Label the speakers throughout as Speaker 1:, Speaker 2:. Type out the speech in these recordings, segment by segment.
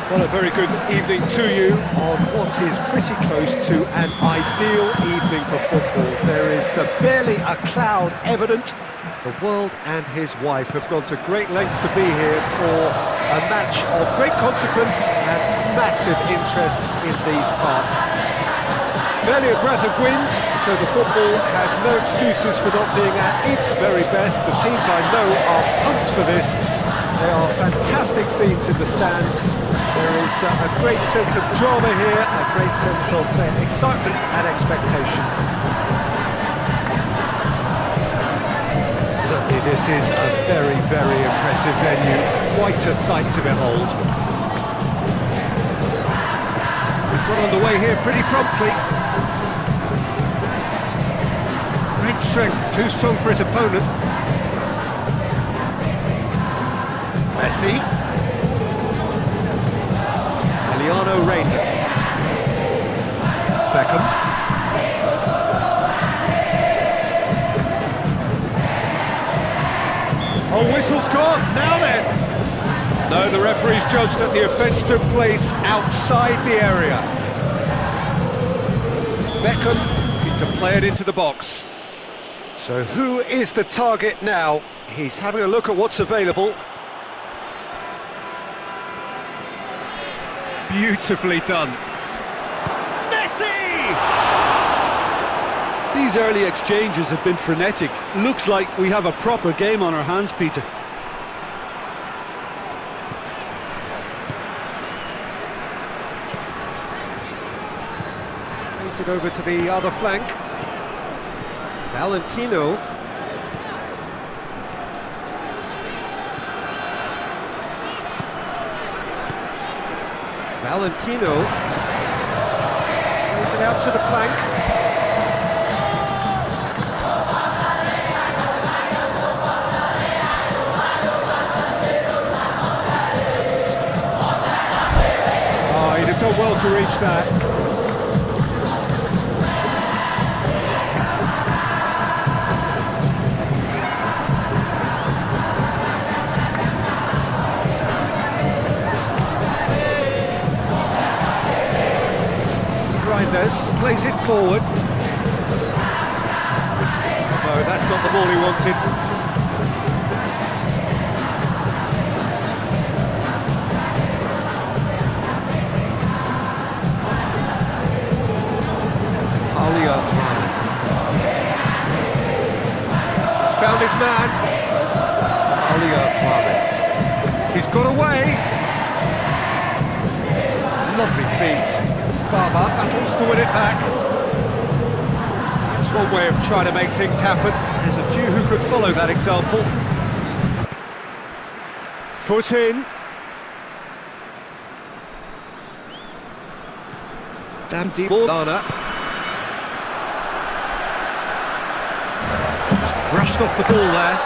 Speaker 1: Well, a very good evening to you on what is pretty close to an ideal evening for football. There is barely a cloud evident. The world and his wife have gone to great lengths to be here for a match of great consequence and massive interest in these parts. Barely a breath of wind, so the football has no excuses for not being at its very best. The teams I know are pumped for this. There are fantastic scenes in the stands. There is a great sense of drama here, a great sense of excitement and expectation. Certainly this is a very, very impressive venue, quite a sight to behold. We've got underway here pretty promptly. Great strength, too strong for his opponent. Messi. Reynolds. Beckham. Oh, whistle's gone. Now then. No, the referee's judged that the offence took place outside the area. Beckham looking to play it into the box. So who is the target now? He's having a look at what's available. Beautifully done. Messi!
Speaker 2: These early exchanges have been frenetic. Looks like we have a proper game on our hands, Peter.
Speaker 1: Plays it over to the other flank. Valentino. Valentino plays it out to the flank. Oh, he'd have done well to reach that. Plays it forward. No, that's not the ball he wanted. He's found his man. He's got away. Lovely feet. Barber battles to win it back. That's one way of trying to make things happen. There's a few who could follow that example. Foot in. Damn deep ball. Just brushed off the ball there.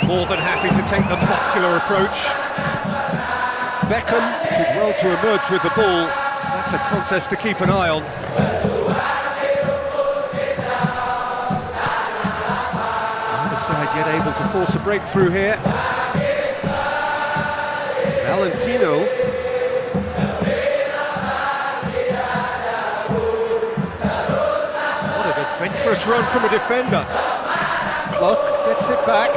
Speaker 1: More than happy to take the muscular approach. Beckham did well to emerge with the ball. That's a contest to keep an eye on. Neither side yet able to force a breakthrough here. Valentino. Adventurous run from a defender. Clock gets it back.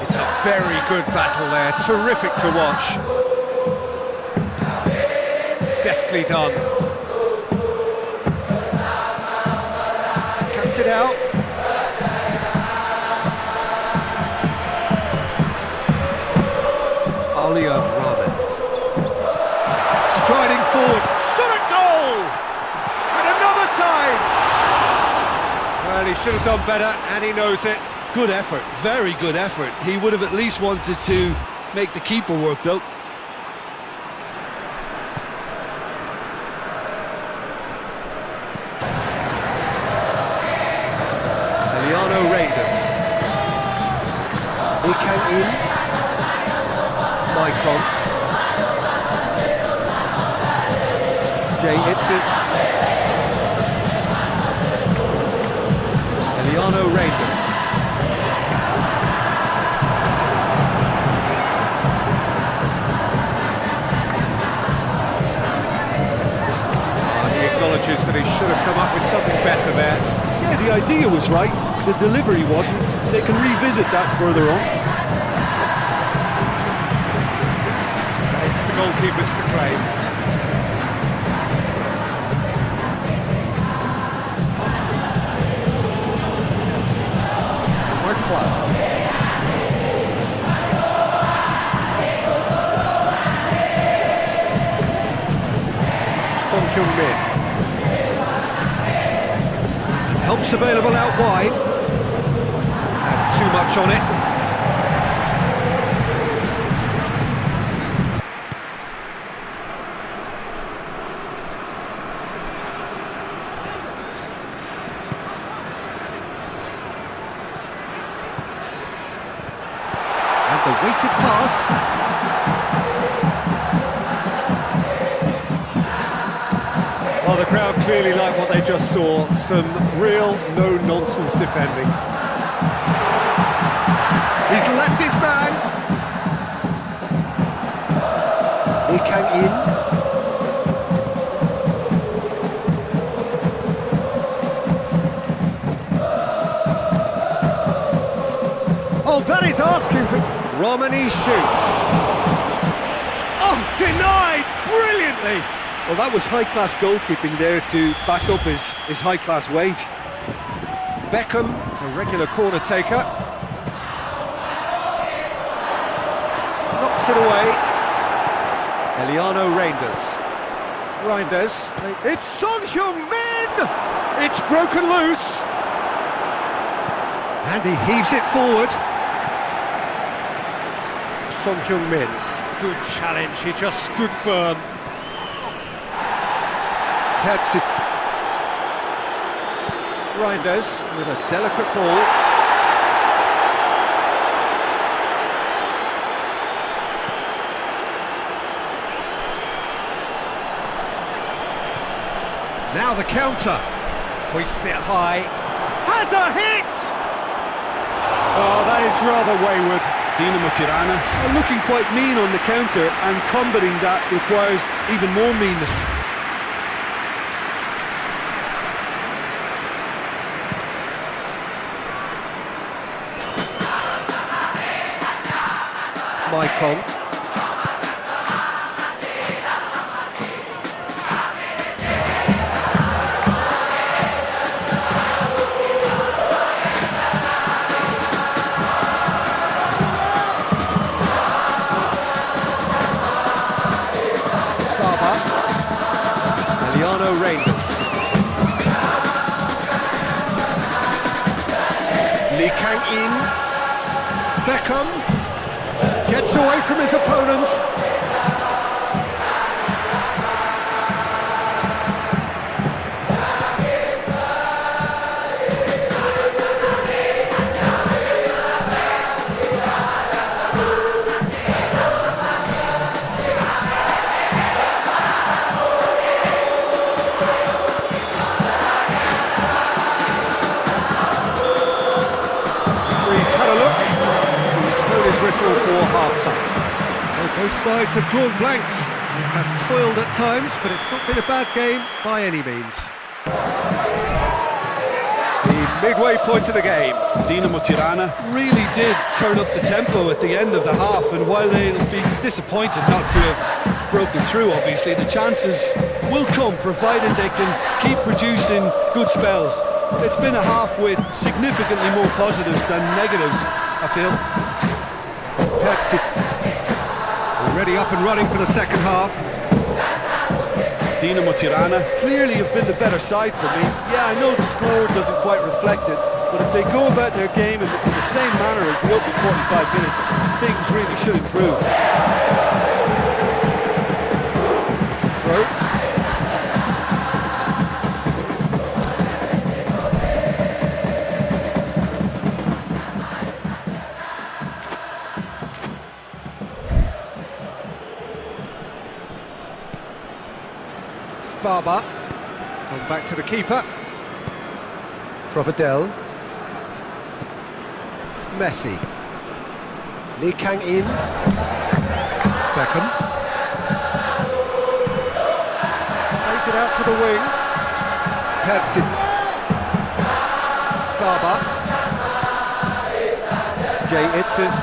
Speaker 1: It's a very good battle there, terrific to watch. Deftly done. Cuts it out. Striding forward, shot at goal! And another time! Well, he should have done better, and he knows it.
Speaker 2: Good effort, very good effort. He would have at least wanted to make the keeper work, though.
Speaker 1: In. Maicon. Jay Itzes. Eliano Reinders. He acknowledges that he should have come up with something better there.
Speaker 2: Yeah, the idea was right, the delivery wasn't. They can revisit that further on.
Speaker 1: It's the goalkeeper's to claim. Son Heung-min. Help's available out wide. Had too much on it. And the weighted pass. Well, the crowd clearly like what they just saw. Some real no-nonsense defending. He's left his man. Lee Kang-in. Oh, that is asking for... Romani shoot. Oh, denied brilliantly.
Speaker 2: Well, that was high-class goalkeeping there to back up his high-class wage.
Speaker 1: Beckham, the regular corner taker. Knocks it away. Eliano Reinders. It's Son Heung-min! It's broken loose. And he heaves it forward. Son Heung-min. Good challenge, he just stood firm. That's it. Reinders with a delicate ball. Now the counter. Hoists it high. Has a hit! Oh, that is rather wayward.
Speaker 2: Dinamo Tirana are looking quite mean on the counter, and combating that requires even more meanness.
Speaker 1: Maicon. Eliano Reinders. Lee Kang-in. Beckham. Gets away from his opponents. He's had a look. He's blown his whistle for half-time. Well, both sides have drawn blanks, have toiled at times, but it's not been a bad game by any means. The midway point of the game.
Speaker 2: Dinamo Tirana really did turn up the tempo at the end of the half, and while they'll be disappointed not to have broken through, obviously, the chances will come, provided they can keep producing good spells. It's been a half with significantly more positives than negatives, I feel.
Speaker 1: Persib already up and running for the second half.
Speaker 2: Dinamo Tirana clearly have been the better side for me. Yeah, I know the score doesn't quite reflect it, but if they go about their game in the same manner as the opening 45 minutes, things really should improve.
Speaker 1: Throw. Barber. Gone back to the keeper. Trovidel. Messi. Lee Kang-in. Beckham. Plays it out to the wing. Persib. Barber. Jay Itzes.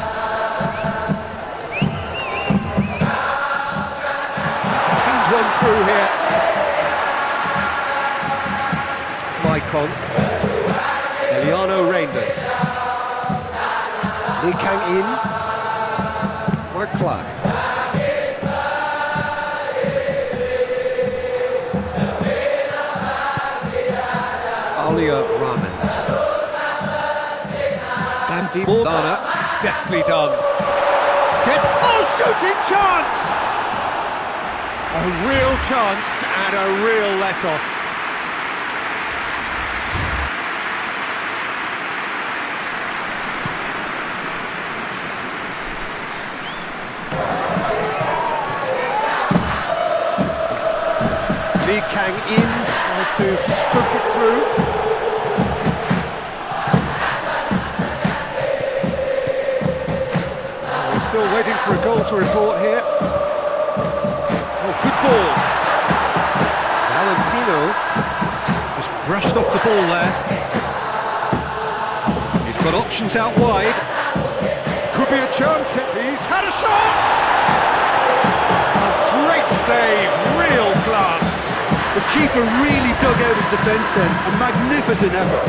Speaker 1: Pinged one through here. Maicon. Eliano Reinders. Lee Kang-in. Mark Clark. Alia Rahman. Damdi Dana. Deftly done. Gets... Oh, shooting chance! A real chance and a real let-off. Lee Kang-in tries to stroke it through. We're still waiting for a goal to report here. Oh, good ball. Valentino just brushed off the ball there. He's got options out wide. Could be a chance. He's had a shot! A great save, real class.
Speaker 2: The keeper really dug out his defence then, a magnificent effort.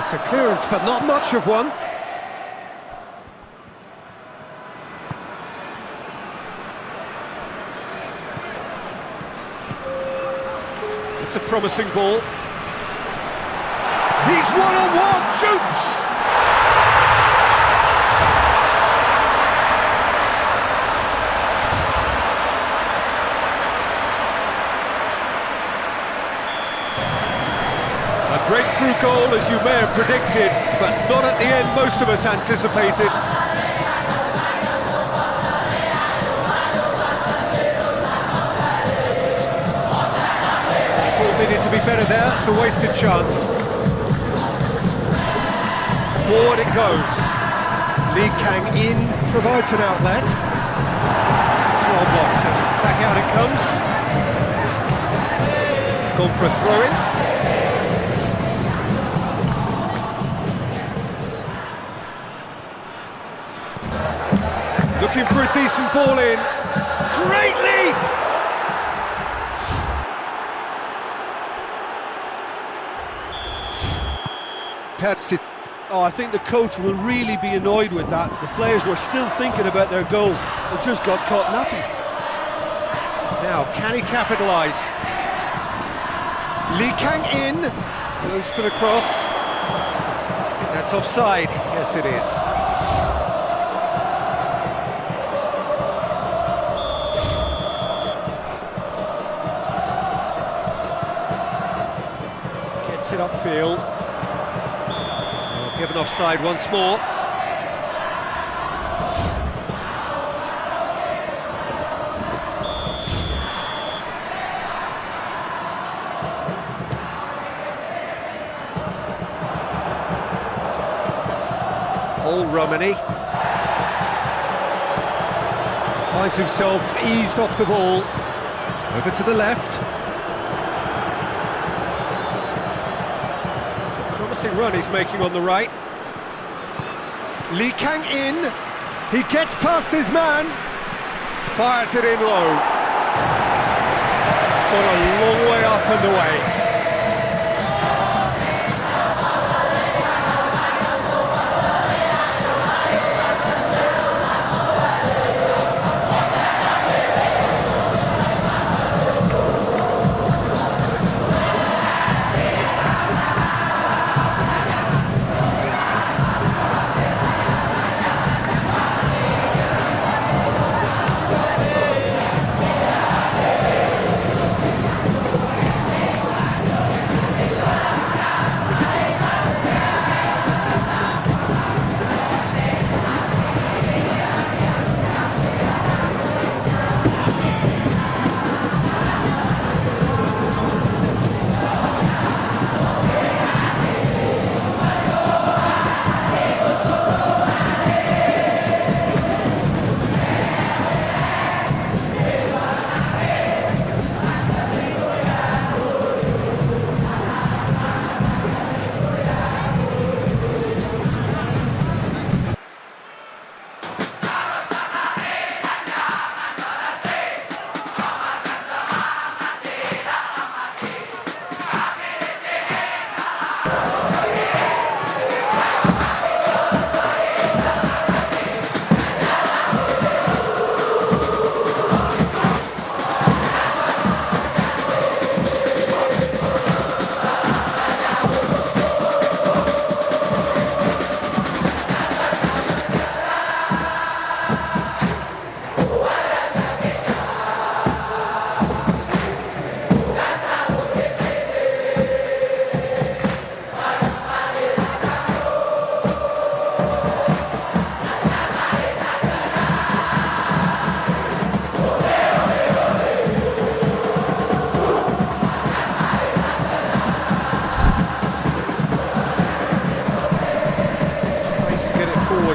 Speaker 1: It's a clearance, but not much of one. It's a promising ball. He's one-on-one, shoots! A breakthrough goal, as you may have predicted, but not at the end most of us anticipated. The ball needed to be better there, it's a wasted chance. Forward it goes. Lee Kang-in provides an outlet. It's well blocked, and back out it comes. It's gone for a throw-in. Looking for a decent ball in. Great leap! Persib.
Speaker 2: Oh, I think the coach will really be annoyed with that. The players were still thinking about their goal. They just got caught napping.
Speaker 1: Now, can he capitalise? Lee Kang-in goes for the cross. I think that's offside. Yes, it is. Gets it upfield. Given offside once more. Old Romani finds himself eased off the ball. Over to the left. Promising run he's making on the right. Lee Kang-in, he gets past his man, fires it in low. It's gone a long way up and away.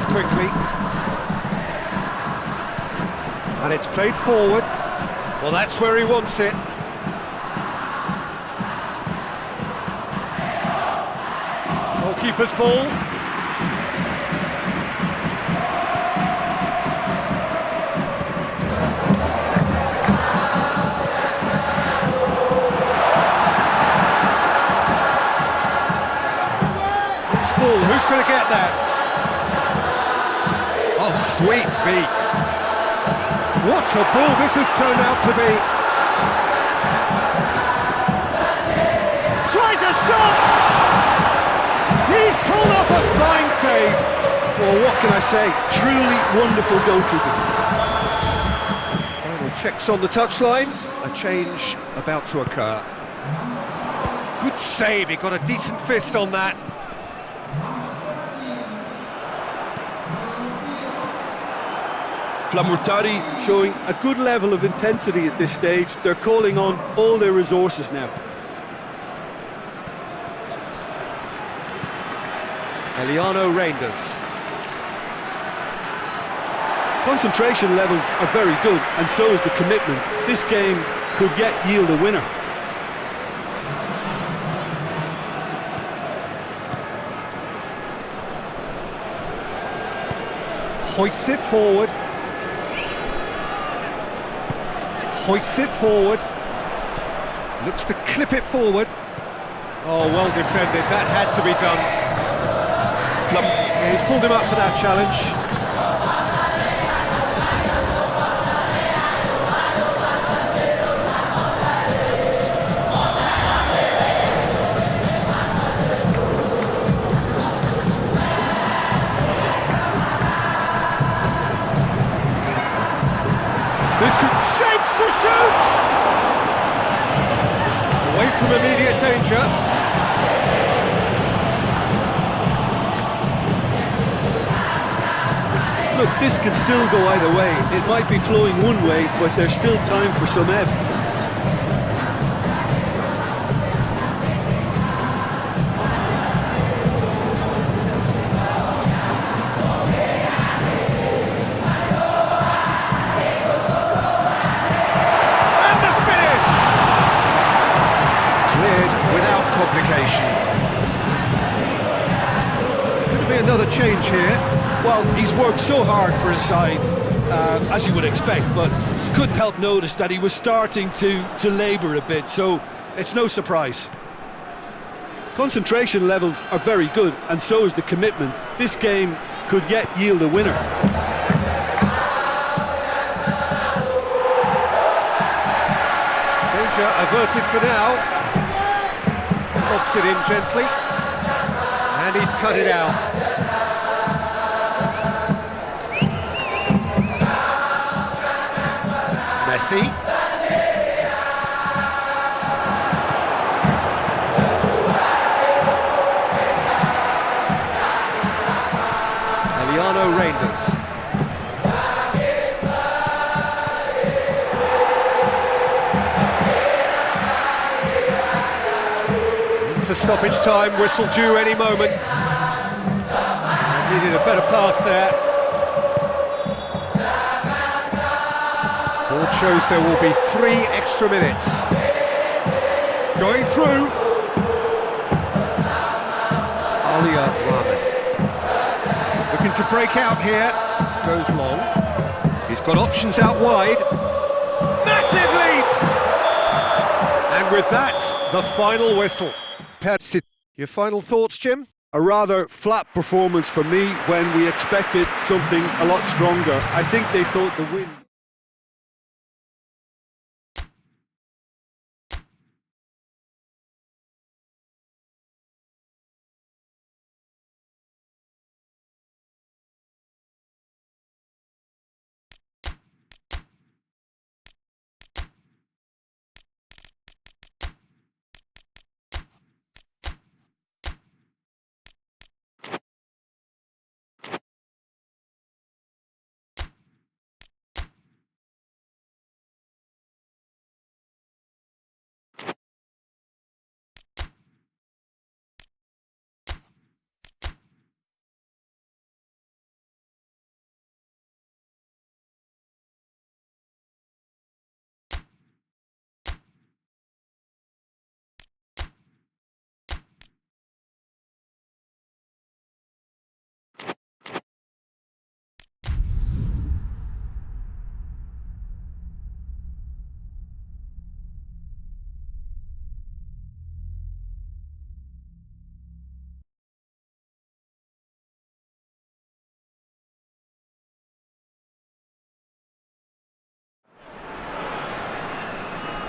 Speaker 1: Quickly, and it's played forward. Well, that's where he wants it. Goalkeeper's ball. Loose ball, who's going to get that? Oh, sweet feet. What a ball this has turned out to be. Tries a shot! He's pulled off a fine save.
Speaker 2: Well, what can I say? Truly wonderful goalkeeping.
Speaker 1: Final checks on the touchline. A change about to occur. Good save, he got a decent fist on that.
Speaker 2: Flamurtari showing a good level of intensity at this stage. They're calling on all their resources now.
Speaker 1: Eliano Reinders.
Speaker 2: Concentration levels are very good, and so is the commitment. This game could yet yield a winner.
Speaker 1: Hoists it forward. Hoists it forward. Looks to clip it forward. Oh, well defended. That had to be done. Yeah, he's pulled him up for that challenge. This could shapes to shoot! Away from immediate danger.
Speaker 2: Look, this can still go either way. It might be flowing one way, but there's still time for some ebb.
Speaker 1: There's going to be another change here.
Speaker 2: Well, he's worked so hard for his side, as you would expect, but couldn't help notice that he was starting to labour a bit, so it's no surprise. Concentration levels are very good, and so is the commitment. This game could yet yield a winner.
Speaker 1: Danger averted for now. Lobs it in gently, and he's cut it out. Messi. Eliano Reinders. To stoppage time, whistle due any moment. Needed a better pass there. Board shows there will be 3 extra minutes. Going through. Alia Rahman. Looking to break out here. Goes long. He's got options out wide. Massive leap! And with that, the final whistle. Persib Your final thoughts, Jim?
Speaker 2: A rather flat performance for me when we expected something a lot stronger. I think they thought the win...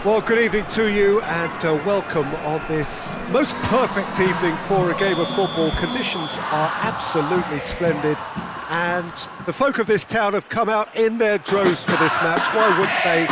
Speaker 1: Well, good evening to you and welcome on this most perfect evening for a game of football. Conditions are absolutely splendid and the folk of this town have come out in their droves for this match. Why wouldn't they?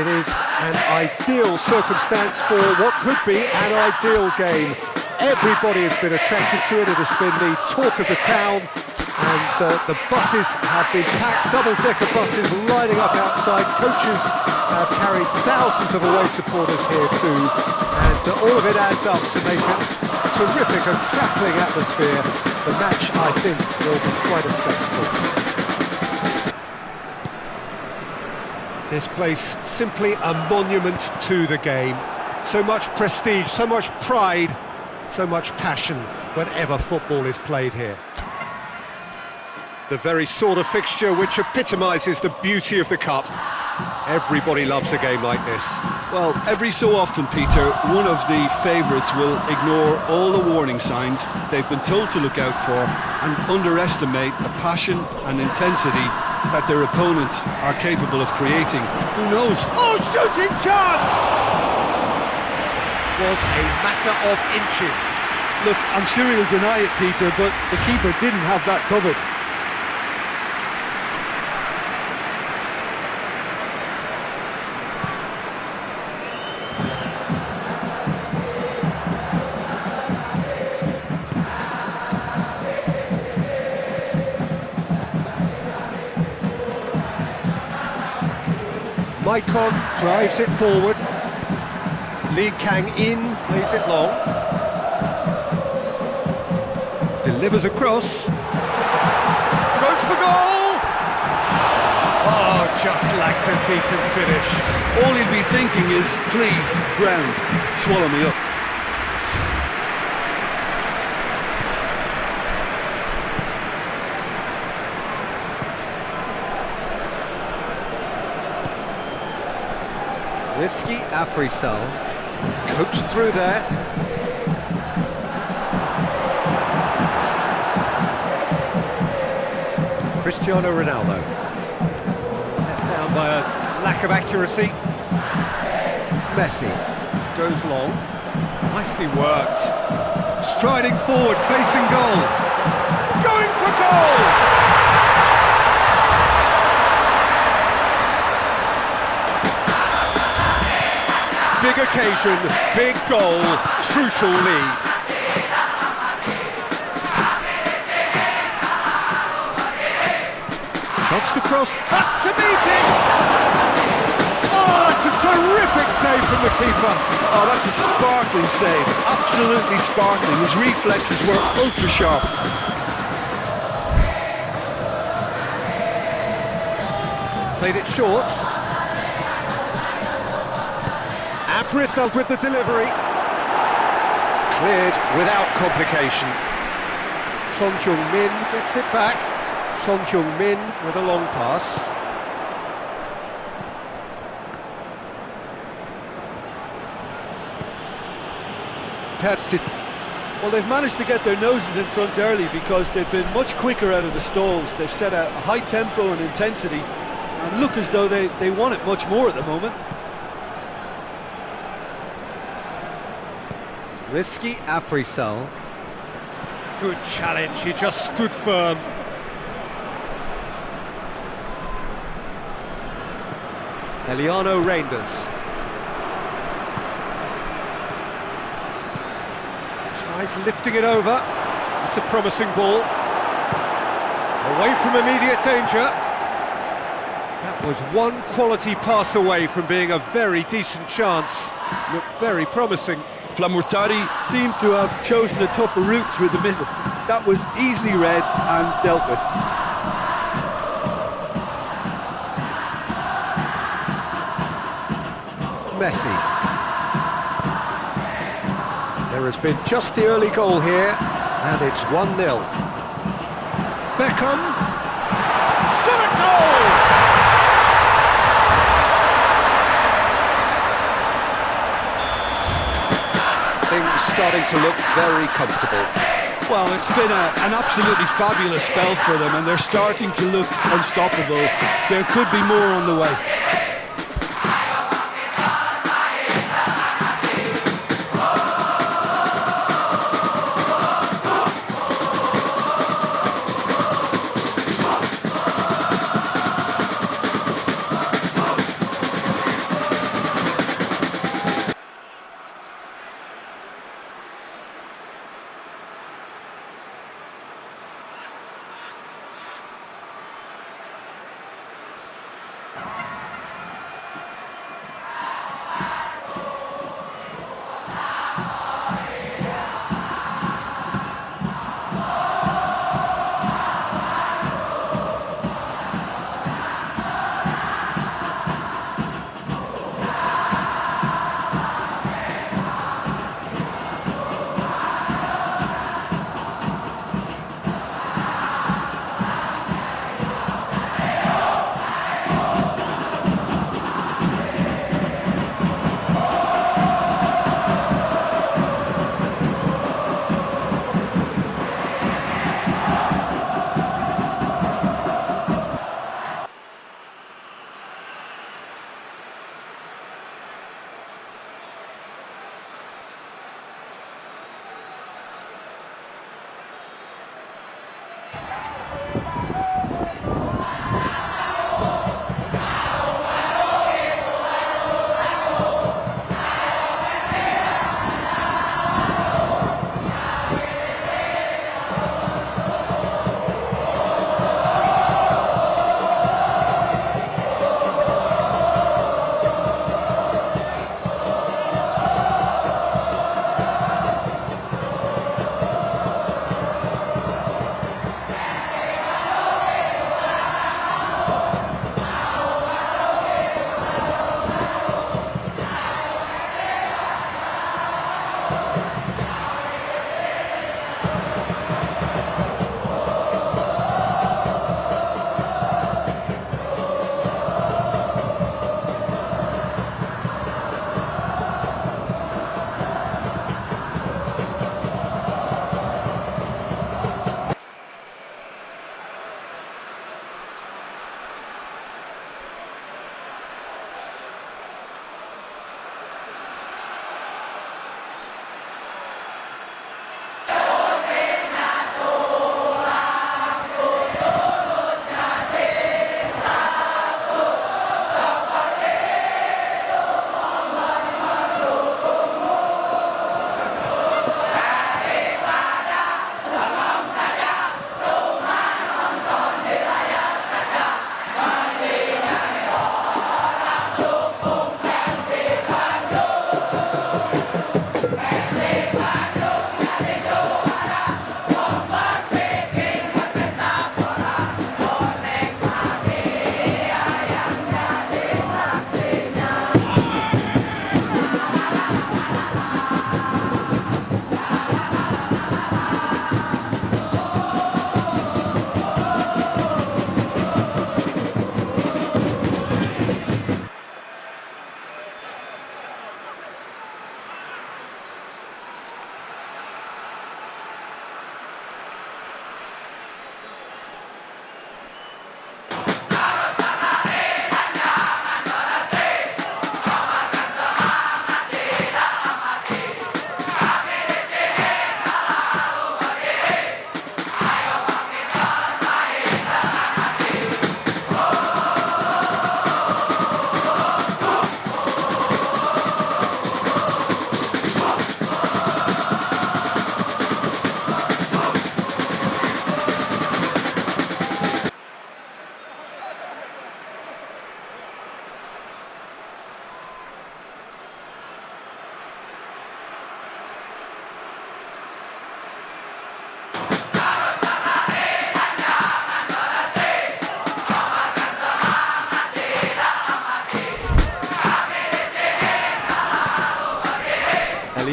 Speaker 1: It is an ideal circumstance for what could be an ideal game. Everybody has been attracted to it. It has been the talk of the town, and the buses have been packed, double-decker buses lining up outside. Coaches have carried thousands of away supporters here too, and all of it adds up to make it a terrific and crackling atmosphere. The match, I think, will be quite a spectacle. This place simply a monument to the game. So much prestige, so much pride, so much passion whenever football is played here. The very sort of fixture which epitomises the beauty of the cup. Everybody loves a game like this.
Speaker 2: Well, every so often, Peter, one of the favourites will ignore all the warning signs they've been told to look out for and underestimate the passion and intensity that their opponents are capable of creating. Who knows?
Speaker 1: Oh, shooting chance! Was a matter of inches.
Speaker 2: Look, I'm sure he'll deny it, Peter, but the keeper didn't have that covered.
Speaker 1: Maicon drives it forward. Lee Kang in, plays it long. Delivers across. Goes for goal! Oh, just lacked a decent finish.
Speaker 2: All he'd be thinking is, please, ground, swallow me up.
Speaker 1: Risky Afrisal. Coached through there. Cristiano Ronaldo. Let down by a lack of accuracy. Messi goes long. Nicely worked. Striding forward, facing goal. Going for goal! Big occasion, big goal, crucial lead. Chance to cross, up to meet it! Oh, that's a terrific save from the keeper.
Speaker 2: Oh, that's a sparkling save, absolutely sparkling. His reflexes were ultra sharp.
Speaker 1: Played it short. Bristol with the delivery. Cleared without complication. Son Heung-min gets it back. Son Heung-min with a long pass. Persib
Speaker 2: Well, they've managed to get their noses in front early because they've been much quicker out of the stalls. They've set a high tempo and intensity and look as though they want it much more at the moment.
Speaker 1: Risky Afrisal. Good challenge, he just stood firm. Eliano Reinders. Tries lifting it over. It's a promising ball. Away from immediate danger. That was one quality pass away from being a very decent chance. Looked very promising.
Speaker 2: Flamurtari seemed to have chosen a tougher route through the middle. That was easily read and dealt with.
Speaker 1: Messi. There has been just the early goal here, and it's 1-0. Beckham. Shot a goal! Things starting to look very comfortable.
Speaker 2: Well, it's been an absolutely fabulous spell for them, and they're starting to look unstoppable. There could be more on the way.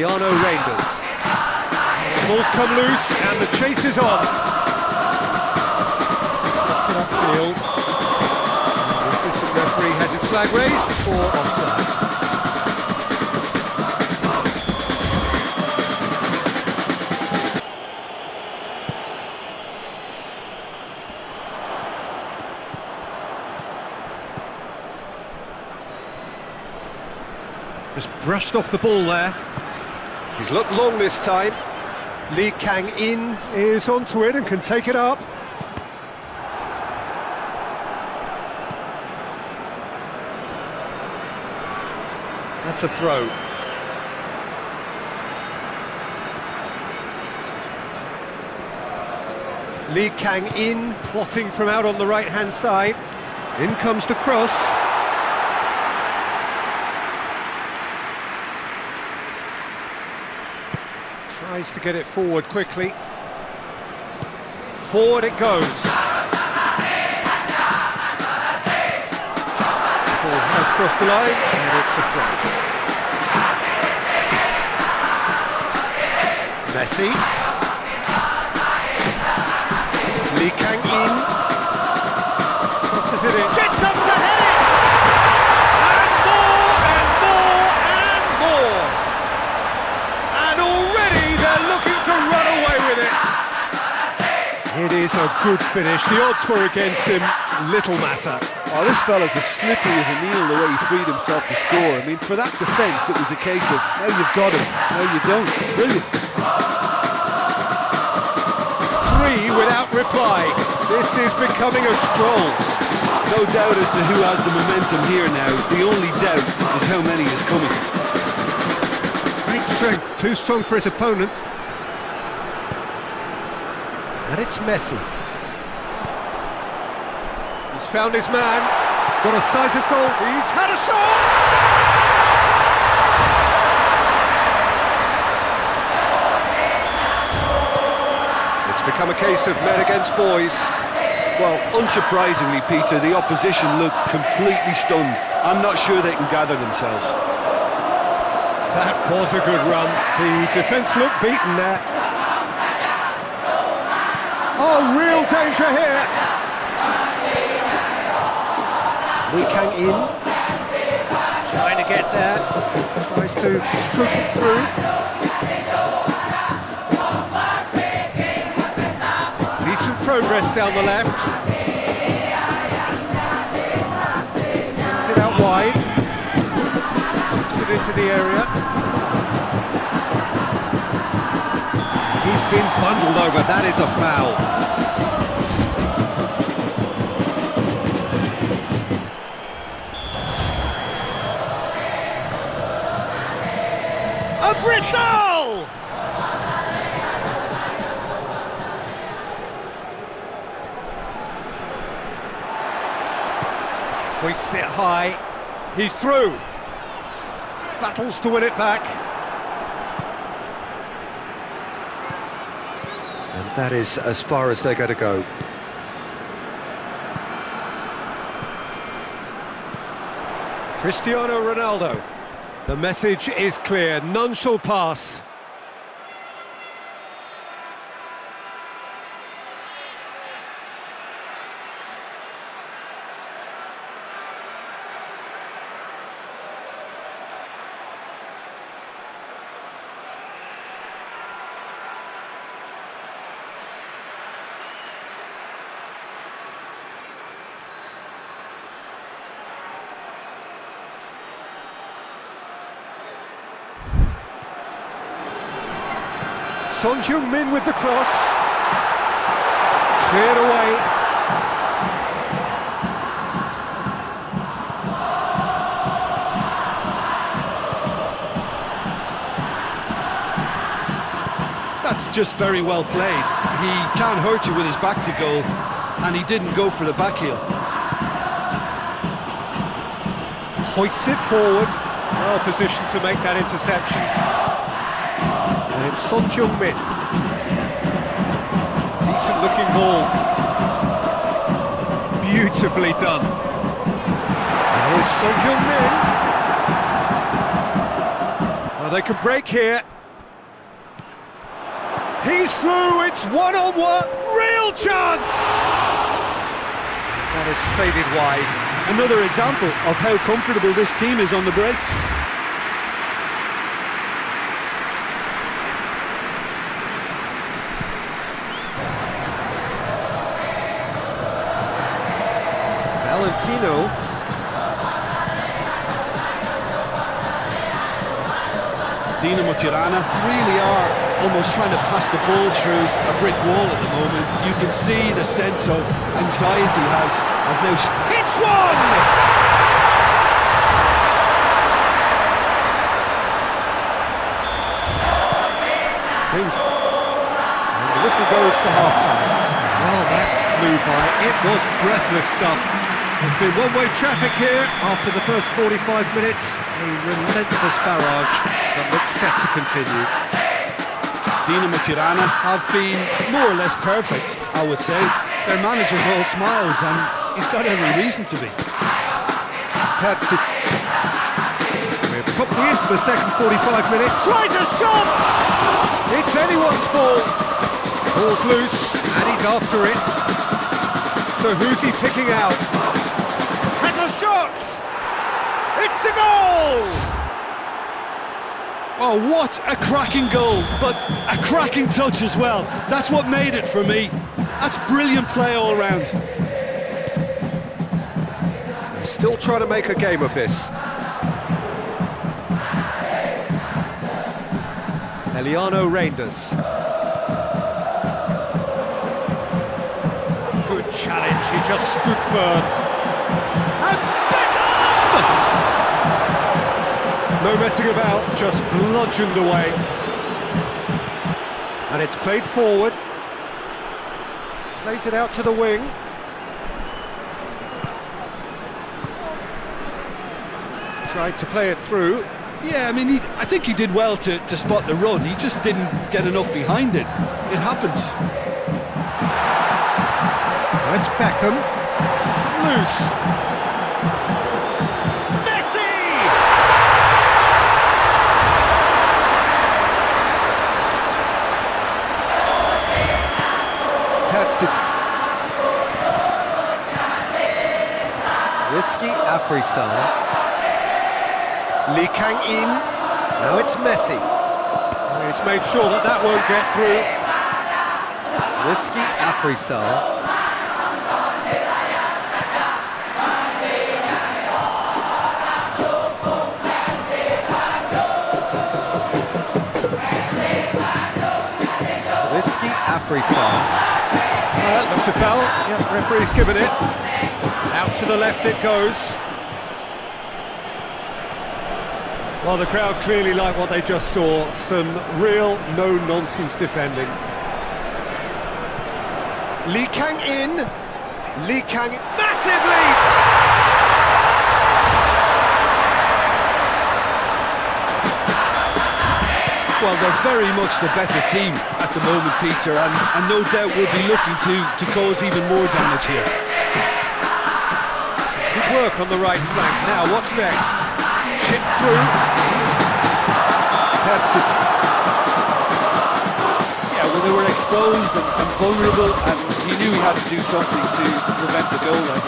Speaker 1: Cristiano Reinders. The ball's come loose and the chase is on. Puts it upfield. The assistant referee has his flag raised for offside. Just brushed off the ball there. He's looked long this time. Lee Kang-in is onto it and can take it up. That's a throw. Lee Kang-in plotting from out on the right-hand side. In comes the cross. Tries to get it forward quickly. Forward it goes. The ball has crossed the line and it's a throw. Messi. Lee Kang-in. Crosses it in. Gets up to head it! And more and more and more! And already they're looking to run away with it. It is a good finish. The odds were against him. Little matter.
Speaker 2: Oh, this fella's as slippery as a needle the way he freed himself to score. I mean, for that defence, it was a case of, now you've got him, now you don't. Brilliant.
Speaker 1: 3 without reply. This is becoming a stroll.
Speaker 2: No doubt as to who has the momentum here now. The only doubt is how many is coming.
Speaker 1: Great strength, too strong for his opponent. And it's Messi. He's found his man. Got a size of goal. He's had a shot! It's become a case of men against boys.
Speaker 2: Well, unsurprisingly, Peter, the opposition looked completely stunned. I'm not sure they can gather themselves.
Speaker 1: That was a good run. The defence looked beaten there. Oh, real danger here. Lee Kang-in trying to get there. Tries to stroke it through. Decent progress down the left. Brings it out wide. Puts it into the area. He's been bundled over. That is a foul. A Brittle! Hoists it high. He's through. Battles to win it back. And that is as far as they're going to go. Cristiano Ronaldo. The message is clear. None shall pass. Son Heung-min with the cross. Cleared away.
Speaker 2: That's just very well played. He can't hurt you with his back to goal, and he didn't go for the back heel.
Speaker 1: Hoists it forward. Well positioned to make that interception. And it's Son Heung-min. Decent looking ball. Beautifully done. And here's Son Heung-min. Well, they can break here. He's through, it's one-on-one, real chance! That is faded wide.
Speaker 2: Another example of how comfortable this team is on the break.
Speaker 1: Valentino.
Speaker 2: Dinamo Tirana really are almost trying to pass the ball through a brick wall at the moment. You can see the sense of anxiety has now...
Speaker 1: It's one! Things... And the whistle goes for half-time. Well, that flew by. It was breathless stuff. There's been one-way traffic here after the first 45 minutes. A relentless barrage that looks set to continue.
Speaker 2: Dinamo Tirana have been more or less perfect, I would say. Their manager's all smiles and he's got every reason to be.
Speaker 1: Persib. We're properly into the second 45 minutes. Tries a shot! It's anyone's ball. Ball's loose and he's after it. So who's he picking out? Has a shot! It's a goal!
Speaker 2: Oh, what a cracking goal, but a cracking touch as well. That's what made it for me. That's brilliant play all round.
Speaker 1: Still trying to make a game of this. Eliano Reinders. Good challenge, he just stood firm. And Beckham! No messing about, just bludgeoned away. And it's played forward. Plays it out to the wing. Tried to play it through.
Speaker 2: Yeah, I mean, I think he did well to spot the run. He just didn't get enough behind it. It happens.
Speaker 1: Now it's Beckham. Loose. Risky Afrisal. Lee Kang-in. Now it's Messi. He's made sure that won't get through. Risky Afrisal. Risky Afrisal. That looks a foul. Yep, referee's given it. Out to the left it goes. Well, the crowd clearly like what they just saw. Some real no-nonsense defending. Lee Kang-in. Lee Kang... Massive lead!
Speaker 2: Well, they're very much the better team at the moment, Peter, and no doubt will be looking to cause even more damage here.
Speaker 1: Good work on the right flank. Now, what's next? Chip through. Persib.
Speaker 2: Yeah, well, they were exposed and vulnerable, and he knew he had to do something to prevent a goal then.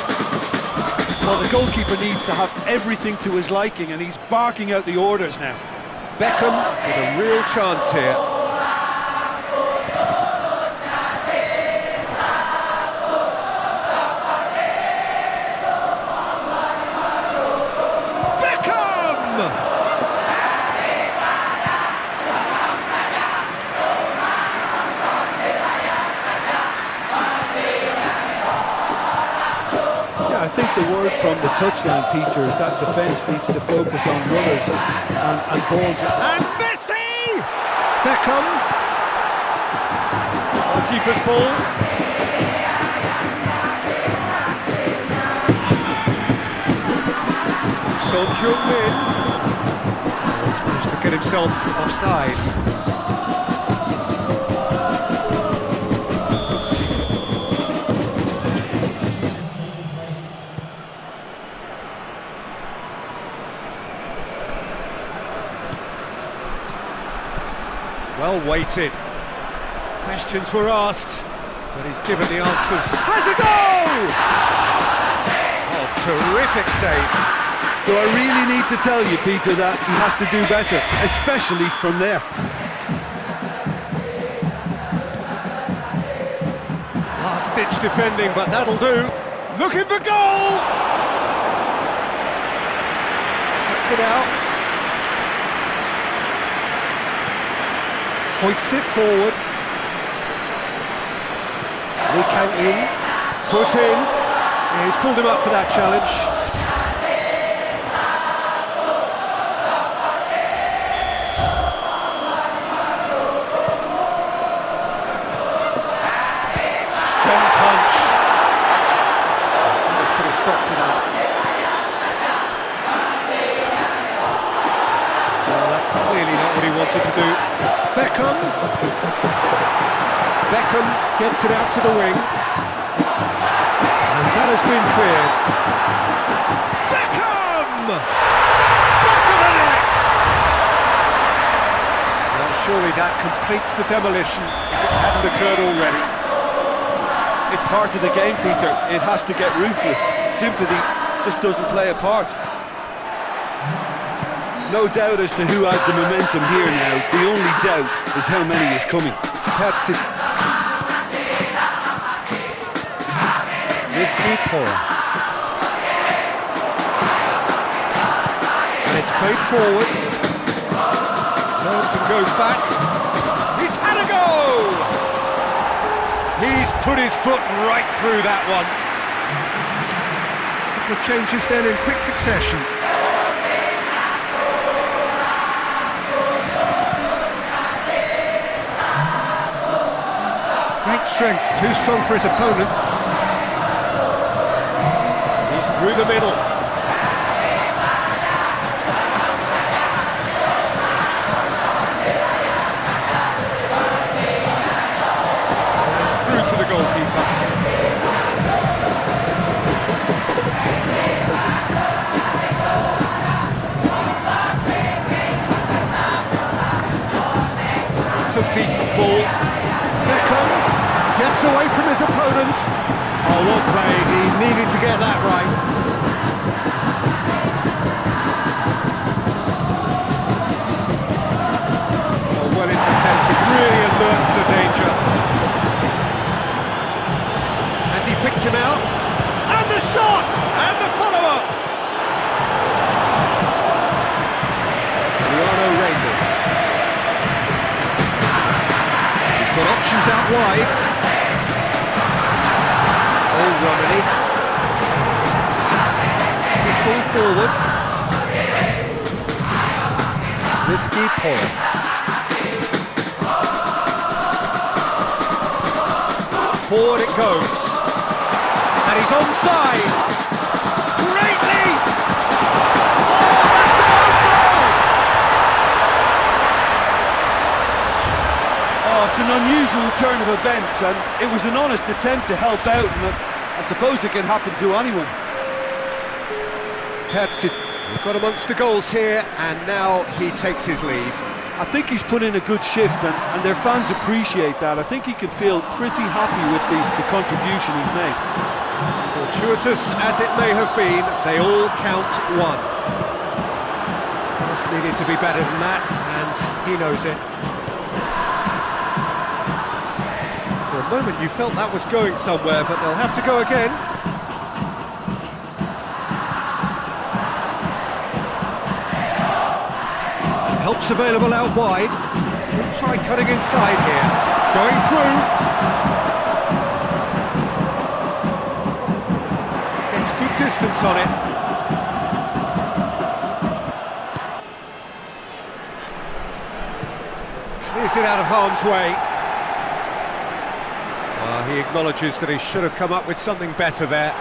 Speaker 2: Well, the goalkeeper needs to have everything to his liking, and he's barking out the orders now.
Speaker 1: Beckham with a real chance here. Beckham!
Speaker 2: Yeah, I think the word from the touchline, Peter, is that defence needs to focus on runners and balls.
Speaker 1: And Messi! Beckham. The keeper's ball. Son Heung-min. He's managed to get himself offside. Well weighted. Questions were asked, but he's given the answers. Has a goal! Oh, terrific save.
Speaker 2: Do I really need to tell you, Peter, that he has to do better, especially from there?
Speaker 1: Last-ditch defending, but that'll do. Looking for goal! Cuts it out. Hoists it forward. Lee Kang in, foot in. Yeah, he's pulled him up for that challenge. Strong punch. Let's put a stop to that. Well, that's clearly not what he wanted to do. Beckham gets it out to the wing, and that has been cleared. Beckham! Back of the net! Well, surely that completes the demolition if it hadn't occurred already.
Speaker 2: It's part of the game, Peter. It has to get ruthless. Sympathy just doesn't play a part. No doubt as to who has the momentum here now. The only doubt is how many is coming.
Speaker 1: Persib. Risky Bola. And it's played forward. Turns and goes back. He's had a go! He's put his foot right through that one. A couple of changes then in quick succession. Great strength, too strong for his opponent. He's through the middle. Through to the goalkeeper. It's a decent ball. Beckham gets away from his opponent. Oh, what play, he needed to get that right. Oh, well intercepted, really alert to the danger. As he picked him out, and the shot, and the follow-up. Riano Rangers. He's got options out wide. Oh, Romani. Kick ball forward. Risky Bola. Forward it goes. And he's onside. Great leap! Oh, that's an own goal!
Speaker 2: Oh, it's an unusual turn of events, and it was an honest attempt to help out, and I suppose it can happen to anyone.
Speaker 1: Persib got amongst the goals here, and now he takes his leave.
Speaker 2: I think he's put in a good shift, and their fans appreciate that. I think he can feel pretty happy with the contribution he's made.
Speaker 1: Fortuitous as it may have been, they all count one. Just needed to be better than that, and he knows it. For a moment you felt that was going somewhere, but they'll have to go again. Help's available out wide. We'll try cutting inside here. Going through. Gets good distance on it. Clears it out of harm's way. He acknowledges that he should have come up with something better there.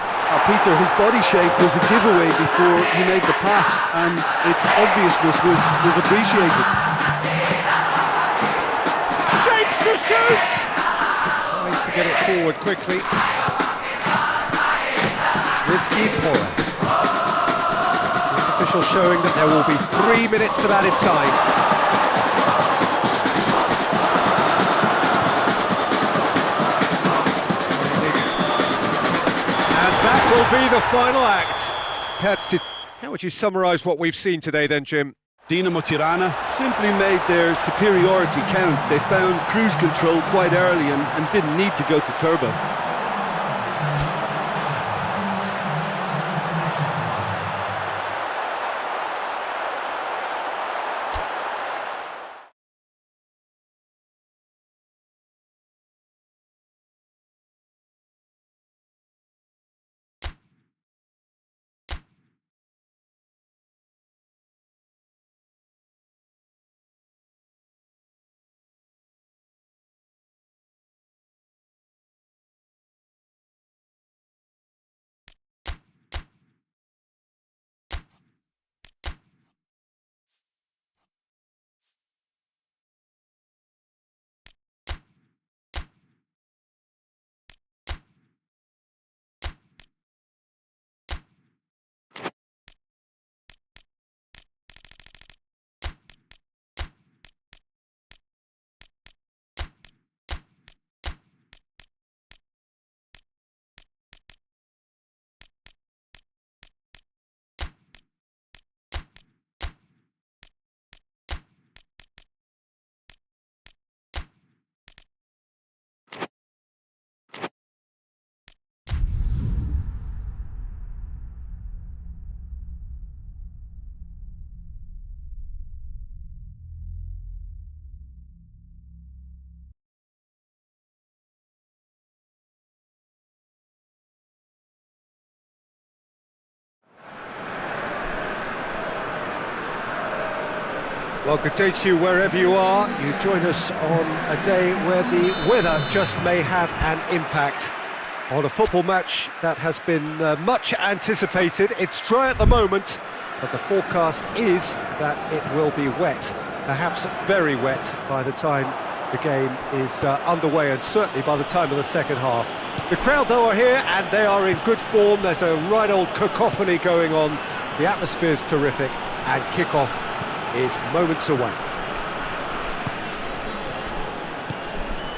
Speaker 2: Peter, his body shape was a giveaway before he made the pass, and its obviousness was appreciated.
Speaker 1: Shapes to shoot! Tries to get it forward quickly. Risky Bola. The official showing that there will be 3 minutes of added time. be the final act. How would you summarise what we've seen today then, Jim?
Speaker 2: Dinamo Tirana simply made their superiority count. They found cruise control quite early and didn't need to go to turbo.
Speaker 1: Well, good day to you wherever you are. You join us on a day where the weather just may have an impact on a football match that has been much anticipated. It's dry at the moment, but the forecast is that it will be wet, perhaps very wet by the time the game is underway, and certainly by the time of the second half. The crowd, though, are here and they are in good form. There's a right old cacophony going on. The atmosphere's terrific, and kick-off is moments away.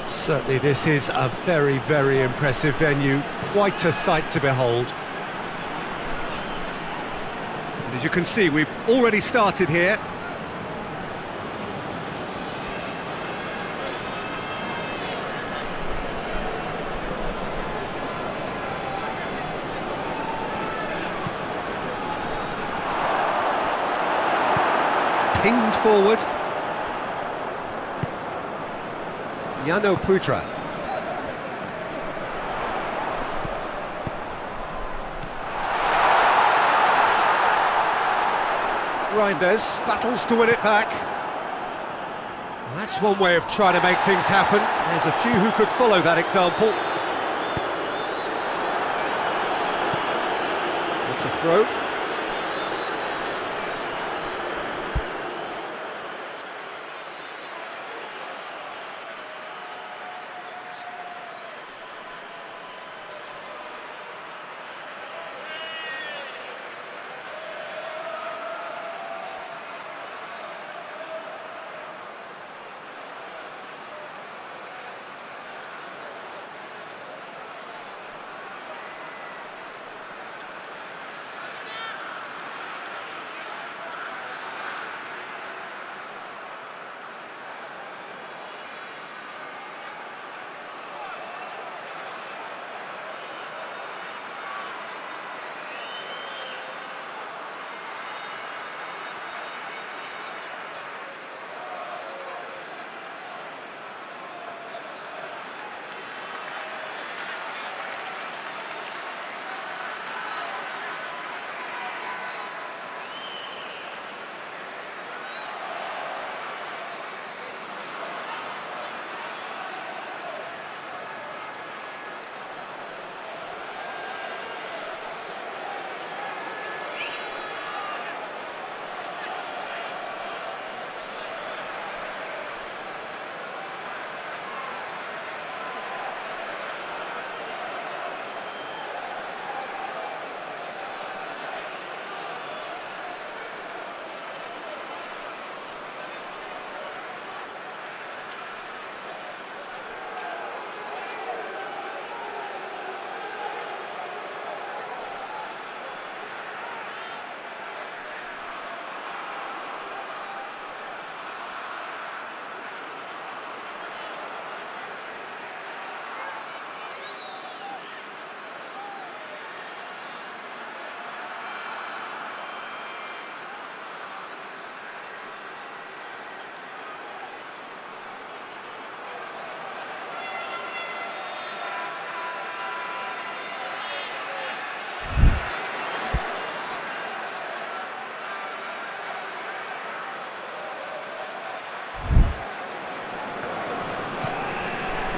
Speaker 1: Certainly this is a very, very impressive venue, quite a sight to behold. And as you can see, we've already started here. Pinged forward. Yano Putra. Reinders battles to win it back. Well, that's one way of trying to make things happen. There's a few who could follow that example. That's a throw.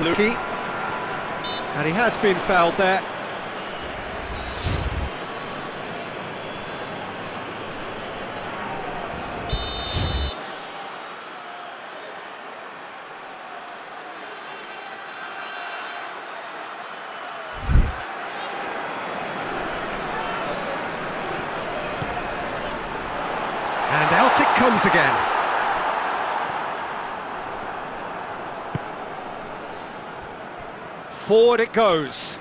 Speaker 1: Luki. And he has been fouled there. And out it comes again. Forward it goes.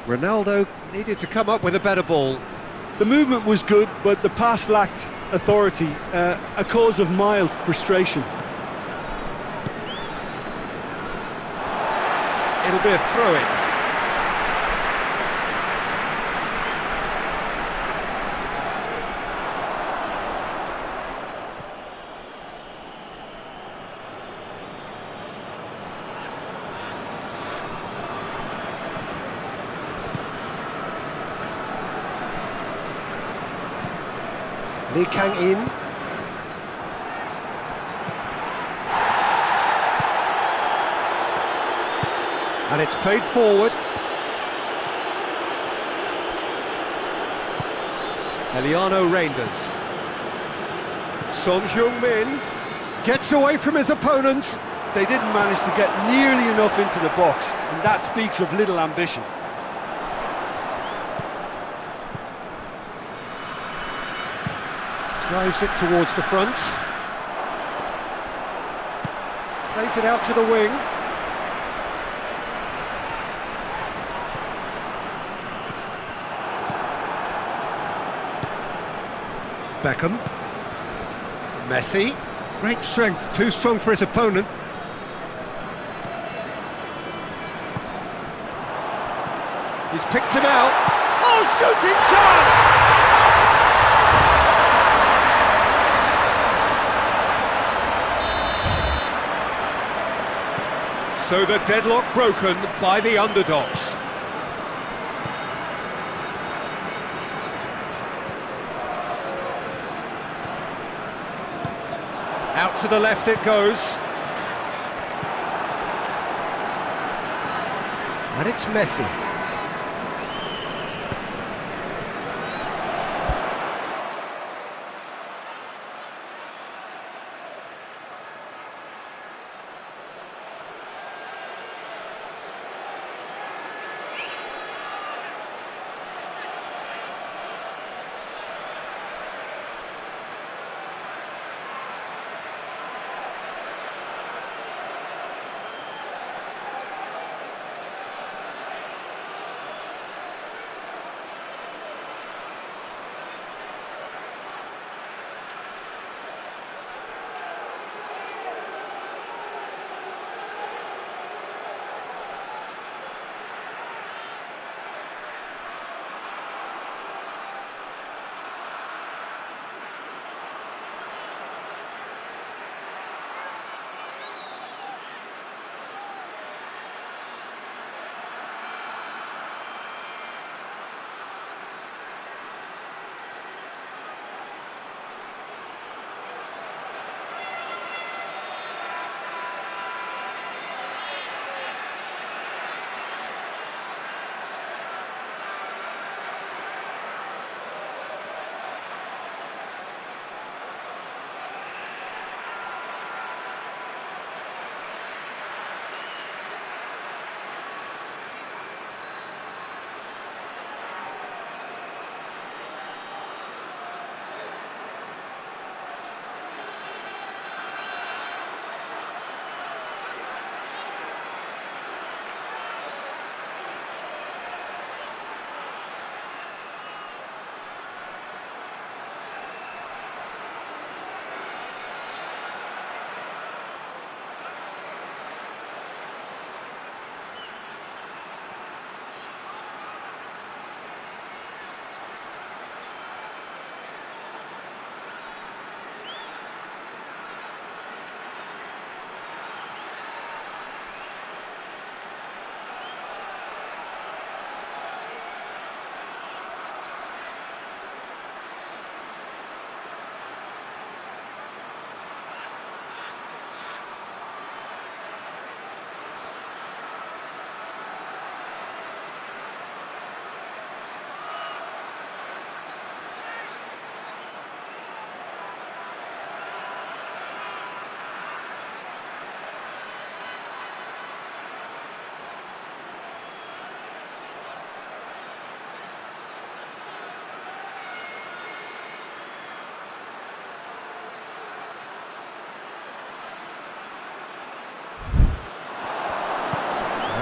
Speaker 1: Ronaldo needed to come up with a better ball.
Speaker 2: The movement was good, but the pass lacked authority, a cause of mild frustration.
Speaker 1: It'll be a throw-in. Lee Kang in. And it's played forward. Eliano Reinders. Son Heung-min gets away from his opponents.
Speaker 2: They didn't manage to get nearly enough into the box, and that speaks of little ambition.
Speaker 1: Drives it towards the front. Plays it out to the wing. Beckham. Messi. Great strength, too strong for his opponent. He's picked him out. Oh, shooting chance! So the deadlock broken by the underdogs. Out to the left it goes. And it's Messi.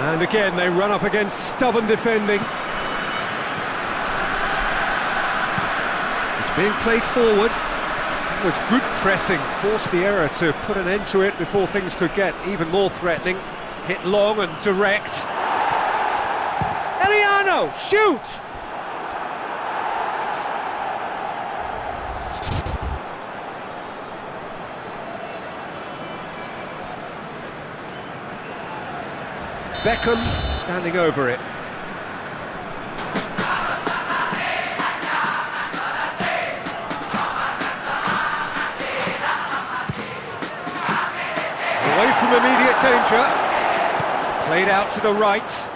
Speaker 1: And again, they run up against stubborn defending. It's being played forward. It was good pressing, forced the error to put an end to it before things could get even more threatening. Hit long and direct. Eliano, shoot! Beckham standing over it. Away from immediate danger. Played out to the right.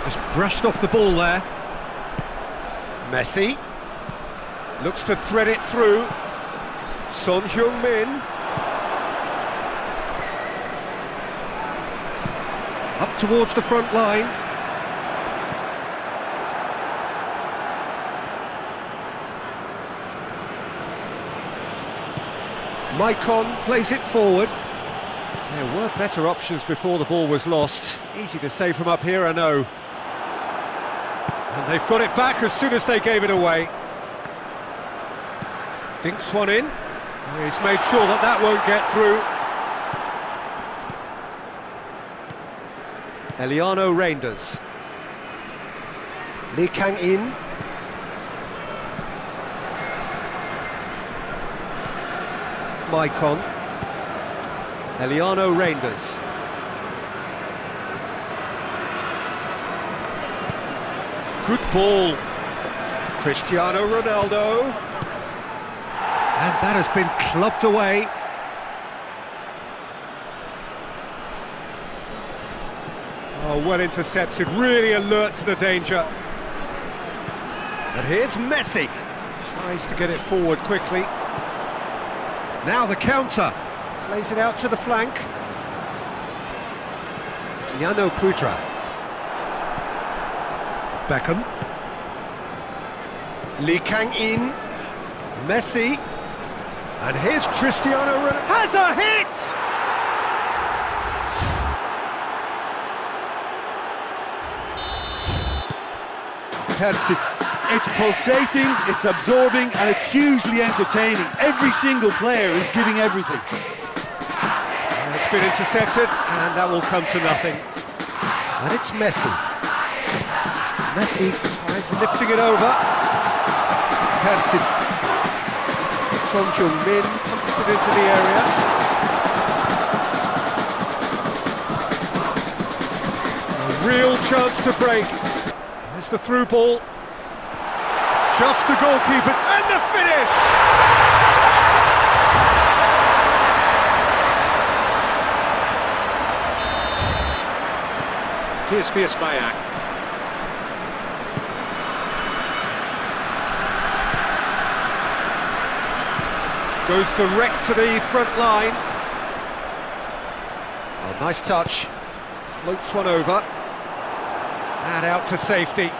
Speaker 1: Just brushed off the ball there. Messi looks to thread it through. Son Heung-min. Up towards the front line. Maicon plays it forward. There were better options before the ball was lost. Easy to say from up here, I know. And they've got it back as soon as they gave it away. Dinks one in. He's made sure that that won't get through. Eliano Reinders. Lee Kang-in. Maicon. Eliano Reinders. Good ball. Cristiano Ronaldo. And that has been clubbed away. Oh, well intercepted, really alert to the danger. And here's Messi. Tries to get it forward quickly. Now the counter. Plays it out to the flank. Yano Putra. Beckham. Lee Kang-in. Messi. And here's Cristiano Ronaldo. Has a hit!
Speaker 2: Persib. It's pulsating, it's absorbing, and it's hugely entertaining. Every single player is giving everything.
Speaker 1: And it's been intercepted, and that will come to nothing. And it's Messi. Messi tries lifting it over. Persib. Son Heung-min pumps it into the area. A real chance to break. There's the through ball. Just the goalkeeper, and the finish! Here's Biasmayak. Goes direct to the front line. Oh, nice touch. Floats one over. And out to safety.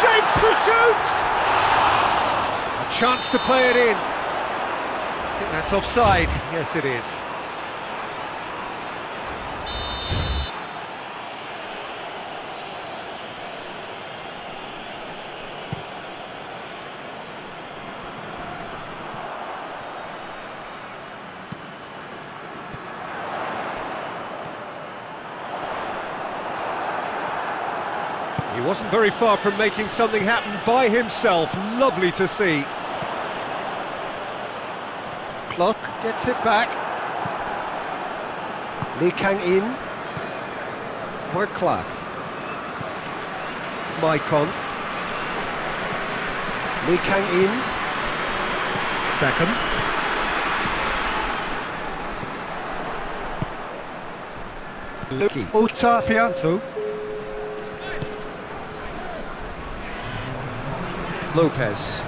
Speaker 1: Shapes to shoot! A chance to play it in. I think that's offside. Yes, it is. He wasn't very far from making something happen by himself. Lovely to see. Clock gets it back. Lee Kang-in. Mark Clark. Maicon. Lee Kang-in. Beckham. Luki. Ota Fianto. Lopez.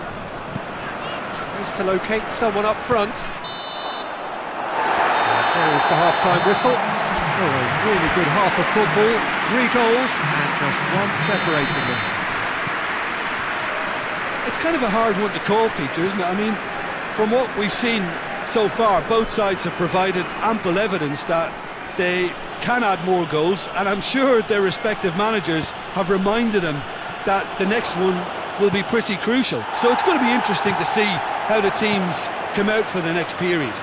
Speaker 1: Tries to locate someone up front. There is the half-time whistle. So a really good half of football. 3 goals and just one separating them.
Speaker 2: It's kind of a hard one to call, Peter, isn't it? I mean, from what we've seen so far, both sides have provided ample evidence that they can add more goals, and I'm sure their respective managers have reminded them that the next one will be pretty crucial. So it's going to be interesting to see how the teams come out for the next period.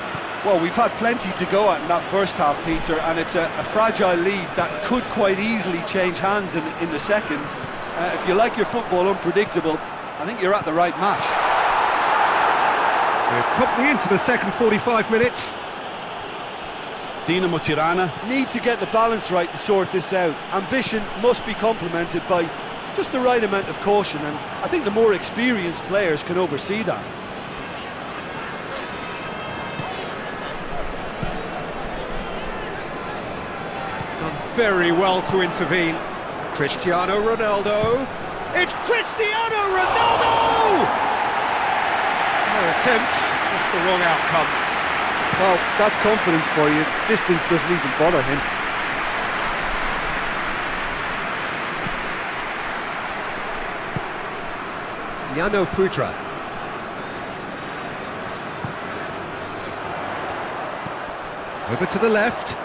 Speaker 3: Well, we've had plenty to go at in that first half, Peter, and it's a fragile lead that could quite easily change hands in the second. If you like your football unpredictable, I think you're at the right match.
Speaker 1: We're promptly into the second 45 minutes.
Speaker 3: Dinamo Tirana need to get the balance right to sort this out. Ambition must be complemented by just the right amount of caution, and I think the more experienced players can oversee that.
Speaker 1: Done very well to intervene. Cristiano Ronaldo. It's Cristiano Ronaldo! No attempt, just the wrong outcome.
Speaker 3: Well, that's confidence for you. Distance doesn't even bother him.
Speaker 1: Yano Pudra. Over to the left.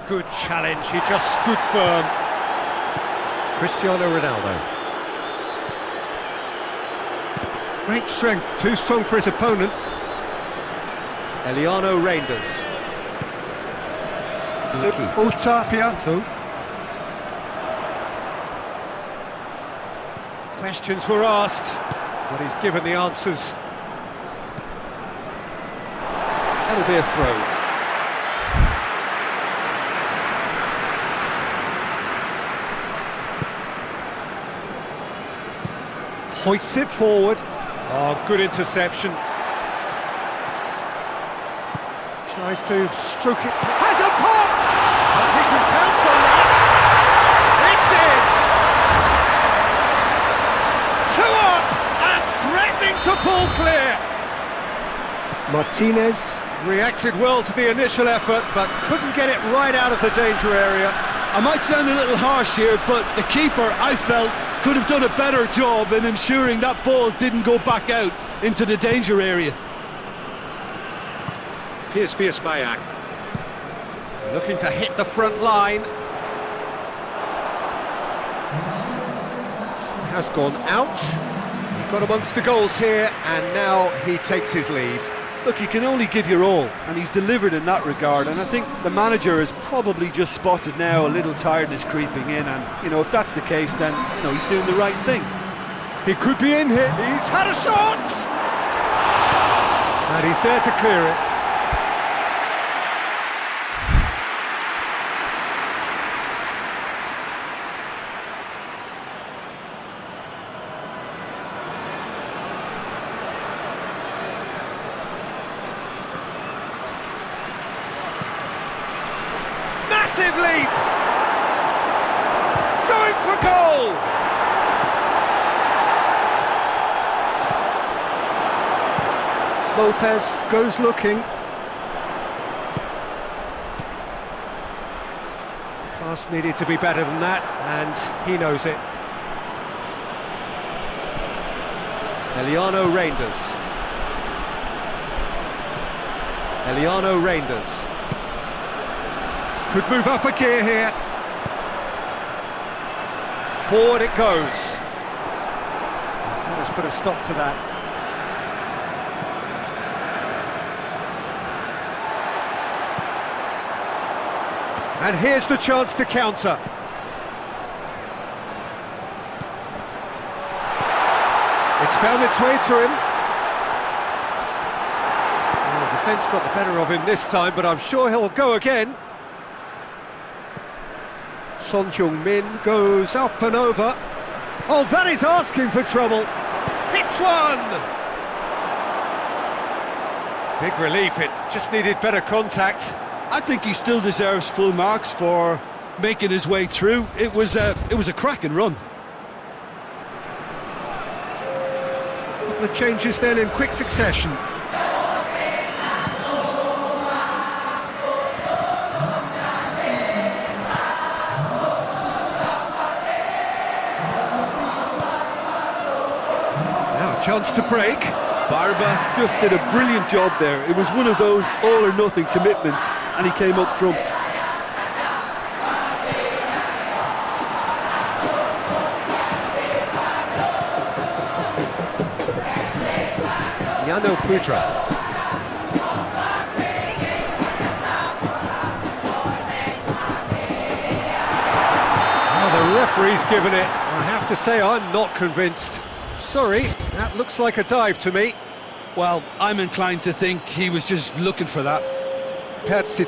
Speaker 1: Good challenge, he just stood firm. Cristiano Ronaldo. Great strength, too strong for his opponent. Eliano Reinders. Ota Fianto. Questions were asked, but he's given the answers. That'll be a throw. Hoists it forward. Oh, good interception. Tries to stroke it. Has a pop! And he can pounce on that. It's in! 2 up and threatening to pull clear. Martinez reacted well to the initial effort, but couldn't get it right out of the danger area.
Speaker 2: I might sound a little harsh here, but the keeper, I felt, could have done a better job in ensuring that ball didn't go back out into the danger area.
Speaker 1: Here's Mayak. Looking to hit the front line. Has gone out. He got amongst the goals here, and now he takes his leave.
Speaker 3: Look, you can only give your all, and he's delivered in that regard, and I think the manager has probably just spotted now a little tiredness creeping in, and, you know, if that's the case, then, you know, he's doing the right thing.
Speaker 1: He could be in here. He's had a shot! And he's there to clear it. Massive leap! Going for goal! Lopez goes looking. Pass needed to be better than that, and he knows it. Eliano Reinders. Eliano Reinders. Could move up a gear here. Forward it goes. That has put a stop to that. And here's the chance to counter. It's found its way to him. Well, the defence got the better of him this time, but I'm sure he'll go again. Son Heung-min goes up and over. Oh, that is asking for trouble. Hits one! Big relief, it just needed better contact.
Speaker 2: I think he still deserves full marks for making his way through. It was a cracking run.
Speaker 1: A couple of changes then in quick succession. Now a chance to break.
Speaker 3: Barba just did a brilliant job there. It was one of those all-or-nothing commitments, and he came up trumps.
Speaker 1: Yano Pudra. The referee's given it. I have to say I'm not convinced. Sorry, that looks like a dive to me.
Speaker 2: Well, I'm inclined to think he was just looking for that.
Speaker 1: Persib.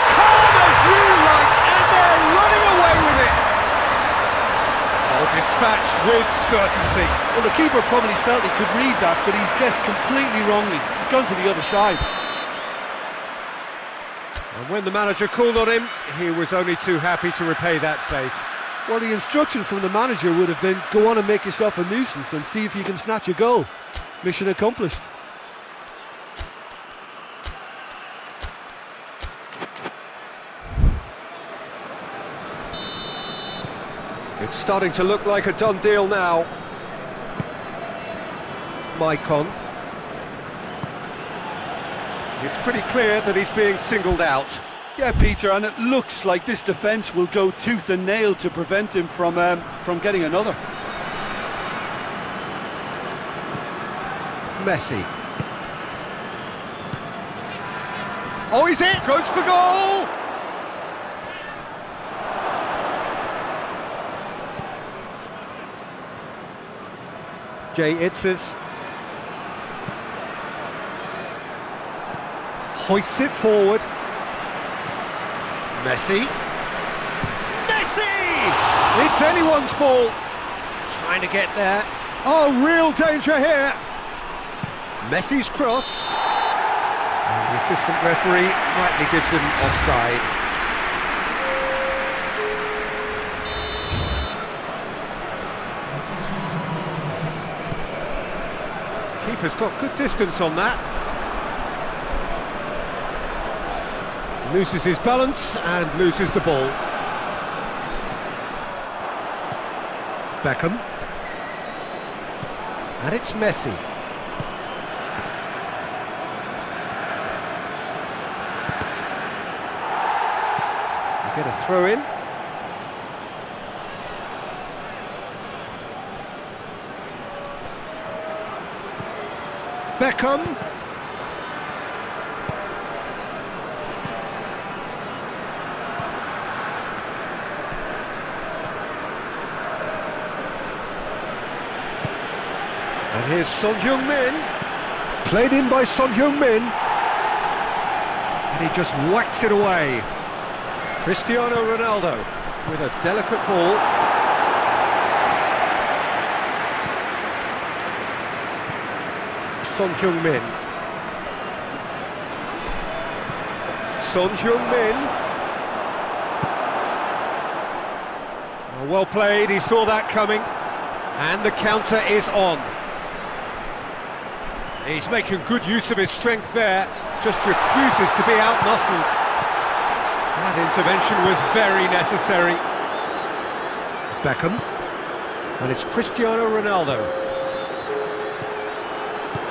Speaker 1: Calm as you like, and they're running away with it. Oh, dispatched with certainty.
Speaker 3: Well, the keeper probably felt he could read that, but he's guessed completely wrongly. He's gone for the other side.
Speaker 1: And when the manager called on him, he was only too happy to repay that faith.
Speaker 3: Well, the instruction from the manager would have been, go on and make yourself a nuisance and see if you can snatch a goal. Mission accomplished.
Speaker 1: It's starting to look like a done deal now. Maicon. It's pretty clear that he's being singled out.
Speaker 3: Yeah, Peter, and it looks like this defence will go tooth and nail to prevent him from getting another.
Speaker 1: Messi. Oh, he's it! Goes for goal! Jay Itzes. Hoists it forward. Messi. Messi! It's anyone's ball. Trying to get there. Oh, real danger here. Messi's cross. And the assistant referee rightly gives him offside. Keeper's got good distance on that. Loses his balance and loses the ball. Beckham. And it's Messi. We get a throw in. Beckham. And here's Son Heung-min, played in by Son Heung-min, and he just whacks it away. Cristiano Ronaldo with a delicate ball. Son Heung-min. Son Heung-min. Well played, he saw that coming, and the counter is on. He's making good use of his strength there, just refuses to be out-muscled. That intervention was very necessary. Beckham, and it's Cristiano Ronaldo.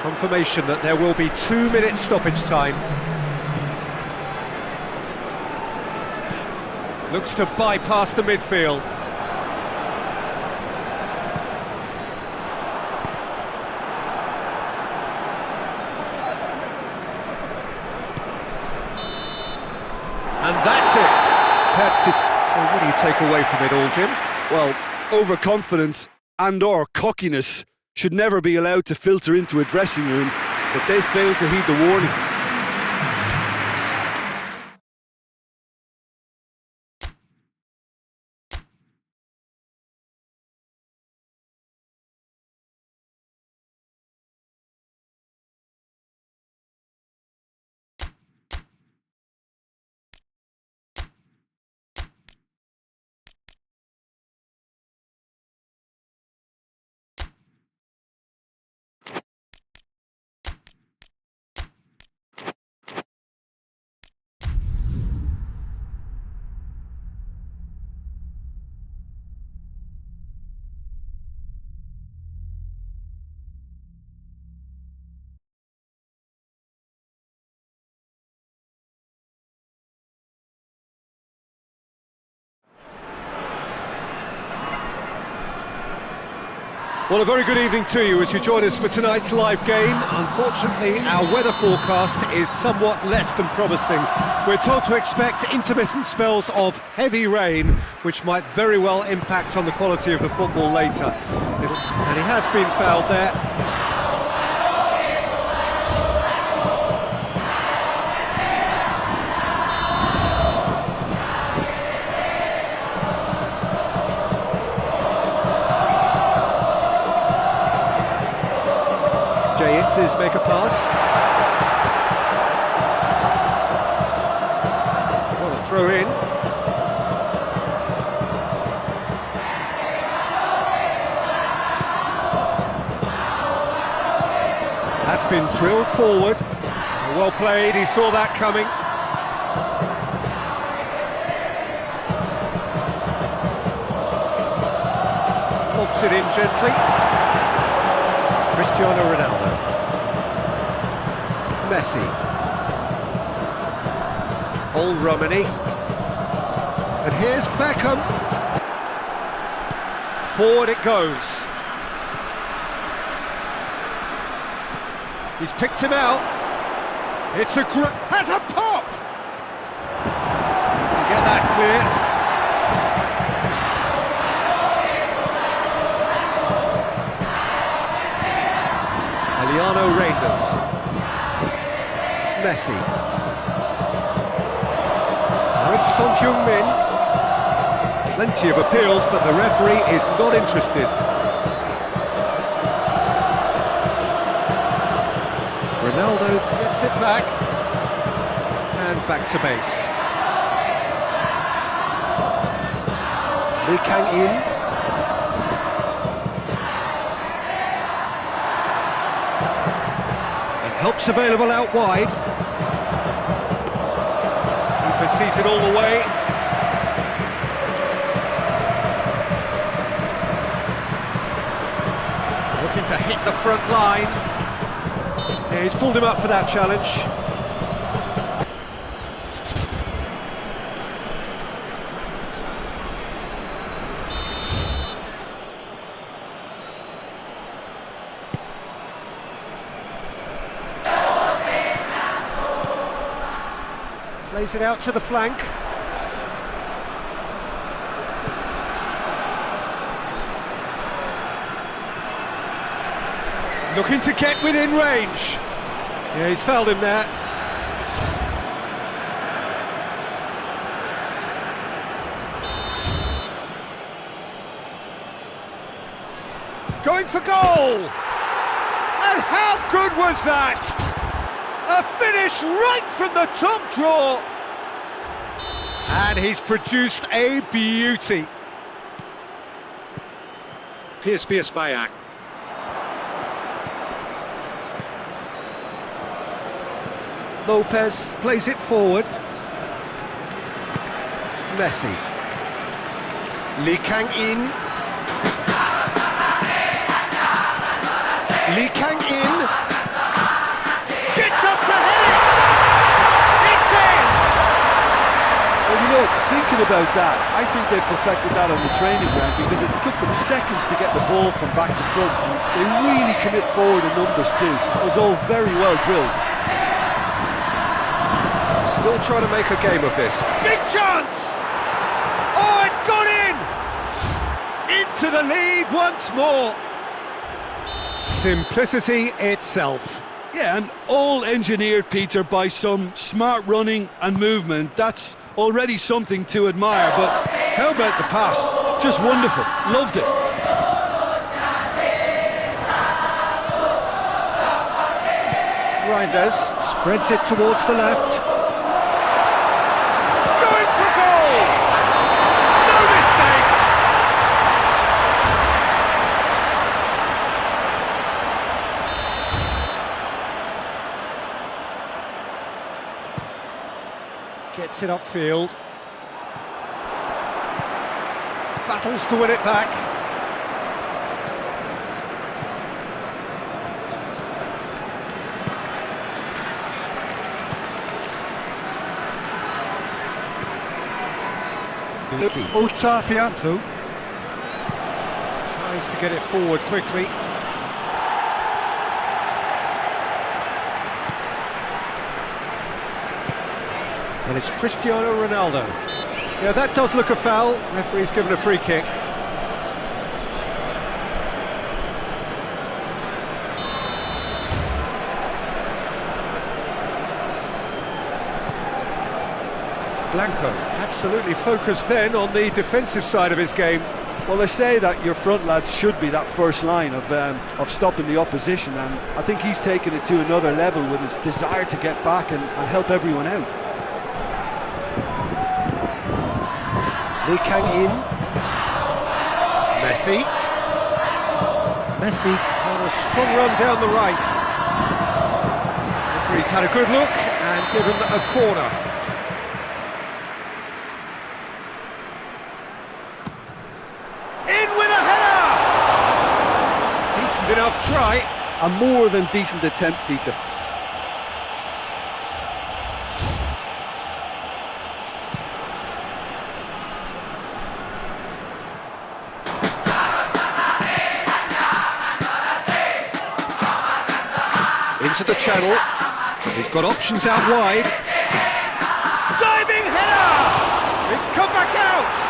Speaker 1: Confirmation that there will be 2 minutes stoppage time. Looks to bypass the midfield. And that's it. Persib. So what do you take away from it all, Jim?
Speaker 3: Well, overconfidence and/or cockiness should never be allowed to filter into a dressing room, but they failed to heed the warning.
Speaker 1: Well, a very good evening to you as you join us for tonight's live game. Unfortunately, our weather forecast is somewhat less than promising. We're told to expect intermittent spells of heavy rain, which might very well impact on the quality of the football later. And he has been fouled there. Make a pass. What a throw in. That's been drilled forward. Well played, he saw that coming. Lobs it in gently. Cristiano Ronaldo. Messi. Old Romani. And here's Beckham. Forward it goes. He's picked him out. It's a has a pop! Get that clear. Aliano Reinders. Messi. Now it's Son Heung-min. Plenty of appeals, but the referee is not interested. Ronaldo gets it back. And back to base. Lee Kang-in. Help's available out wide. Keeper sees it all the way. Looking to hit the front line. Yeah, he's pulled him up for that challenge. Plays it out to the flank. Looking to get within range. Yeah, he's fouled him there. Going for goal! And how good was that? A finish right from the top draw. And he's produced a beauty. Piers Bayak. Lopez plays it forward. Messi. Lee Kang-in. Lee Kang-in. Gets up to hit it! It's in!
Speaker 3: Well, you know, thinking about that, I think they perfected that on the training ground because it took them seconds to get the ball from back to front, and they really commit forward in numbers too. It was all very well drilled.
Speaker 1: Still trying to make a game of this. Big chance! Oh, it's gone in! Into the lead once more. Simplicity itself.
Speaker 2: Yeah, and all engineered, Peter, by some smart running and movement. That's already something to admire, but how about the pass? Just wonderful. Loved it.
Speaker 1: Reinders spreads it towards the left. Going for goal! No mistake! Gets it upfield. Battles to win it back.
Speaker 3: Ota Fianto.
Speaker 1: Tries to get it forward quickly. And it's Cristiano Ronaldo. Yeah, that does look a foul. Referee's given a free kick. Blanco absolutely focused then on the defensive side of his game.
Speaker 3: Well, they say that your front lads should be that first line of stopping the opposition, and I think he's taken it to another level with his desire to get back and help everyone out.
Speaker 1: Lee Kang in. Messi on a strong run down the right. Referee's had a good look and given a corner. In with a header! Decent enough try.
Speaker 3: A more than decent attempt, Peter.
Speaker 1: Into the channel. He's got options out wide. Diving header! It's come back out!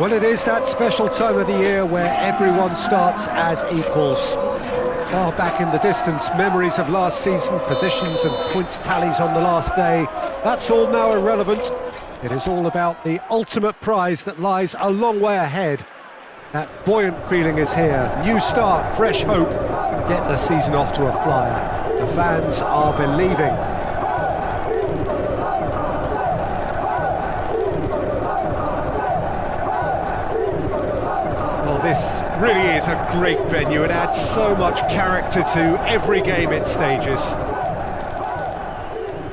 Speaker 1: Well, it is that special time of the year where everyone starts as equals. Far back in the distance, memories of last season, positions and points tallies on the last day, that's all now irrelevant. It is all about the ultimate prize that lies a long way ahead. That buoyant feeling is here. New start, fresh hope. Get the season off to a flyer. The fans are believing. Well, this really is a great venue. It adds so much character to every game it stages.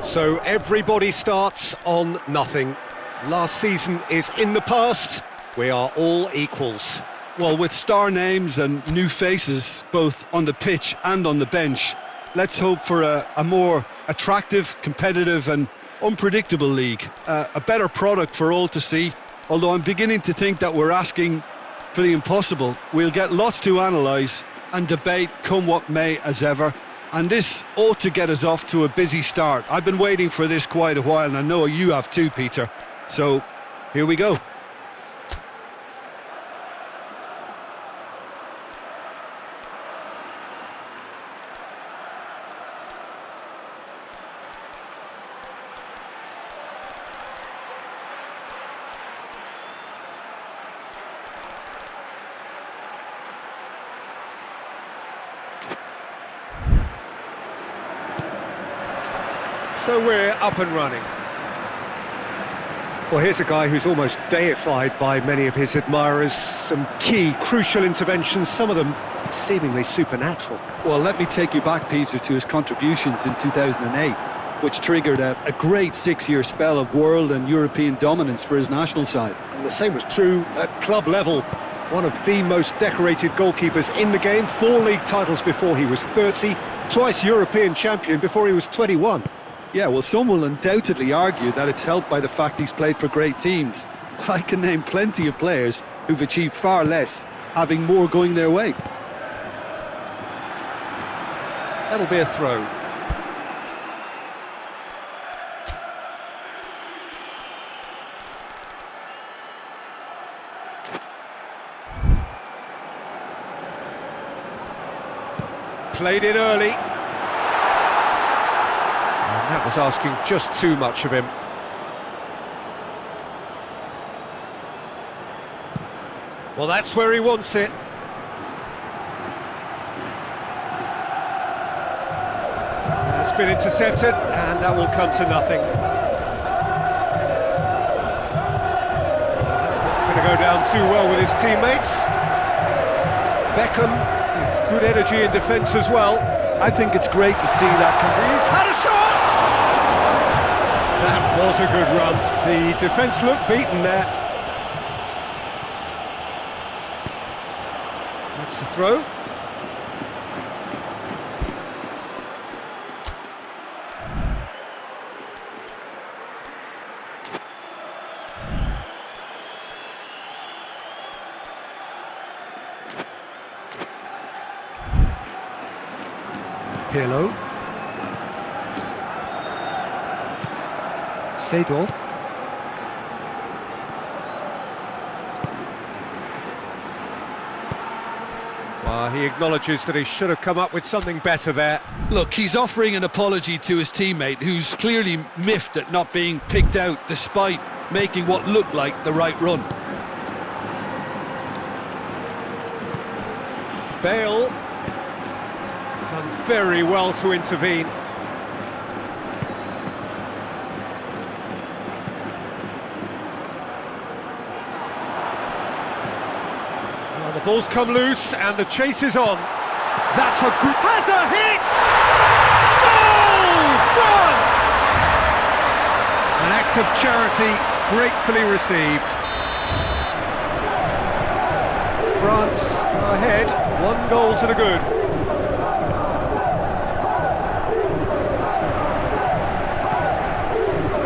Speaker 1: So everybody starts on nothing. Last season is in the past. We are all equals.
Speaker 2: Well, with star names and new faces, both on the pitch and on the bench, let's hope for a more attractive, competitive and unpredictable league. A better product for all to see, although I'm beginning to think that we're asking for the impossible. We'll get lots to analyse and debate, come what may, as ever. And this ought to get us off to a busy start. I've been waiting for this quite a while, and I know you have too, Peter. So, here we go.
Speaker 1: So we're up and running. Well, here's a guy who's almost deified by many of his admirers. Some key, crucial interventions, some of them seemingly supernatural.
Speaker 4: Well, let me take you back, Peter, to his contributions in 2008, which triggered a great 6-year spell of world and European dominance for his national side.
Speaker 1: And the same was true at club level. One of the most decorated goalkeepers in the game, 4 league titles before he was 30, twice European champion before he was 21.
Speaker 4: Yeah, well, some will undoubtedly argue that it's helped by the fact he's played for great teams. But I can name plenty of players who've achieved far less, having more going their way.
Speaker 1: That'll be a throw. Played it early. That was asking just too much of him. Well, that's where he wants it. That's been intercepted, and that will come to nothing. That's not going to go down too well with his teammates. Beckham, with good energy in defence as well.
Speaker 4: I think it's great to see that.
Speaker 1: He's had a shot! That was a good run. The defence looked beaten there. That's the throw. Pirlo. Seedorf. Well, he acknowledges that he should have come up with something better there.
Speaker 2: Look, he's offering an apology to his teammate, who's clearly miffed at not being picked out despite making what looked like the right run.
Speaker 1: Bale. Done very well to intervene. Well, the ball's come loose and the chase is on. That's a good... Has a hit! Goal! France! An act of charity gratefully received. France go ahead, 1 goal to the good.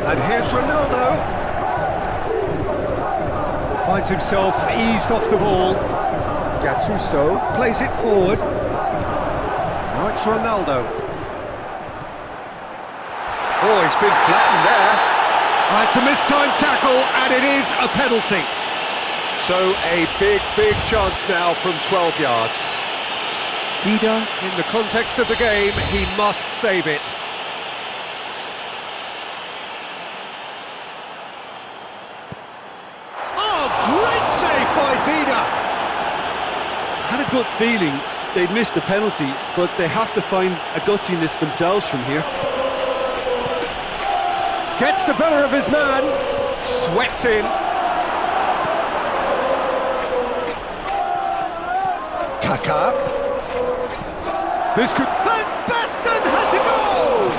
Speaker 1: And here's Ronaldo. Finds himself eased off the ball. Gattuso plays it forward. Now it's Ronaldo. Oh, he's been flattened there. It's a mistimed tackle, and it is a penalty. So a big chance now from 12 yards. Dida, in the context of the game, he must save it. Oh, great save by Dida!
Speaker 4: Had a good feeling they'd missed the penalty, but they have to find a gutsiness themselves from here.
Speaker 1: Gets the better of his man, swept in. Kaká. This could... Van Basten has a goal!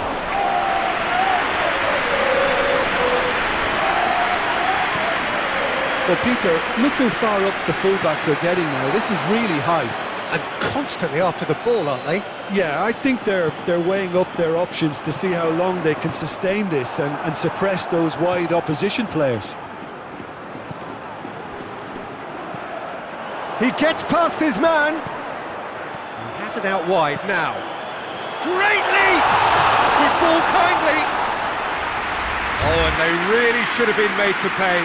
Speaker 4: Well, Peter, look how far up the fullbacks are getting now. This is really high.
Speaker 1: And constantly after the ball, aren't they?
Speaker 4: Yeah, I think they're weighing up their options to see how long they can sustain this and suppress those wide opposition players.
Speaker 1: He gets past his man. He has it out wide now. Great leap! This would fall kindly. Oh, and they really should have been made to pay.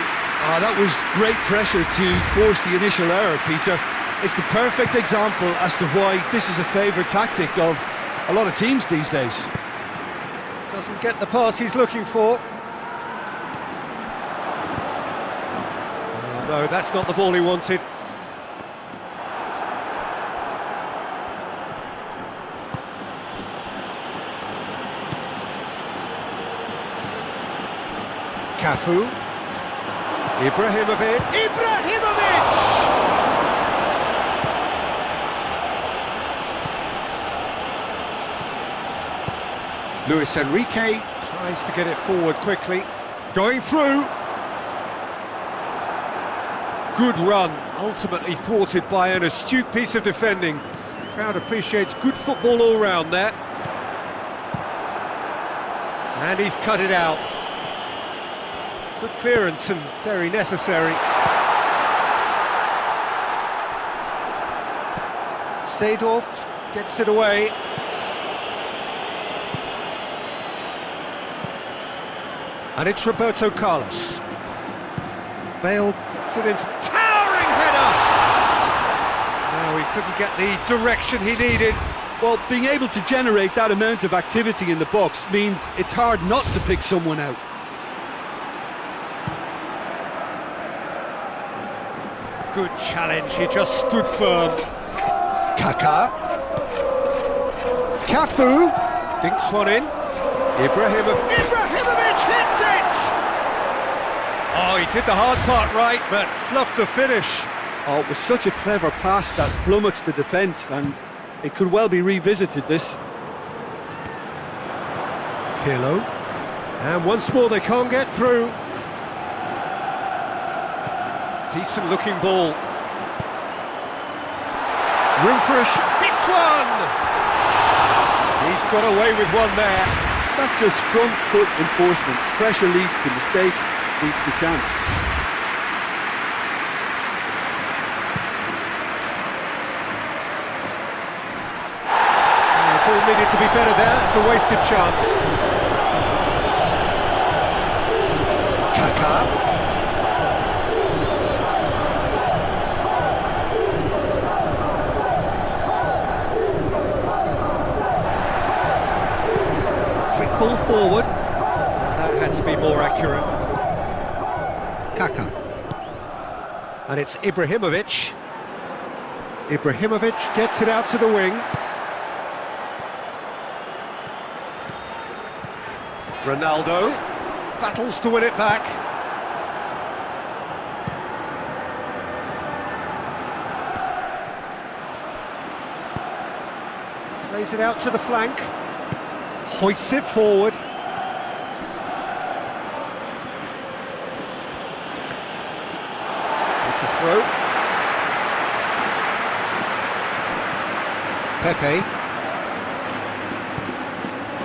Speaker 4: That was great pressure to force the initial error, Peter. It's the perfect example as to why this is a favourite tactic of a lot of teams these days.
Speaker 1: Doesn't get the pass he's looking for. Oh, no, that's not the ball he wanted. Cafu. Ibrahimovic! Luis Enrique tries to get it forward quickly. Going through. Good run, ultimately thwarted by an astute piece of defending. Crowd appreciates good football all round there. And he's cut it out. Good clearance and very necessary. Seedorf gets it away. And it's Roberto Carlos. Bale gets it into... Towering header! No, he couldn't get the direction he needed.
Speaker 4: Well, being able to generate that amount of activity in the box means it's hard not to pick someone out.
Speaker 1: Good challenge, he just stood firm. Kaká. Cafu. Dinks one in. Ibrahimovic hits it! Oh, he did the hard part right, but fluffed the finish.
Speaker 4: Oh, it was such a clever pass that flummoxed the defence, and it could well be revisited, this.
Speaker 1: Pirlo. And once more they can't get through. Decent looking ball. Room for a shot. Hits one! He's got away with one there.
Speaker 4: That's just front foot enforcement. Pressure leads to mistake, leads to chance.
Speaker 1: The ball needed to be better there. It's a wasted chance. Kaká. Ball forward. That had to be more accurate. Kaká. And it's Ibrahimovic. Ibrahimovic gets it out to the wing. Ronaldo battles to win it back. Plays it out to the flank. Hoists it forward. It's a throw. Pepe.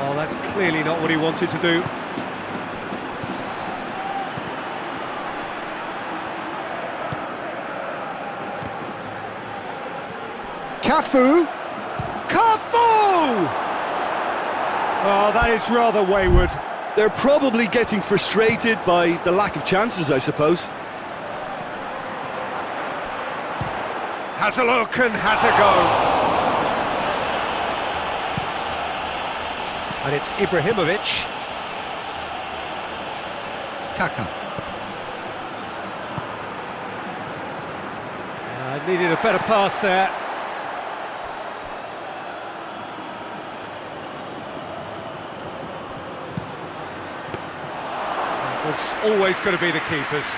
Speaker 1: Oh, that's clearly not what he wanted to do. Cafu. Cafu! Oh, that is rather wayward.
Speaker 4: They're probably getting frustrated by the lack of chances, I suppose.
Speaker 1: has a look and has a go. And it's Ibrahimovic. Kaka. Needed a better pass there. It was always going to be the keepers.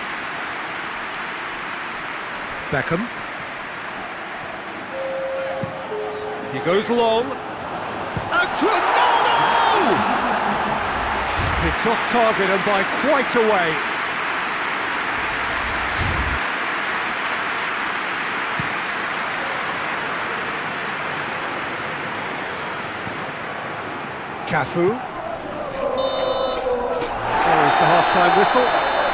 Speaker 1: Beckham. He goes long. No! It's off target and by quite a way. Cafu. There is the half-time whistle.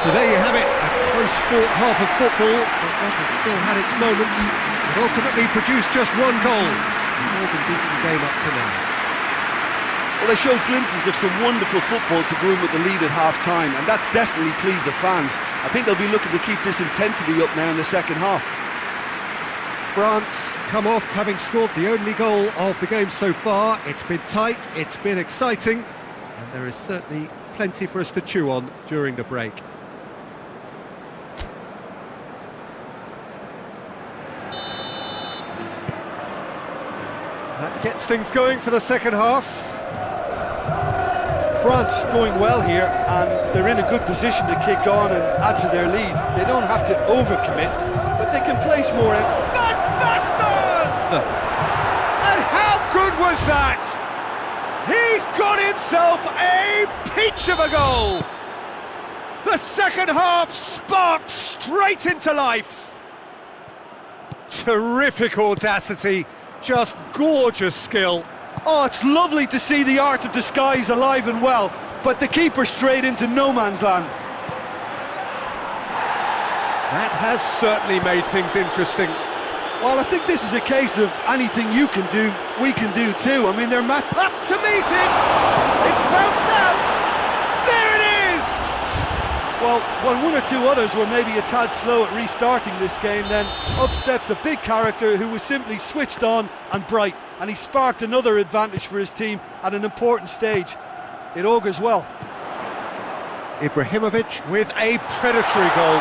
Speaker 1: So there you have it, a close-fought half of football, but that has still had its moments, and ultimately produced just one goal. A more than decent game up to now.
Speaker 3: Well, they showed glimpses of some wonderful football to go in with the lead at half-time, and that's definitely pleased the fans. I think they'll be looking to keep this intensity up now in the second half.
Speaker 1: France come off having scored the only goal of the game so far. It's been tight, it's been exciting, and there is certainly plenty for us to chew on during the break. That gets things going for the second half.
Speaker 2: France going well here, and they're in a good position to kick on and add to their lead. They don't have to overcommit, but they can place more out.
Speaker 1: And how good was that? He's got himself a peach of a goal. The second half sparked straight into life. Terrific audacity, just gorgeous skill.
Speaker 2: Oh, it's lovely to see the art of disguise alive and well, but the keeper straight into no man's land.
Speaker 1: That has certainly made things interesting.
Speaker 2: Well, I think this is a case of anything you can do, we can do too. I mean, they're matched
Speaker 1: up to meet it! It's bounced out! There it is!
Speaker 2: Well, when one or two others were maybe a tad slow at restarting this game, then up steps a big character who was simply switched on and bright, and he sparked another advantage for his team at an important stage. It augurs well.
Speaker 1: Ibrahimovic with a predatory goal.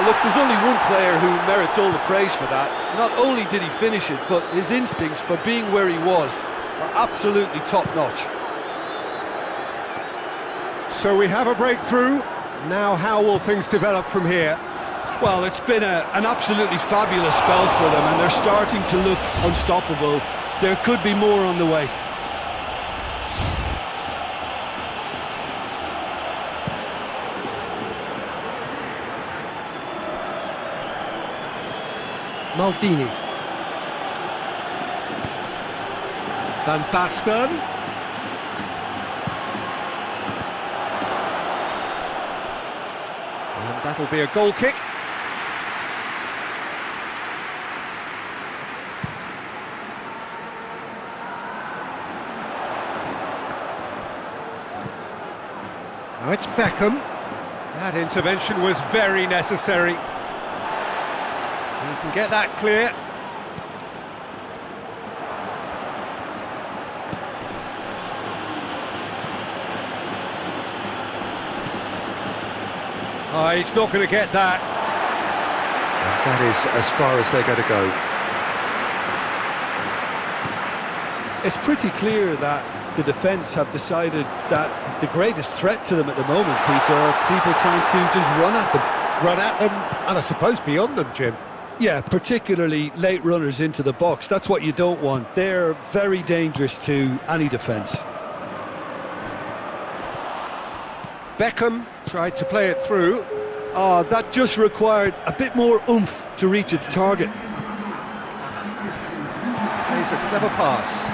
Speaker 2: Look, there's only one player who merits all the praise for that. Not only did he finish it, but his instincts for being where he was are absolutely top-notch.
Speaker 1: So we have a breakthrough. Now how will things develop from here?
Speaker 2: Well, it's been an absolutely fabulous spell for them, and they're starting to look unstoppable. There could be more on the way.
Speaker 1: Maldini. Van Basten. And that'll be a goal kick. Now it's Beckham. That intervention was very necessary. You can get that clear. Oh, he's not going to get that.
Speaker 5: And that is as far as they're going to go.
Speaker 2: It's pretty clear that the defence have decided that the greatest threat to them at the moment, Peter, are people trying to just run at them.
Speaker 1: Run at them, and I suppose beyond them, Jim.
Speaker 2: Yeah, particularly late runners into the box. That's what you don't want. They're very dangerous to any defence.
Speaker 1: Beckham tried to play it through.
Speaker 2: Oh, that just required a bit more oomph to reach its target.
Speaker 1: Plays a clever pass.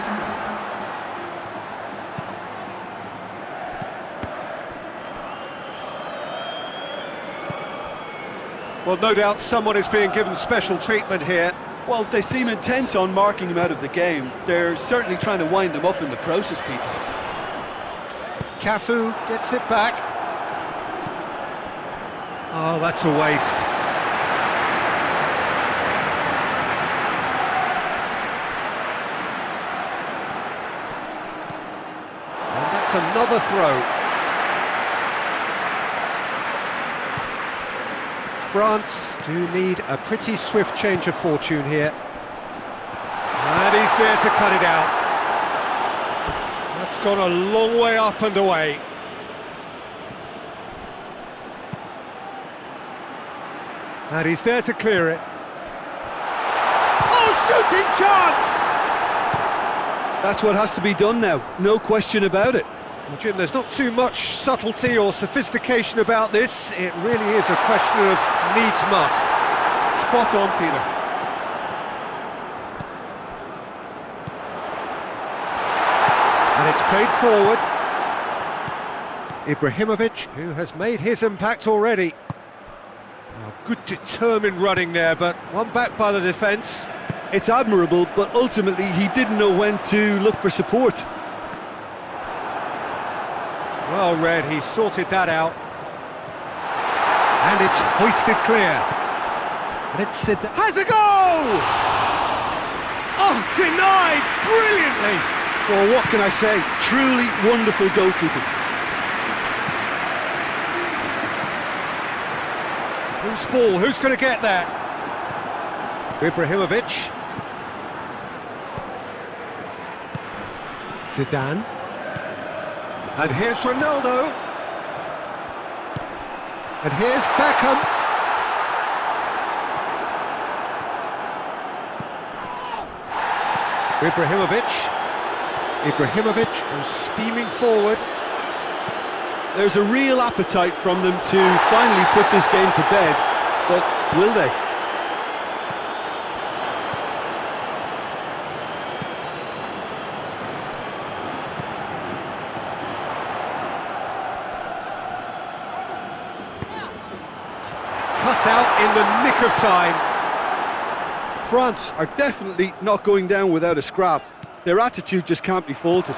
Speaker 1: Well, no doubt someone is being given special treatment here.
Speaker 2: Well, they seem intent on marking him out of the game. They're certainly trying to wind him up in the process, Peter.
Speaker 1: Cafu gets it back. Oh, that's a waste. Another throw. France do need a pretty swift change of fortune here. And he's there to cut it out. That's gone a long way up and away. And he's there to clear it. Oh, shooting chance!
Speaker 2: That's what has to be done now, no question about it.
Speaker 1: Well, Jim, there's not too much subtlety or sophistication about this. It really is a question of needs must.
Speaker 3: Spot on, Peter.
Speaker 1: And it's played forward. Ibrahimovic, who has made his impact already. Oh, good determined running there, but one back by the defence.
Speaker 2: It's admirable, but ultimately he didn't know when to look for support.
Speaker 1: Well read, he sorted that out. And it's hoisted clear. And it's has a goal! Oh, denied brilliantly!
Speaker 2: Well, what can I say? Truly wonderful goalkeeping.
Speaker 1: Whose ball? Who's going to get that? Ibrahimovic. Zidane. And here's Ronaldo. And here's Beckham. Ibrahimovic goes steaming forward.
Speaker 2: There's a real appetite from them to finally put this game to bed, but will they?
Speaker 1: Cut out in the nick of time.
Speaker 2: France are definitely not going down without a scrap. Their attitude just can't be faulted.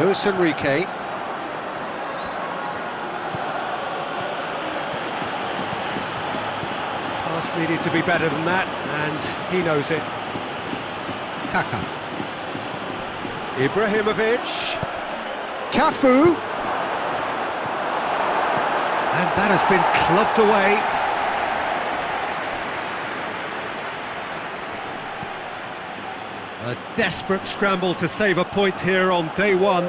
Speaker 1: Luis Enrique. Pass needed to be better than that, and he knows it. Kaka. Ibrahimovic. Cafu. And that has been clubbed away. A desperate scramble to save a point here on day one.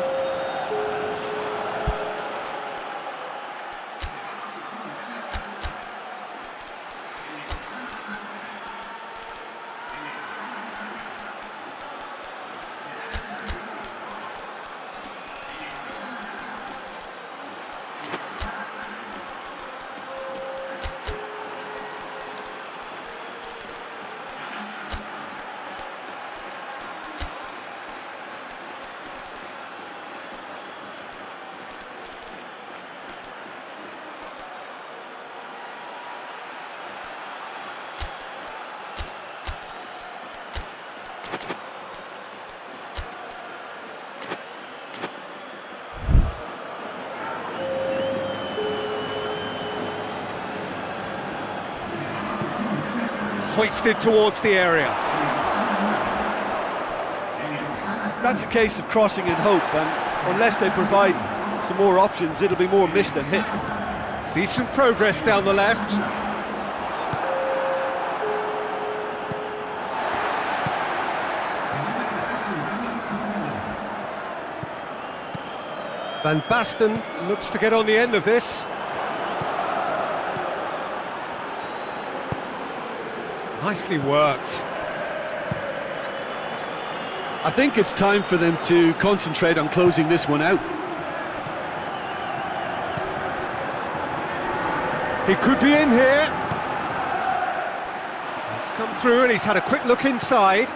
Speaker 1: Hoisted towards the area.
Speaker 3: That's a case of crossing in hope, and unless they provide some more options, it'll be more miss than hit.
Speaker 1: Decent progress down the left. Van Basten looks to get on the end of this. Nicely worked.
Speaker 2: I think it's time for them to concentrate on closing this one out.
Speaker 1: He could be in here. It's come through and he's had a quick look inside.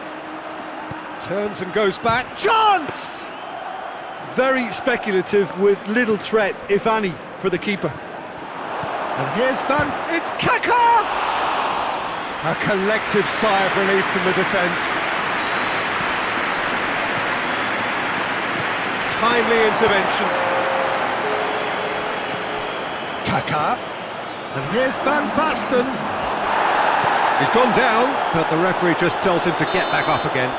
Speaker 1: Turns and goes back. Chance!
Speaker 2: Very speculative with little threat, if any, for the keeper.
Speaker 1: And here's it's Kaka! A collective sigh of relief from the defence. Timely intervention. Kaka. And here's Van Basten. He's gone down, but the referee just tells him to get back up again.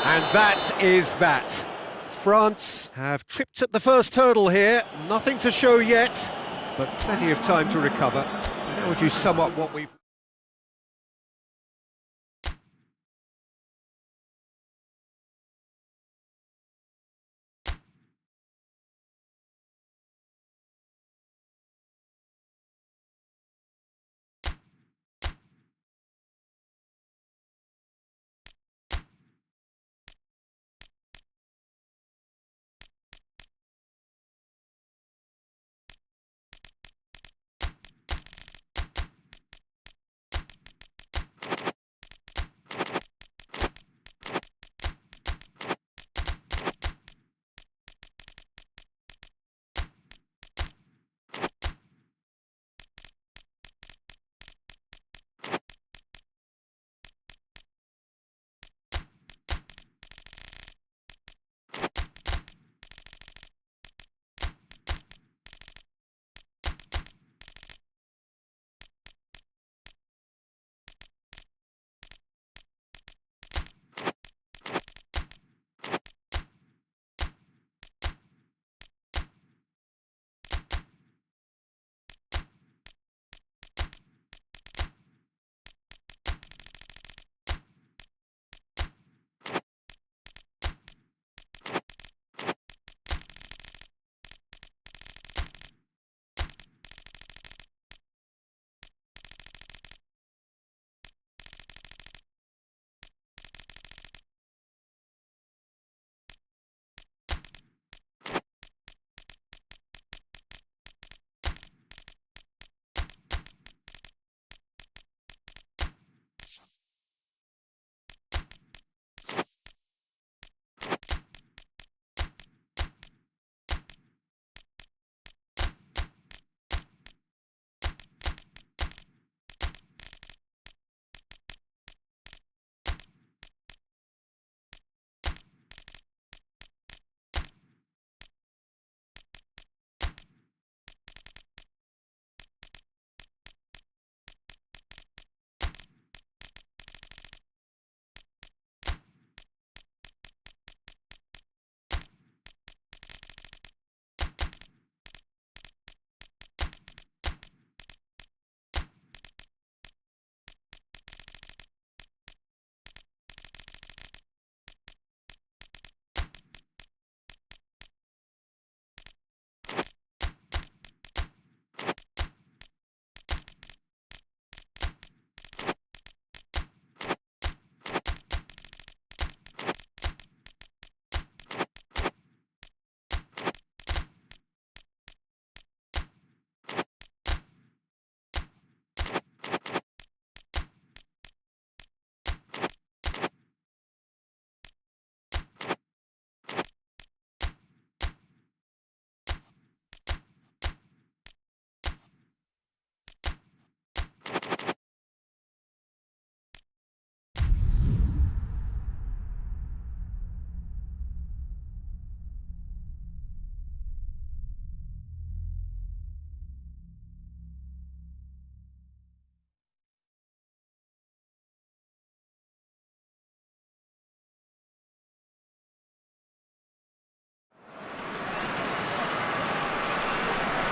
Speaker 1: And that is that. France have tripped at the first hurdle here. Nothing to show yet, but plenty of time to recover. How would you sum up what we've...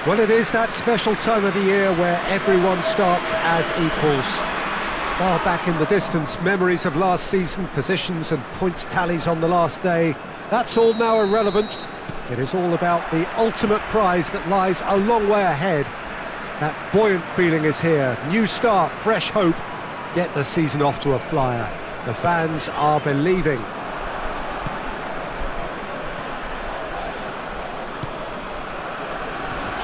Speaker 1: Well, it is that special time of the year where everyone starts as equals. Far back in the distance, memories of last season, positions and points tallies on the last day, that's all now irrelevant. It is all about the ultimate prize that lies a long way ahead. That buoyant feeling is here. New start, fresh hope. Get the season off to a flyer. The fans are believing.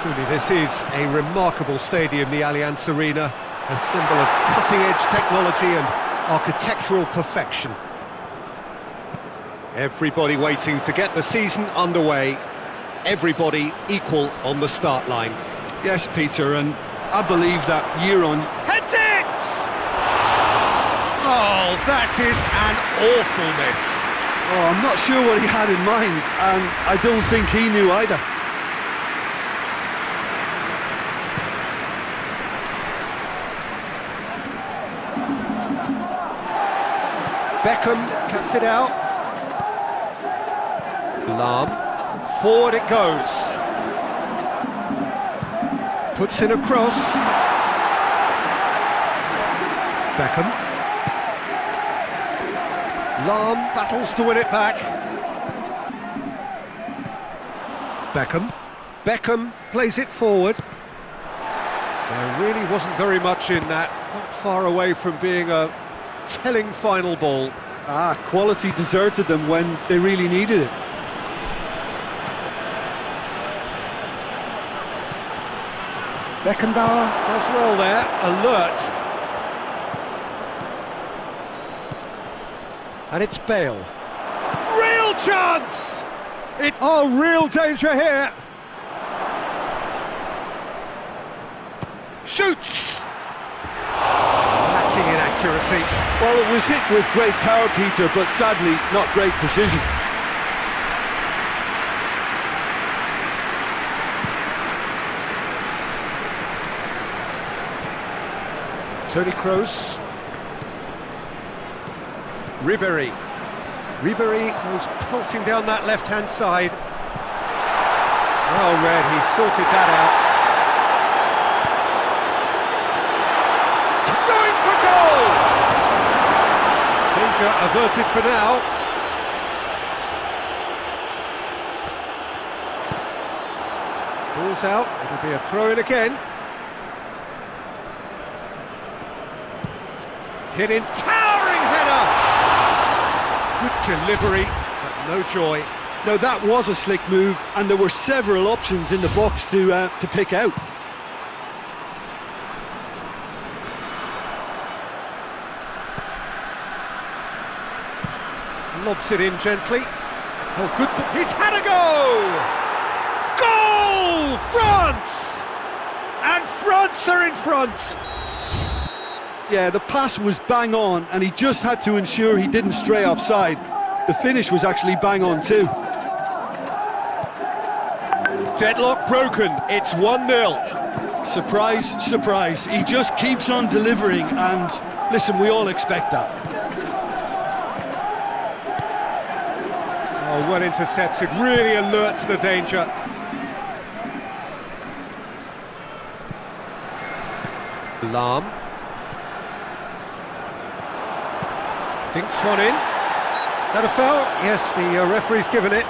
Speaker 1: Truly, this is a remarkable stadium, the Allianz Arena, a symbol of cutting-edge technology and architectural perfection. Everybody waiting to get the season underway. Everybody equal on the start line.
Speaker 2: Yes, Peter, and I believe that year on...
Speaker 1: Heads it! Oh, that is an awful miss.
Speaker 2: Oh, I'm not sure what he had in mind, and I don't think he knew either.
Speaker 1: Beckham cuts it out. Lahm, forward it goes. Puts in a cross. Beckham. Lahm battles to win it back. Beckham. Beckham plays it forward. There really wasn't very much in that, not far away from being a telling final ball.
Speaker 4: Quality deserted them when they really needed it.
Speaker 1: Beckenbauer does well there, alert. And it's Bale. Real chance! It's real danger here. Shoots! Lacking in accuracy.
Speaker 4: Well, it was hit with great power, Peter, but sadly not great precision.
Speaker 1: Toni Kroos. Ribéry. Ribéry goes pulsing down that left-hand side. Well read, he sorted that out. Going for goal! Danger averted for now. Ball's out, it'll be a throw-in again. Hit in, towering header! Good delivery, but no joy.
Speaker 4: Now that was a slick move, and there were several options in the box to pick out.
Speaker 1: Lobs it in gently. Oh, good, he's had a go! Goal! France! And France are in front!
Speaker 4: Yeah, the pass was bang on, and he just had to ensure he didn't stray offside. The finish was actually bang on too.
Speaker 1: Deadlock broken, it's 1-0.
Speaker 4: Surprise, surprise, he just keeps on delivering, and listen, we all expect that.
Speaker 1: Oh, well intercepted, really alert to the danger. Lahm. Dinks one in. That a foul? Yes, the referee's given it.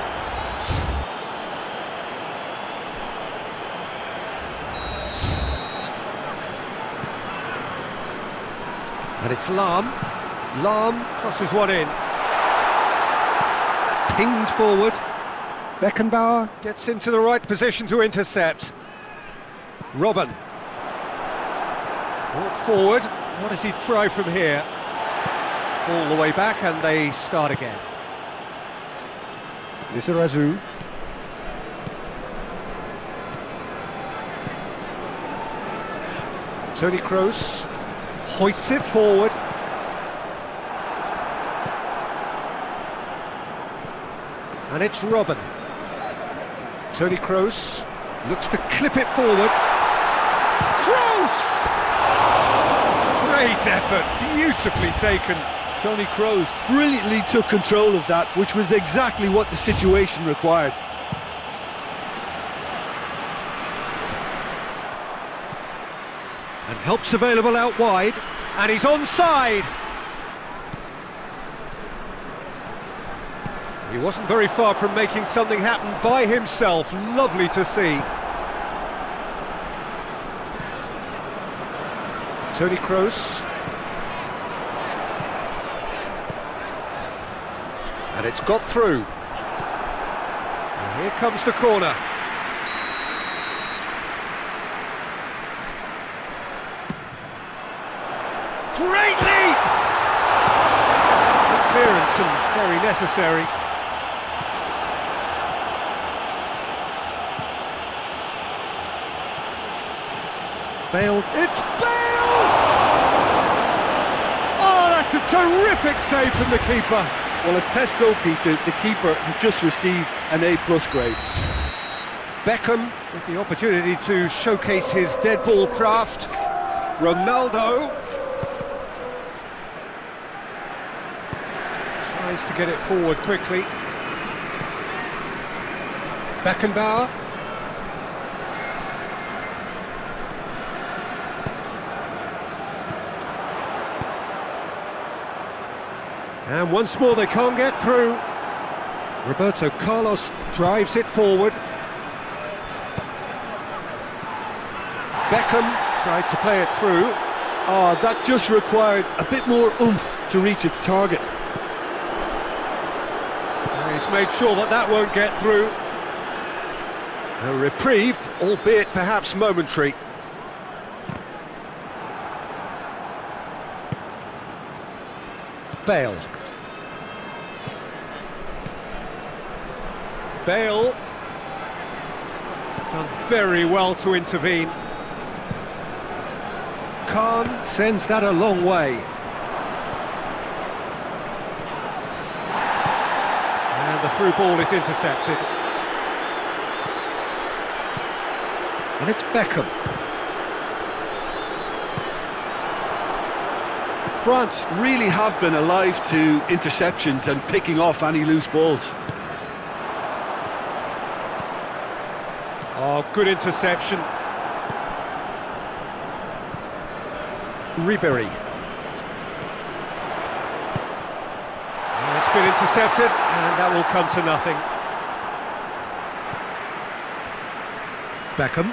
Speaker 1: And it's Lahm. Lahm crosses one in. Pinged forward. Beckenbauer gets into the right position to intercept. Robben. Brought forward. What does he try from here? All the way back, and they start again. Lizarazu. Toni Kroos hoists it forward. And it's Robben. Toni Kroos looks to clip it forward. Kroos! Great effort, beautifully taken.
Speaker 4: Toni Kroos brilliantly took control of that, which was exactly what the situation required.
Speaker 1: And help's available out wide, and he's onside. He wasn't very far from making something happen by himself. Lovely to see. Toni Kroos. And it's got through. And here comes the corner. Great leap! Good clearance and very necessary. Bale, it's Bale! Oh, that's a terrific save from the keeper.
Speaker 4: Well, as tests go, Peter, the keeper has just received an A+ grade.
Speaker 1: Beckham with the opportunity to showcase his dead ball craft. Ronaldo. Tries to get it forward quickly. Beckenbauer. And once more they can't get through. Roberto Carlos drives it forward. Beckham tried to play it through.
Speaker 2: Oh, that just required a bit more oomph to reach its target.
Speaker 1: And he's made sure that that won't get through. A reprieve, albeit perhaps momentary. Bale. Bale. Done very well to intervene. Khan sends that a long way. And the through ball is intercepted. And it's Beckham.
Speaker 2: France really have been alive to interceptions and picking off any loose balls.
Speaker 1: Oh, good interception. Ribéry. It's been intercepted, and that will come to nothing. Beckham.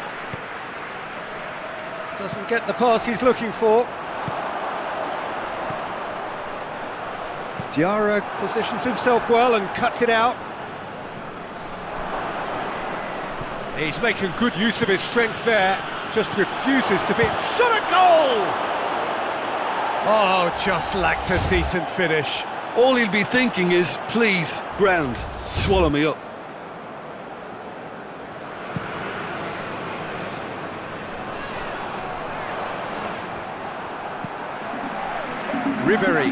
Speaker 1: Doesn't get the pass he's looking for. Diarra positions himself well and cuts it out. He's making good use of his strength there, just refuses to be... Shot a goal! Oh, just lacked a decent finish.
Speaker 2: All he'll be thinking is, please, ground, swallow me up.
Speaker 1: Ribéry.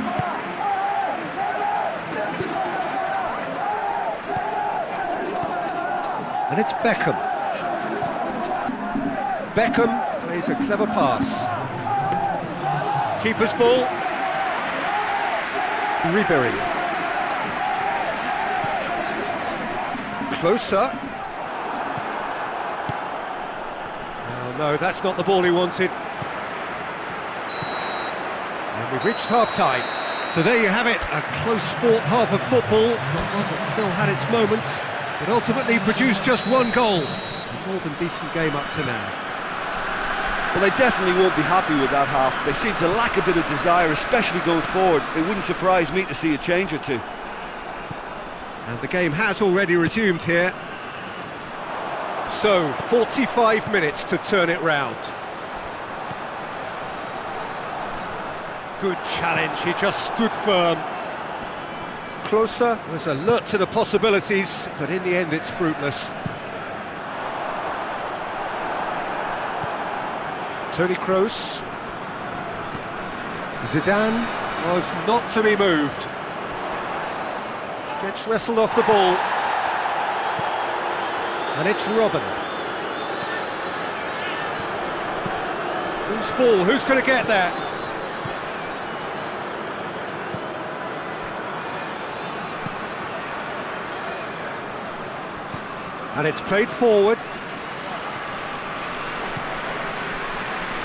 Speaker 1: And it's Beckham. Beckham plays a clever pass. Keeper's ball. Ribéry. Closer. Oh no, that's not the ball he wanted. And we've reached half-time. So there you have it, a close-fought half of football, but one that still had its moments, but ultimately produced just one goal. A more than decent game up to now.
Speaker 3: Well, they definitely won't be happy with that half. They seem to lack a bit of desire, especially going forward. It wouldn't surprise me to see a change or two.
Speaker 1: And the game has already resumed here. So, 45 minutes to turn it round. Good challenge, he just stood firm. Closer was alert to the possibilities, but in the end it's fruitless. Toni Kroos. Zidane was not to be moved. Gets wrestled off the ball. And it's Robben. Loose ball, who's going to get there? And it's played forward.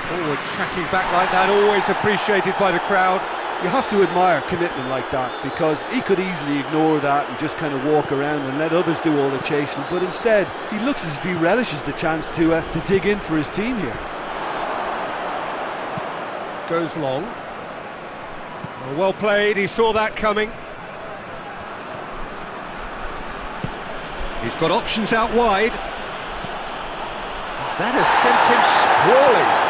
Speaker 1: Forward tracking back like that, always appreciated by the crowd.
Speaker 3: You have to admire commitment like that, because he could easily ignore that and just kind of walk around and let others do all the chasing, but instead he looks as if he relishes the chance to dig in for his team here.
Speaker 1: Goes long. Well played, he saw that coming. He's got options out wide. That has sent him sprawling.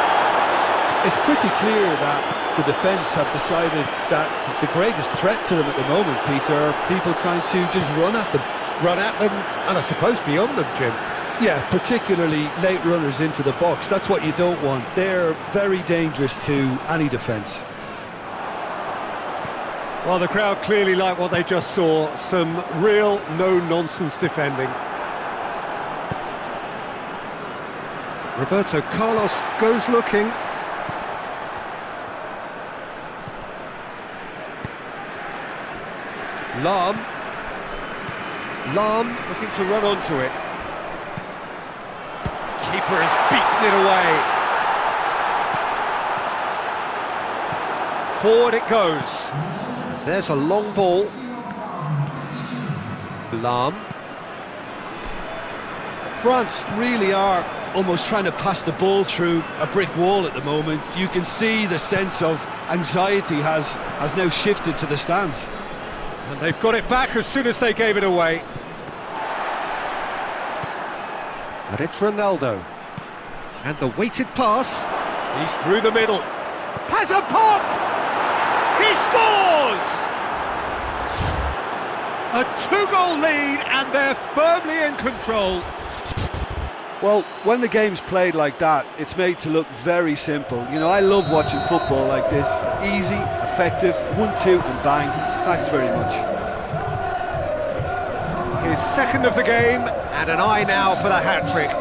Speaker 2: It's pretty clear that the defence have decided that the greatest threat to them at the moment, Peter, are people trying to just run at them.
Speaker 1: Run at them, and I suppose beyond them, Jim.
Speaker 2: Yeah, particularly late runners into the box. That's what you don't want. They're very dangerous to any defence.
Speaker 1: Well, the crowd clearly like what they just saw. Some real no-nonsense defending. Roberto Carlos goes looking. Lahm looking to run onto it. Keeper has beaten it away. Forward it goes. There's a long ball. Lahm.
Speaker 2: France really are almost trying to pass the ball through a brick wall at the moment. You can see the sense of anxiety has now shifted to the stands.
Speaker 1: And they've got it back as soon as they gave it away. And it's Ronaldo. And the weighted pass. He's through the middle. Has a pop! He scores! A two-goal lead, and they're firmly in control.
Speaker 3: Well, when the game's played like that, it's made to look very simple. You know, I love watching football like this. Easy, effective, 1-2 and bang. Thanks very much.
Speaker 1: His second of the game, and an eye now for the hat-trick.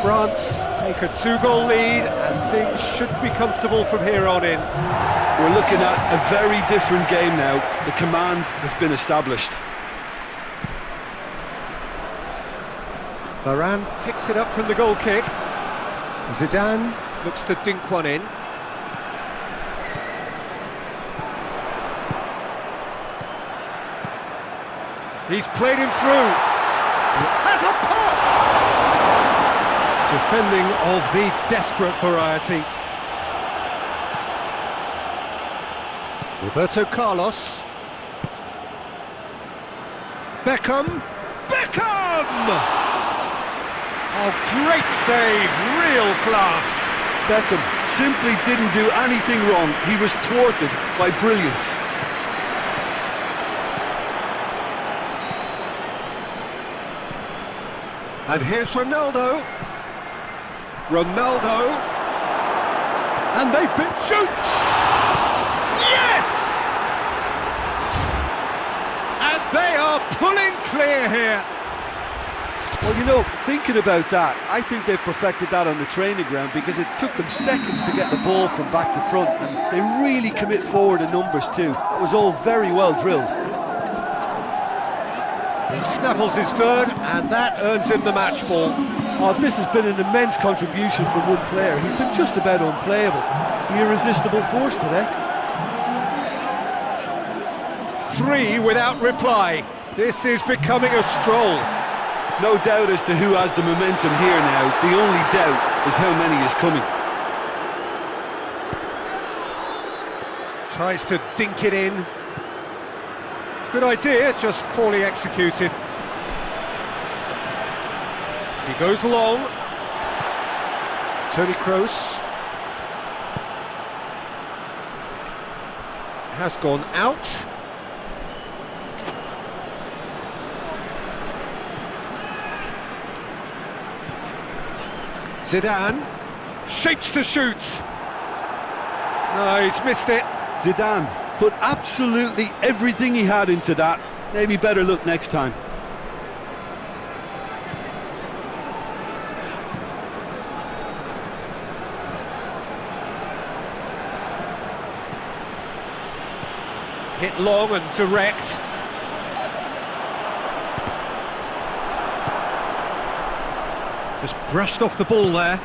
Speaker 1: France take a two-goal lead, and things should be comfortable from here on in.
Speaker 3: We're looking at a very different game now. The command has been established.
Speaker 1: Varane picks it up from the goal kick. Zidane looks to dink one in. He's played him through. Has a pop! Defending of the desperate variety. Roberto Carlos. Beckham. Oh, great save, real class.
Speaker 3: Beckham simply didn't do anything wrong. He was thwarted by brilliance.
Speaker 1: And here's Ronaldo. And they've been shoots! Yes! And they are pulling clear here.
Speaker 3: Well, you know, thinking about that, I think they've perfected that on the training ground because it took them seconds to get the ball from back to front, and they really commit forward in numbers too. It was all very well drilled.
Speaker 1: He snaffles his third, and that earns him the match ball.
Speaker 3: Oh, this has been an immense contribution from one player. He's been just about unplayable. The irresistible force today.
Speaker 1: 3 without reply. This is becoming a stroll.
Speaker 3: No doubt as to who has the momentum here now. The only doubt is how many is coming.
Speaker 1: Tries to dink it in. Good idea, just poorly executed. He goes long. Toni Kroos. Has gone out. Zidane shapes to shoot. No, he's missed it.
Speaker 3: Zidane put absolutely everything he had into that. Maybe better look next time.
Speaker 1: Hit long and direct. Just brushed off the ball there.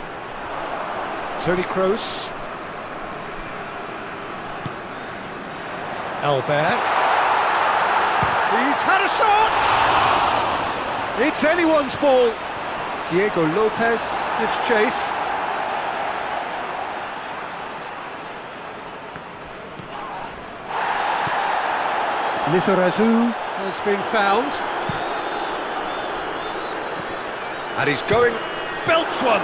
Speaker 1: Toni Kroos. Albert. He's had a shot! It's anyone's ball. Diego Lopez gives chase. Lizarazu has been found. And he's going, belts one.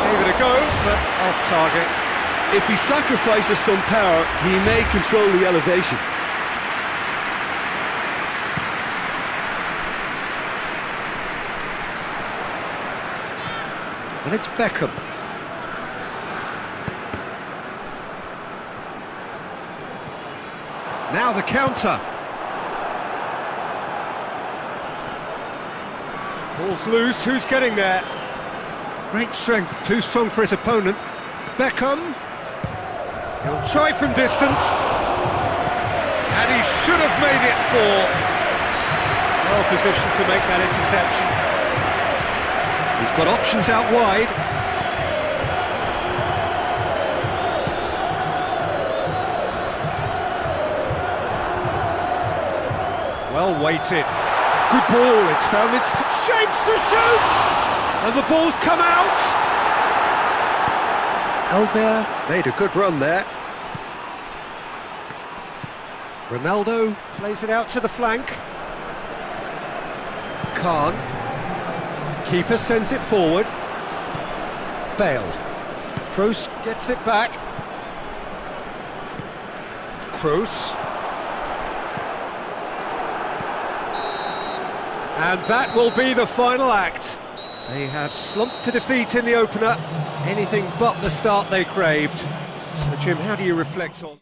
Speaker 1: Gave it a go, but off target.
Speaker 3: If he sacrifices some power, he may control the elevation.
Speaker 1: And it's Beckham. Now the counter. Ball's loose, who's getting there? Great strength, too strong for his opponent. Beckham. He'll try from distance. And he should have made it 4. Well positioned to make that interception. He's got options out wide. Well weighted. Good ball, it's found its shapes to shoot! And the ball's come out!
Speaker 5: Albert made a good run there.
Speaker 1: Ronaldo plays it out to the flank. Khan. Keeper sends it forward. Bale. Kroos gets it back. Kroos. And that will be the final act. They have slumped to defeat in the opener. Anything but the start they craved. So Jim, how do you reflect on...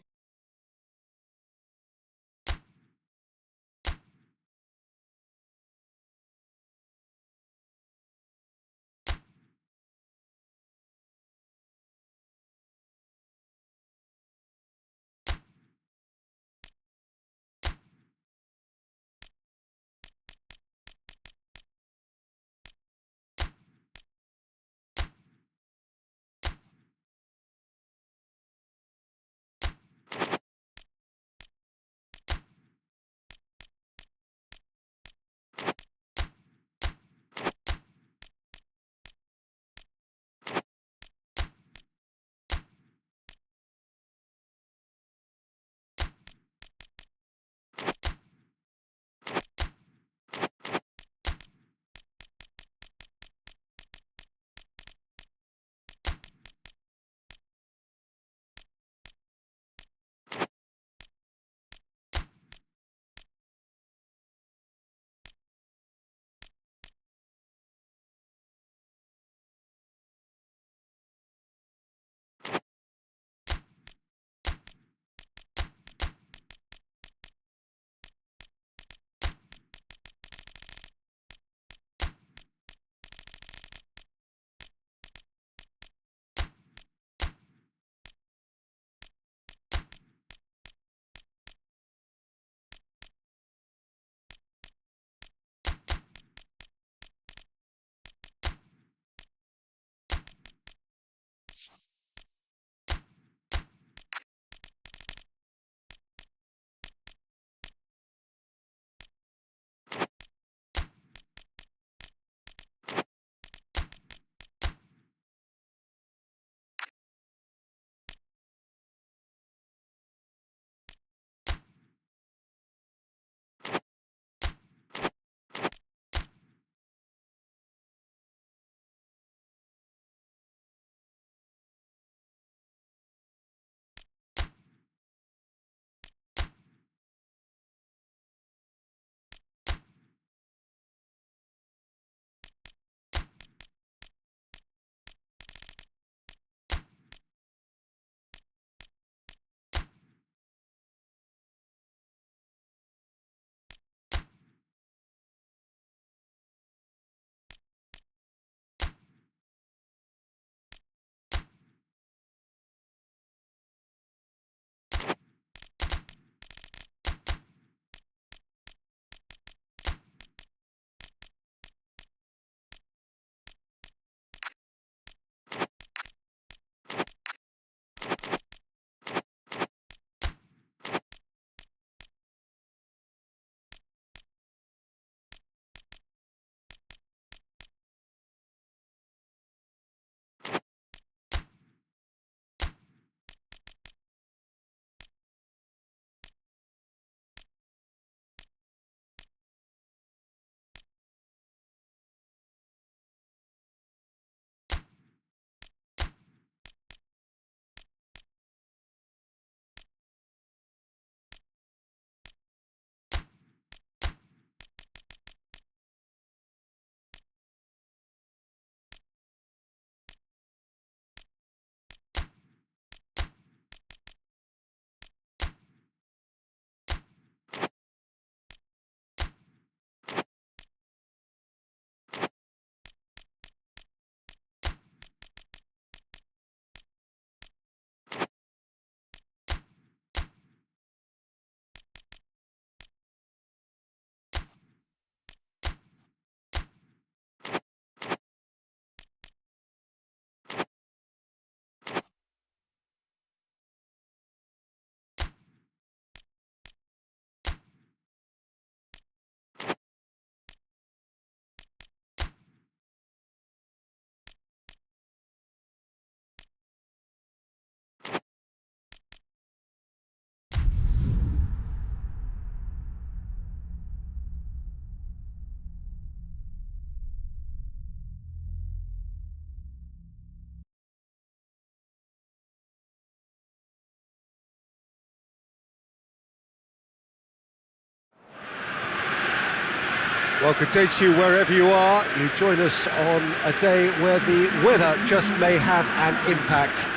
Speaker 1: Well, good day to you wherever you are. You join us on a day where the weather just may have an impact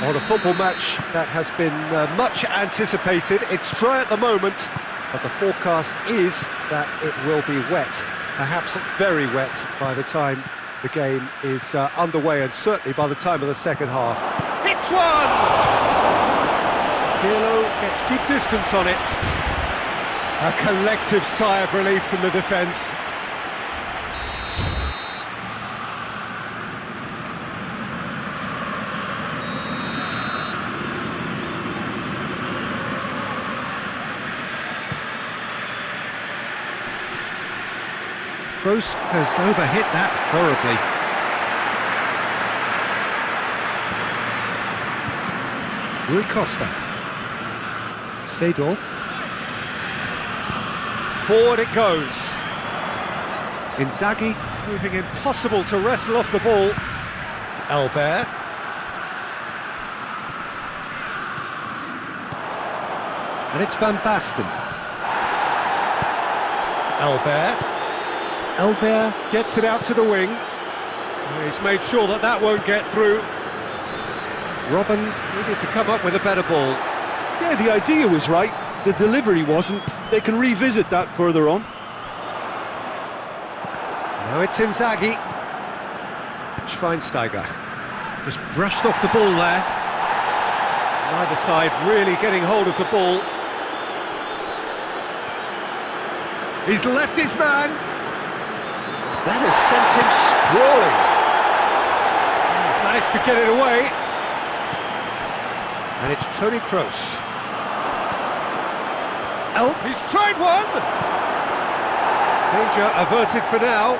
Speaker 1: on a football match that has been much anticipated. It's dry at the moment, but the forecast is that it will be wet, perhaps very wet by the time the game is underway, and certainly by the time of the second half. Hits one! Pirlo gets good distance on it. A collective sigh of relief from the defence. Kroos has overhit that horribly. Rui Costa. Seedorf. Forward it goes. Inzaghi proving impossible to wrestle off the ball. Albert. And it's Van Basten. Albert gets it out to the wing. He's made sure that that won't get through. Robben needed to come up with a better ball.
Speaker 4: Yeah, the idea was right. The delivery wasn't. They can revisit that further on.
Speaker 1: Now it's Inzaghi. Schweinsteiger just brushed off the ball there. Neither side really getting hold of the ball. He's left his man. That has sent him sprawling. He's managed to get it away. And it's Toni Kroos. He's tried one! Danger averted for now.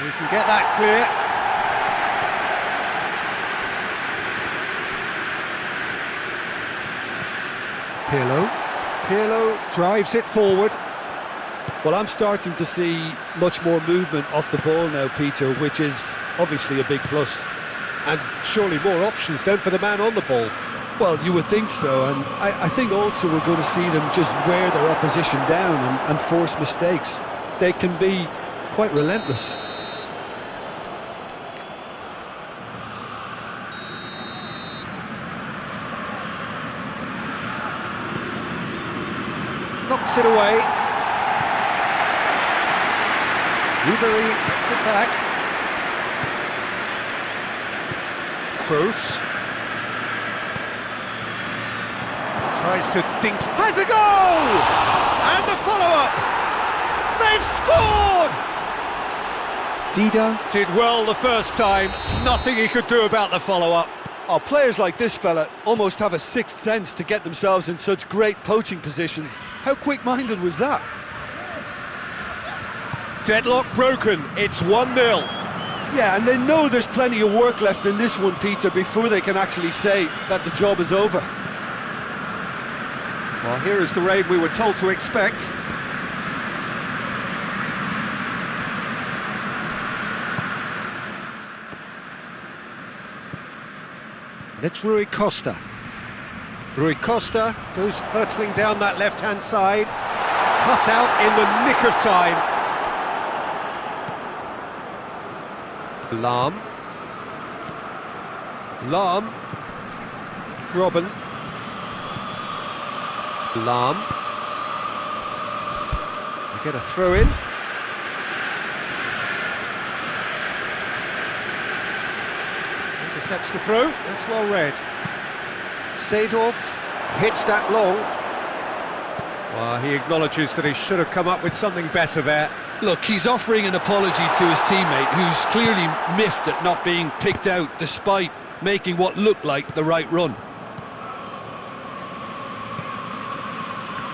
Speaker 1: You can get that clear. Pirlo drives it forward.
Speaker 4: Well, I'm starting to see much more movement off the ball now, Peter, which is obviously a big plus.
Speaker 1: And surely more options then for the man on the ball.
Speaker 4: Well, you would think so, and I think also we're going to see them just wear their opposition down and force mistakes. They can be quite relentless.
Speaker 1: Knocks it away. Ribery gets it back. Kroos tries to dink. Has a goal! And the follow-up! They've scored! Dida did well the first time. Nothing he could do about the follow-up.
Speaker 4: Oh, players like this fella almost have a sixth sense to get themselves in such great poaching positions. How quick-minded was that?
Speaker 1: Deadlock broken, it's 1-0.
Speaker 4: Yeah, and they know there's plenty of work left in this one, Peter, before they can actually say that the job is over.
Speaker 1: Well, here is the rain we were told to expect. And it's Rui Costa. Rui Costa goes hurtling down that left-hand side. Cut out in the nick of time. Lahm. Robben. Lahm. They get a throw in. Intercepts the throw. That's well read. Seedorf hits that long. Well, he acknowledges that he should have come up with something better there.
Speaker 2: Look, he's offering an apology to his teammate, who's clearly miffed at not being picked out despite making what looked like the right run.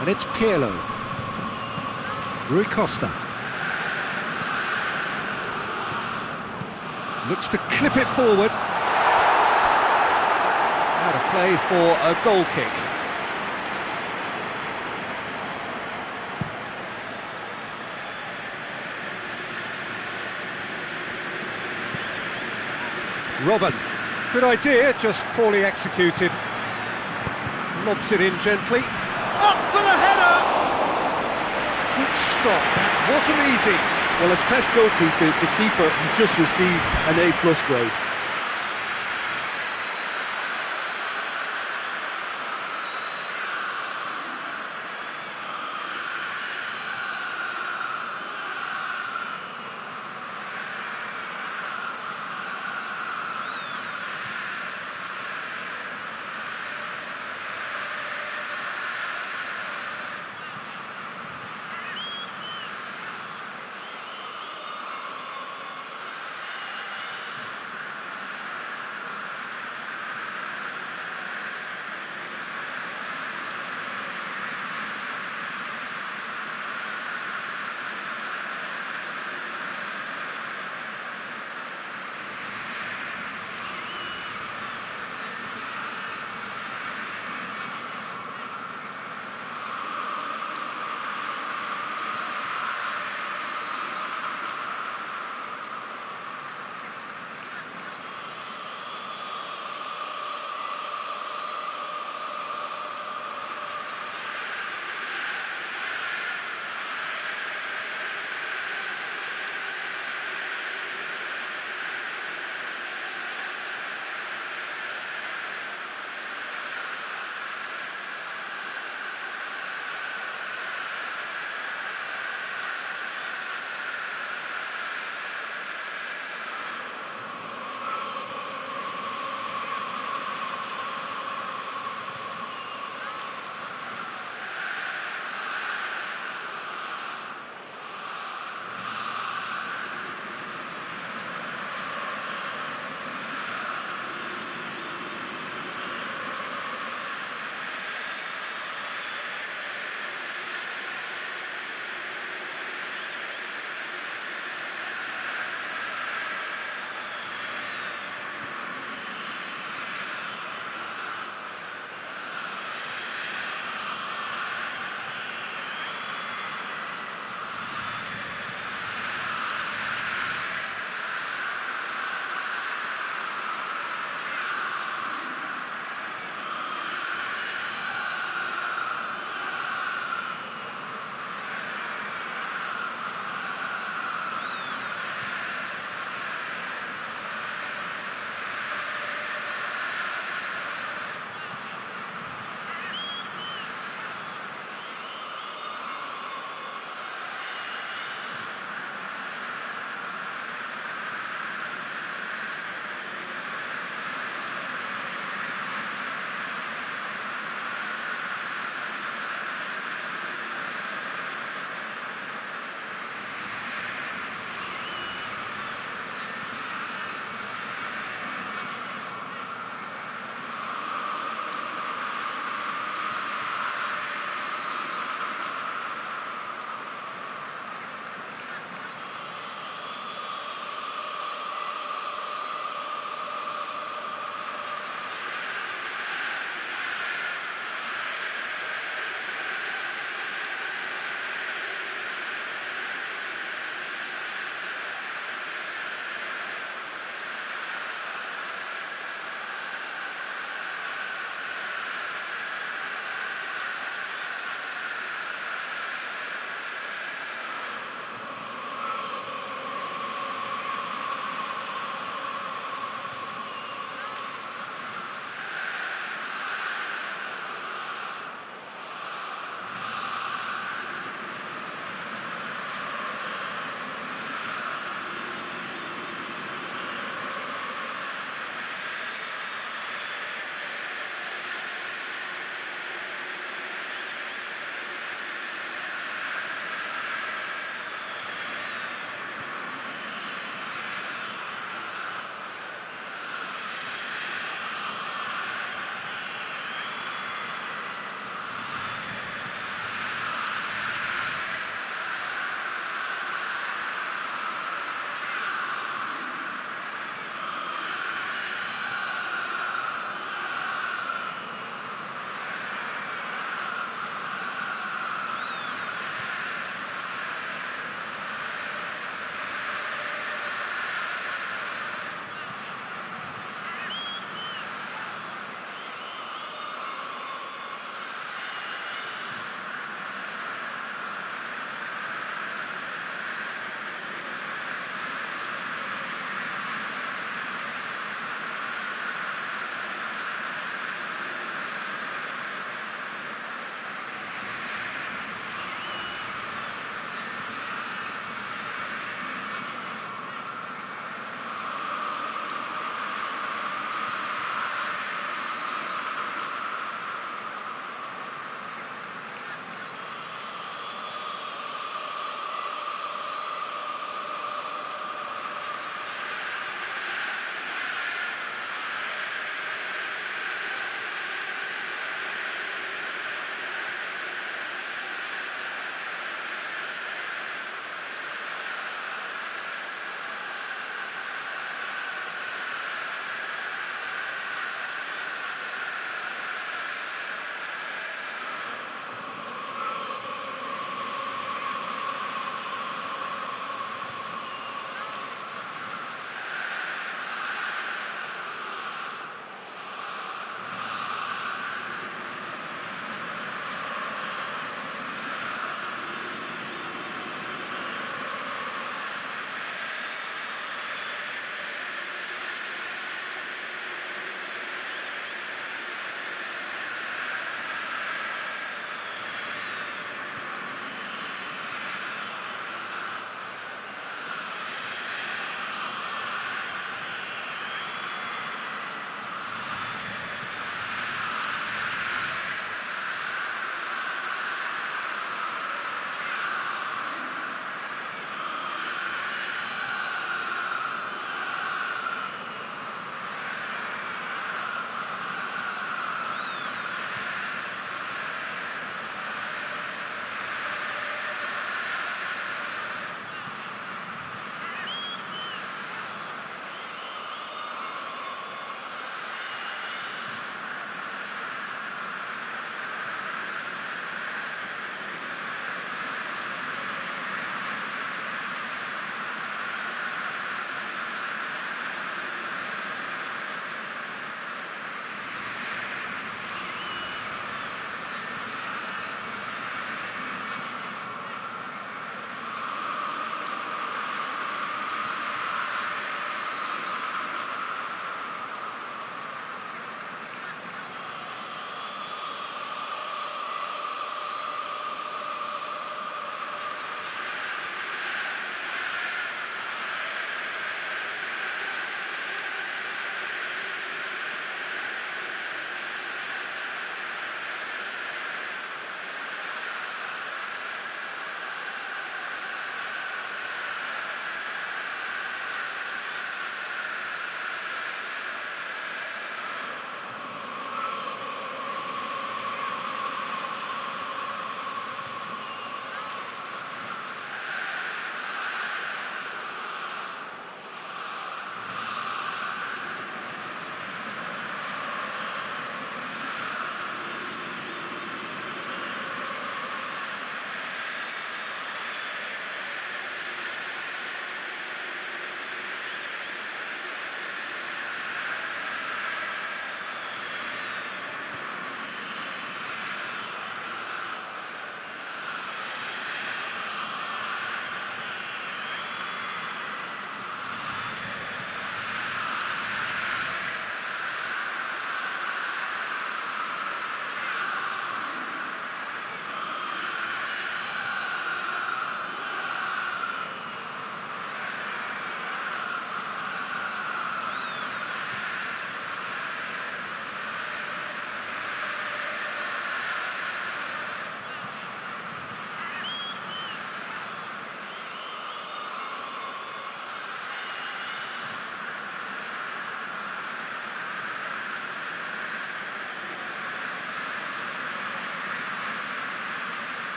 Speaker 1: And it's Pirlo. Rui Costa. Looks to clip it forward. Out of play for a goal kick. Robben Good idea, just poorly executed. Lobs it in gently. Up for the header! Good stop, that wasn't easy.
Speaker 4: Well, as tests go, Peter, the keeper has just received an A+ grade.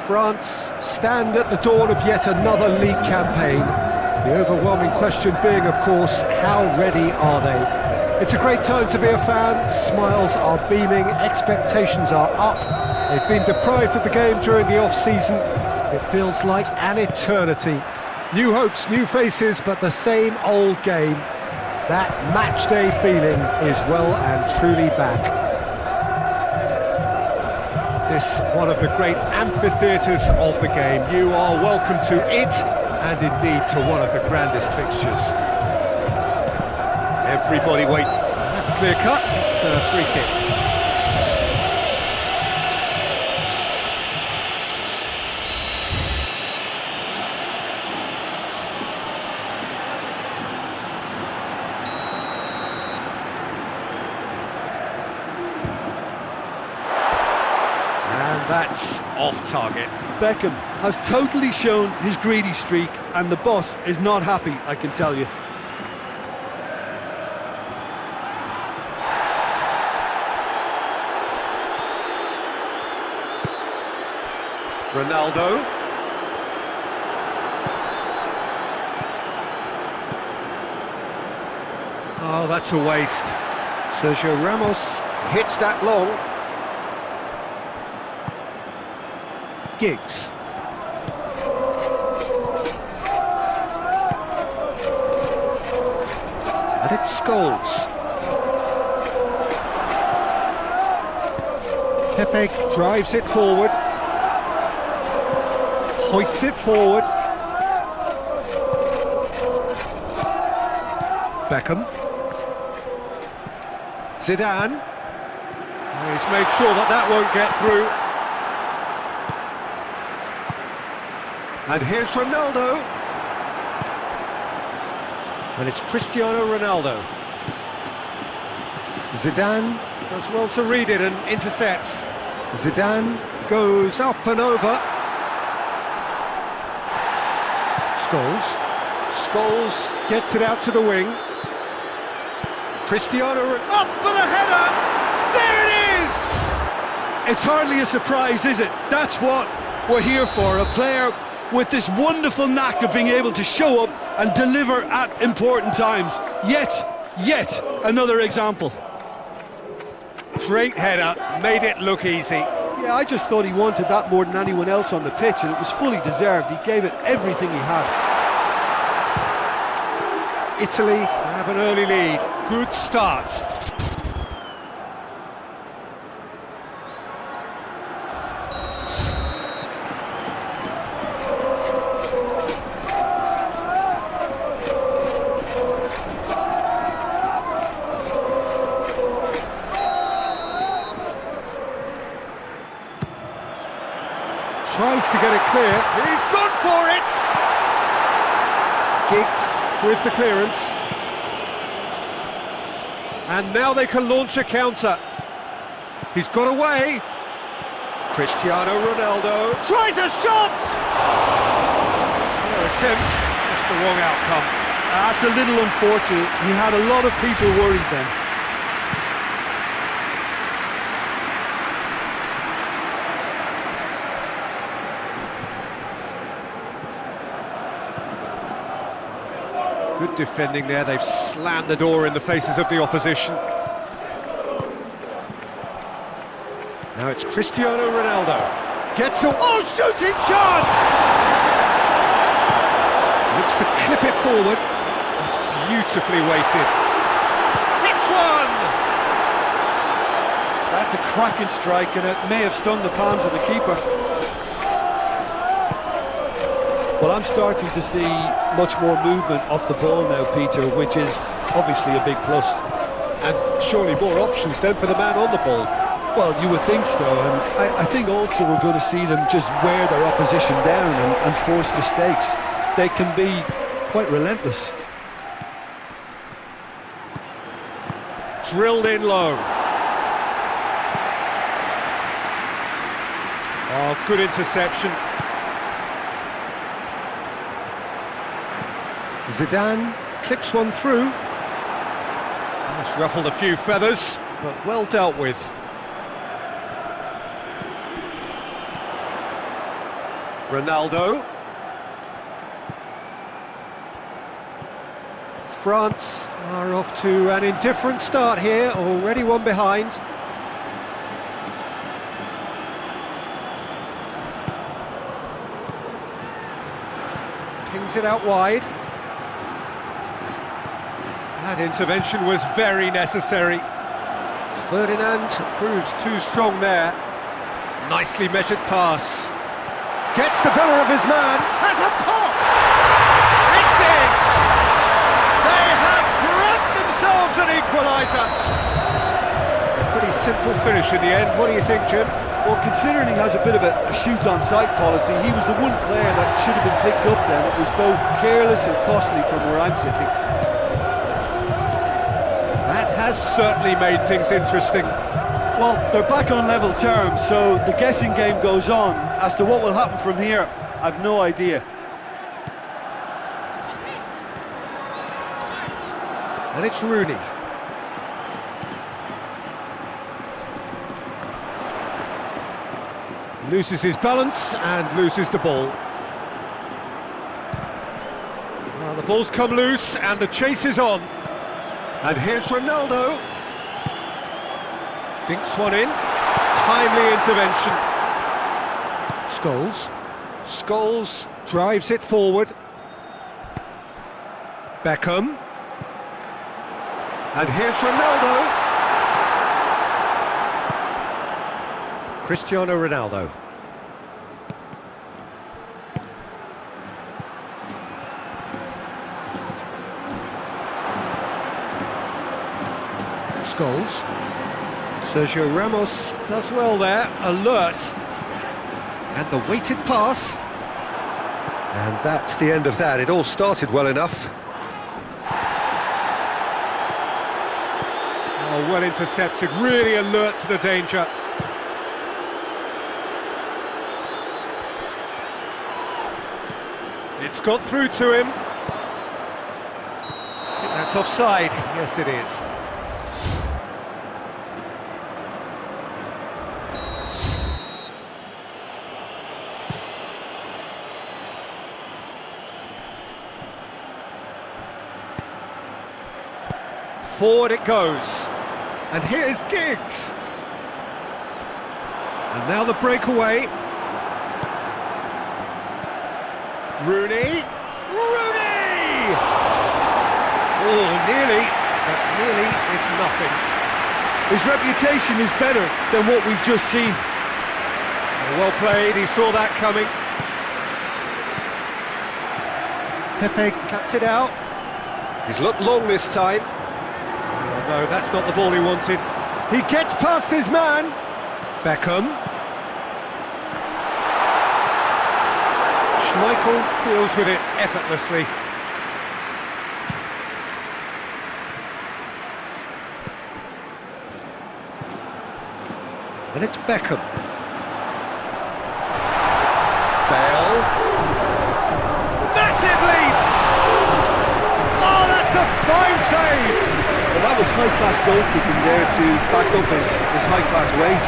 Speaker 1: France stand at the dawn of yet another league campaign. The overwhelming question being, of course, how ready are they? It's a great time to be a fan. Smiles are beaming, expectations are up. They've been deprived of the game during the off-season. It feels like an eternity. New hopes, new faces, but the same old game. That match-day feeling is well and truly back. This one of the great amphitheatres of the game. You are welcome to it, and indeed to one of the grandest fixtures. Everybody wait. That's clear cut. It's a free kick. That's off target.
Speaker 2: Beckham has totally shown his greedy streak, and the boss is not happy, I can tell you.
Speaker 1: Ronaldo. Oh, that's a waste. Sergio Ramos hits that long. Giggs. And it's Scholes. Pepe drives it forward. Hoists it forward. Beckham. Zidane. He's made sure that that won't get through. And here's Ronaldo. And it's Cristiano Ronaldo. Zidane does well to read it and intercepts. Zidane goes up and over. Scholes gets it out to the wing. Cristiano up for the header. There it is!
Speaker 2: It's hardly a surprise, is it? That's what we're here for, a player with this wonderful knack of being able to show up and deliver at important times. Yet another example.
Speaker 1: Great header, made it look easy.
Speaker 2: Yeah, I just thought he wanted that more than anyone else on the pitch, and it was fully deserved. He gave it everything he had.
Speaker 1: Italy have an early lead. Good start. Tries to get it clear. He's gone for it! Giggs with the clearance. And now they can launch a counter. He's got away. Cristiano Ronaldo tries a shot! Their attempt, just the wrong outcome.
Speaker 2: That's a little unfortunate. He had a lot of people worried then.
Speaker 1: Good defending there, they've slammed the door in the faces of the opposition. Now it's Cristiano Ronaldo. Gets a... Oh, shooting chance! Looks to clip it forward. That's beautifully weighted. Hits one!
Speaker 2: That's a cracking strike, and it may have stung the palms of the keeper. Well, I'm starting to see much more movement off the ball now, Peter, which is obviously a big plus.
Speaker 1: And surely more options then for the man on the ball.
Speaker 2: Well, you would think so, and I think also we're going to see them just wear their opposition down and force mistakes. They can be quite relentless.
Speaker 1: Drilled in low. Oh, good interception. Zidane clips one through. That's ruffled a few feathers, but well dealt with. Ronaldo. France are off to an indifferent start here, already one behind. Kings it out wide. That intervention was very necessary. Ferdinand proves too strong there. Nicely measured pass. Gets the better of his man. Has a pop! It's in! They have grabbed themselves an equaliser. Pretty simple finish in the end. What do you think, Jim?
Speaker 2: Well, considering he has a bit of a shoot-on-sight policy, he was the one player that should have been picked up then. It was both careless and costly from where I'm sitting.
Speaker 1: That has certainly made things interesting.
Speaker 3: Well, they're back on level terms, so the guessing game goes on. As to what will happen from here, I've no idea.
Speaker 1: And it's Rooney. Loses his balance and loses the ball. Well, the ball's come loose and the chase is on. And here's Ronaldo. Dinks one in. Timely intervention. Scholes. Scholes drives it forward. Beckham. And here's Ronaldo. Cristiano Ronaldo. Scholes. Sergio Ramos does well there, alert. And the weighted pass. And that's the end of that. It all started well enough. Oh, well intercepted, really alert to the danger. It's got through to him. I think that's offside. Yes, it is. Forward it goes. And here's Giggs. And now the breakaway. Rooney! Rooney! Oh, nearly, but nearly is nothing.
Speaker 2: His reputation is better than what we've just seen.
Speaker 1: Well played, he saw that coming. Pepe cuts it out. He's looked long this time. Oh, no, that's not the ball he wanted. He gets past his man. Beckham. Schmeichel deals with it effortlessly. And it's Beckham. Bale. Massive leap! Oh, that's a fine save!
Speaker 2: Well, that was high-class goalkeeping there to back up his high-class wage.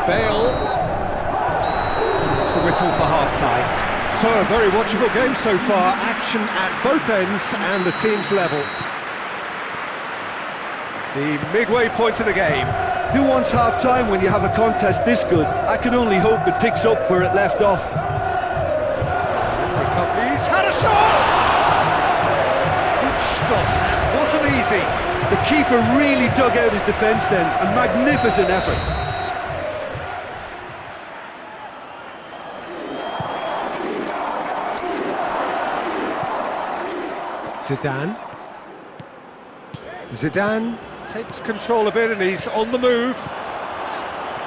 Speaker 1: Bale. It's the whistle for half-time. So, a very watchable game so far. Action at both ends and the team's level. The midway point of the game.
Speaker 2: Who wants half-time when you have a contest this good? I can only hope it picks up where it left off.
Speaker 1: He's had a shot! Good stop. Wasn't easy.
Speaker 2: The keeper really dug out his defence then. A magnificent effort.
Speaker 1: Zidane takes control of it and he's on the move.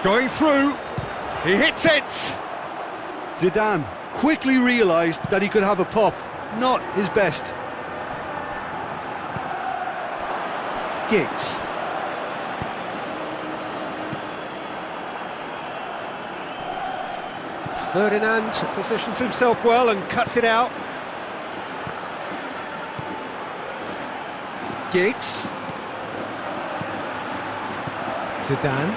Speaker 1: Going through. He hits it.
Speaker 2: Zidane quickly realised that he could have a pop. Not his best.
Speaker 1: Giggs. Ferdinand positions himself well and cuts it out. Giggs. Zidane.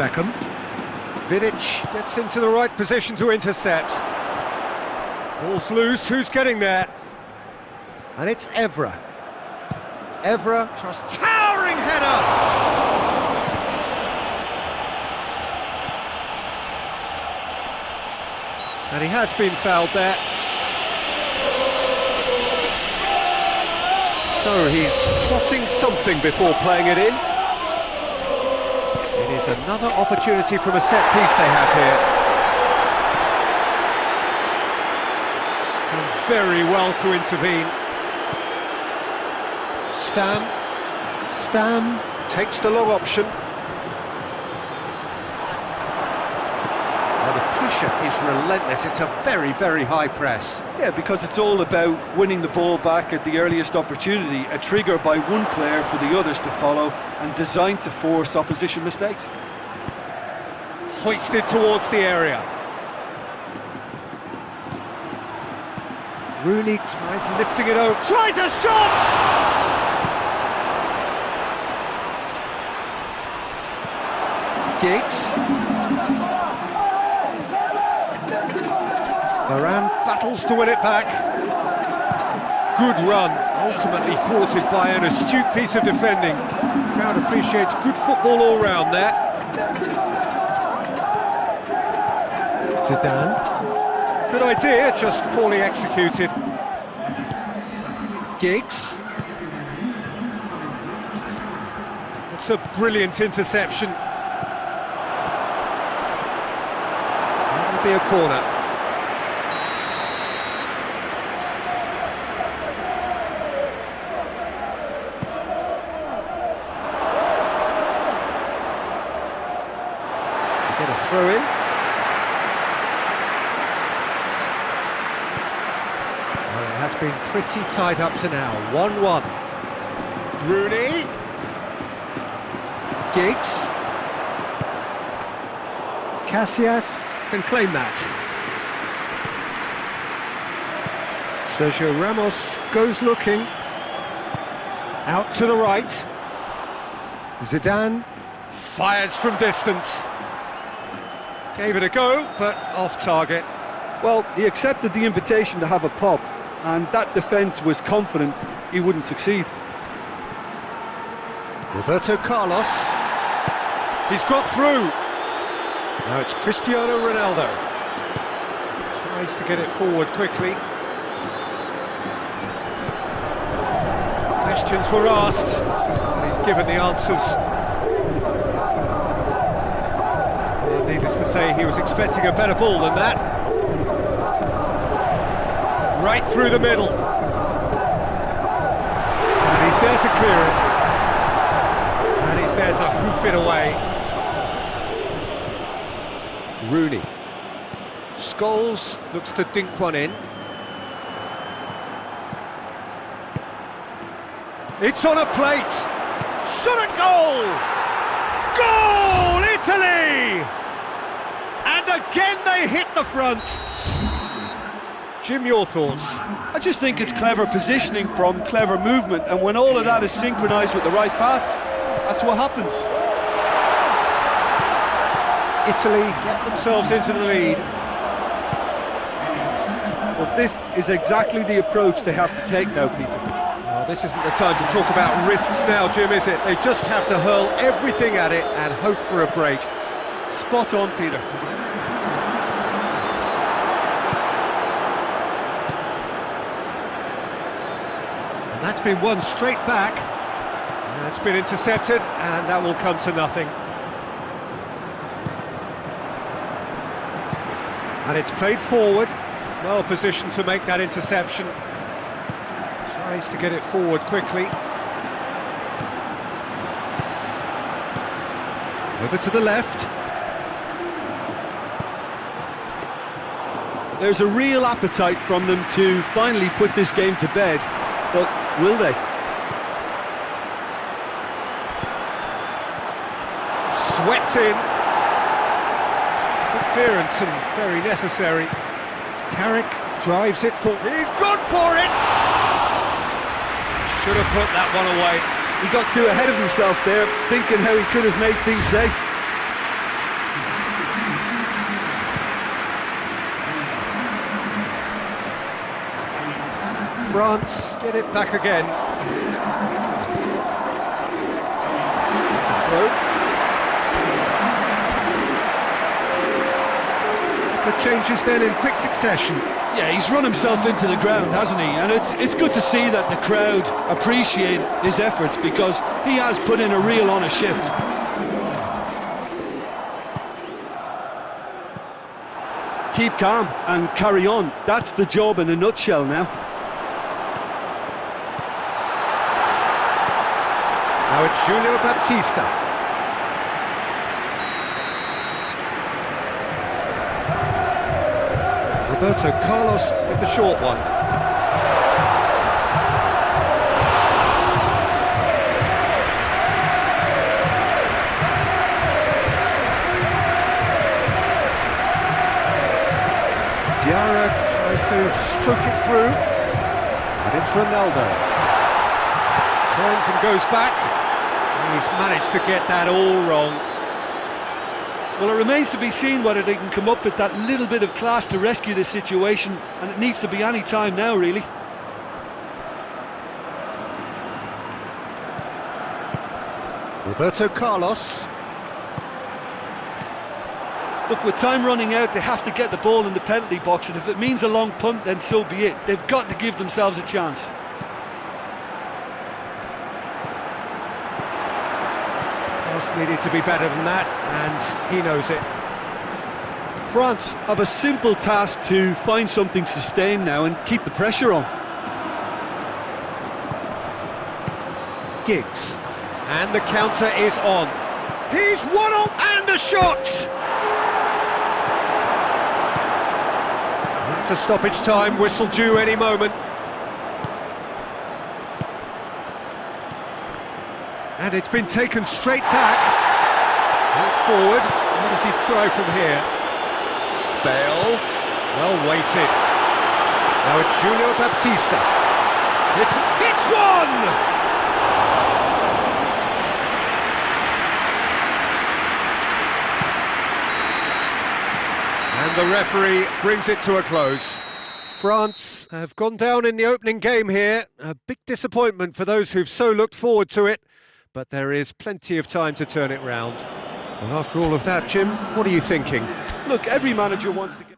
Speaker 1: Beckham. Vidic gets into the right position to intercept. Ball's loose, who's getting there? And it's Evra. Evra tries towering header! And he has been fouled there. So he's plotting something before playing it in. It is another opportunity from a set piece they have here. Done very well to intervene. Stam takes the long option. Well, the pressure is relentless. It's a very, very high press.
Speaker 2: Yeah, because it's all about winning the ball back at the earliest opportunity, a trigger by one player for the others to follow, and designed to force opposition mistakes.
Speaker 1: Hoisted towards the area. Rooney tries lifting it over. Tries a shot! Giggs. Varane battles to win it back. Good run, ultimately thwarted by an astute piece of defending. Crowd appreciates good football all round there. Zidane. Good idea, just poorly executed. Giggs. It's a brilliant interception. That'll be a corner. Get a throw in. Well, it has been pretty tight up to now. 1-1. Rooney. Giggs. Casillas can claim that. Sergio Ramos goes looking. Out to the right. Zidane fires from distance. Gave it a go, but off target.
Speaker 2: Well, he accepted the invitation to have a pop, and that defence was confident he wouldn't succeed.
Speaker 1: Roberto Carlos. He's got through. Now it's Cristiano Ronaldo. Tries to get it forward quickly. Questions were asked, and he's given the answers. Well, needless to say, he was expecting a better ball than that. Right through the middle. And he's there to clear it. And he's there to hoof it away. Rooney. Scholes looks to dink one in. It's on a plate. Shot at goal! Goal, Italy! And again they hit the front. Jim, your thoughts?
Speaker 2: I just think it's clever positioning from clever movement, and when all of that is synchronised with the right pass, that's what happens.
Speaker 1: Italy get themselves into the lead.
Speaker 2: But this is exactly the approach they have to take now, Peter.
Speaker 1: Well, this isn't the time to talk about risks now, Jim, is it? They just have to hurl everything at it and hope for a break.
Speaker 2: Spot on, Peter.
Speaker 1: And that's been won straight back. And it's been intercepted, and that will come to nothing. And it's played forward, well positioned to make that interception. Tries to get it forward quickly. Over to the left.
Speaker 2: There's a real appetite from them to finally put this game to bed, but will they?
Speaker 1: Swept in. Good clearance and very necessary. Carrick drives it for... He's gone for it! Should have put that one away.
Speaker 2: He got too ahead of himself there, thinking how he could have made things safe.
Speaker 1: France get it back again. It's a throw. The changes then in quick succession.
Speaker 2: Yeah, he's run himself into the ground, hasn't he? And it's good to see that the crowd appreciate his efforts, because he has put in a real honest shift. Keep calm and carry on. That's the job in a nutshell now.
Speaker 1: Now it's Julio Baptista. Roberto Carlos with the short one. Diarra tries to stroke it through, and it's Ronaldo. Turns and goes back. He's managed to get that all wrong.
Speaker 3: Well, it remains to be seen whether they can come up with that little bit of class to rescue this situation, and it needs to be any time now, really.
Speaker 1: Roberto Carlos.
Speaker 3: Look, with time running out, they have to get the ball in the penalty box, and if it means a long punt, then so be it. They've got to give themselves a chance.
Speaker 1: Pass needed to be better than that, and he knows it.
Speaker 2: France have a simple task to find something sustained now and keep the pressure on.
Speaker 1: Giggs, and the counter is on. He's one up and a shot! To stoppage time, whistle due any moment. And it's been taken straight back. Forward, what does he try from here? Bale, well weighted. Now it's Julio Baptista. It's one! And the referee brings it to a close. France have gone down in the opening game here. A big disappointment for those who've so looked forward to it. But there is plenty of time to turn it round. And after all of that, Jim, what are you thinking?
Speaker 2: Look, every manager wants to get...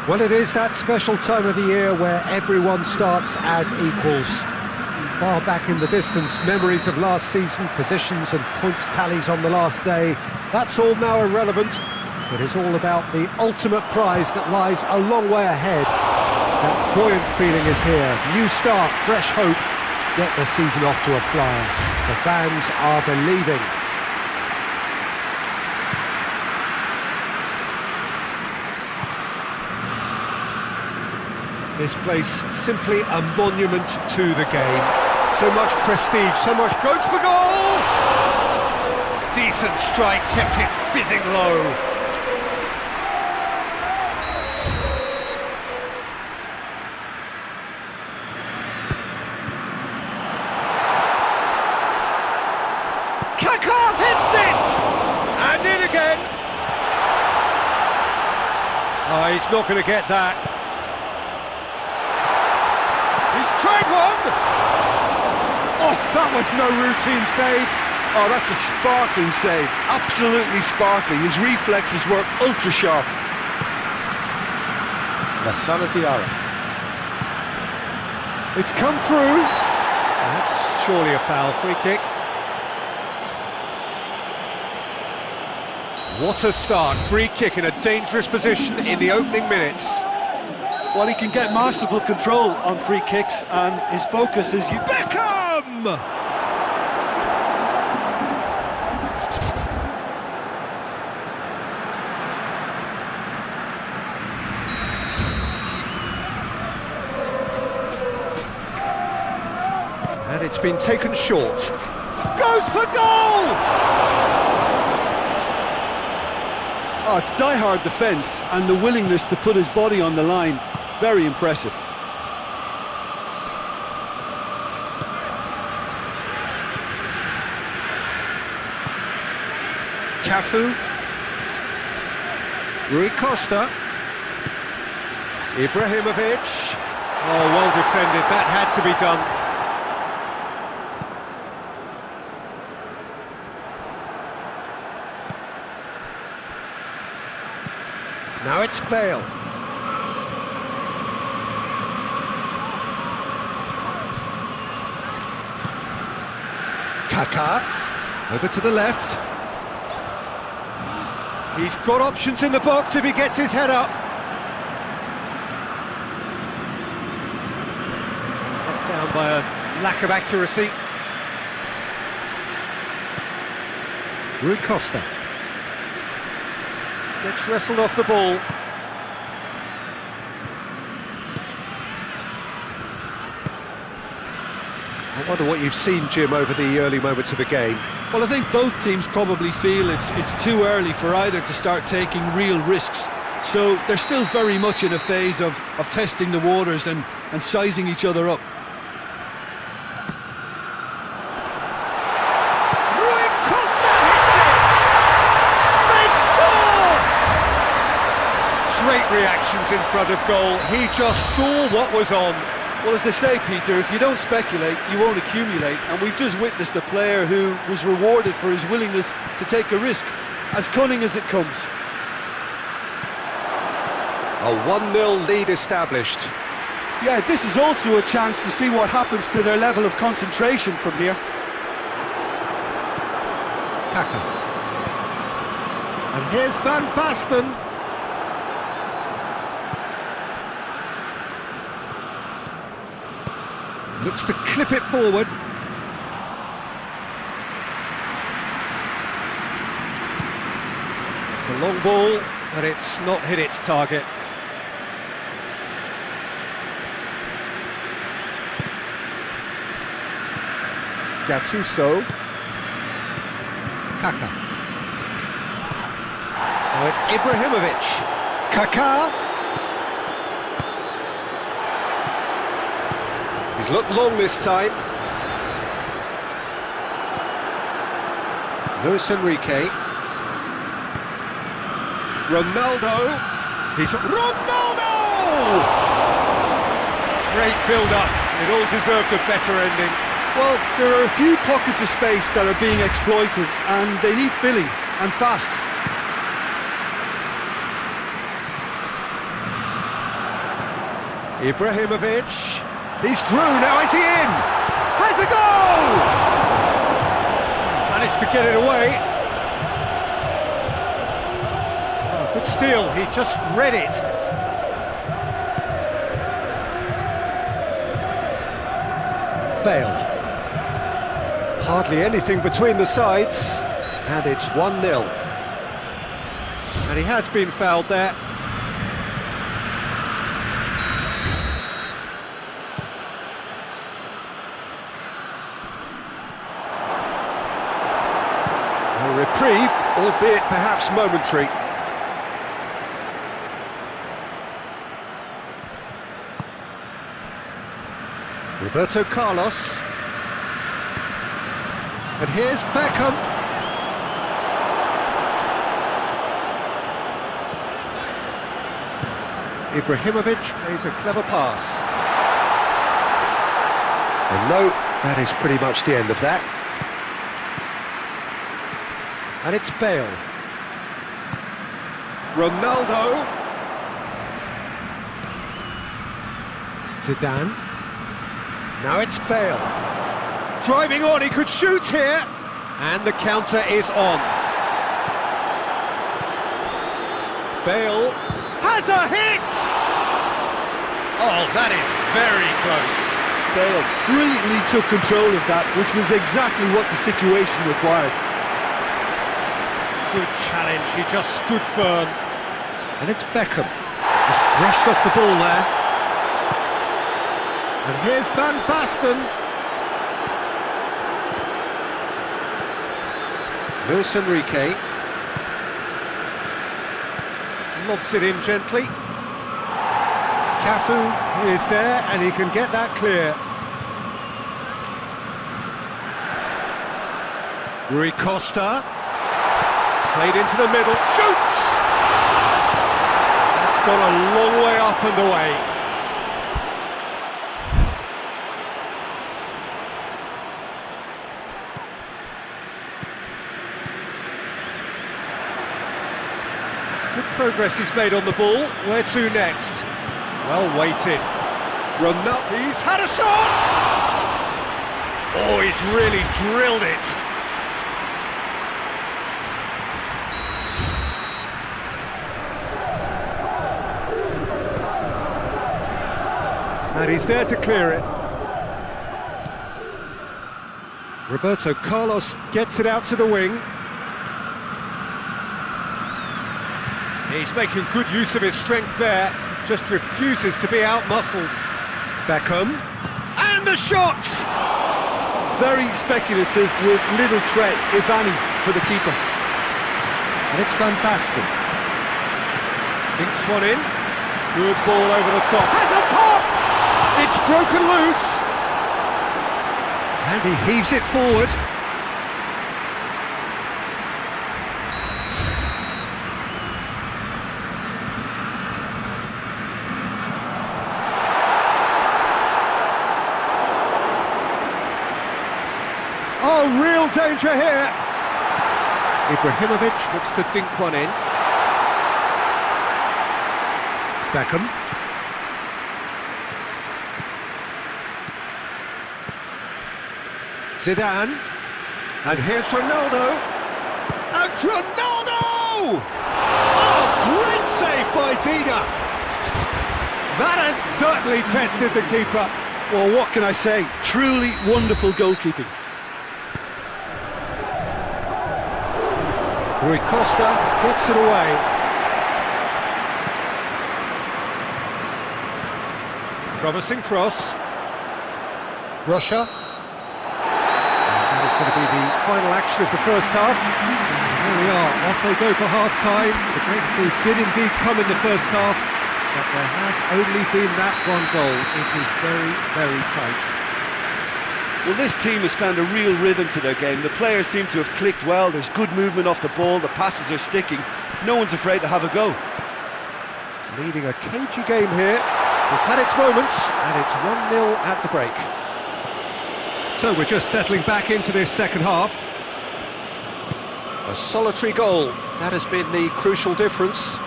Speaker 1: Well, it is that special time of the year where everyone starts as equals. Far back in the distance, memories of last season, positions and points tallies on the last day, that's all now irrelevant. It is all about the ultimate prize that lies a long way ahead. That buoyant feeling is here. New start, fresh hope. Get the season off to a flyer. The fans are believing. This place simply a monument to the game. So much prestige, so much goes for goal! Decent strike, kept it fizzing low. Hits it! And in again! Oh, he's not going to get that. He's tried one! Oh, that was no routine save.
Speaker 4: Oh, that's a sparkling save. Absolutely sparkling. His reflexes were ultra sharp.
Speaker 1: It's come through. Oh, that's surely a foul. Free kick. What a start, free kick in a dangerous position in the opening minutes.
Speaker 3: Well, he can get masterful control on free kicks, and his focus is
Speaker 1: Beckham! And it's been taken short. Goes for goal!
Speaker 4: Oh, it's die-hard defence and the willingness to put his body on the line. Very impressive.
Speaker 1: Cafu. Rui Costa. Ibrahimovic. Oh, well defended. That had to be done. Now it's Bale. Kaká, over to the left. He's got options in the box if he gets his head up. Let down by a lack of accuracy. Rui Costa. Gets wrestled off the ball. I wonder what you've seen, Jim, over the early moments of the game.
Speaker 4: Well, I think both teams probably feel it's too early for either to start taking real risks. So they're still very much in a phase of testing the waters and sizing each other up.
Speaker 1: Rui Costa hits it! They score! Great reactions in front of goal. He just saw what was on.
Speaker 4: Well, as they say, Peter, if you don't speculate, you won't accumulate. And we've just witnessed a player who was rewarded for his willingness to take a risk, as cunning as it comes.
Speaker 5: A 1-0 lead established.
Speaker 3: Yeah, this is also a chance to see what happens to their level of concentration from here.
Speaker 1: Kaká. And here's Van Basten. Looks to clip it forward. It's a long ball, but it's not hit its target. Gattuso. Kaká. Now it's Ibrahimovic. Kaká.
Speaker 5: He's looked long this time.
Speaker 1: Luis Enrique. Ronaldo. He's Ronaldo! Great build-up. It all deserved a better ending.
Speaker 4: Well, there are a few pockets of space that are being exploited, and they need filling, and fast.
Speaker 1: Ibrahimovic, he's through, now is he in? Has a goal! Managed to get it away. Oh, good steal, he just read it. Bale. Hardly anything between the sides, and it's 1-0. And he has been fouled there. A reprieve, albeit perhaps momentary. Roberto Carlos. And here's Beckham. Ibrahimovic plays a clever pass. And no, that is pretty much the end of that. And it's Bale. Ronaldo. Zidane. Now it's Bale. Driving on, he could shoot here. And the counter is on. Bale has a hit! Oh, that is very close.
Speaker 2: Bale brilliantly took control of that, which was exactly what the situation required.
Speaker 1: Good challenge, he just stood firm. And it's Beckham. Just brushed off the ball there. And here's Van Basten. Luis Enrique. Lobs it in gently. Cafu is there and he can get that clear. Rui Costa. Played into the middle. Shoots! That's gone a long way up and away. Good progress he's made on the ball. Where to next? Well weighted. Ronaldo, he's had a shot! Oh, he's really drilled it. And he's there to clear it. Roberto Carlos gets it out to the wing. He's making good use of his strength there, just refuses to be out-muscled. Beckham, and the shot!
Speaker 2: Very speculative with little threat, if any, for the keeper.
Speaker 1: And it's Van Basten. Dinks one in. Good ball over the top. Has a pop! It's broken loose. And he heaves it forward. Oh, real danger here. Ibrahimovic looks to dink one in. Beckham. Zidane. And here's Ronaldo. And Ronaldo! Oh, great save by Dida. That has certainly tested the keeper.
Speaker 2: Well, what can I say? Truly wonderful goalkeeping.
Speaker 1: Rui Costa gets it away. Promising cross. Russia. That is going to be the final action of the first half. Here we are, off they go for half-time. The breakthrough did indeed come in the first half, but there has only been that one goal. It is very, very tight.
Speaker 3: Well, this team has found a real rhythm to their game. The players seem to have clicked well. There's good movement off the ball. The passes are sticking. No one's afraid to have a go.
Speaker 1: Leading a cagey game here. It's had its moments, and it's 1-0 at the break. So we're just settling back into this second half. A solitary goal. That has been the crucial difference.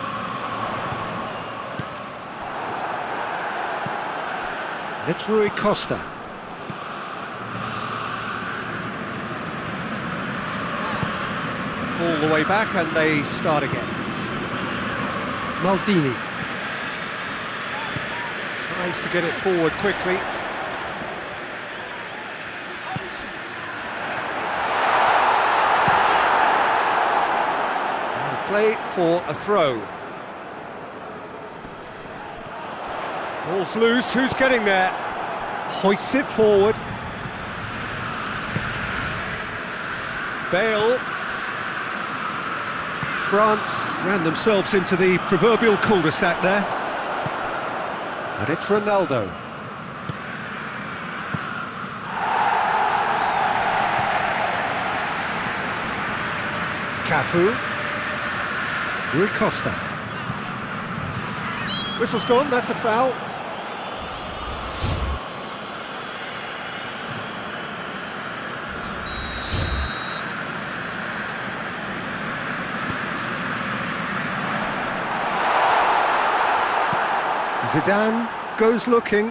Speaker 1: It's Rui Costa. All the way back and they start again. Maldini. Tries to get it forward quickly. And play for a throw. Ball's loose, who's getting there? Hoists it forward. Bale. France ran themselves into the proverbial cul-de-sac there. And it's Ronaldo. Cafu. Rui Costa. Whistle's gone, that's a foul. Zidane goes looking.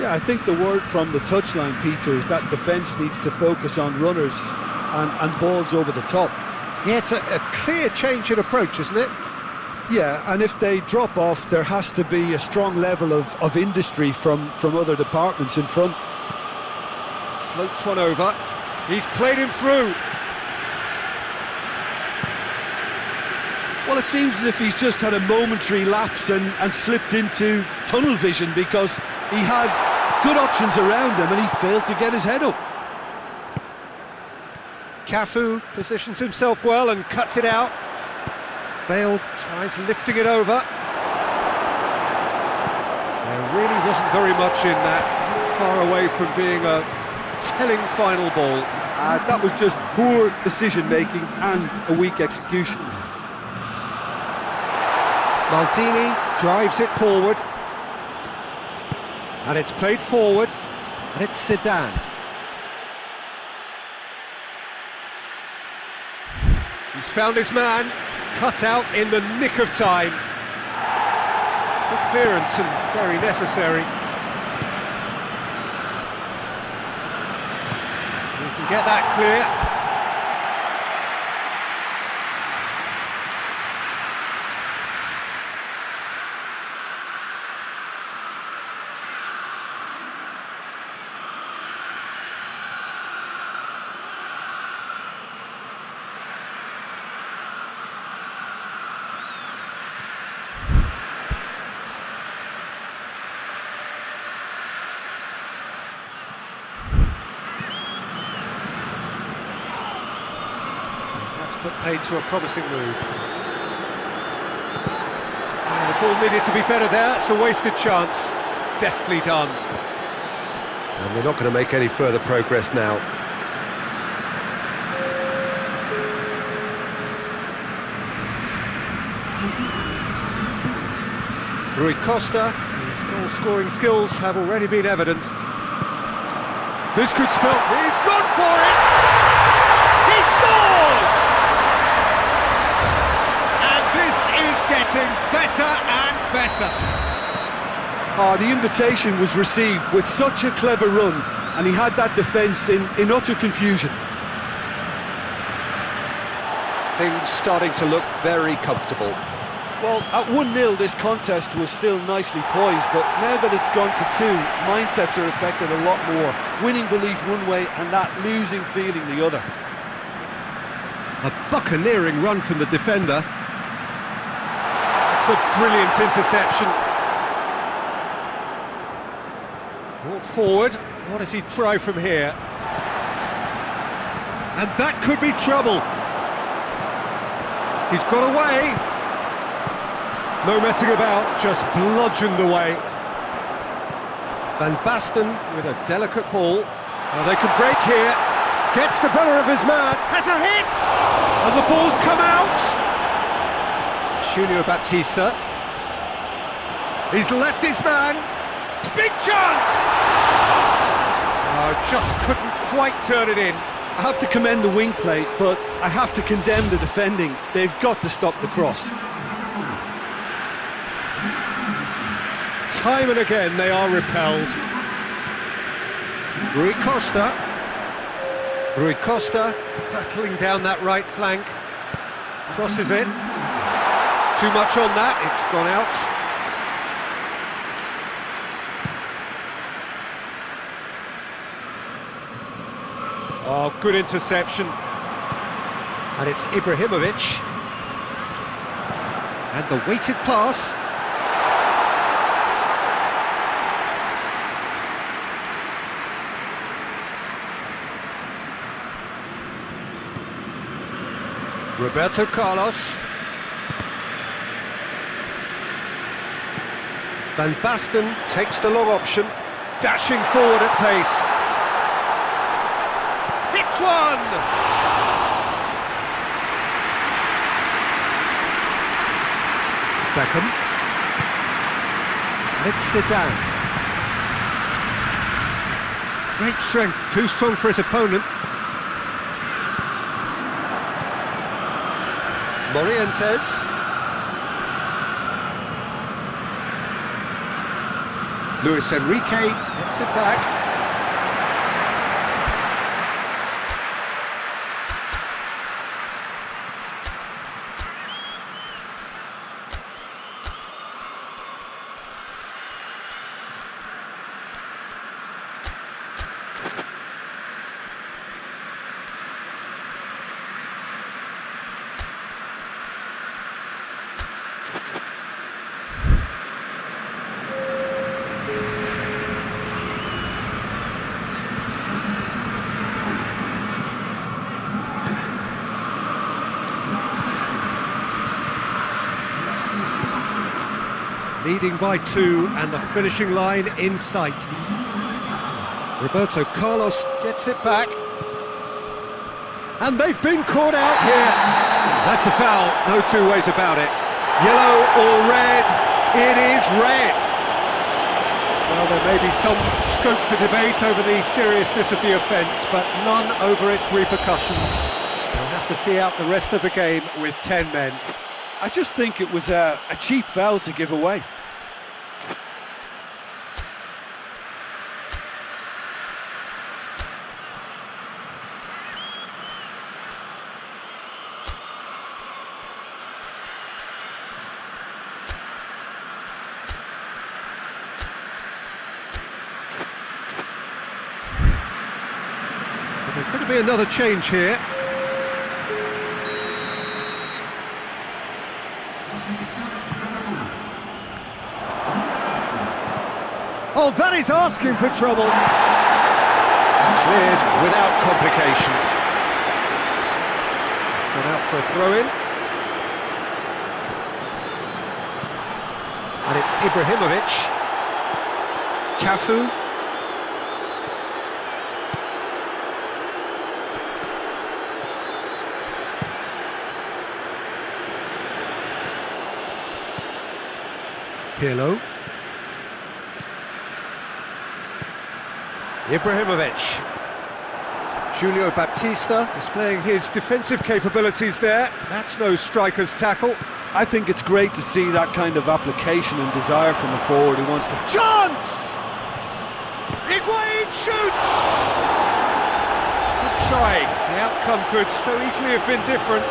Speaker 2: Yeah, I think the word from the touchline, Peter, is that defence needs to focus on runners and balls over the top.
Speaker 1: Yeah, it's a clear change in approach, isn't it?
Speaker 2: Yeah, and if they drop off, there has to be a strong level of industry from other departments in front.
Speaker 1: Floats one over. He's played him through.
Speaker 2: Well, it seems as if he's just had a momentary lapse and slipped into tunnel vision, because he had good options around him and he failed to get his head up.
Speaker 1: Cafu positions himself well and cuts it out. Bale tries lifting it over. There really wasn't very much in that, not far away from being a telling final ball.
Speaker 3: That was just poor decision-making and a weak execution.
Speaker 1: Maldini drives it forward. And it's played forward. And it's Zidane. He's found his man. Cut out in the nick of time. Good clearance and very necessary. We can get that clear. Put paid to a promising move. The ball needed to be better there, it's a wasted chance. Deftly done.
Speaker 5: And they're not going to make any further progress now.
Speaker 1: Rui Costa, his goal-scoring skills have already been evident. This could spell... He's gone for it! He scores! Getting better and better.
Speaker 2: The invitation was received with such a clever run, and he had that defence in utter confusion.
Speaker 5: Things starting to look very comfortable.
Speaker 2: Well, at 1-0 this contest was still nicely poised, but now that it's gone to 2, mindsets are affected a lot more. Winning belief one way and that losing feeling the other.
Speaker 1: A buccaneering run from the defender. It's a brilliant interception. Brought forward. What does he try from here? And that could be trouble. He's got away. No messing about, just bludgeoned away. Van Basten with a delicate ball. Well, they could break here. Gets the better of his man. Has a hit! And the ball's come out. Junior Baptista. He's left his man. Big chance! Oh, just couldn't quite turn it in.
Speaker 2: I have to commend the wing play, but I have to condemn the defending. They've got to stop the cross.
Speaker 1: time and again they are repelled. Rui Costa. Rui Costa battling down that right flank. Crosses it. Too much on that, it's gone out. Oh, good interception. And it's Ibrahimovic. And the weighted pass. Roberto Carlos. Van Basten takes the long option, dashing forward at pace. Hits one! Beckham. It's Zidane. Great strength, too strong for his opponent. Morientes. Luis Enrique gets it back. Leading by 2 and the finishing line in sight. Roberto Carlos gets it back. And they've been caught out here. That's a foul, no two ways about it. Yellow or red, it is red. Well, there may be some scope for debate over the seriousness of the offence, but none over its repercussions. They'll have to see out the rest of the game with 10 men.
Speaker 3: I just think it was a cheap foul to give away.
Speaker 1: There's going to be another change here. Oh, that is asking for trouble. Cleared without complication. It's gone out for a throw-in. And it's Ibrahimovic. Cafu. Pirlo. Ibrahimovic. Julio Baptista displaying his defensive capabilities there. That's no striker's tackle.
Speaker 3: I think it's great to see that kind of application and desire from a forward who wants to...
Speaker 1: Chance! Higuain shoots! Good try. The outcome could so easily have been different.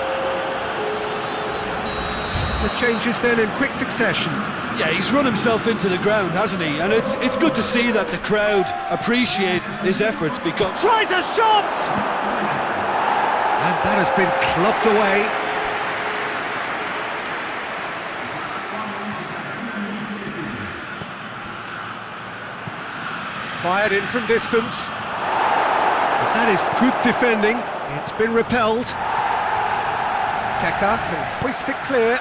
Speaker 1: The changes then in quick succession.
Speaker 2: Yeah, he's run himself into the ground, hasn't he? And it's good to see that the crowd appreciate his efforts because...
Speaker 1: Tries a shot! And that has been clubbed away. Fired in from distance. But that is good defending. It's been repelled. Keka can hoist it clear.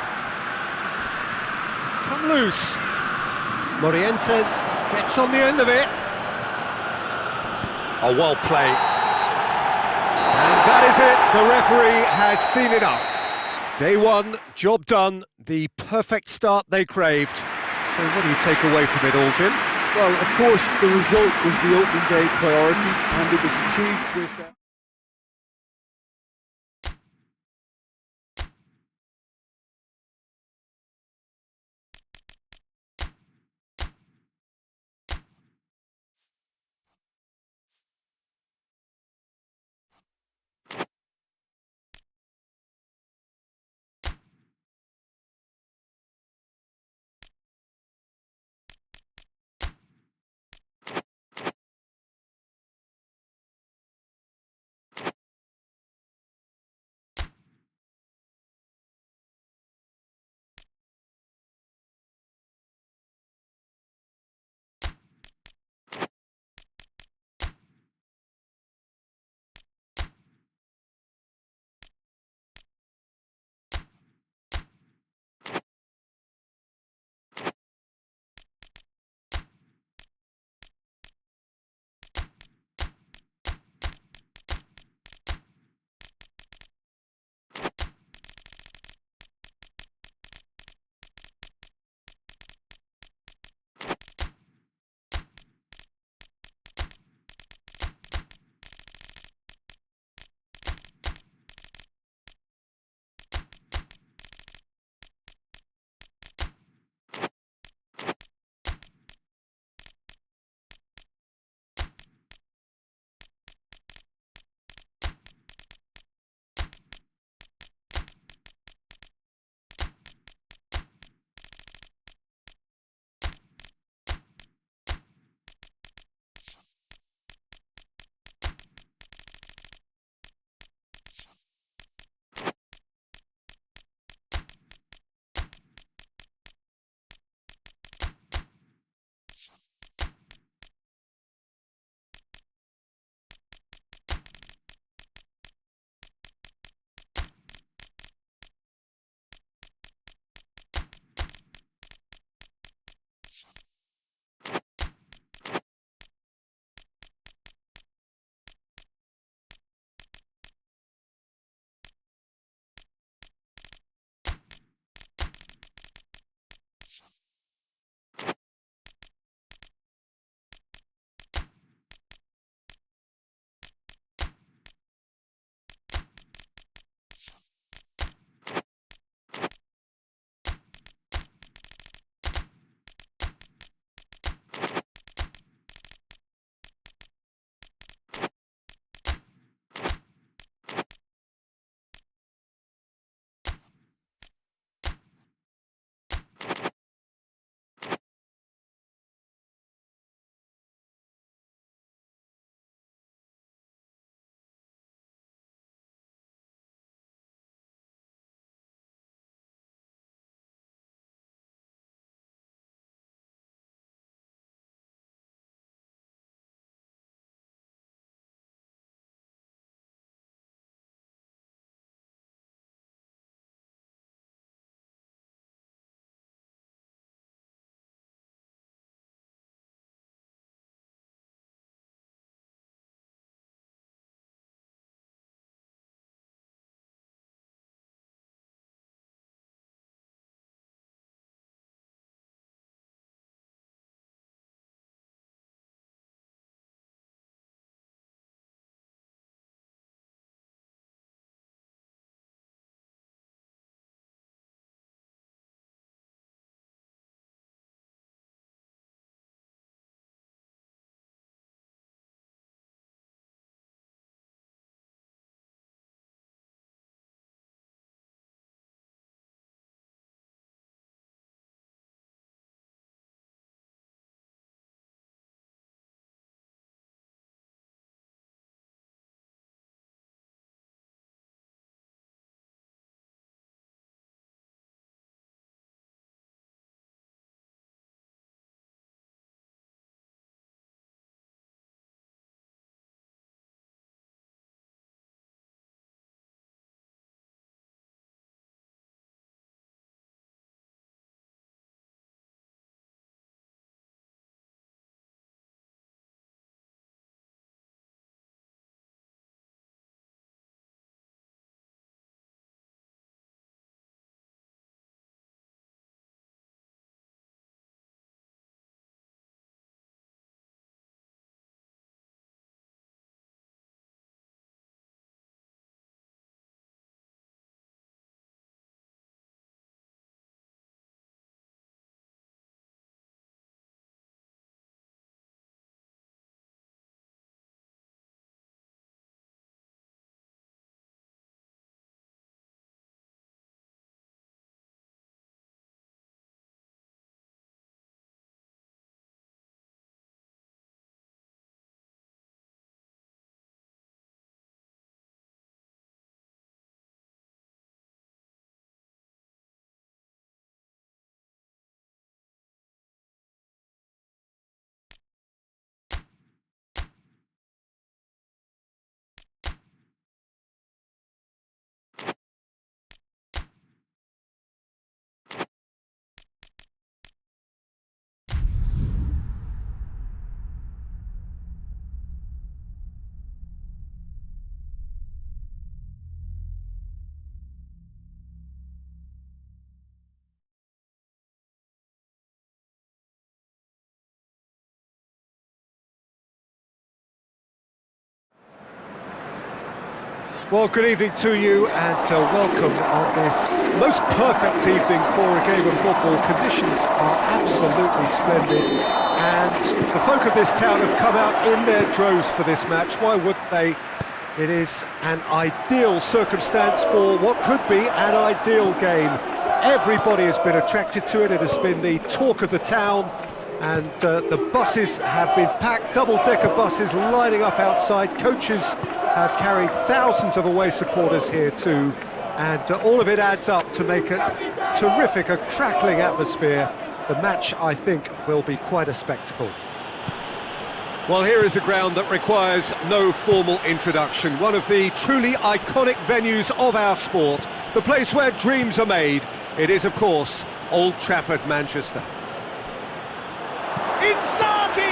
Speaker 1: Come loose. Morientes gets on the end of it. Oh, well played. And that is it. The referee has seen enough. Day 1, job done. The perfect start they craved. So what do you take away from it all, Jim?
Speaker 3: Well, of course, the result was the opening day priority, and it was achieved with...
Speaker 1: Well, good evening to you and welcome on this most perfect evening for a game of football. Conditions are absolutely splendid and the folk of this town have come out in their droves for this match. Why wouldn't they? It is an ideal circumstance for what could be an ideal game. Everybody has been attracted to it. It has been the talk of the town. And the buses have been packed, double-decker buses lining up outside. Coaches have carried thousands of away supporters here too. And all of it adds up to make a terrific, a crackling atmosphere. The match, I think, will be quite a spectacle. Well, here is a ground that requires no formal introduction. One of the truly iconic venues of our sport. The place where dreams are made. It is, of course, Old Trafford, Manchester. Inzaghi!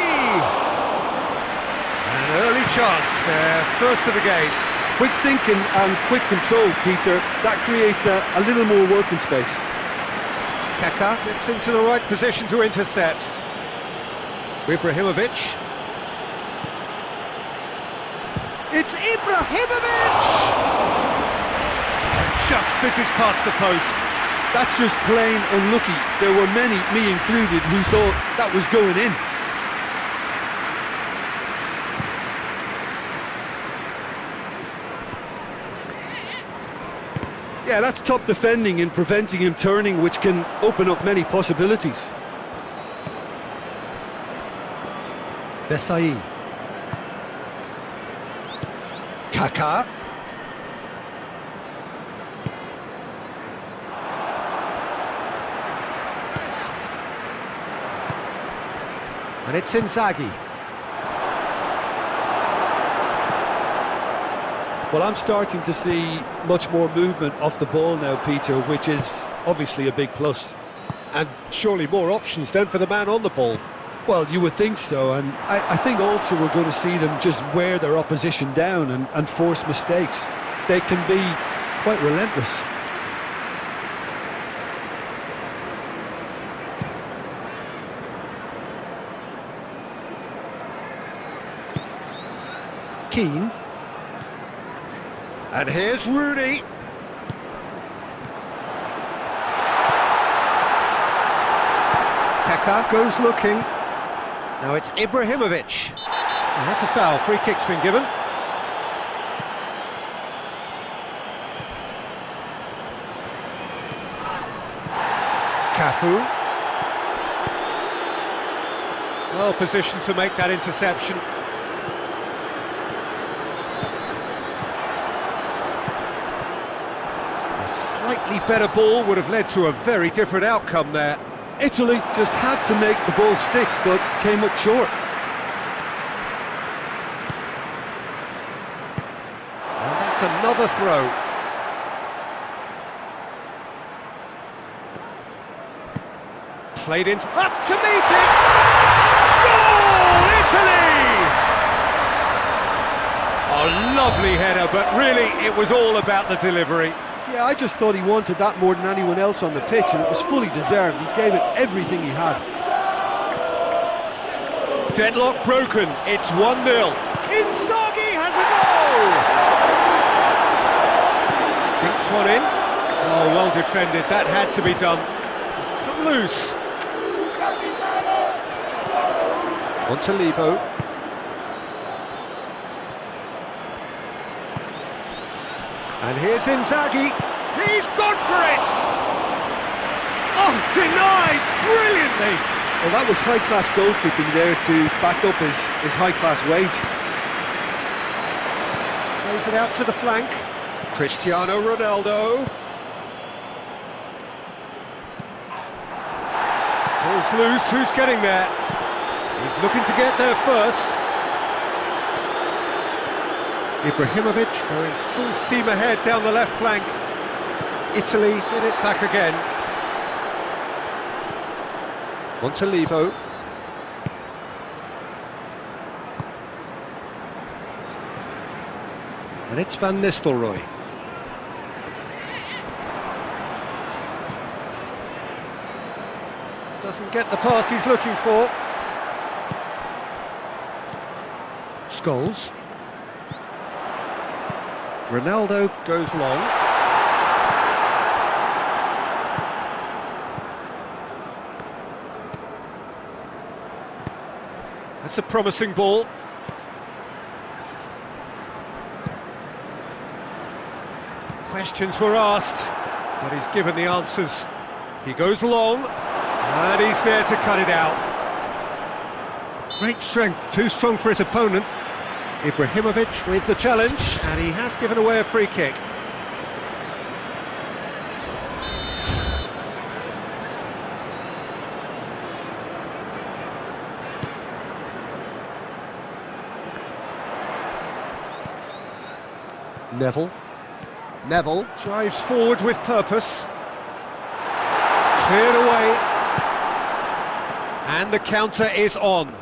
Speaker 1: An early chance there, first of the game.
Speaker 3: Quick thinking and quick control, Peter. That creates a little more working space.
Speaker 1: Kaká gets into the right position to intercept. Ibrahimovic. It's Ibrahimovic! Just fizzes past the post.
Speaker 2: That's just plain unlucky. There were many, me included, who thought that was going in. Yeah, that's top defending and preventing him turning, which can open up many possibilities.
Speaker 1: Besar. Kaká. And it's Inzaghi.
Speaker 2: Well, I'm starting to see much more movement off the ball now, Peter, which is obviously a big plus.
Speaker 1: And surely more options then for the man on the ball.
Speaker 2: Well, you would think so, and I think also we're going to see them just wear their opposition down and force mistakes. They can be quite relentless.
Speaker 1: Keane. And here's Rooney. Kaká goes looking. Now it's Ibrahimovic. And that's a foul. Free kick's been given. Cafu. Well positioned to make that interception. Slightly better ball would have led to a very different outcome there.
Speaker 2: Italy just had to make the ball stick, but came up short.
Speaker 1: And that's another throw. Played into... up to meet it! Goal, Italy! A lovely header, but really it was all about the delivery.
Speaker 2: Yeah, I just thought he wanted that more than anyone else on the pitch, and it was fully deserved. He gave it everything he had.
Speaker 1: Deadlock broken, it's 1-0. Inzaghi has a goal! Dinks one in. Oh, well defended, that had to be done. It's come loose. Montalivo. And here's Inzaghi. He's gone for it! Oh, denied brilliantly!
Speaker 2: Well, that was high-class goalkeeping there to back up his high-class wage.
Speaker 1: Plays it out to the flank. Cristiano Ronaldo. Ball's loose, who's getting there? He's looking to get there first. Ibrahimovic going full steam ahead down the left flank. Italy get it back again. Montalivo. And it's Van Nistelrooy. Doesn't get the pass he's looking for. Scholes. Ronaldo goes long. That's a promising ball. Questions were asked, but he's given the answers. He goes long, and he's there to cut it out. Great strength, too strong for his opponent. Ibrahimovic with the challenge, and he has given away a free kick. Neville drives forward with purpose. Cleared away. And the counter is on.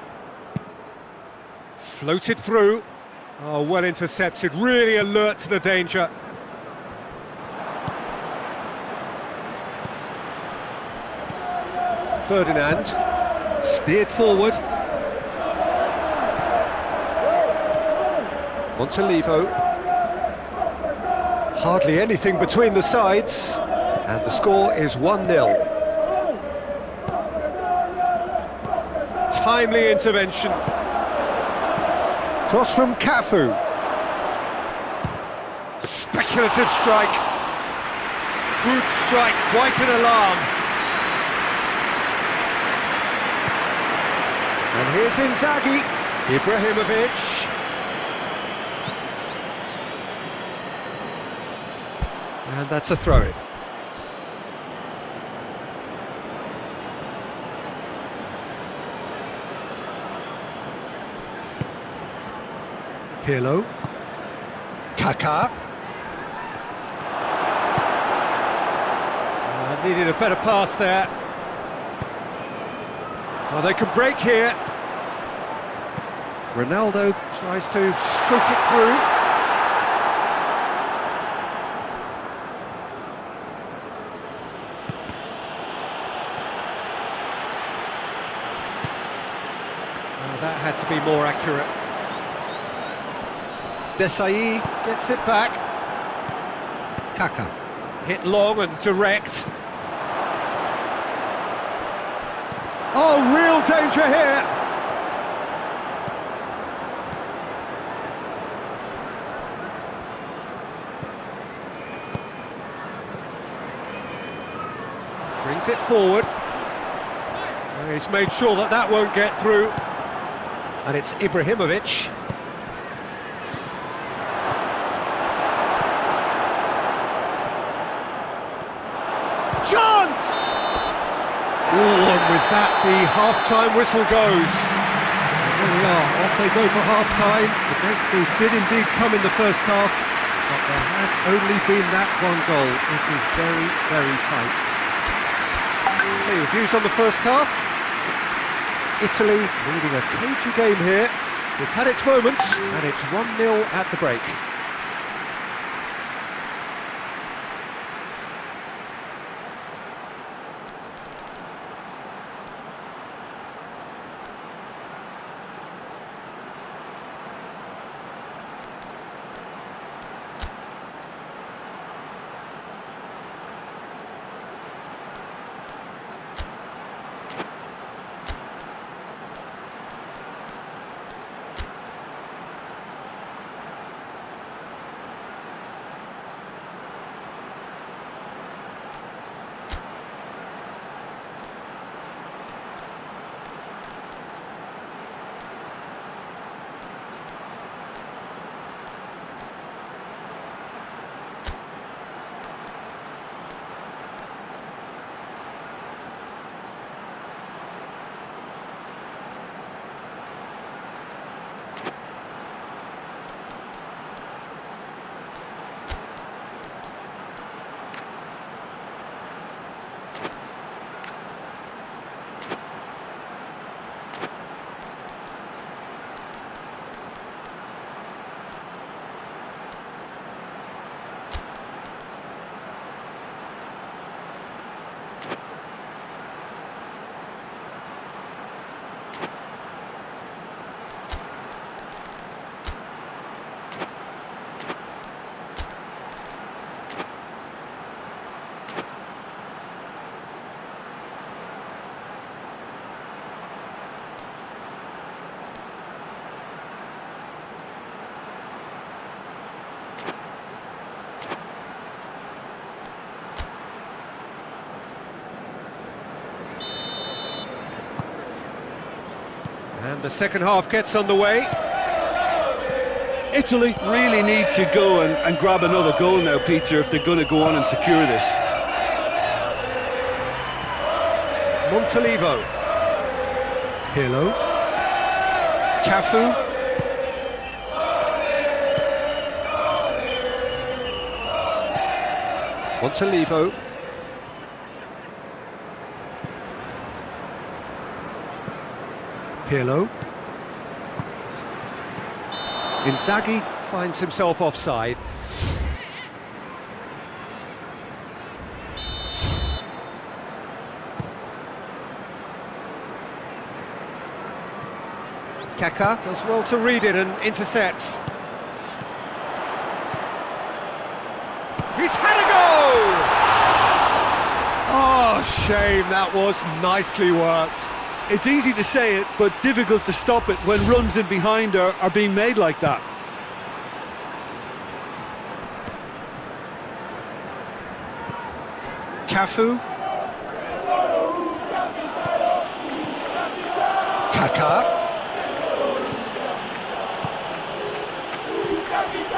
Speaker 1: Floated through. Oh, well intercepted, really alert to the danger. Ferdinand, steered forward. Montolivo. Hardly anything between the sides, and the score is 1-0. Timely intervention. Cross from Cafu. Speculative strike. Good strike, quite an alarm. And here's Inzaghi. Ibrahimovic. And that's a throw-in. Pirlo. Kaká. Needed a better pass there. Well, they can break here. Ronaldo tries to stroke it through. That had to be more accurate. Desai gets it back. Kaká. Hit long and direct. Oh, real danger here! Brings it forward. He's made sure that that won't get through. And it's Ibrahimovic. Chance! And with that, the half-time whistle goes. There we are, off they go for half-time. The breakthrough did indeed come in the first half, but there has only been that one goal. It is very, very tight. So your views on the first half? Italy leading a cagey game here. It's had its moments, and it's 1-0 at the break. And the second half gets underway.
Speaker 2: Italy really need to go and grab another goal now, Peter, if they're going to go on and secure this.
Speaker 1: Montalivo. Pirlo. Cafu. Montalivo. Pirlo. Inzaghi finds himself offside. Kaká does well to read it and intercepts. He's had a goal! Oh, shame, that was nicely worked.
Speaker 2: It's easy to say it, but difficult to stop it when runs in behind are being made like that.
Speaker 1: Cafu. Kaká.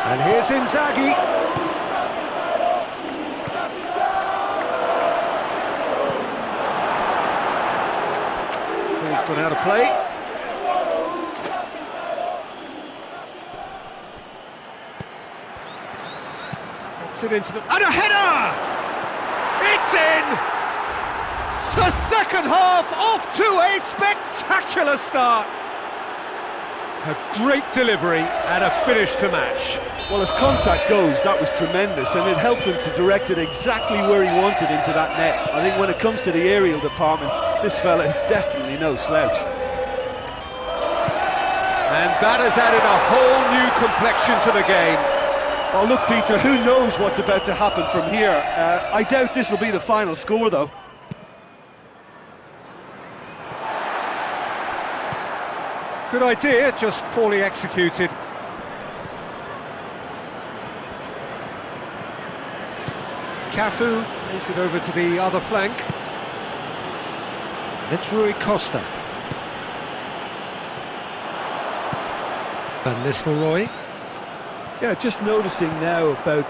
Speaker 1: And here's Inzaghi. Ball's gone out of play. Gets it into the... And a header! It's in! The second half off to a spectacular start. A great delivery and a finish to match.
Speaker 2: Well, as contact goes, that was tremendous, and it helped him to direct it exactly where he wanted into that net. I think when it comes to the aerial department, this fella is definitely no slouch.
Speaker 1: And that has added a whole new complexion to the game.
Speaker 2: Well, look, Peter, who knows what's about to happen from here? I doubt this will be the final score, though.
Speaker 1: Good idea, just poorly executed. Cafu plays it over to the other flank. It's Rui Costa. Van Nistelrooy.
Speaker 2: Yeah, just noticing now about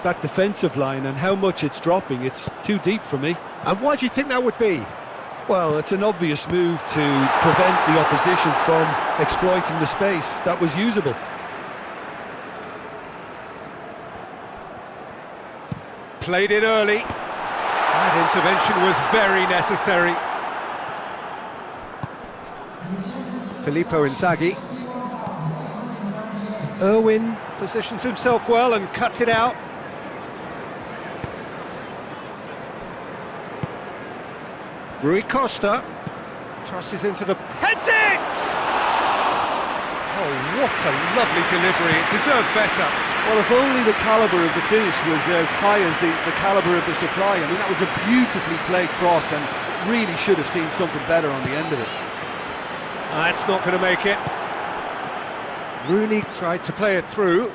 Speaker 2: that defensive line and how much it's dropping. It's too deep for me.
Speaker 1: And why do you think that would be?
Speaker 2: Well, it's an obvious move to prevent the opposition from exploiting the space that was usable.
Speaker 1: Played it early. That intervention was very necessary. Filippo Inzaghi. Irwin positions himself well and cuts it out. Rui Costa crosses into the... Heads it! Oh, what a lovely delivery. It deserved better.
Speaker 2: Well, if only the calibre of the finish was as high as the calibre of the supply. I mean, that was a beautifully played cross and really should have seen something better on the end of it.
Speaker 1: That's not going to make it. Rooney tried to play it through.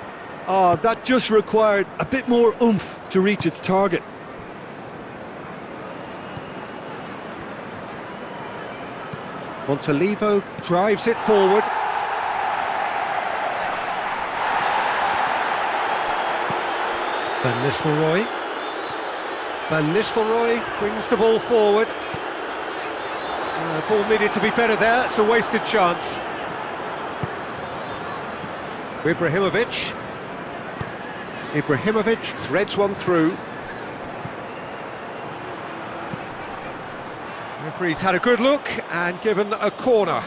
Speaker 2: That just required a bit more oomph to reach its target.
Speaker 1: Montalivo drives it forward. Van Nistelrooy. Van Nistelrooy brings the ball forward. Ball needed to be better there, it's a wasted chance. Ibrahimovic. Ibrahimovic threads one through. Referee's had a good look and given a corner.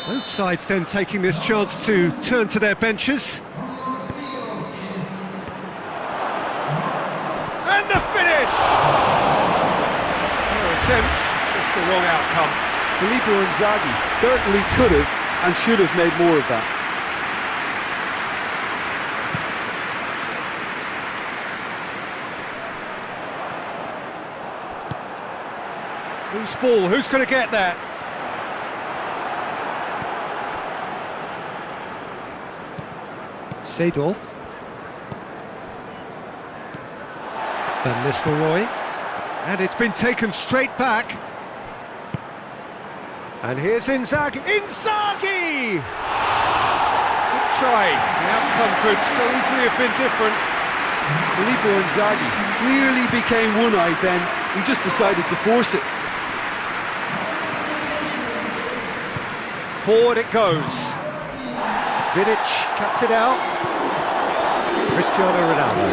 Speaker 1: Both sides then taking this chance to turn to their benches. And the finish! No attempt, just the wrong outcome.
Speaker 2: Filippo Inzaghi certainly could have and should have made more of that.
Speaker 1: Whose ball? Who's going to get that? Seedorf. Van Nistelrooy. And it's been taken straight back. And here's Inzaghi. Inzaghi! Good try. The outcome could so easily have been different.
Speaker 2: Filippo Inzaghi clearly became one-eyed then. He just decided to force it.
Speaker 1: Forward it goes. Vidic cuts it out. Cristiano Ronaldo.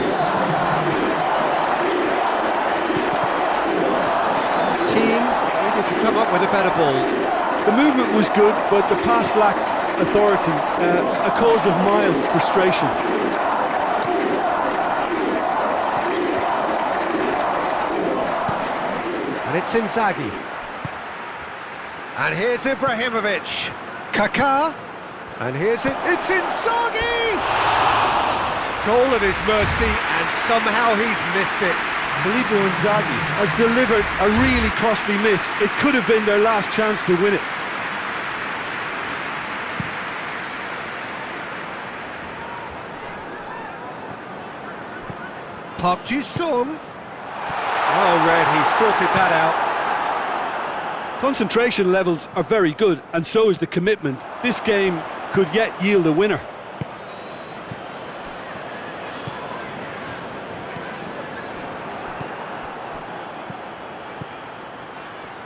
Speaker 1: Keane needed to come up with a better ball.
Speaker 2: The movement was good, but the pass lacked authority, a cause of mild frustration.
Speaker 1: And it's Inzaghi. And here's Ibrahimovic. Kaká. And here's it. It's Inzaghi! Goal at his mercy, and somehow he's missed it.
Speaker 2: Filippo Inzaghi has delivered a really costly miss. It could have been their last chance to win it.
Speaker 1: Park Ji-sung. Well read, he sorted that out.
Speaker 2: Concentration levels are very good, and so is the commitment. This game could yet yield a winner.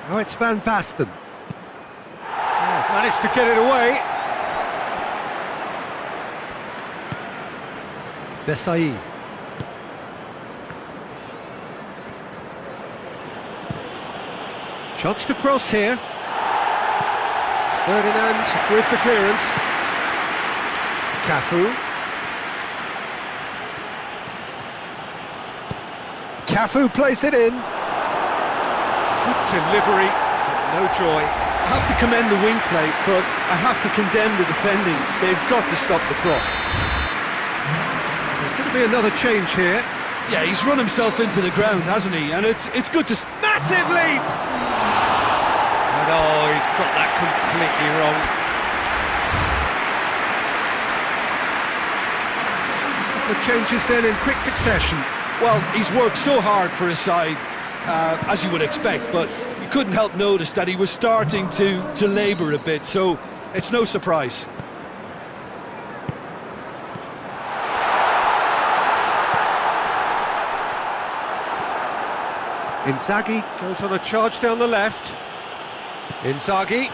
Speaker 1: Now it's Van Basten. Oh, managed to get it away. Besai. Chance to cross here. Ferdinand with the clearance. Cafu. Cafu plays it in. Good delivery, but no joy.
Speaker 2: I have to commend the wing play, but I have to condemn the defending. They've got to stop the cross.
Speaker 1: There's going to be another change here.
Speaker 2: Yeah, he's run himself into the ground, hasn't he? And it's good to...
Speaker 1: Massive leap! And oh, he's got that completely wrong. The changes then in quick succession.
Speaker 2: Well, he's worked so hard for his side, as you would expect, but you couldn't help notice that he was starting to labour a bit, so it's no surprise.
Speaker 1: Inzaghi goes on a charge down the left. Inzaghi.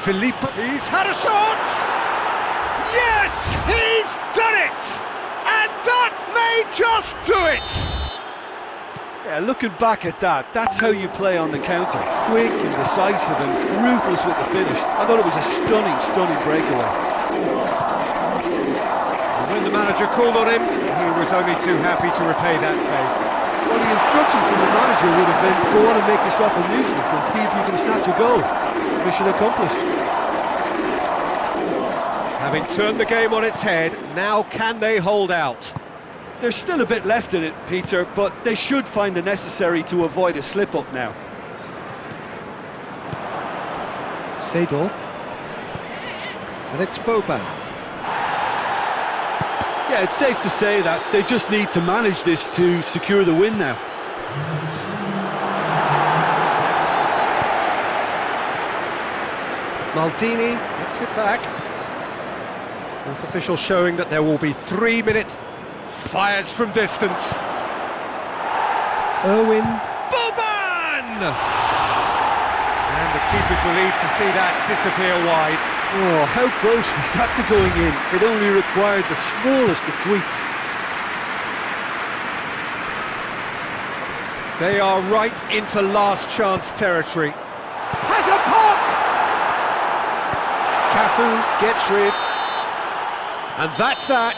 Speaker 1: Filippo, he's had a shot! Yes, he's done it! And that may just do it!
Speaker 2: Yeah, looking back at that, that's how you play on the counter. Quick and decisive and ruthless with the finish. I thought it was a stunning breakaway.
Speaker 1: And when the manager called on him, he was only too happy to repay that favour.
Speaker 2: Well, the instruction from the manager would have been, go on and make yourself a nuisance and see if you can snatch a goal. Mission accomplished.
Speaker 1: Having turned the game on its head, now can they hold out?
Speaker 2: There's still a bit left in it, Peter, but they should find the necessary to avoid a slip-up now.
Speaker 1: Seedorf. And it's Boban.
Speaker 2: Yeah, it's safe to say that they just need to manage this to secure the win now.
Speaker 1: Maldini gets it back. Fourth official showing that there will be 3 minutes. Fires from distance. Irwin. Boban! And the keeper's relieved to see that disappear wide.
Speaker 2: Oh, how close was that to going in? It only required the smallest of tweaks.
Speaker 1: They are right into last chance territory. Has a pop! Cafu gets rid. And that's that.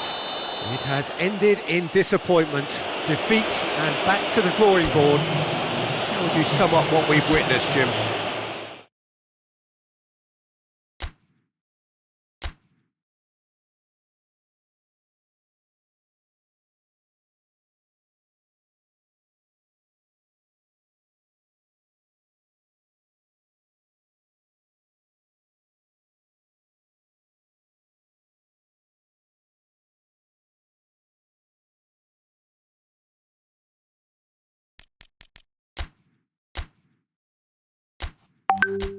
Speaker 1: It has ended in disappointment, defeat, and back to the drawing board. How would you sum up what we've witnessed, Jim? you.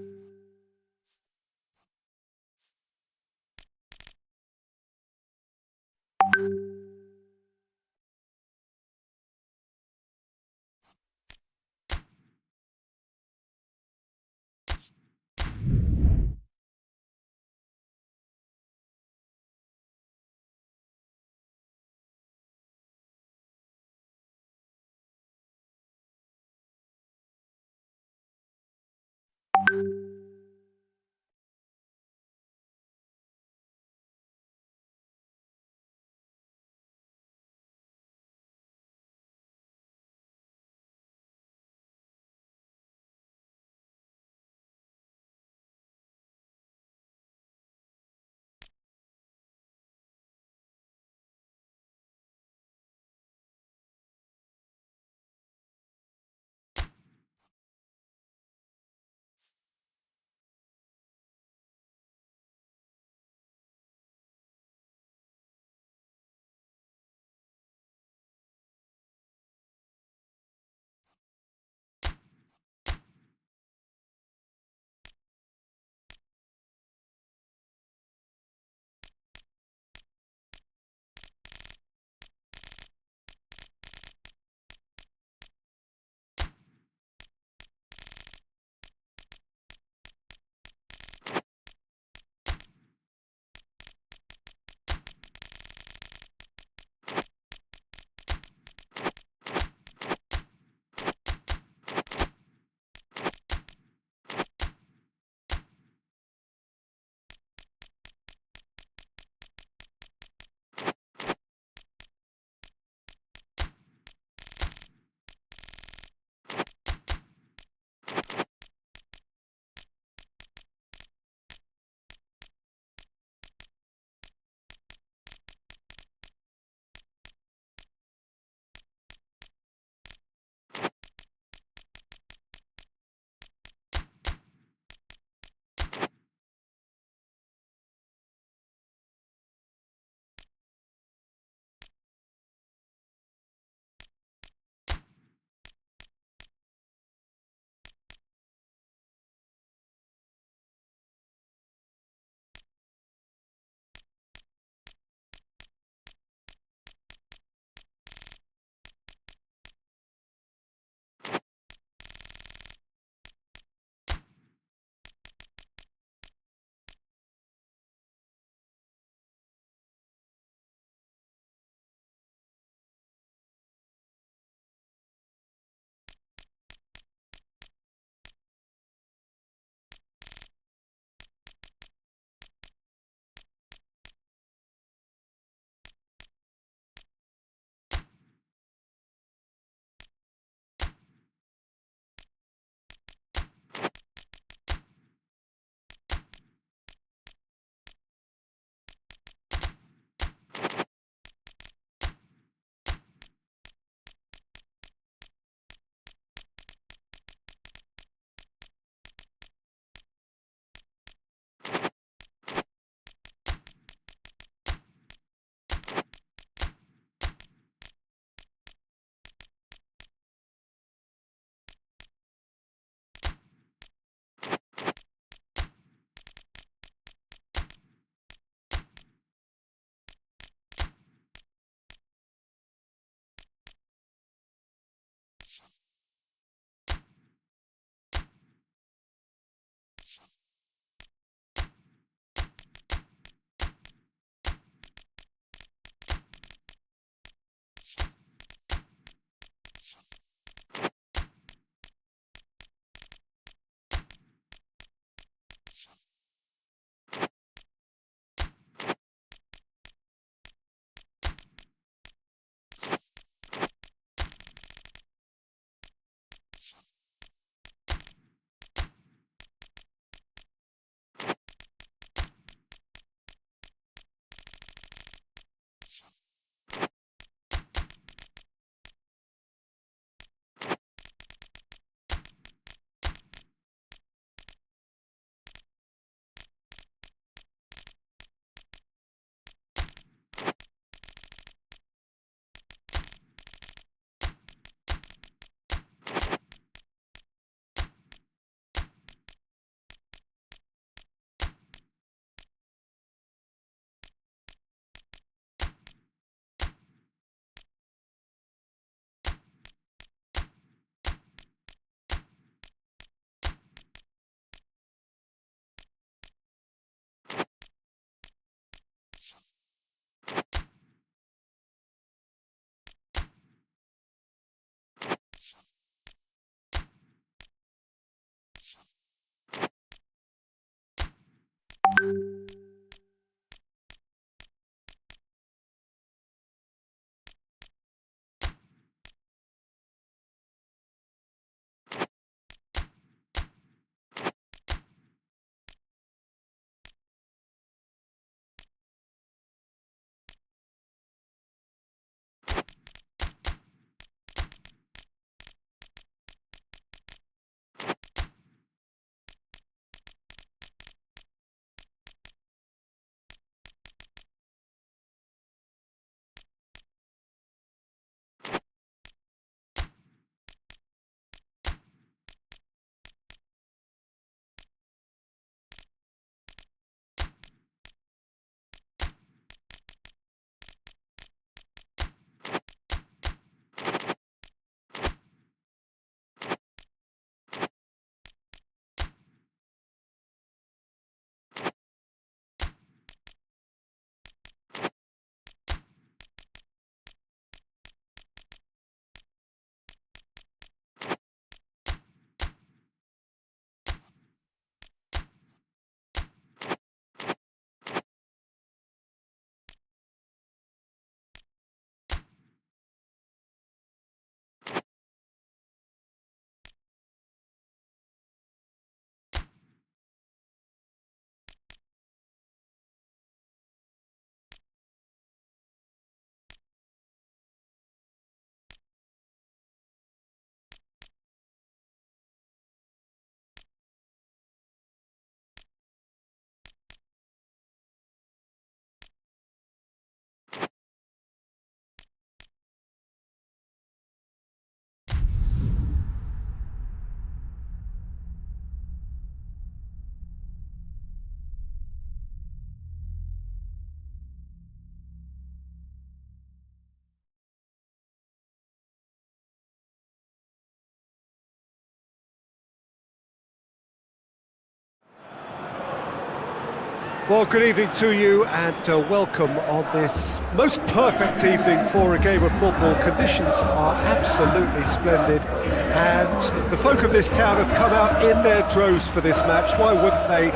Speaker 1: Well, good evening to you and welcome on this most perfect evening for a game of football. Conditions are absolutely splendid and the folk of this town have come out in their droves for this match. Why wouldn't they?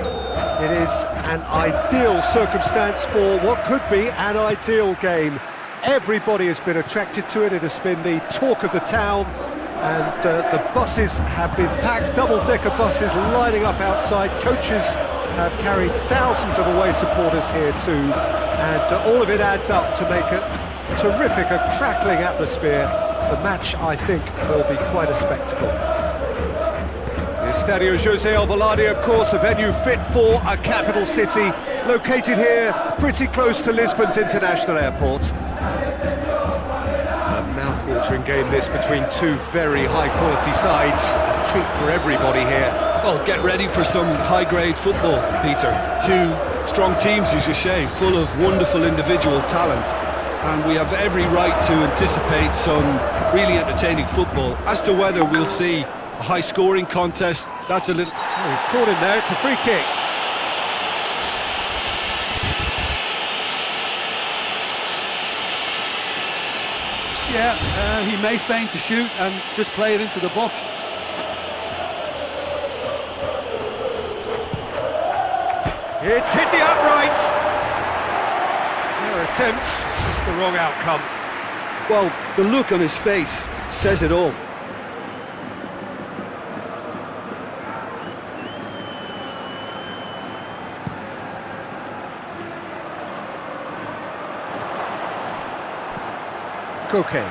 Speaker 1: It is an ideal circumstance for what could be an ideal game. Everybody has been attracted to it. It has been the talk of the town. And the buses have been packed, double-decker buses lining up outside. Coaches have carried thousands of away supporters here too, and all of it adds up to make a terrific, a crackling atmosphere. The match, I think, will be quite a spectacle. The Estadio José Alvalade, of course, a venue fit for a capital city, located here pretty close to Lisbon's international airport. A mouth-watering game this between two very high-quality sides. A treat for everybody here.
Speaker 2: Well, get ready for some high-grade football, Peter. Two strong teams, as you say, full of wonderful individual talent. And we have every right to anticipate some really entertaining football. As to whether we'll see a high-scoring contest, that's a little...
Speaker 1: Oh, he's caught him there, it's a free kick.
Speaker 3: Yeah, he may feign to shoot and just play it into the box.
Speaker 1: It's hit the upright. Their attempts, just the wrong outcome.
Speaker 2: Well, the look on his face says it all.
Speaker 1: Coque.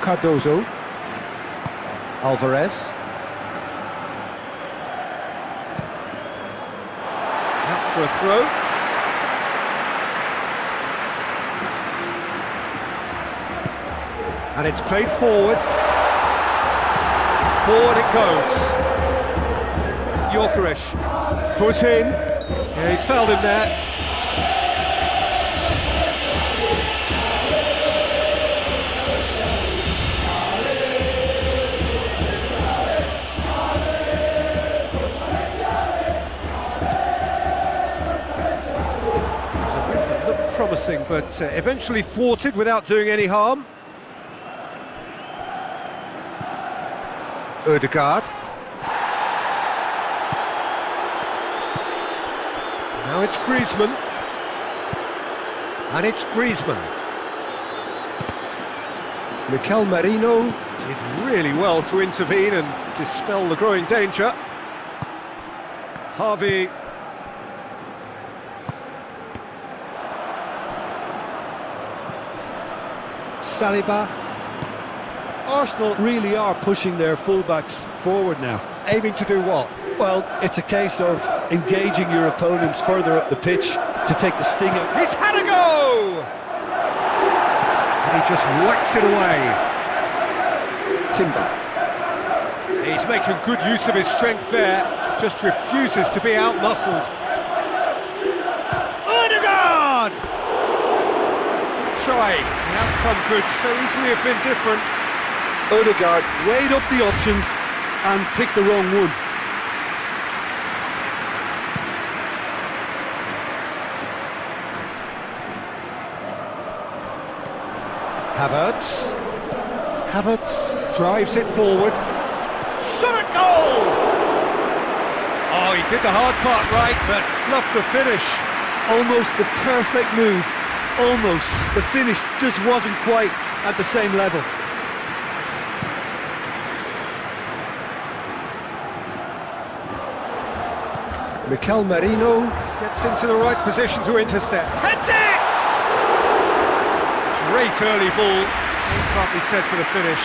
Speaker 1: Cardozo. Alvarez. Out for a throw. And it's played forward. Forward it goes. Gyökeres. Foot in. Yeah, he's fouled him there. Promising, but eventually thwarted without doing any harm. Ødegaard. Now it's Griezmann. And it's Griezmann. Mikel Merino did really well to intervene and dispel the growing danger. Harvey. Saliba.
Speaker 2: Arsenal really are pushing their fullbacks forward now.
Speaker 1: Aiming to do what?
Speaker 2: Well, it's a case of engaging your opponents further up the pitch to take the sting out.
Speaker 1: He's had a go! And he just whacks it away. Timber. He's making good use of his strength there, just refuses to be out-muscled. Ødegaard! Try. The outcome could so easily have been different.
Speaker 2: Ødegaard weighed up the options and picked the wrong one.
Speaker 1: Havertz drives it forward. Shot at goal! Oh, he did the hard part right, but fluffed the finish.
Speaker 2: Almost the perfect move. Almost. The finish just wasn't quite at the same level.
Speaker 1: Mikel Merino gets into the right position to intercept. Heads it! Great early ball. Can't be said for the finish.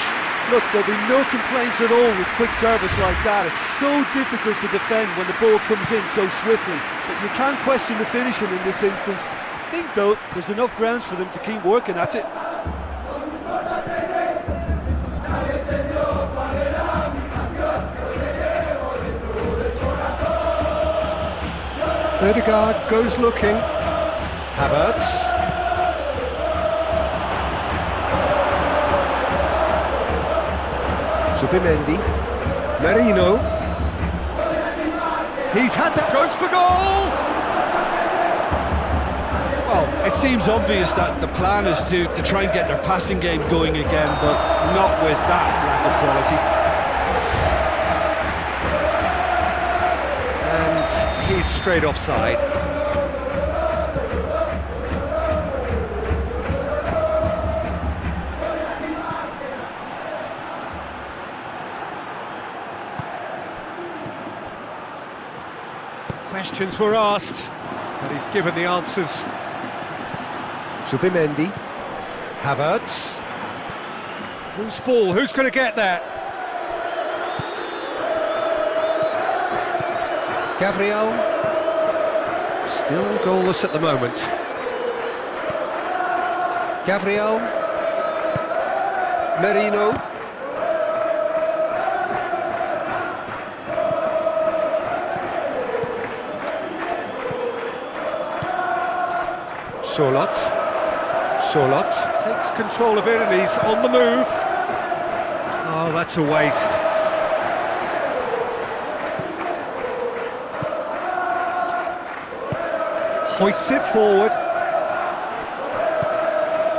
Speaker 2: Look, there'll be no complaints at all with quick service like that. It's so difficult to defend when the ball comes in so swiftly. But you can't question the finishing in this instance. I think, though, there's enough grounds for them to keep working at it.
Speaker 1: Ødegaard goes looking. Havertz. Zubimendi. Merino. He's had that, goes for goal!
Speaker 2: Well, it seems obvious that the plan is to try and get their passing game going again, but not with that lack of quality.
Speaker 1: And he's straight offside. Questions were asked, but he's given the answers. Zubimendi, Havertz. Loose ball, who's going to get that? Gabriel. Still goalless at the moment. Gabriel. Merino. Solot takes control of it and he's on the move. Oh, that's a waste. Hoists it forward.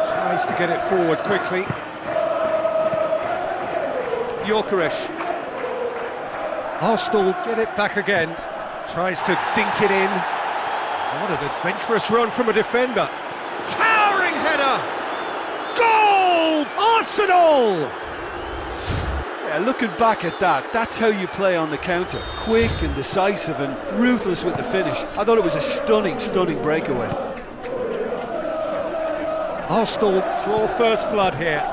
Speaker 1: Tries to get it forward quickly. Gyökeres. Arsenal get it back again. Tries to dink it in. What an adventurous run from a defender. Towering header! Goal! Arsenal!
Speaker 2: Yeah, looking back at that, that's how you play on the counter. Quick and decisive and ruthless with the finish. I thought it was a stunning, stunning breakaway.
Speaker 1: Arsenal draw first blood here.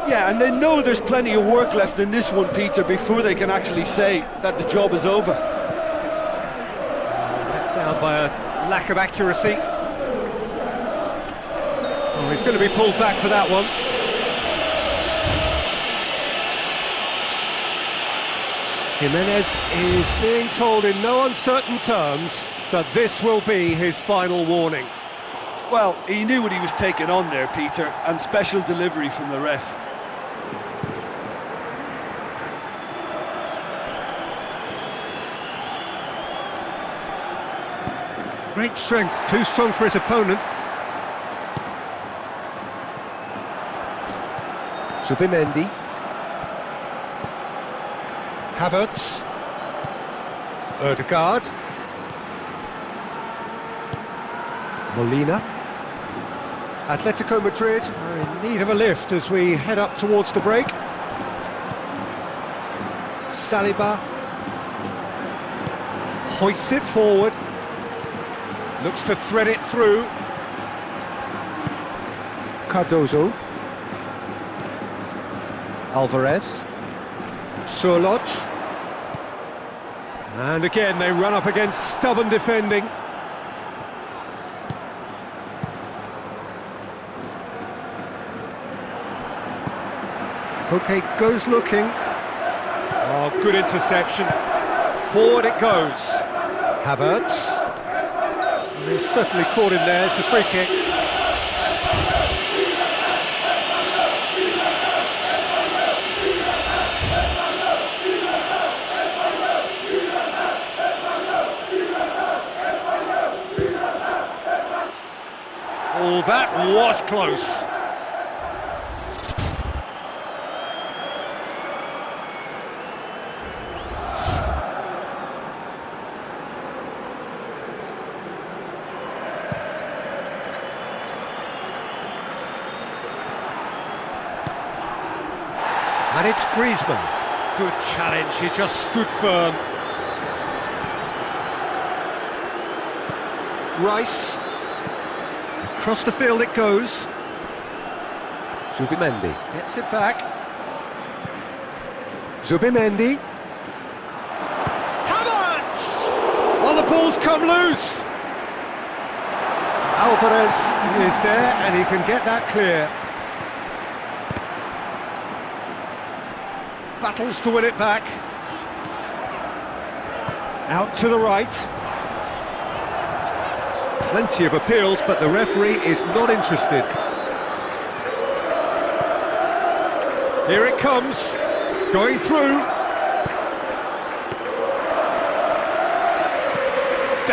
Speaker 2: Yeah, and they know there's plenty of work left in this one, Peter, before they can actually say that the job is over.
Speaker 1: Let down by a lack of accuracy. Oh, he's going to be pulled back for that one. Jimenez is being told in no uncertain terms that this will be his final warning.
Speaker 2: Well, he knew what he was taking on there, Peter, and special delivery from the ref.
Speaker 1: Great strength, too strong for his opponent. Zubimendi. Havertz. Ødegaard. Molina. Atletico Madrid are in need of a lift as we head up towards the break. Saliba. Hoists it forward. Looks to thread it through. Cardozo. Alvarez. Solot. And again they run up against stubborn defending. Koke goes looking. Oh, good interception. Forward it goes. Havertz. He's certainly caught him there, it's a free kick. Oh, that was close. And it's Griezmann. Good challenge, he just stood firm. Rice. Across the field it goes. Zubimendi gets it back. Zubimendi. Havertz! Oh, the ball's come loose! Alvarez is there and he can get that clear. Battles to win it back. Out to the right. Plenty of appeals, but the referee is not interested. Here it comes, going through.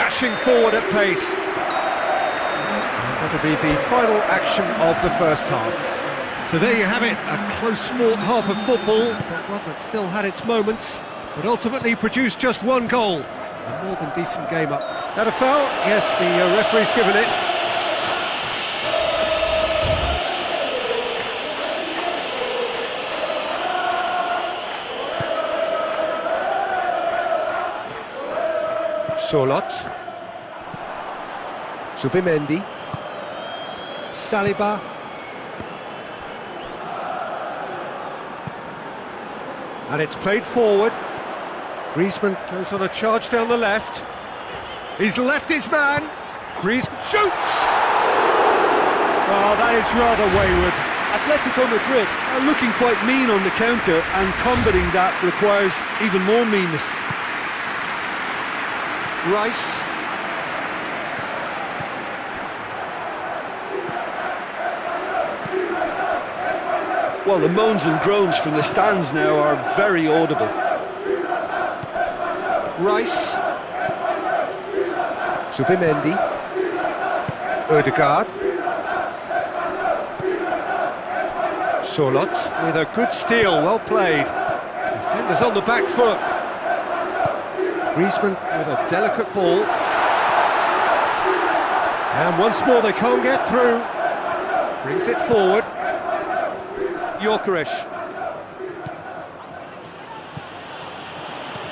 Speaker 1: dashing forward at pace. That'll be the final action of the first half. So there you have it, a close-fought half of football, but one that still had its moments, but ultimately produced just one goal. A more than decent game up. That a foul? Yes, the referee's given it. Solot, Subimendi, Saliba, and it's played forward. Griezmann goes on a charge down the left. He's left his man. Griezmann shoots! Oh, that is rather wayward.
Speaker 2: Atletico Madrid are looking quite mean on the counter, and combating that requires even more meanness.
Speaker 1: Rice.
Speaker 2: Well, the moans and groans from the stands now are very audible.
Speaker 1: Rice. Subimendi. Odegaard. Solot with a good steal, well played. Defenders on the back foot. Griezmann with a delicate ball. And once more they can't get through. Brings it forward. Gyökeres.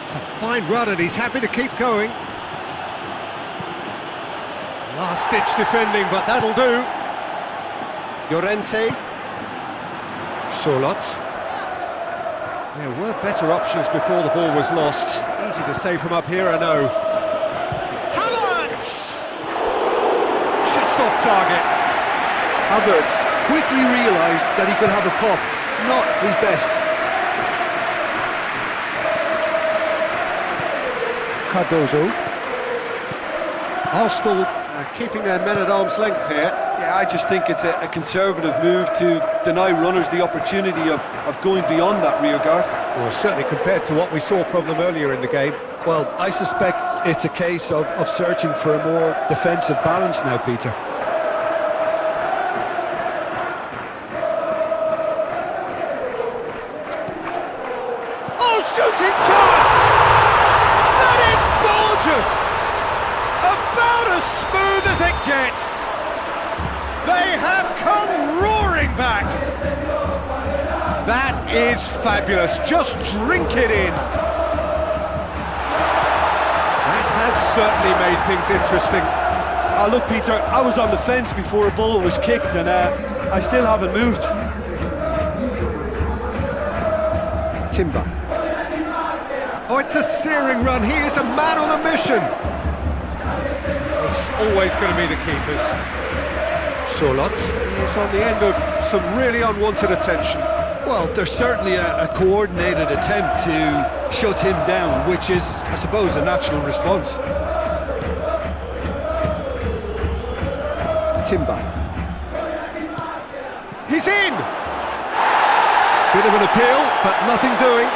Speaker 1: It's a fine run and he's happy to keep going. Last-ditch defending, but that'll do. Llorente. Solot. There were better options before the ball was lost. Easy to save from up here, I know. Havertz! Just off target.
Speaker 2: Havertz quickly realised that he could have a pop. Not his best.
Speaker 1: Cardozo. Arsenal keeping their men at arm's length here.
Speaker 2: Yeah, I just think it's a conservative move to deny runners the opportunity of going beyond that rear guard.
Speaker 1: Well, certainly compared to what we saw from them earlier in the game.
Speaker 2: Well, I suspect it's a case of searching for a more defensive balance now, Peter.
Speaker 1: Oh, shooting chance! That is gorgeous! About as smooth as it gets! They have come roaring back! That is fabulous, just drink it in! That has certainly made things interesting.
Speaker 2: Look, Peter, I was on the fence before a ball was kicked, and I still haven't moved.
Speaker 1: Timber. Oh, it's a searing run, he is a man on a mission! It's always going to be the keepers. Solot is on the end of some really unwanted attention.
Speaker 2: Well, there's certainly a coordinated attempt to shut him down, which is, I suppose, a natural response.
Speaker 1: Timber. He's in! Bit of an appeal, but nothing doing.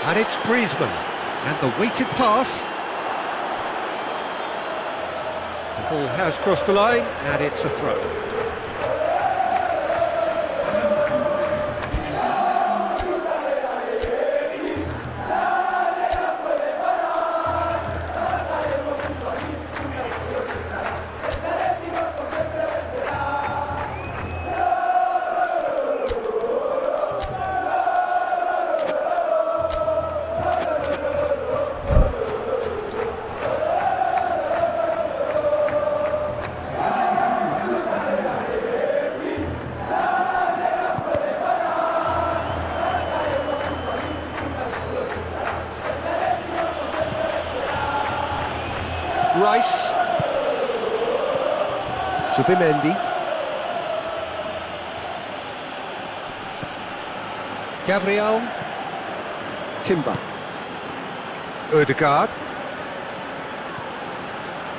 Speaker 1: And it's Griezmann, and the weighted pass. The ball has crossed the line, and it's a throw. Rice. Subimendi. Gabriel. Timber. Odegaard.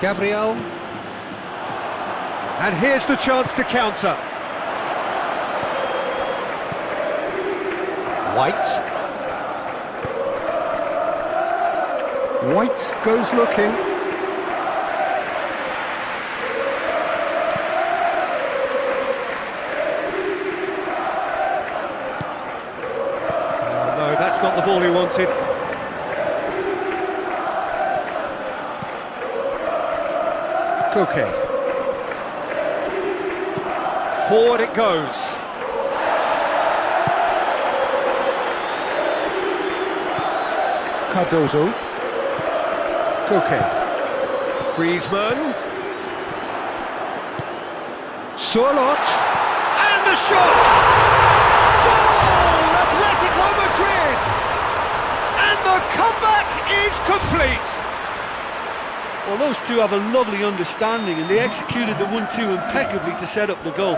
Speaker 1: Gabriel. And here's the chance to counter. White. White goes looking. Oh, no, that's not the ball he wanted. Koke. Forward it goes. Cardozo. Koke. Griezmann. Sorlot. And the shot! Goal! Atletico Madrid! And the comeback is complete!
Speaker 3: Well, those two have a lovely understanding, and they executed the 1-2 impeccably to set up the goal.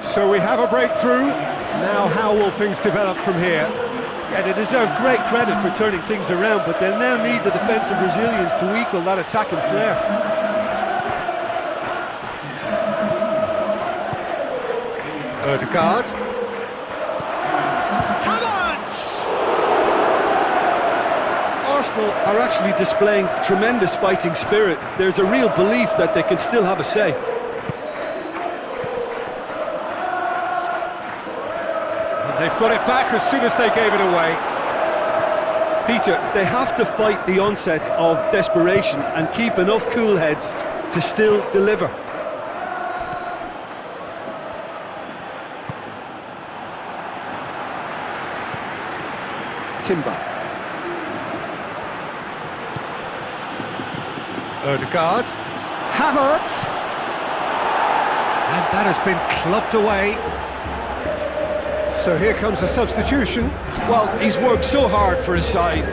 Speaker 1: So we have a breakthrough. Now how will things develop from here?
Speaker 3: Yeah, they deserve great credit for turning things around, but they'll now need the defensive resilience to equal that attacking flair.
Speaker 1: Odegaard.
Speaker 3: Arsenal are actually displaying tremendous fighting spirit. There's a real belief that they can still have a say.
Speaker 1: And they've got it back as soon as they gave it away.
Speaker 3: Peter, they have to fight the onset of desperation and keep enough cool heads to still deliver.
Speaker 1: Timber. Odegaard. Havertz. And that has been clubbed away. So here comes the substitution.
Speaker 2: Well, he's worked so hard for his side,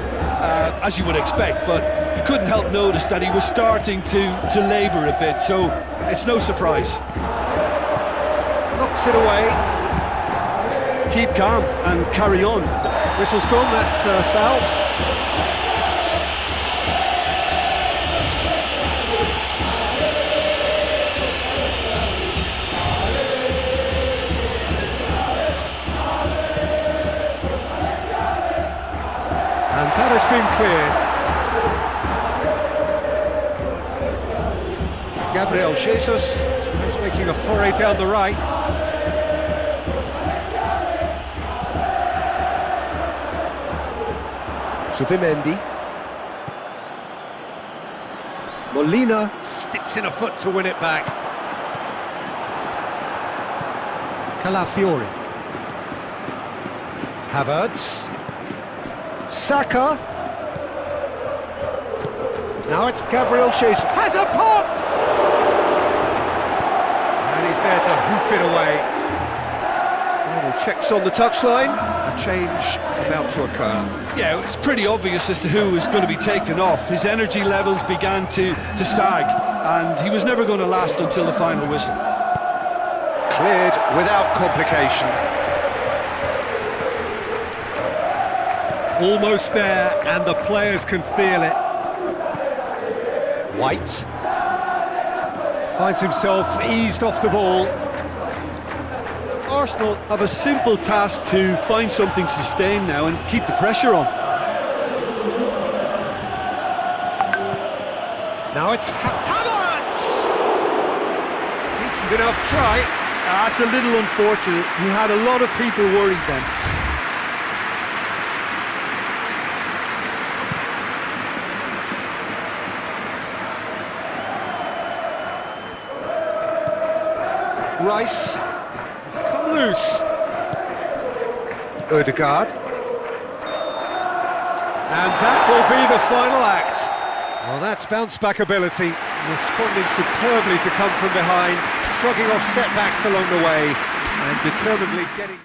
Speaker 2: as you would expect, but you couldn't help notice that he was starting to labour a bit, so it's no surprise.
Speaker 1: Knocks it away.
Speaker 3: Keep calm and carry on.
Speaker 1: Whistle's gone, that's foul. And that has been cleared. Gabriel Jesus is making a foray down the right. Subimendi. Molina sticks in a foot to win it back. Calafiori. Havertz. Saka. Now it's Gabriel Jesus. Has a pop! And he's there to hoof it away. Final checks on the touchline. A change about to occur.
Speaker 2: Yeah, it's pretty obvious as to who was going to be taken off. His energy levels began to sag, and he was never going to last until the final whistle.
Speaker 5: Cleared without complication.
Speaker 1: Almost there, and the players can feel it. White finds himself eased off the ball.
Speaker 3: Arsenal have a simple task to find something to sustain now and keep the pressure on.
Speaker 1: Now it's Havertz! Decent enough try.
Speaker 3: That's a little unfortunate. He had a lot of people worried then.
Speaker 1: Rice has come loose. Odegaard. And that will be the final act. Well, that's bounce back ability, responding superbly to come from behind, shrugging off setbacks along the way, and determinedly getting...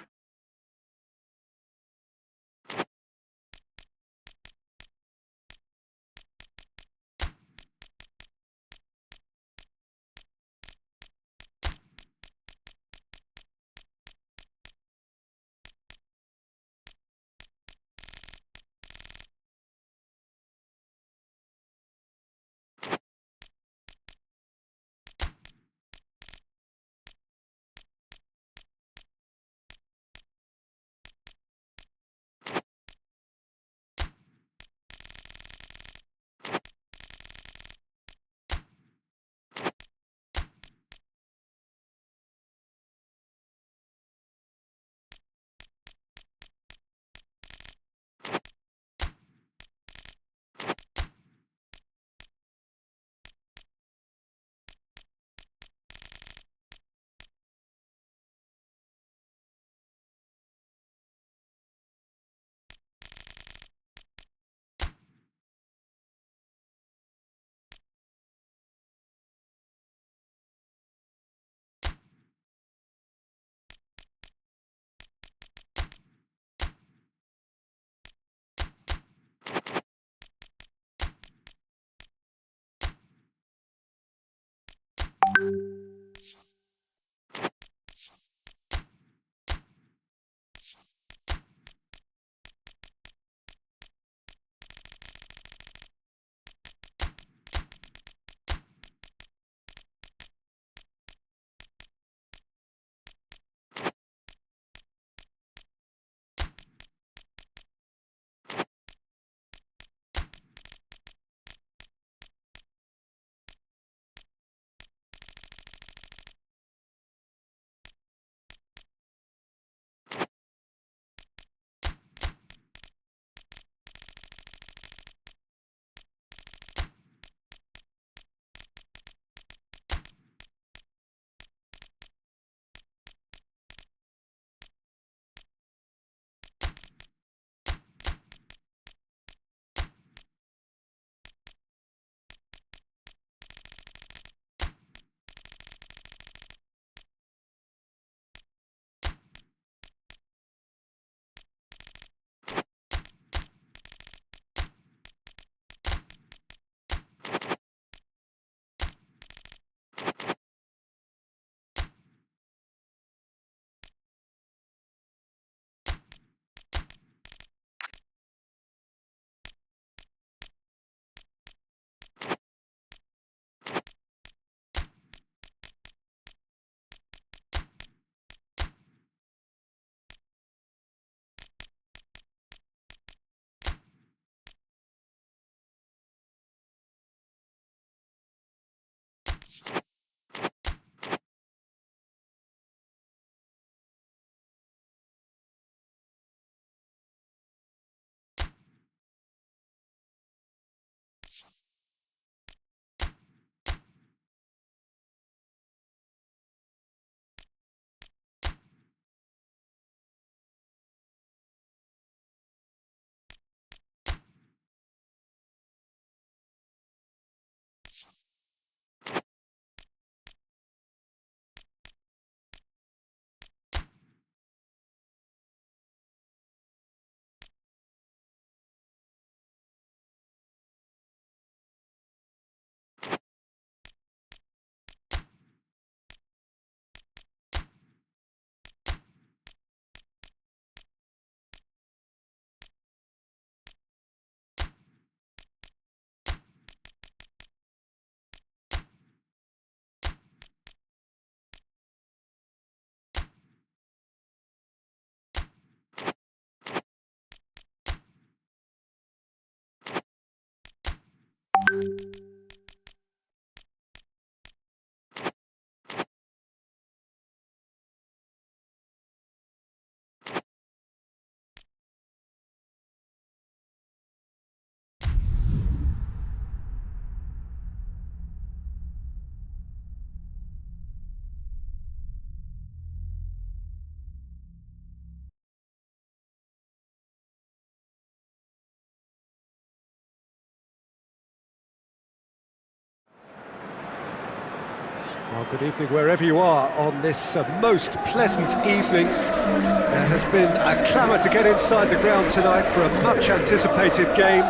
Speaker 1: Well, good evening wherever you are on this most pleasant evening. There has been a clamour to get inside the ground tonight for a much anticipated game.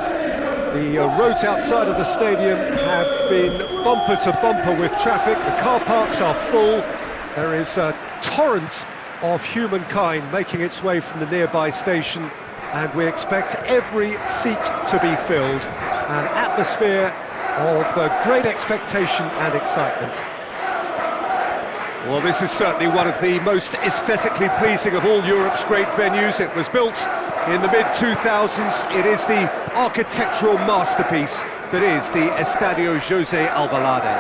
Speaker 1: The roads outside of the stadium have been bumper to bumper with traffic. The car parks are full. There is a torrent of humankind making its way from the nearby station, and we expect every seat to be filled. An atmosphere of great expectation and excitement. Well, this is certainly one of the most aesthetically pleasing of all Europe's great venues. It was built in the mid-2000s. It is the architectural masterpiece that is the Estadio José Albalade.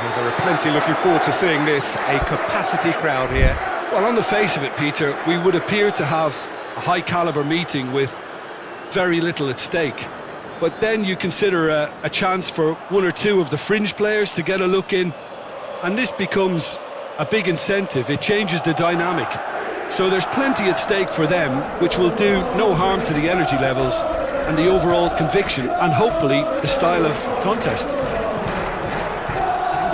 Speaker 1: Well, there are plenty looking forward to seeing this, a capacity crowd here.
Speaker 2: Well, on the face of it, Peter, we would appear to have a high-caliber meeting with very little at stake. But then you consider a chance for one or two of the fringe players to get a look in, and this becomes a big incentive. It changes the dynamic. So there's plenty at stake for them, which will do no harm to the energy levels and the overall conviction, and hopefully the style of contest.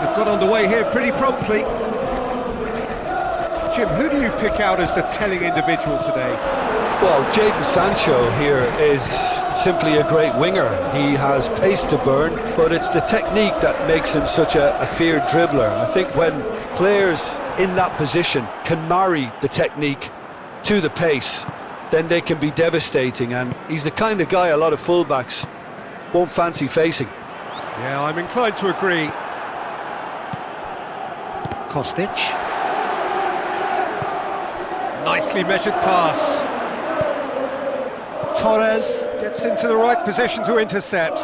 Speaker 1: We've got underway here pretty promptly. Jim, who do you pick out as the telling individual today?
Speaker 2: Well, Jadon Sancho here is simply a great winger. He has pace to burn, but it's the technique that makes him such a feared dribbler. I think when players in that position can marry the technique to the pace, then they can be devastating, and he's the kind of guy a lot of fullbacks won't fancy facing.
Speaker 1: Yeah, I'm inclined to agree. Kostic. Nicely measured pass. Torres gets into the right position to intercept.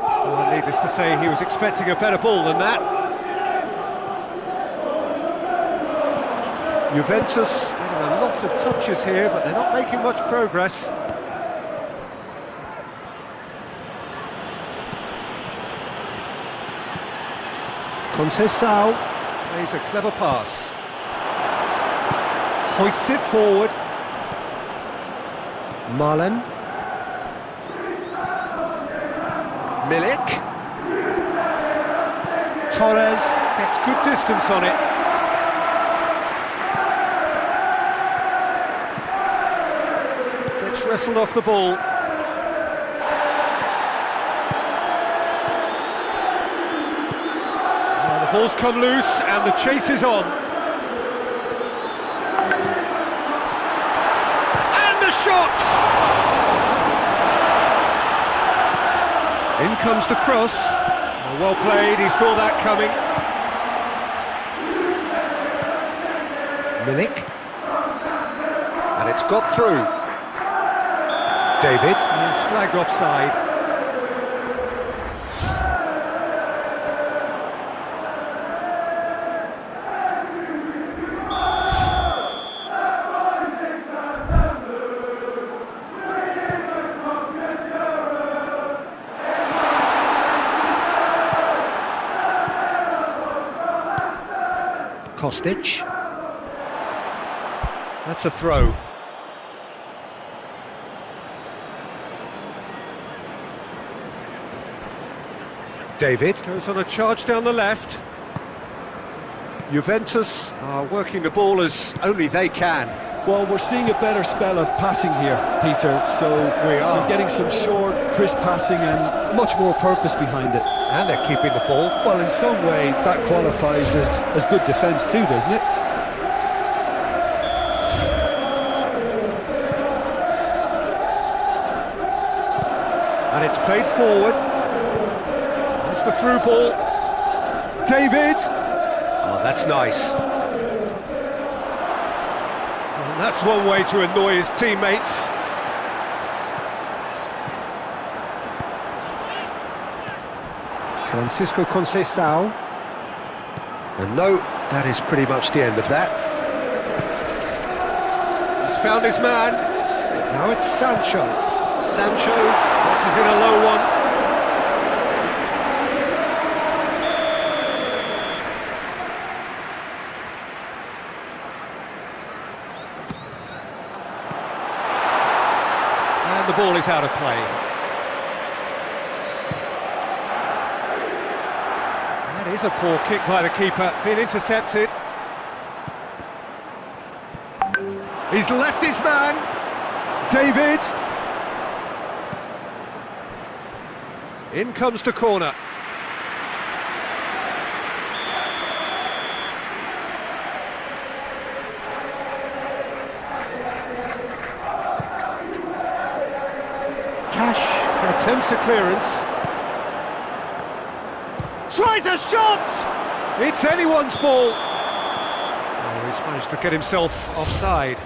Speaker 1: Well, needless to say, he was expecting a better ball than that. Juventus getting a lot of touches here, but they're not making much progress. Conceição plays a clever pass. Hoists it forward. Marlen. Milik. Torres gets good distance on it. Gets wrestled off the ball. The ball's come loose and the chase is on. And the shot! In comes the cross. Well played, he saw that coming. Milik. And it's got through. David is flagged offside. Kostic. That's a throw. David goes on a charge down the left. Juventus are working the ball as only they can.
Speaker 2: Well, we're seeing a better spell of passing here, Peter, so we're getting some short, crisp passing and much more purpose behind it.
Speaker 1: And they're keeping the ball.
Speaker 2: Well, in some way, that qualifies as good defence too, doesn't it?
Speaker 1: And it's played forward. That's the through ball. David! Oh, that's nice. And that's one way to annoy his teammates. Francisco Conceição. And no, that is pretty much the end of that. He's found his man. Now it's Sancho. Sancho crosses in a low one. And the ball is out of play. That is a poor kick by the keeper, being intercepted. He's left his man. David. In comes the corner. Cash attempts a clearance. Tries a shot! It's anyone's ball. Oh, he's managed to get himself offside.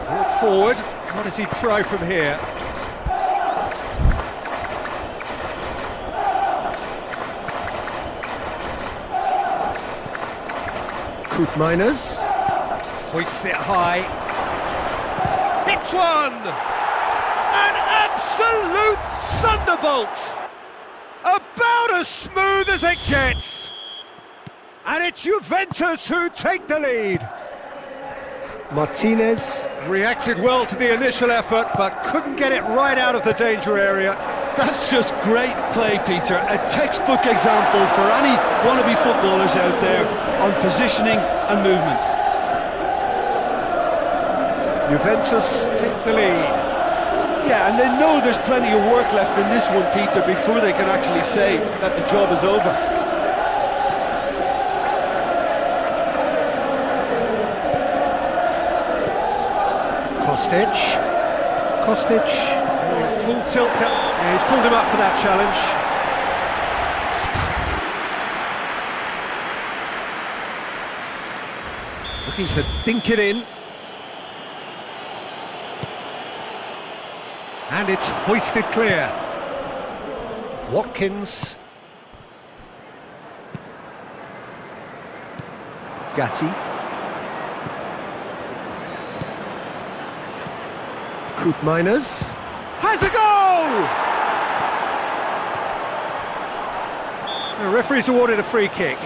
Speaker 1: Brought forward. What does he try from here? Koopmeiners. Hoists it high. Hits one! An absolute thunderbolt! About as smooth as it gets! And it's Juventus who take the lead. Martinez reacted well to the initial effort, but couldn't get it right out of the danger area.
Speaker 2: That's just great play, Peter. A textbook example for any wannabe footballers out there on positioning and movement.
Speaker 1: Juventus take the lead.
Speaker 3: Yeah, and they know there's plenty of work left in this one, Peter, before they can actually say that the job is over.
Speaker 1: Kostic, full tilt. Yeah, he's pulled him up for that challenge. Looking to dink it in. And it's hoisted clear. Watkins. Gatti. Koopmeiners has a goal! The referee's awarded a free kick.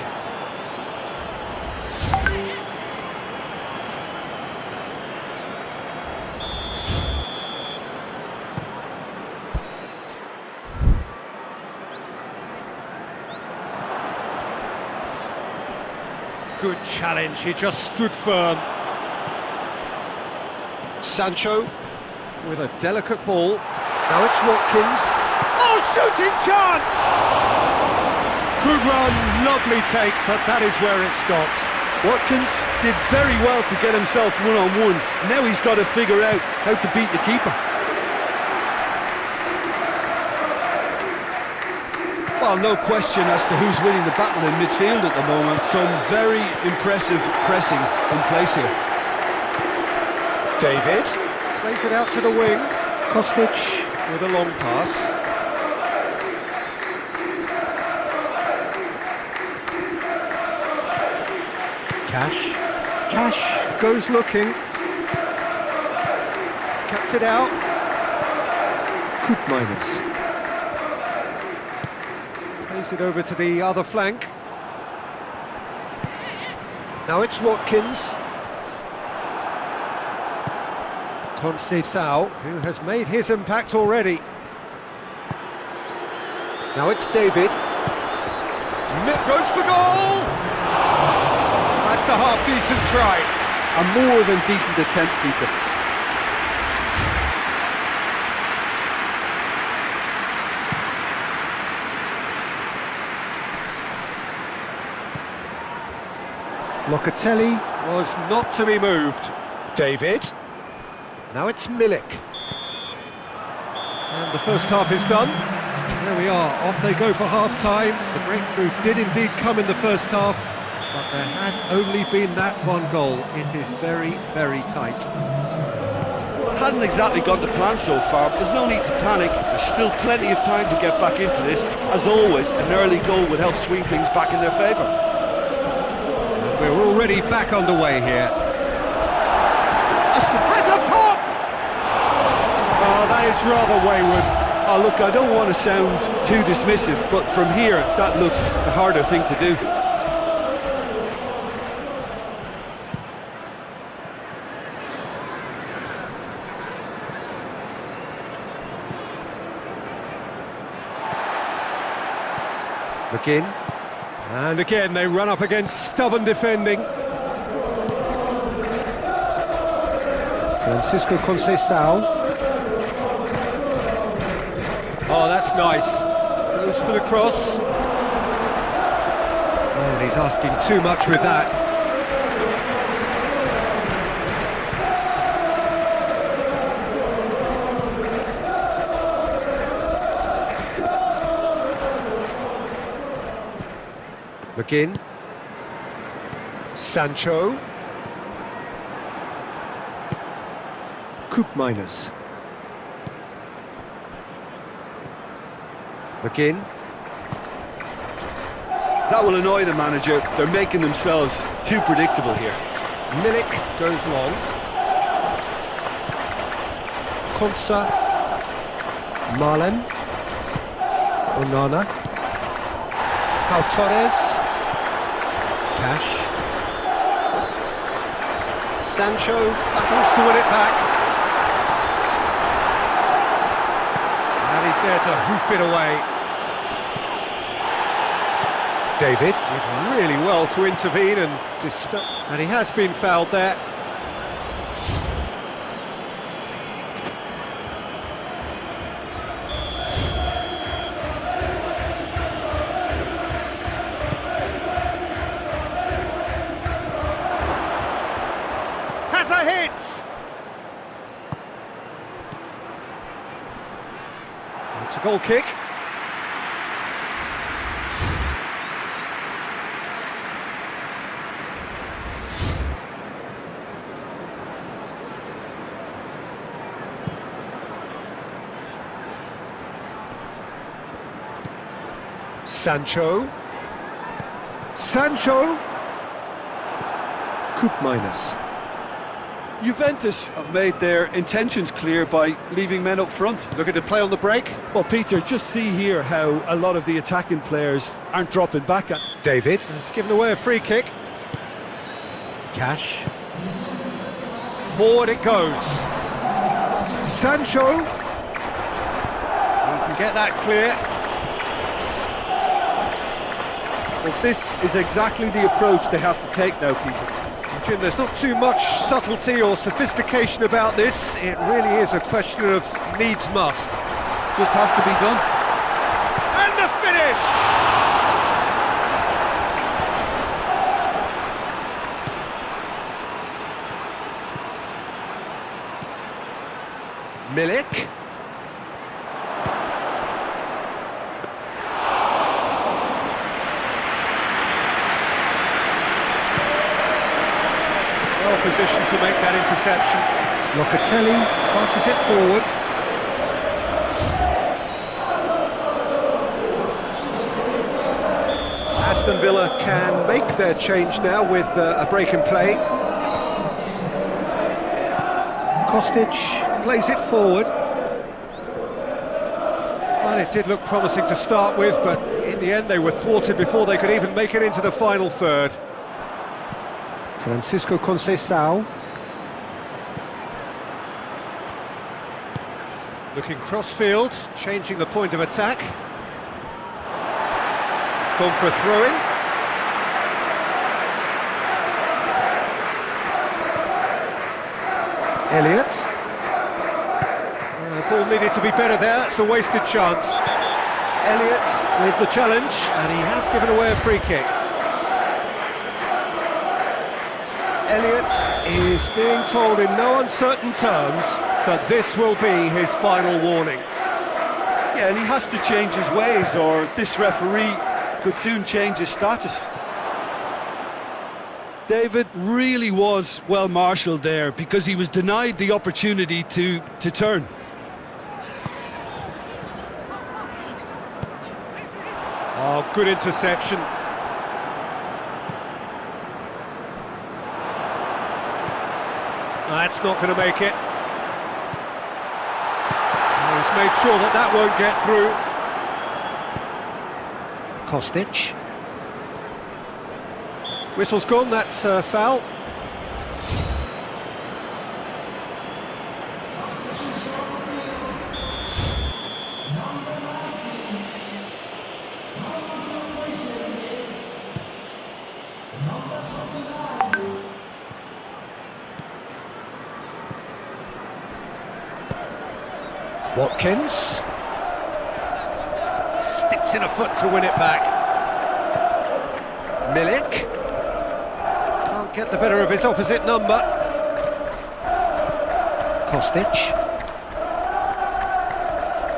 Speaker 1: Good challenge, he just stood firm. Sancho with a delicate ball. Now it's Watkins. Oh, shooting chance! Good run, lovely take, but that is where it stopped.
Speaker 2: Watkins did very well to get himself one-on-one. Now he's got to figure out how to beat the keeper. Well, no question as to who's winning the battle in midfield at the moment. Some very impressive pressing in place here.
Speaker 1: David plays it out to the wing. Kostic with a long pass. Cash goes looking. Cuts it out. Koopmeiners. Plays it over to the other flank. Now it's Watkins. Conceição, who has made his impact already. Now it's David. Goes for goal! That's a half-decent try.
Speaker 3: A more than decent attempt, Peter.
Speaker 1: Locatelli was not to be moved. David. Now it's Milik. And the first half is done. There we are, off they go for half-time. The breakthrough did indeed come in the first half, but there has only been that one goal. It is very, very tight.
Speaker 3: Hasn't exactly gone to plan so far, but there's no need to panic. There's still plenty of time to get back into this. As always, an early goal would help swing things back in their favour.
Speaker 1: We're already back underway here. Has a pop! Oh, that is rather wayward.
Speaker 2: Oh, look, I don't want to sound too dismissive, but from here, that looks the harder thing to do.
Speaker 1: McGinn. And again, they run up against stubborn defending. Francisco Conceição. Oh, that's nice. Goes for the cross. Oh, he's asking too much with that. McGinn. Sancho. Koopmeiners. McGinn.
Speaker 2: That will annoy the manager. They're making themselves too predictable here.
Speaker 1: Milik goes long. Konsa. Marlen. Onana. Pau Torres. Cash. Sancho battles to win it back. And he's there to hoof it away. David did really well to intervene and he has been fouled there. Has a hit! It's a goal kick. Sancho. Coup minus.
Speaker 2: Juventus have made their intentions clear by leaving men up front.
Speaker 1: Looking to play on the break.
Speaker 2: Well, Peter, just see here how a lot of the attacking players aren't dropping back at.
Speaker 1: David has given away a free kick. Cash. Forward it goes. Sancho. He can get that clear.
Speaker 2: Well, this is exactly the approach they have to take now, Peter.
Speaker 1: Jim, there's not too much subtlety or sophistication about this. It really is a question of needs must.
Speaker 2: Just has to be done.
Speaker 1: And the finish! Milik. Well positioned to make that interception. Locatelli passes it forward. Aston Villa can make their change now with a break in play. Kostic plays it forward. Well, it did look promising to start with, but in the end they were thwarted before they could even make it into the final third. Francisco Conceição. Looking cross-field, changing the point of attack. It's gone for a throw-in. Elliott. The ball needed to be better there, it's a wasted chance. Elliott with the challenge, and he has given away a free kick. Elliott is being told in no uncertain terms that this will be his final warning.
Speaker 2: Yeah, and he has to change his ways, or this referee could soon change his status. David really was well marshalled there because he was denied the opportunity to turn.
Speaker 1: Oh, good interception. That's not going to make it. He's made sure that that won't get through. Kostic. Whistle's gone, that's foul. Watkins sticks in a foot to win it back. Milik can't get the better of his opposite number. Kostic.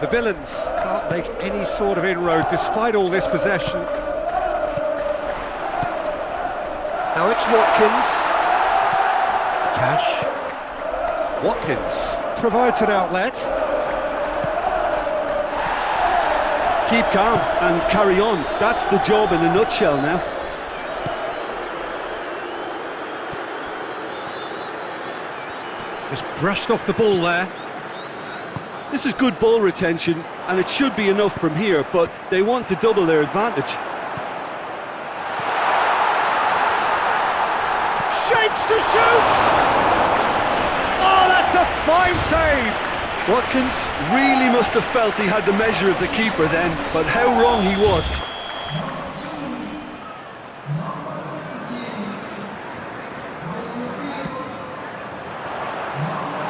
Speaker 1: The villains can't make any sort of inroad despite all this possession. Now it's Watkins. Cash. Watkins provides an outlet.
Speaker 2: Keep calm and carry on. That's the job in a nutshell now.
Speaker 1: Just brushed off the ball there.
Speaker 2: This is good ball retention, and it should be enough from here, but they want to double their advantage.
Speaker 1: Shapes to shoot! fine save!
Speaker 2: Watkins really must have felt he had the measure of the keeper then, but how wrong he was.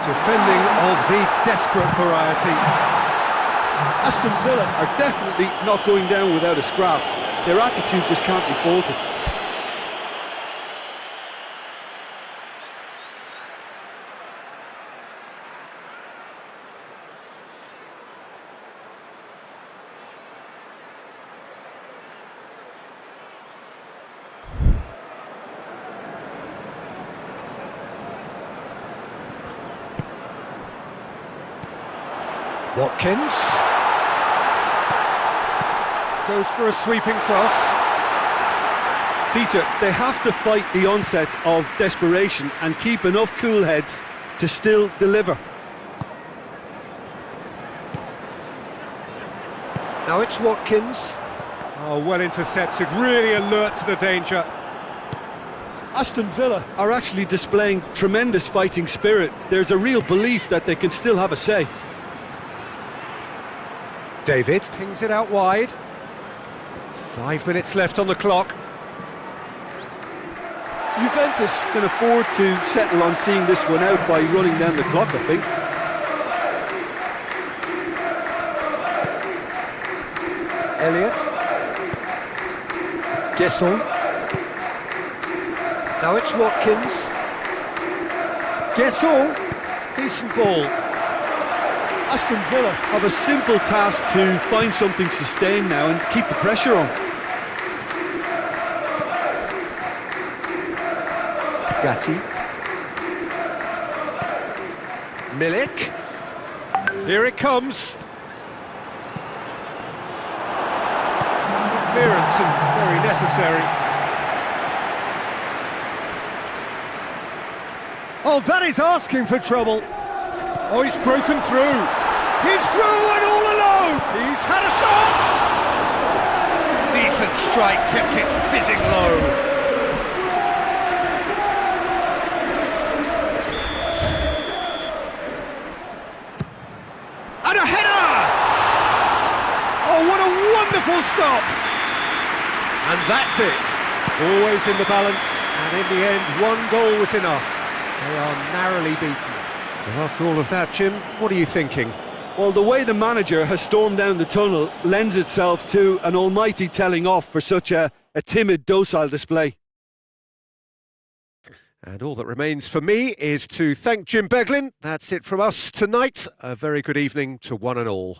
Speaker 1: Defending of the desperate variety.
Speaker 3: Aston Villa are definitely not going down without a scrap. Their attitude just can't be faulted.
Speaker 1: Watkins goes for a sweeping cross.
Speaker 2: Peter, they have to fight the onset of desperation and keep enough cool heads to still deliver.
Speaker 1: Now it's Watkins. Oh, well intercepted, really alert to the danger.
Speaker 2: Aston Villa are actually displaying tremendous fighting spirit. There's a real belief that they can still have a say.
Speaker 1: David pings it out wide. 5 minutes left on the clock.
Speaker 3: Juventus can afford to settle on seeing this one out by running down the clock, I think.
Speaker 1: Elliott. Gesson. Now it's Watkins. Gesson. Decent ball.
Speaker 2: Aston Villa have a simple task to find something sustained now and keep the pressure on.
Speaker 1: Gatti. Milik. Here it comes. Clearance and very necessary. Oh, that is asking for trouble. Oh, he's broken through. He's through and all alone. He's had a shot. Decent strike, kept it fizzing low. And a header! Oh, what a wonderful stop! And that's it. Always in the balance, and in the end, one goal was enough. They are narrowly beaten. And after all of that, Jim, what are you thinking?
Speaker 2: Well, the way the manager has stormed down the tunnel lends itself to an almighty telling off for such a timid, docile display.
Speaker 1: And all that remains for me is to thank Jim Beglin. That's it from us tonight. A very good evening to one and all.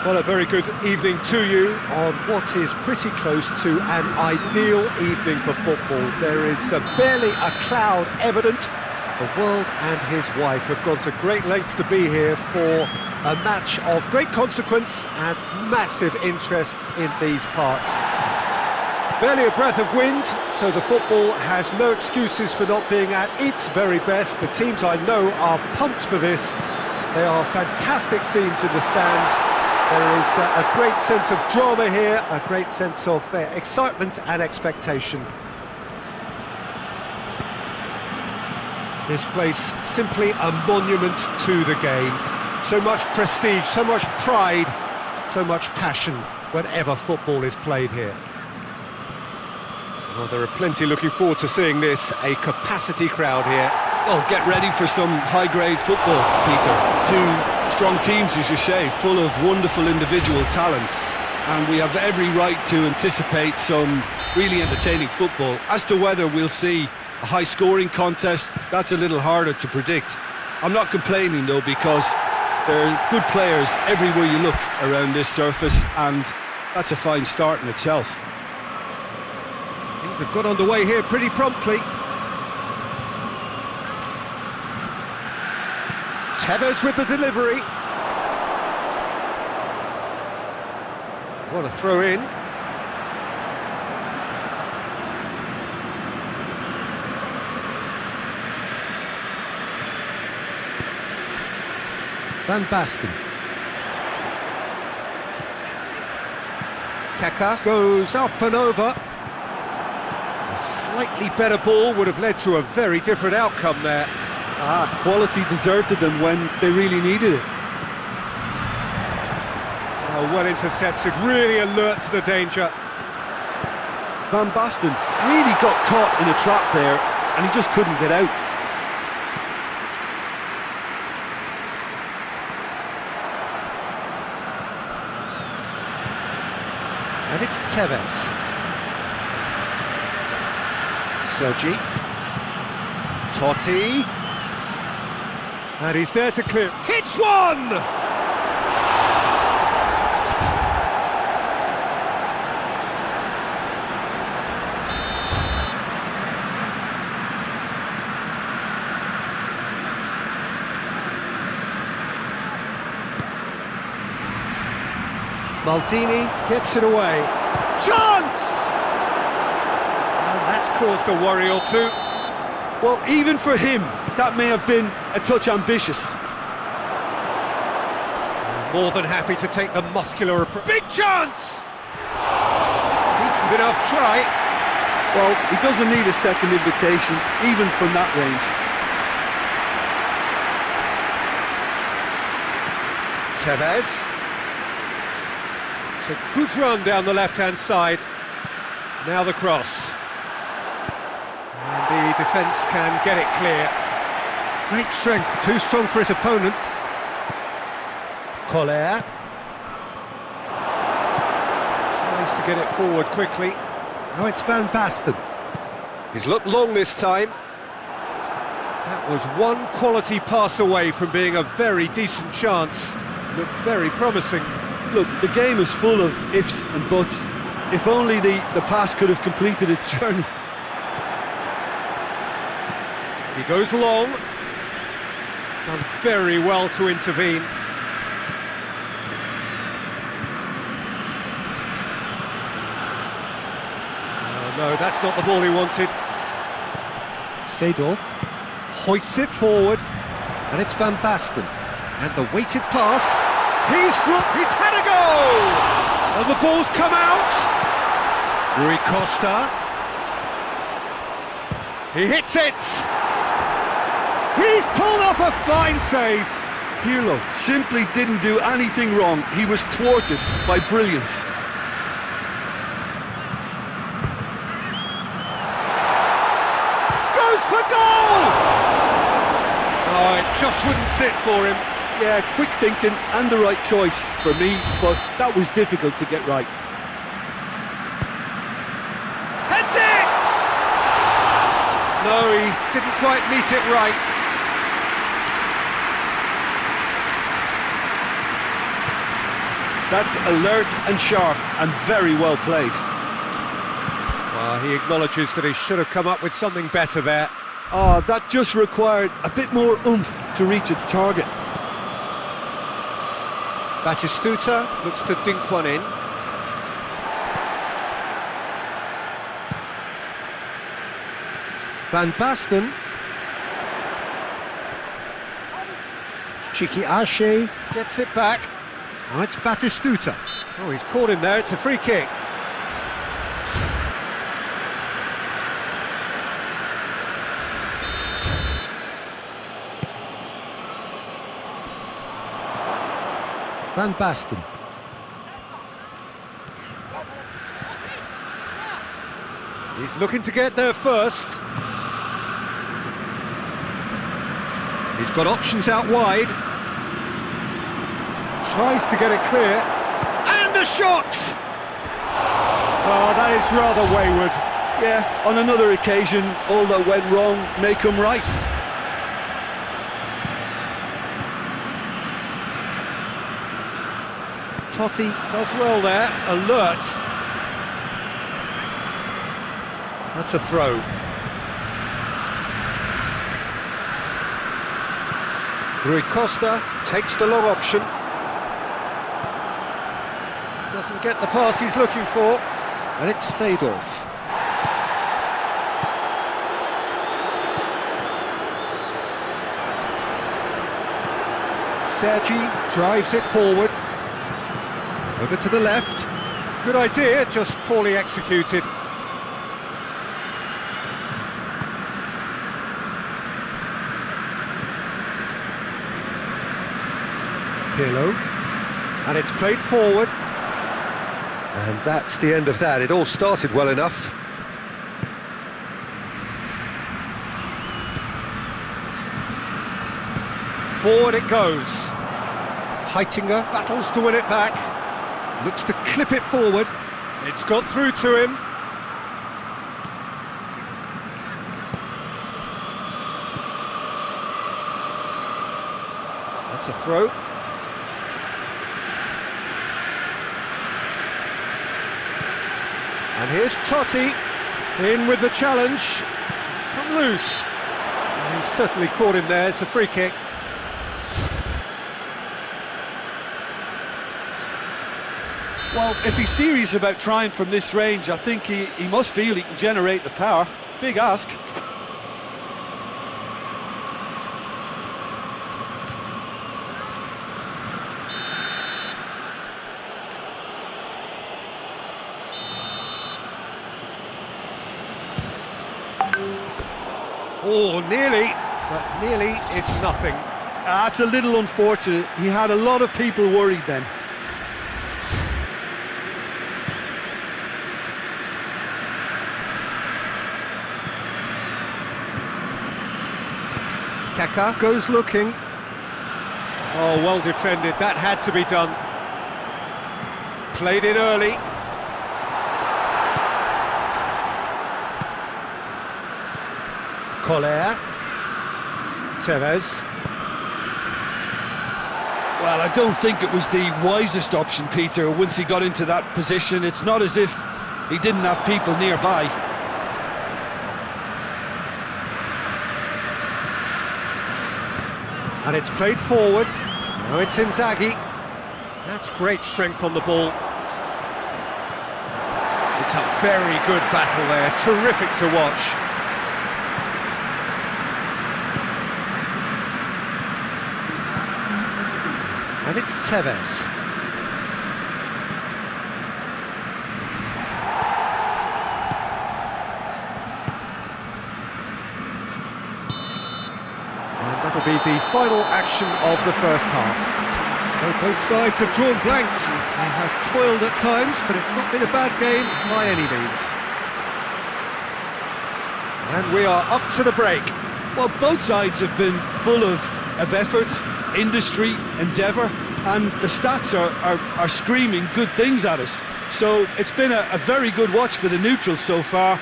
Speaker 1: Well, a very good evening to you on what is pretty close to an ideal evening for football. There is barely a cloud evident. The world and his wife have gone to great lengths to be here for a match of great consequence and massive interest in these parts. Barely a breath of wind, so the football has no excuses for not being at its very best. The teams I know are pumped for this. They are fantastic scenes in the stands. There is a great sense of drama here, a great sense of excitement and expectation. This place simply a monument to the game. So much prestige, so much pride, so much passion whenever football is played here. Well, there are plenty looking forward to seeing this, a capacity crowd here.
Speaker 2: Oh, get ready for some high-grade football, Peter. Two strong teams, as you say, full of wonderful individual talent. And we have every right to anticipate some really entertaining football. As to whether we'll see a high-scoring contest, that's a little harder to predict. I'm not complaining, though, because there are good players everywhere you look around this surface, and that's a fine start in itself.
Speaker 1: Things have got underway here pretty promptly. Tevez with the delivery. What a throw in. Van Basten. Kaka goes up and over. A slightly better ball would have led to a very different outcome there.
Speaker 2: Quality deserted them when they really needed it.
Speaker 1: Oh, well intercepted, really alert to the danger.
Speaker 2: Van Basten really got caught in a trap there, and he just couldn't get out.
Speaker 1: And it's Tevez. Sergi. Totti. And he's there to clear. Hits one! Maldini gets it away. Chance! And that's caused a worry or two.
Speaker 2: Well, even for him, that may have been a touch ambitious.
Speaker 1: More than happy to take the muscular approach. Big chance! Decent enough try.
Speaker 2: Well, he doesn't need a second invitation, even from that range.
Speaker 1: Tevez. It's a good run down the left-hand side. Now the cross. And the defence can get it clear. Great strength, too strong for his opponent. Collier. Tries to get it forward quickly. Now it's Van Basten. He's looked long this time. That was one quality pass away from being a very decent chance. Looked very promising.
Speaker 2: Look, the game is full of ifs and buts. If only the pass could have completed its journey.
Speaker 1: He goes long. Done very well to intervene. Oh, no, that's not the ball he wanted. Seedorf hoists it forward, and it's Van Basten. And the weighted pass. He's had a go! And the ball's come out. Rui Costa. He hits it. He's pulled off a fine save.
Speaker 2: Pirlo simply didn't do anything wrong. He was thwarted by brilliance.
Speaker 1: Goes for goal! Oh, it just wouldn't sit for him.
Speaker 2: Yeah, quick thinking and the right choice for me, but that was difficult to get right.
Speaker 1: Heads it! No, he didn't quite meet it right.
Speaker 3: That's alert and sharp and very well played.
Speaker 1: Well, he acknowledges that he should have come up with something better there.
Speaker 3: Oh, that just required a bit more oomph to reach its target.
Speaker 1: Batistuta looks to dink one in. Van Basten. Chiki Ashe gets it back. Now it's Batistuta. Oh, he's caught him there, it's a free kick. Van Basten. He's looking to get there first. He's got options out wide. Tries to get it clear. And a shot! Oh, that is rather wayward.
Speaker 3: Yeah, on another occasion, all that went wrong may come right.
Speaker 1: Totti does well there, alert. That's a throw. Rui Costa takes the long option. Doesn't get the pass he's looking for. And it's Seedorf. Sergi drives it forward. Over to the left. Good idea, just poorly executed. Pirlo. And it's played forward. And that's the end of that. It all started well enough. Forward it goes. Heitinger battles to win it back. Looks to clip it forward. It's got through to him. That's a throw. And here's Totti, in with the challenge. He's come loose. And he's certainly caught him there. It's a free kick.
Speaker 3: Well, if he's serious about trying from this range, I think he must feel he can generate the power. Big ask.
Speaker 1: Oh, nearly, but nearly is nothing.
Speaker 3: That's a little unfortunate. He had a lot of people worried then.
Speaker 1: Kaka goes looking. Oh, well defended, that had to be done. Played it early. Collier. Tevez.
Speaker 2: Well, I don't think it was the wisest option, Peter, once he got into that position. It's not as if he didn't have people nearby.
Speaker 1: And it's played forward. Now it's Inzaghi. That's great strength on the ball. It's a very good battle there. Terrific to watch. And it's Tevez. That'll be the final action of the first half. So both sides have drawn blanks. They have toiled at times, but it's not been a bad game by any means. And we are up to the break.
Speaker 2: Well, both sides have been full of effort, industry, endeavour, and the stats are screaming good things at us. So it's been a very good watch for the neutrals so far,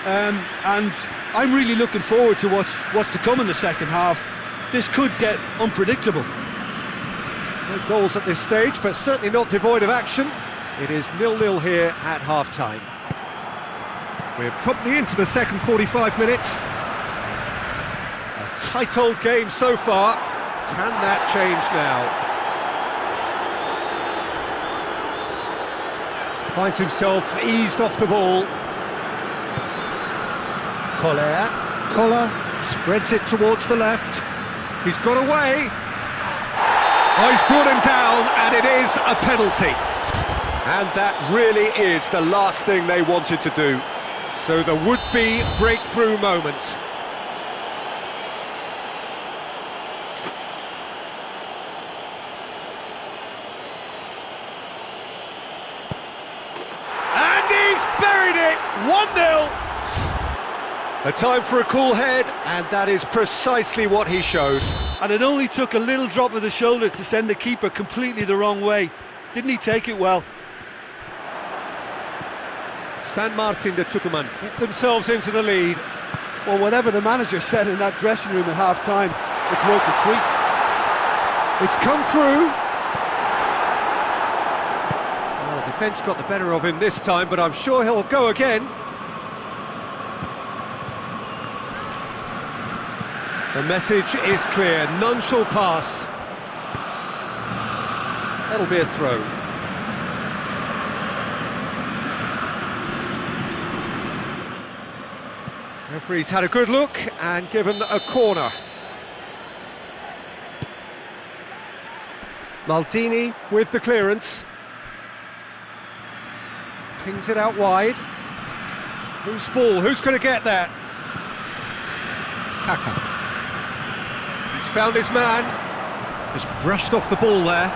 Speaker 2: and I'm really looking forward to what's to come in the second half. This could get unpredictable.
Speaker 1: No goals at this stage, but certainly not devoid of action. It is 0-0 here at half-time. We're promptly into the second 45 minutes. A tight old game so far. Can that change now? Finds himself eased off the ball. Collar spreads it towards the left. He's got away. Oh, he's brought him down, and it is a penalty. And that really is the last thing they wanted to do. So the would-be breakthrough moment. And he's buried it! 1-0! A time for a cool head, and that is precisely what he showed.
Speaker 3: And it only took a little drop of the shoulder to send the keeper completely the wrong way. Didn't he take it well?
Speaker 1: San Martin de Tucumán get themselves into the lead.
Speaker 3: Well, whatever the manager said in that dressing room at half-time, it's worth the treat.
Speaker 1: It's come through. Well, the defence got the better of him this time, but I'm sure he'll go again. The message is clear, none shall pass. That'll be a throw. Referee's had a good look and given a corner. Maldini with the clearance. Pings it out wide. Whose ball? Who's going to get that? Kaka. He's found his man. Just brushed off the ball there.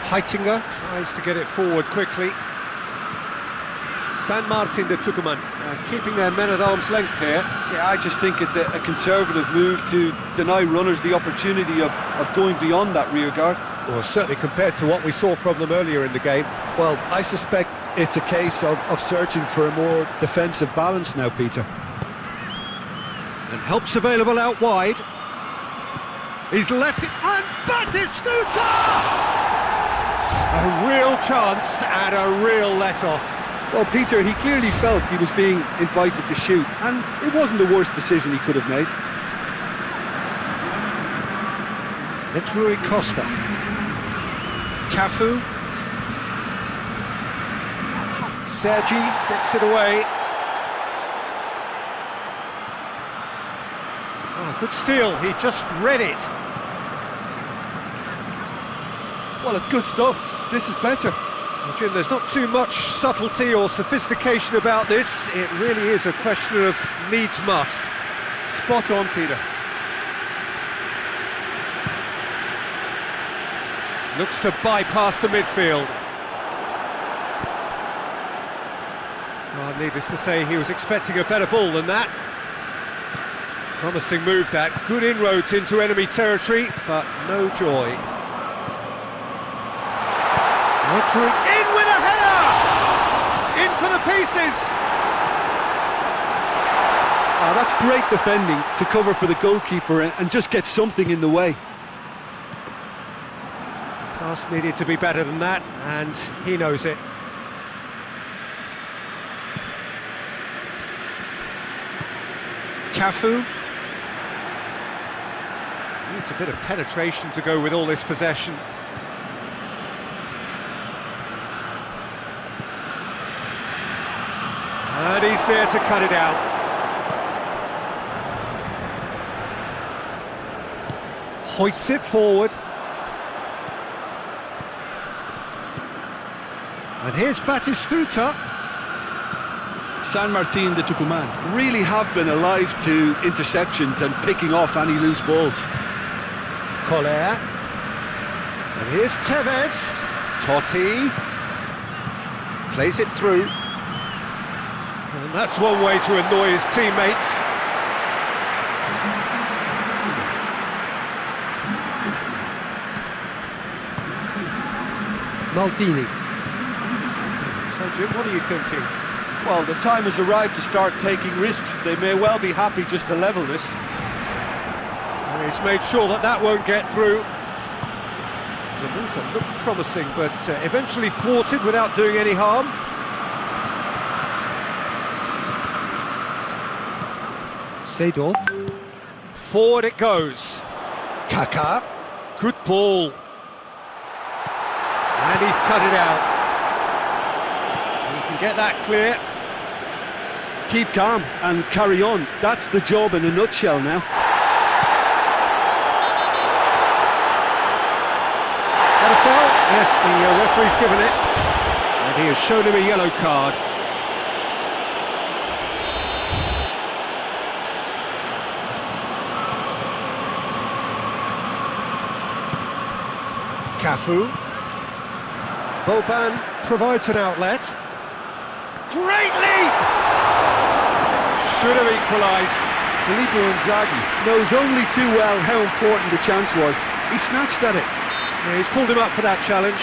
Speaker 1: Heitinger tries to get it forward quickly. San Martin de Tucumán keeping their men at arm's length here.
Speaker 3: Yeah, I just think it's a conservative move to deny runners the opportunity of going beyond that rear guard.
Speaker 1: Well, certainly compared to what we saw from them earlier in the game.
Speaker 2: Well, I suspect it's a case of searching for a more defensive balance now, Peter.
Speaker 1: And help's available out wide. He's left it, and Batistuta! A real chance and a real let-off.
Speaker 2: Well, Peter, he clearly felt he was being invited to shoot, and it wasn't the worst decision he could have made.
Speaker 1: It's Rui Costa. Cafu. Sergi gets it away. Oh, good steal, he just read it.
Speaker 3: Well, it's good stuff. This is better.
Speaker 1: Well, Jim, there's not too much subtlety or sophistication about this. It really is a question of needs must.
Speaker 3: Spot on, Peter.
Speaker 1: Looks to bypass the midfield. Well, needless to say, he was expecting a better ball than that. Promising move that. Good inroads into enemy territory, but no joy. In with a header! In for the pieces!
Speaker 2: Oh, that's great defending to cover for the goalkeeper and just get something in the way.
Speaker 1: Pass needed to be better than that, and he knows it. Cafu. Needs a bit of penetration to go with all this possession. And he's there to cut it out. Hoists it forward. And here's Batistuta.
Speaker 2: San Martin de Tucumán really have been alive to interceptions and picking off any loose balls.
Speaker 1: Collier. And here's Tevez. Totti. Plays it through. And that's one way to annoy his teammates. Maldini. So, Jim, what are you thinking?
Speaker 3: Well, the time has arrived to start taking risks. They may well be happy just to level this.
Speaker 1: And he's made sure that that won't get through. It was a move that looked promising, but eventually thwarted without doing any harm. Seedorf. Forward it goes. Kaká. Good ball. And he's cut it out. You can get that clear.
Speaker 2: Keep calm and carry on. That's the job in a nutshell now.
Speaker 1: That a foul? Yes, the referee's given it. And he has shown him a yellow card. Cafu. Boban provides an outlet. Great leap! Should have equalised.
Speaker 2: Filippo Inzaghi knows only too well how important the chance was. He snatched at it.
Speaker 1: Yeah, he's pulled him up for that challenge.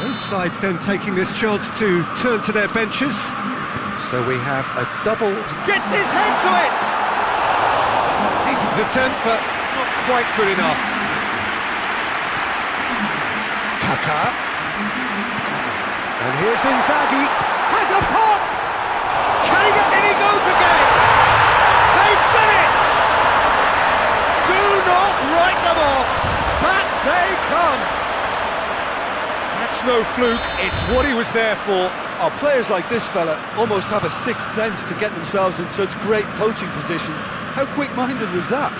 Speaker 1: Both sides then taking this chance to turn to their benches. So we have a double. Gets his head to it! Decent attempt, but not quite good enough. Kaká. And here's Inzaghi. Has a pop! Can he get in? He goes again! They've done it! Do not write them off! Back they come! That's no fluke, it's what he was there for.
Speaker 2: Oh, players like this fella almost have a sixth sense to get themselves in such great poaching positions. How quick-minded was that?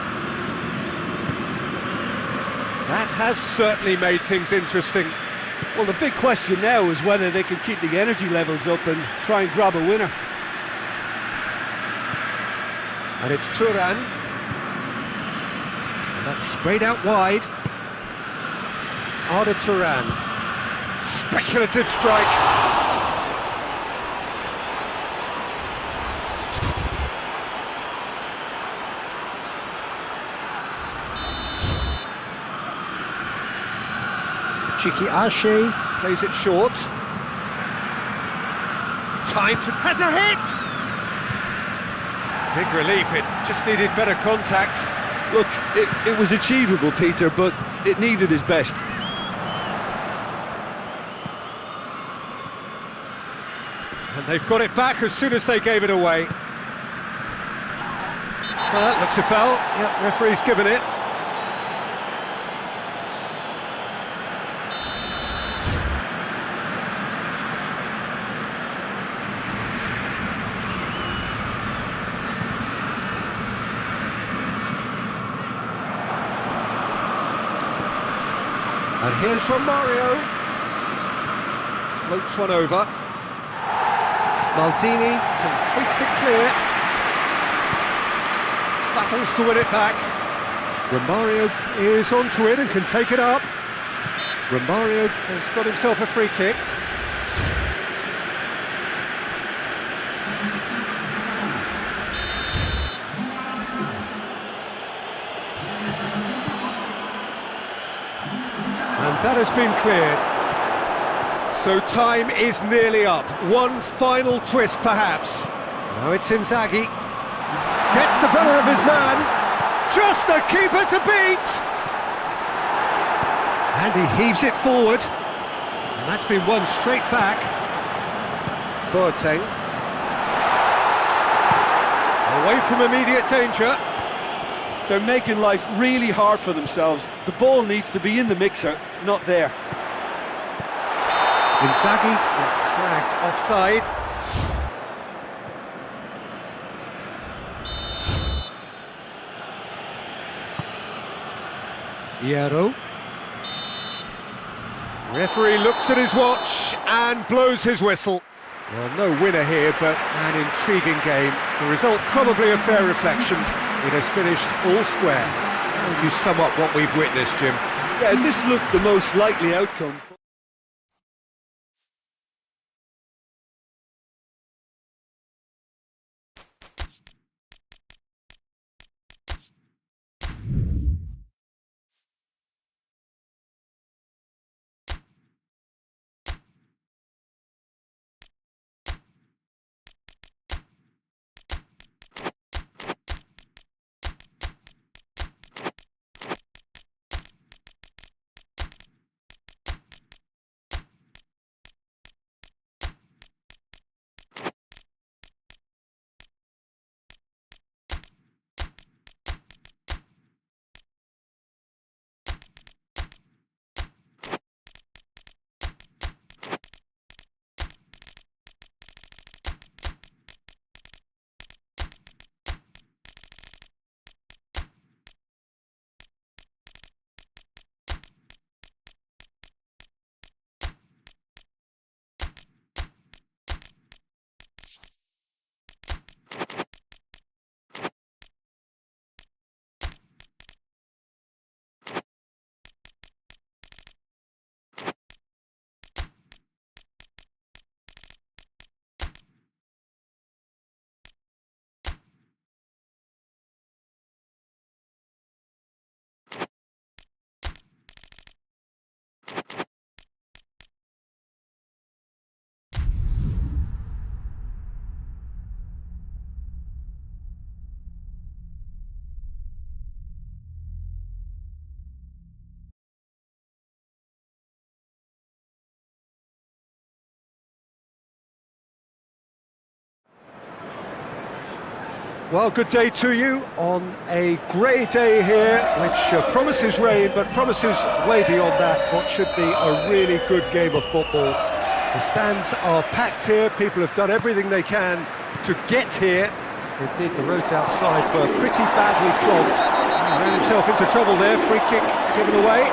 Speaker 1: That has certainly made things interesting.
Speaker 2: Well, the big question now is whether they can keep the energy levels up and try and grab a winner.
Speaker 1: And it's Turan. And that's sprayed out wide. Arda Turan. Speculative strike. Chiki Ashe plays it short. Time to... has a hit! Big relief, it just needed better contact.
Speaker 2: Look, it was achievable, Peter, but it needed his best.
Speaker 1: And they've got it back as soon as they gave it away. Well, that looks a foul. Yep, referee's given it. And here's Romario. Floats one over. Maldini can hoist it clear. Battles to win it back. Romario is onto it and can take it up. Romario has got himself a free kick. And that has been cleared. So time is nearly up. One final twist, perhaps. Now it's Inzaghi. Gets the better of his man. Just the keeper to beat. And he heaves it forward. And that's been won straight back. Boateng. Away from immediate danger.
Speaker 3: They're making life really hard for themselves. The ball needs to be in the mixer, not there.
Speaker 1: Inzaghi gets flagged offside. Hierro. Referee looks at his watch and blows his whistle. Well, no winner here, but an intriguing game. The result probably a fair reflection. It has finished all square. How would you sum up what we've witnessed, Jim?
Speaker 3: Yeah, this looked the most likely outcome.
Speaker 1: Well, good day to you on a grey day here, which promises rain, but promises way beyond that what should be a really good game of football. The stands are packed here, people have done everything they can to get here. Indeed, the roads outside were pretty badly clogged. He ran himself into trouble there, free kick given away.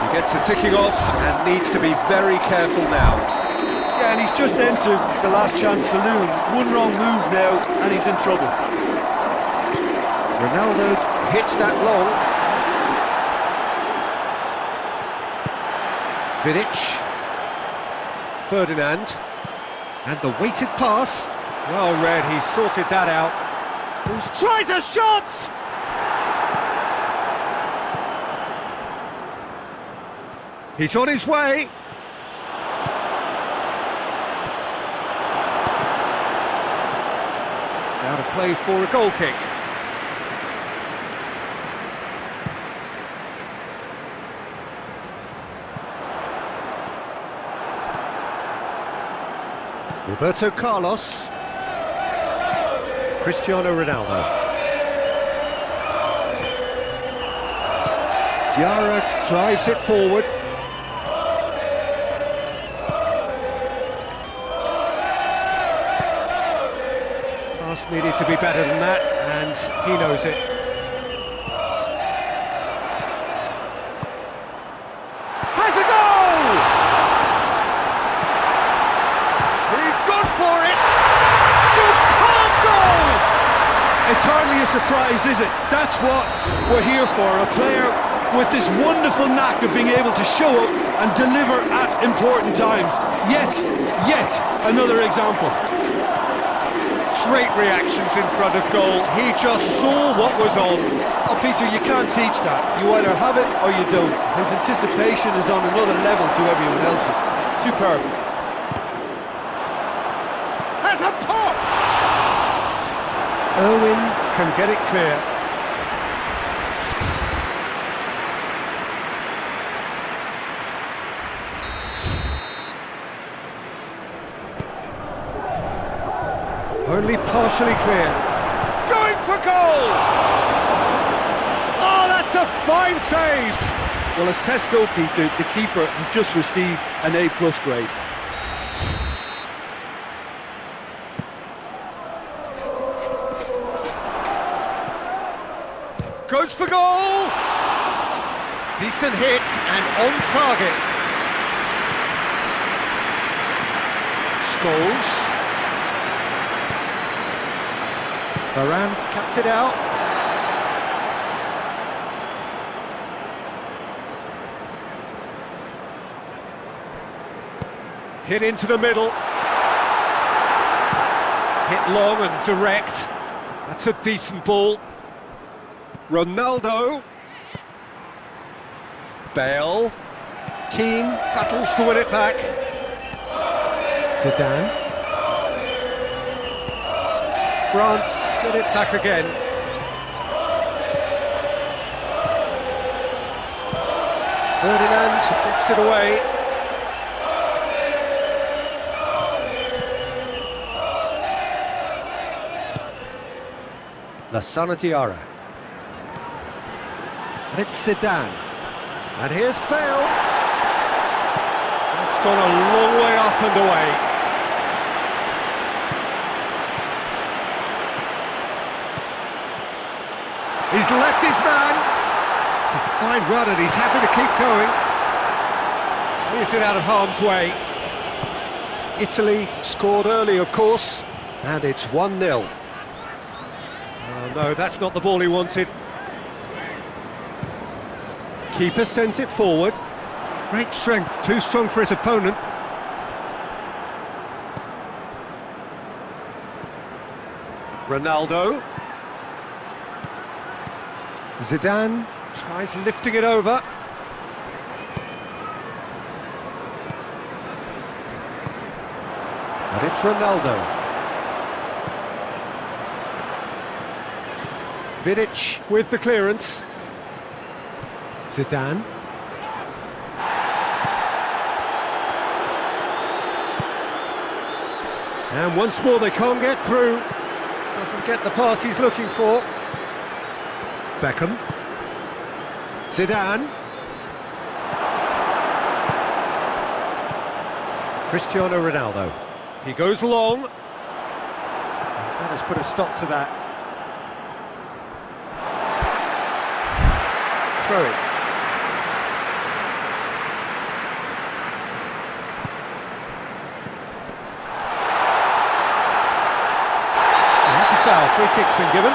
Speaker 1: He gets the ticking off and needs to be very careful now.
Speaker 3: Yeah, and he's just entered the last chance saloon. One wrong move now, and he's in trouble.
Speaker 1: Ronaldo hits that long. Vidic. Ferdinand. And the weighted pass. Well read, he sorted that out. Tries a shot! He's on his way. Out of play for a goal kick. Roberto Carlos. Cristiano Ronaldo. Diarra drives it forward. Needed to be better than that, and he knows it. Has a goal! He's gone for it! Superb goal!
Speaker 2: It's hardly a surprise, is it? That's what we're here for, a player with this wonderful knack of being able to show up and deliver at important times. Yet another example.
Speaker 1: Great reactions in front of goal. He just saw what was on.
Speaker 3: Oh, Peter, you can't teach that. You either have it or you don't. His anticipation is on another level to everyone else's. Superb.
Speaker 1: Has a pop! Owen can get it clear. Only partially clear. Going for goal! Oh, that's a fine save!
Speaker 3: Well, as tests go, Peter, the keeper has just received an A+ grade.
Speaker 1: Goes for goal! Decent hit and on target. Scholes. Varane cuts it out. Hit into the middle. Hit long and direct. That's a decent ball. Ronaldo. Bale. Keane battles to win it back. Zidane. France get it back again. Ferdinand gets it away. Lassana Diarra. And it's Zidane. And here's Bale. It's gone a long way up and away. He's left his man. It's a fine run and he's happy to keep going. Clears it out of harm's way. Italy scored early, of course, and it's 1-0. Oh no, that's not the ball he wanted. Keeper sends it forward. Great strength, too strong for his opponent. Ronaldo. Zidane tries lifting it over. But it's Ronaldo. Vidic with the clearance. Zidane. And once more they can't get through. Doesn't get the pass he's looking for. Beckham. Zidane. Cristiano Ronaldo. He goes long. That has put a stop to that. Throw it. That's a foul. Free kick's been given.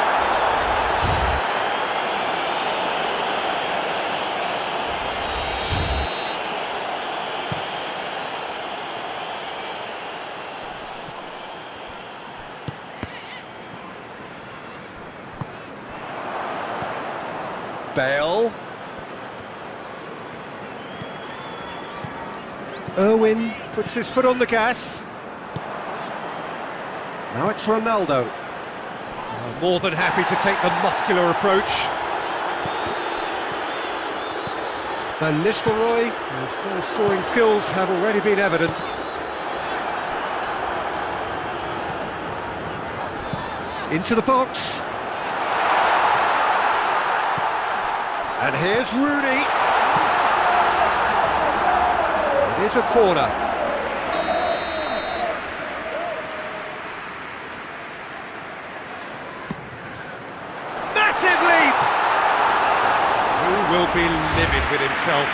Speaker 1: Bale. Irwin puts his foot on the gas. Now it's Ronaldo. More than happy to take the muscular approach. Van Nistelrooy, his goal-scoring skills have already been evident. Into the box. And here's Rooney. It is a corner. Massive leap! Who will be livid with himself?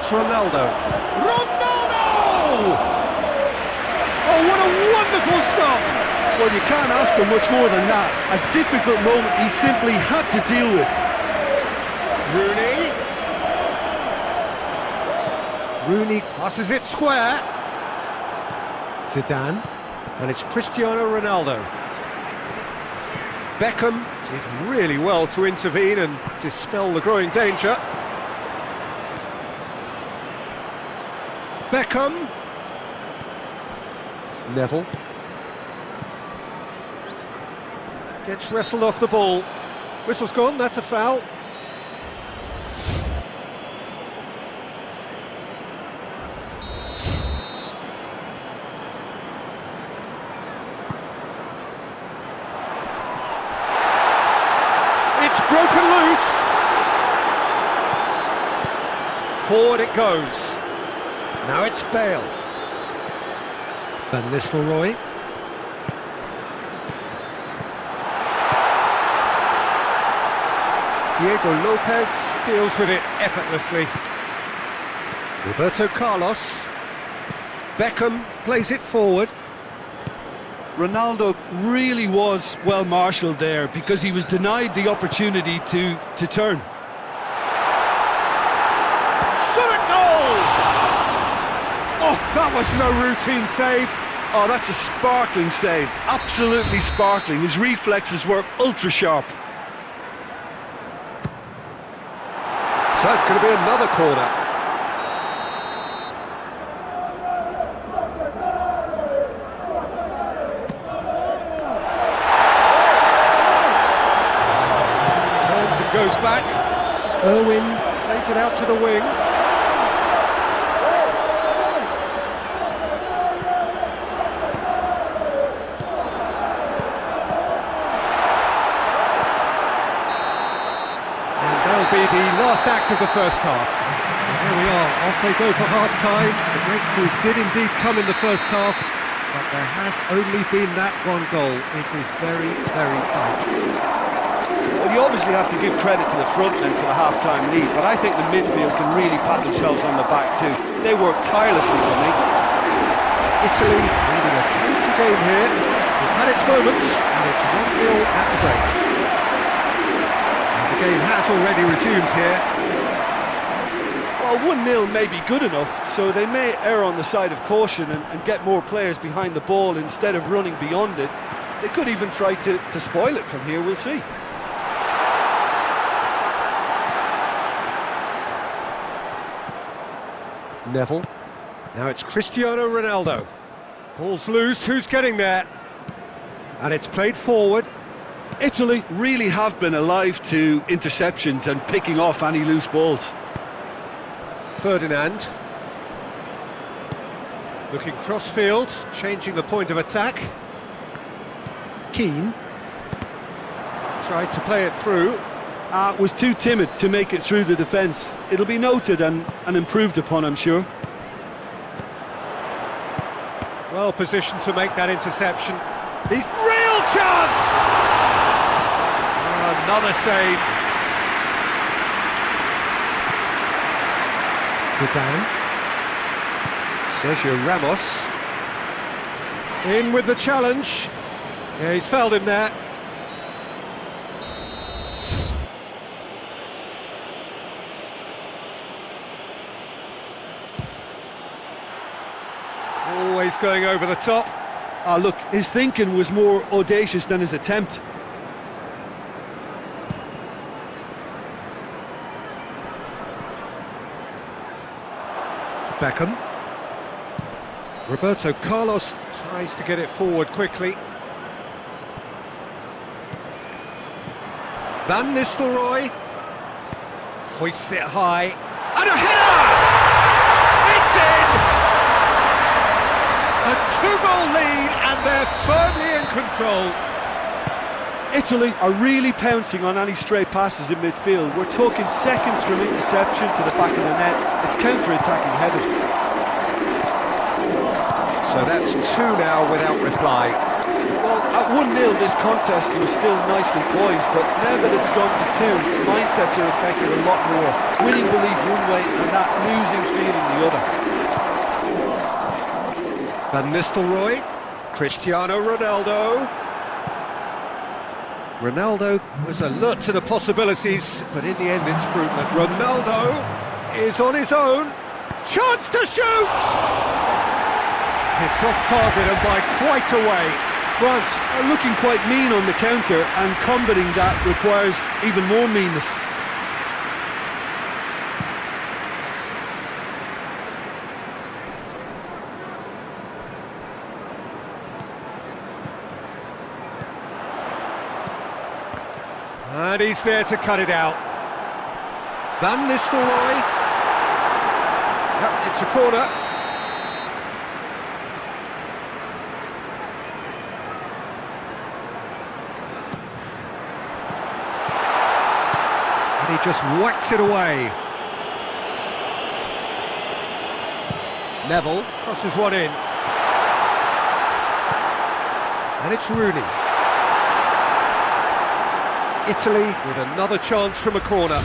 Speaker 1: Ronaldo. Ronaldo! Oh, what a wonderful stop!
Speaker 2: Well, you can't ask for much more than that. A difficult moment he simply had to deal with.
Speaker 1: Rooney passes it square. Zidane. And it's Cristiano Ronaldo. Beckham did really well to intervene and dispel the growing danger. Beckham. Neville. Gets wrestled off the ball. Whistle's gone, that's a foul. It's broken loose. Forward it goes. Now it's Bale. Van Nistelrooy. Diego Lopez deals with it effortlessly. Roberto Carlos. Beckham plays it forward.
Speaker 2: Ronaldo really was well marshalled there because he was denied the opportunity to turn.
Speaker 1: Shot at goal! Oh, that was no routine save.
Speaker 2: Oh, that's a sparkling save, absolutely sparkling. His reflexes were ultra sharp.
Speaker 1: So it's going to be another corner. Turns and goes back. Irwin plays it out to the wing. Be the last act of the first half. Here we are, off they go for half-time. The breakthrough did indeed come in the first half, but there has only been that one goal. It is very, very tight.
Speaker 3: Well, you obviously have to give credit to the front men for the half-time lead, but I think the midfield can really pat themselves on the back too. They work tirelessly for me.
Speaker 1: Italy leading a cagey game here. It's had its moments, and it's 1-0 at the break. The game has already resumed here.
Speaker 2: Well, 1-0 may be good enough, so they may err on the side of caution and get more players behind the ball instead of running beyond it. They could even try to spoil it from here, we'll see.
Speaker 1: Neville. Now it's Cristiano Ronaldo. Ball's loose, who's getting there? And it's played forward.
Speaker 2: Italy really have been alive to interceptions and picking off any loose balls.
Speaker 1: Ferdinand. Looking cross-field, changing the point of attack. Keane. Tried to play it through.
Speaker 2: Was too timid to make it through the defence. It'll be noted and improved upon, I'm sure.
Speaker 1: Well positioned to make that interception. He's real chance! Another save. Zidane. Sergio Ramos. In with the challenge. Yeah, he's fouled him there. Always going over the top.
Speaker 2: Look, his thinking was more audacious than his attempt.
Speaker 1: Beckham. Roberto Carlos tries to get it forward quickly. Van Nistelrooy hoists it high. And a header! It's in! A two-goal lead and they're firmly in control.
Speaker 2: Italy are really pouncing on any stray passes in midfield. We're talking seconds from interception to the back of the net. It's counter-attacking headed.
Speaker 1: So that's two now without reply.
Speaker 2: Well, at 1-0 this contest was still nicely poised, but now that it's gone to two, mindsets are affected a lot more. Winning belief one way and that losing feeling the other.
Speaker 1: Van Nistelrooy, Cristiano Ronaldo. Ronaldo was alert to the possibilities, but in the end it's fruitless. Ronaldo is on his own. Chance to shoot! It's off target and by quite a way.
Speaker 2: France are looking quite mean on the counter, and combating that requires even more meanness.
Speaker 1: And he's there to cut it out. Van Nistelrooy. Yep, it's a corner. And he just whacks it away. Neville crosses one in. And it's Rooney. Italy with another chance from a corner.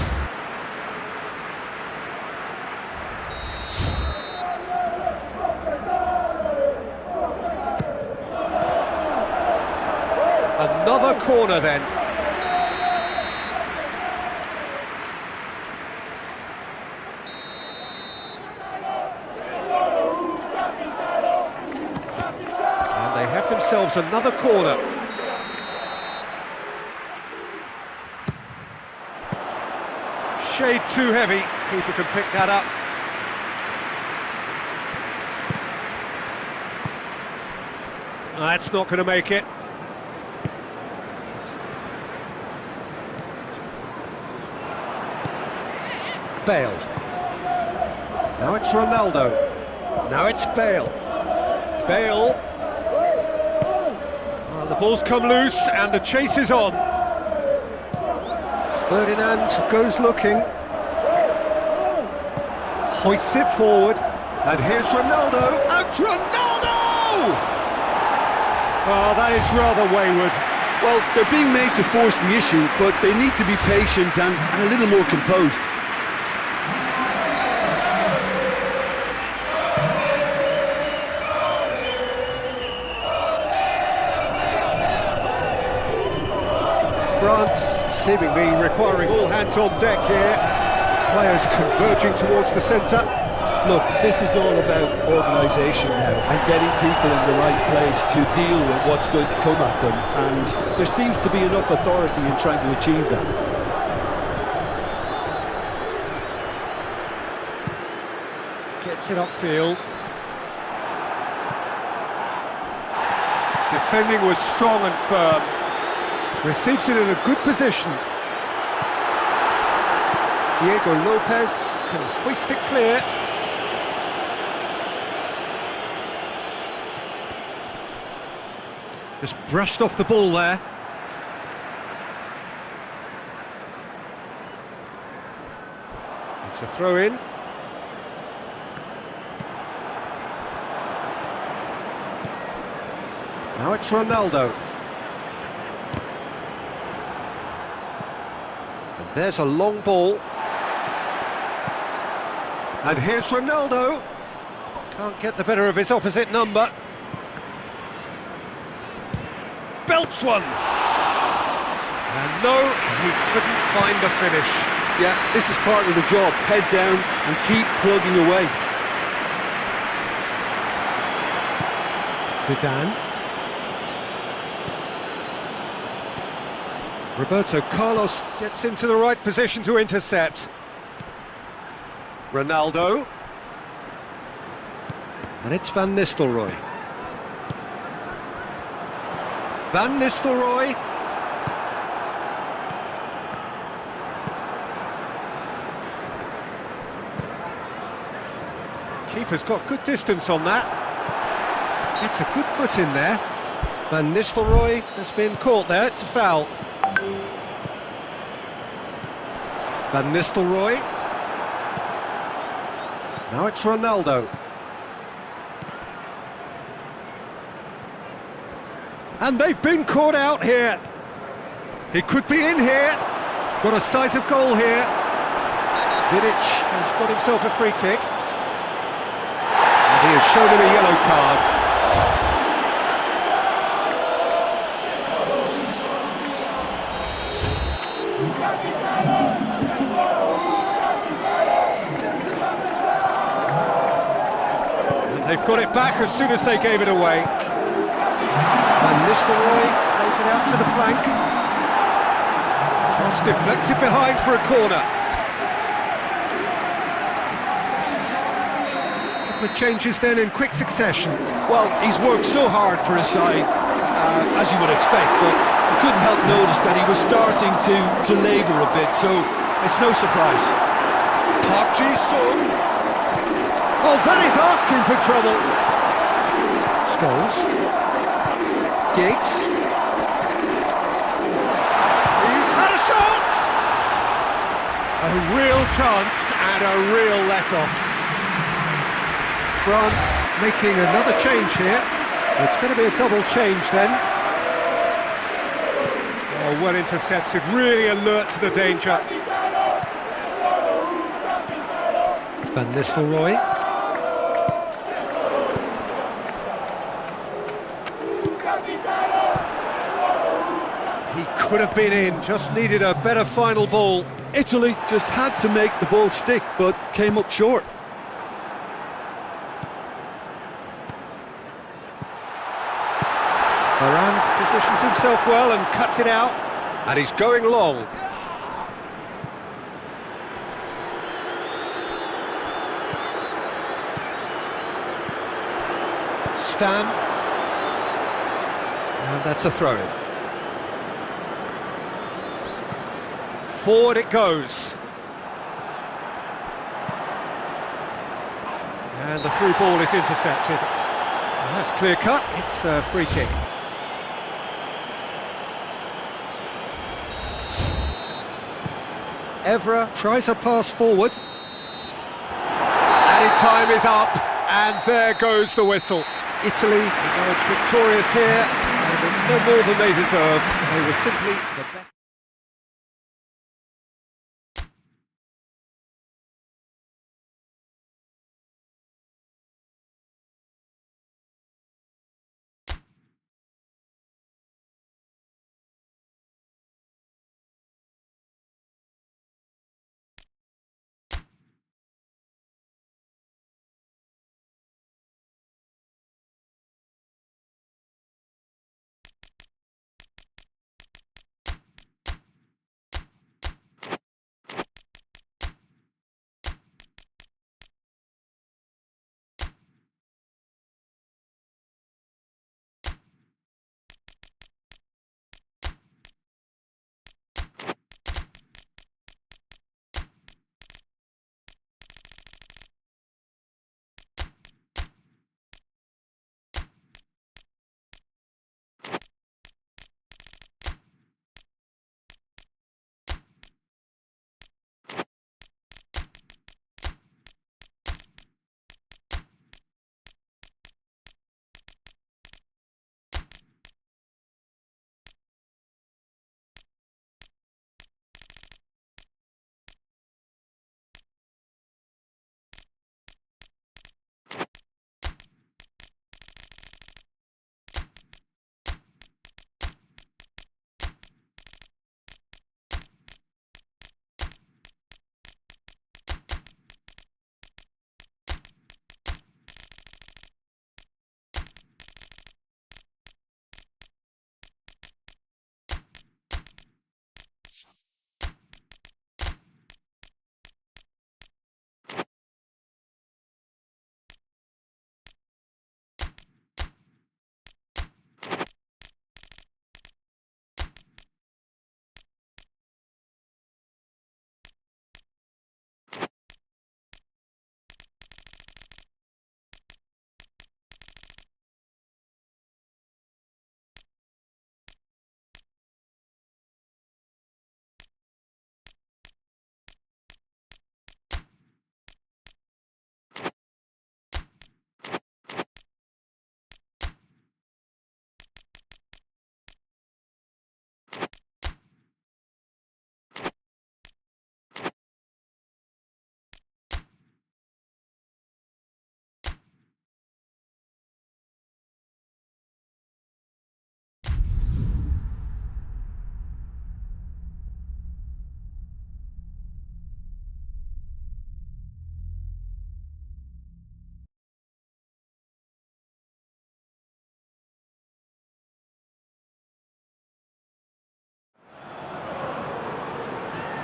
Speaker 1: Another corner then. And they have themselves another corner. Shade too heavy, keeper can pick that up. That's not going to make it. Bale. Now it's Ronaldo. Now it's Bale. Bale. Well, the ball's come loose and the chase is on. Ferdinand goes looking. Hoists it forward. And here's Ronaldo. And Ronaldo! Oh, that is rather wayward.
Speaker 2: Well, they're being made to force the issue, but they need to be patient and a little more composed.
Speaker 1: France seemingly requiring all hands on deck here. Players converging towards the centre.
Speaker 2: Look, this is all about organisation now and getting people in the right place to deal with what's going to come at them, and there seems to be enough authority in trying to achieve that.
Speaker 1: Gets it upfield. Defending was strong and firm. Receives it in a good position. Diego Lopez can hoist it clear. Just brushed off the ball there. It's a throw in. Now it's Ronaldo. And there's a long ball. And here's Ronaldo. Can't get the better of his opposite number. Belts one. And no, he couldn't find the finish.
Speaker 2: Yeah, this is part of the job. Head down and keep plugging away.
Speaker 1: Zidane. Roberto Carlos gets into the right position to intercept. Ronaldo. And it's Van Nistelrooy. Van Nistelrooy. Keeper's got good distance on that. It's a good foot in there. Van Nistelrooy has been caught there, it's a foul. Van Nistelrooy. Now it's Ronaldo. And they've been caught out here. He could be in here. Got a size of goal here. Vidic has got himself a free kick. And he has shown him a yellow card. And they've got it back as soon as they gave it away. Van Nistelrooy plays it out to the flank. Cross deflected behind for a corner. Couple of changes then in quick succession.
Speaker 2: Well, he's worked so hard for his side, as you would expect, but couldn't help notice that he was starting to labour a bit, so it's no surprise.
Speaker 1: Park Ji-sung. Oh, that is asking for trouble. Scholes. Giggs. He's had a shot! A real chance and a real let-off. France making another change here. It's going to be a double change then. Oh, well intercepted, really alert to the danger. Van Nistelrooy. He could have been in, just needed a better final ball.
Speaker 2: Italy just had to make the ball stick, but came up short.
Speaker 1: Varane positions himself well and cuts it out. And he's going long. Stan. And that's a throw-in. Forward it goes. And the through ball is intercepted. And that's clear cut, it's a free kick. Evra tries a pass forward. And time is up, and there goes the whistle. Italy emerge victorious here, and it's no more than they deserve. They were simply the best.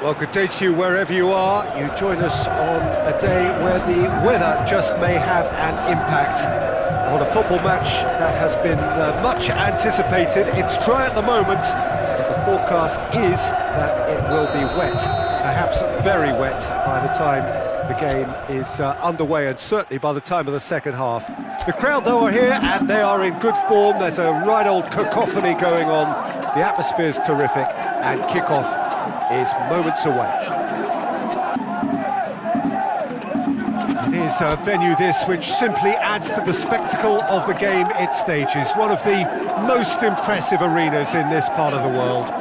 Speaker 1: Well, good day to you wherever you are. You join us on a day where the weather just may have an impact on a football match that has been much anticipated. It's dry at the moment, but the forecast is that it will be wet, perhaps very wet by the time the game is underway, and certainly by the time of the second half. The crowd, though, are here, and they are in good form. There's a right old cacophony going on. The atmosphere's terrific, and kick-off is moments away. It is a venue, this, which simply adds to the spectacle of the game it stages. One of the most impressive arenas in this part of the world.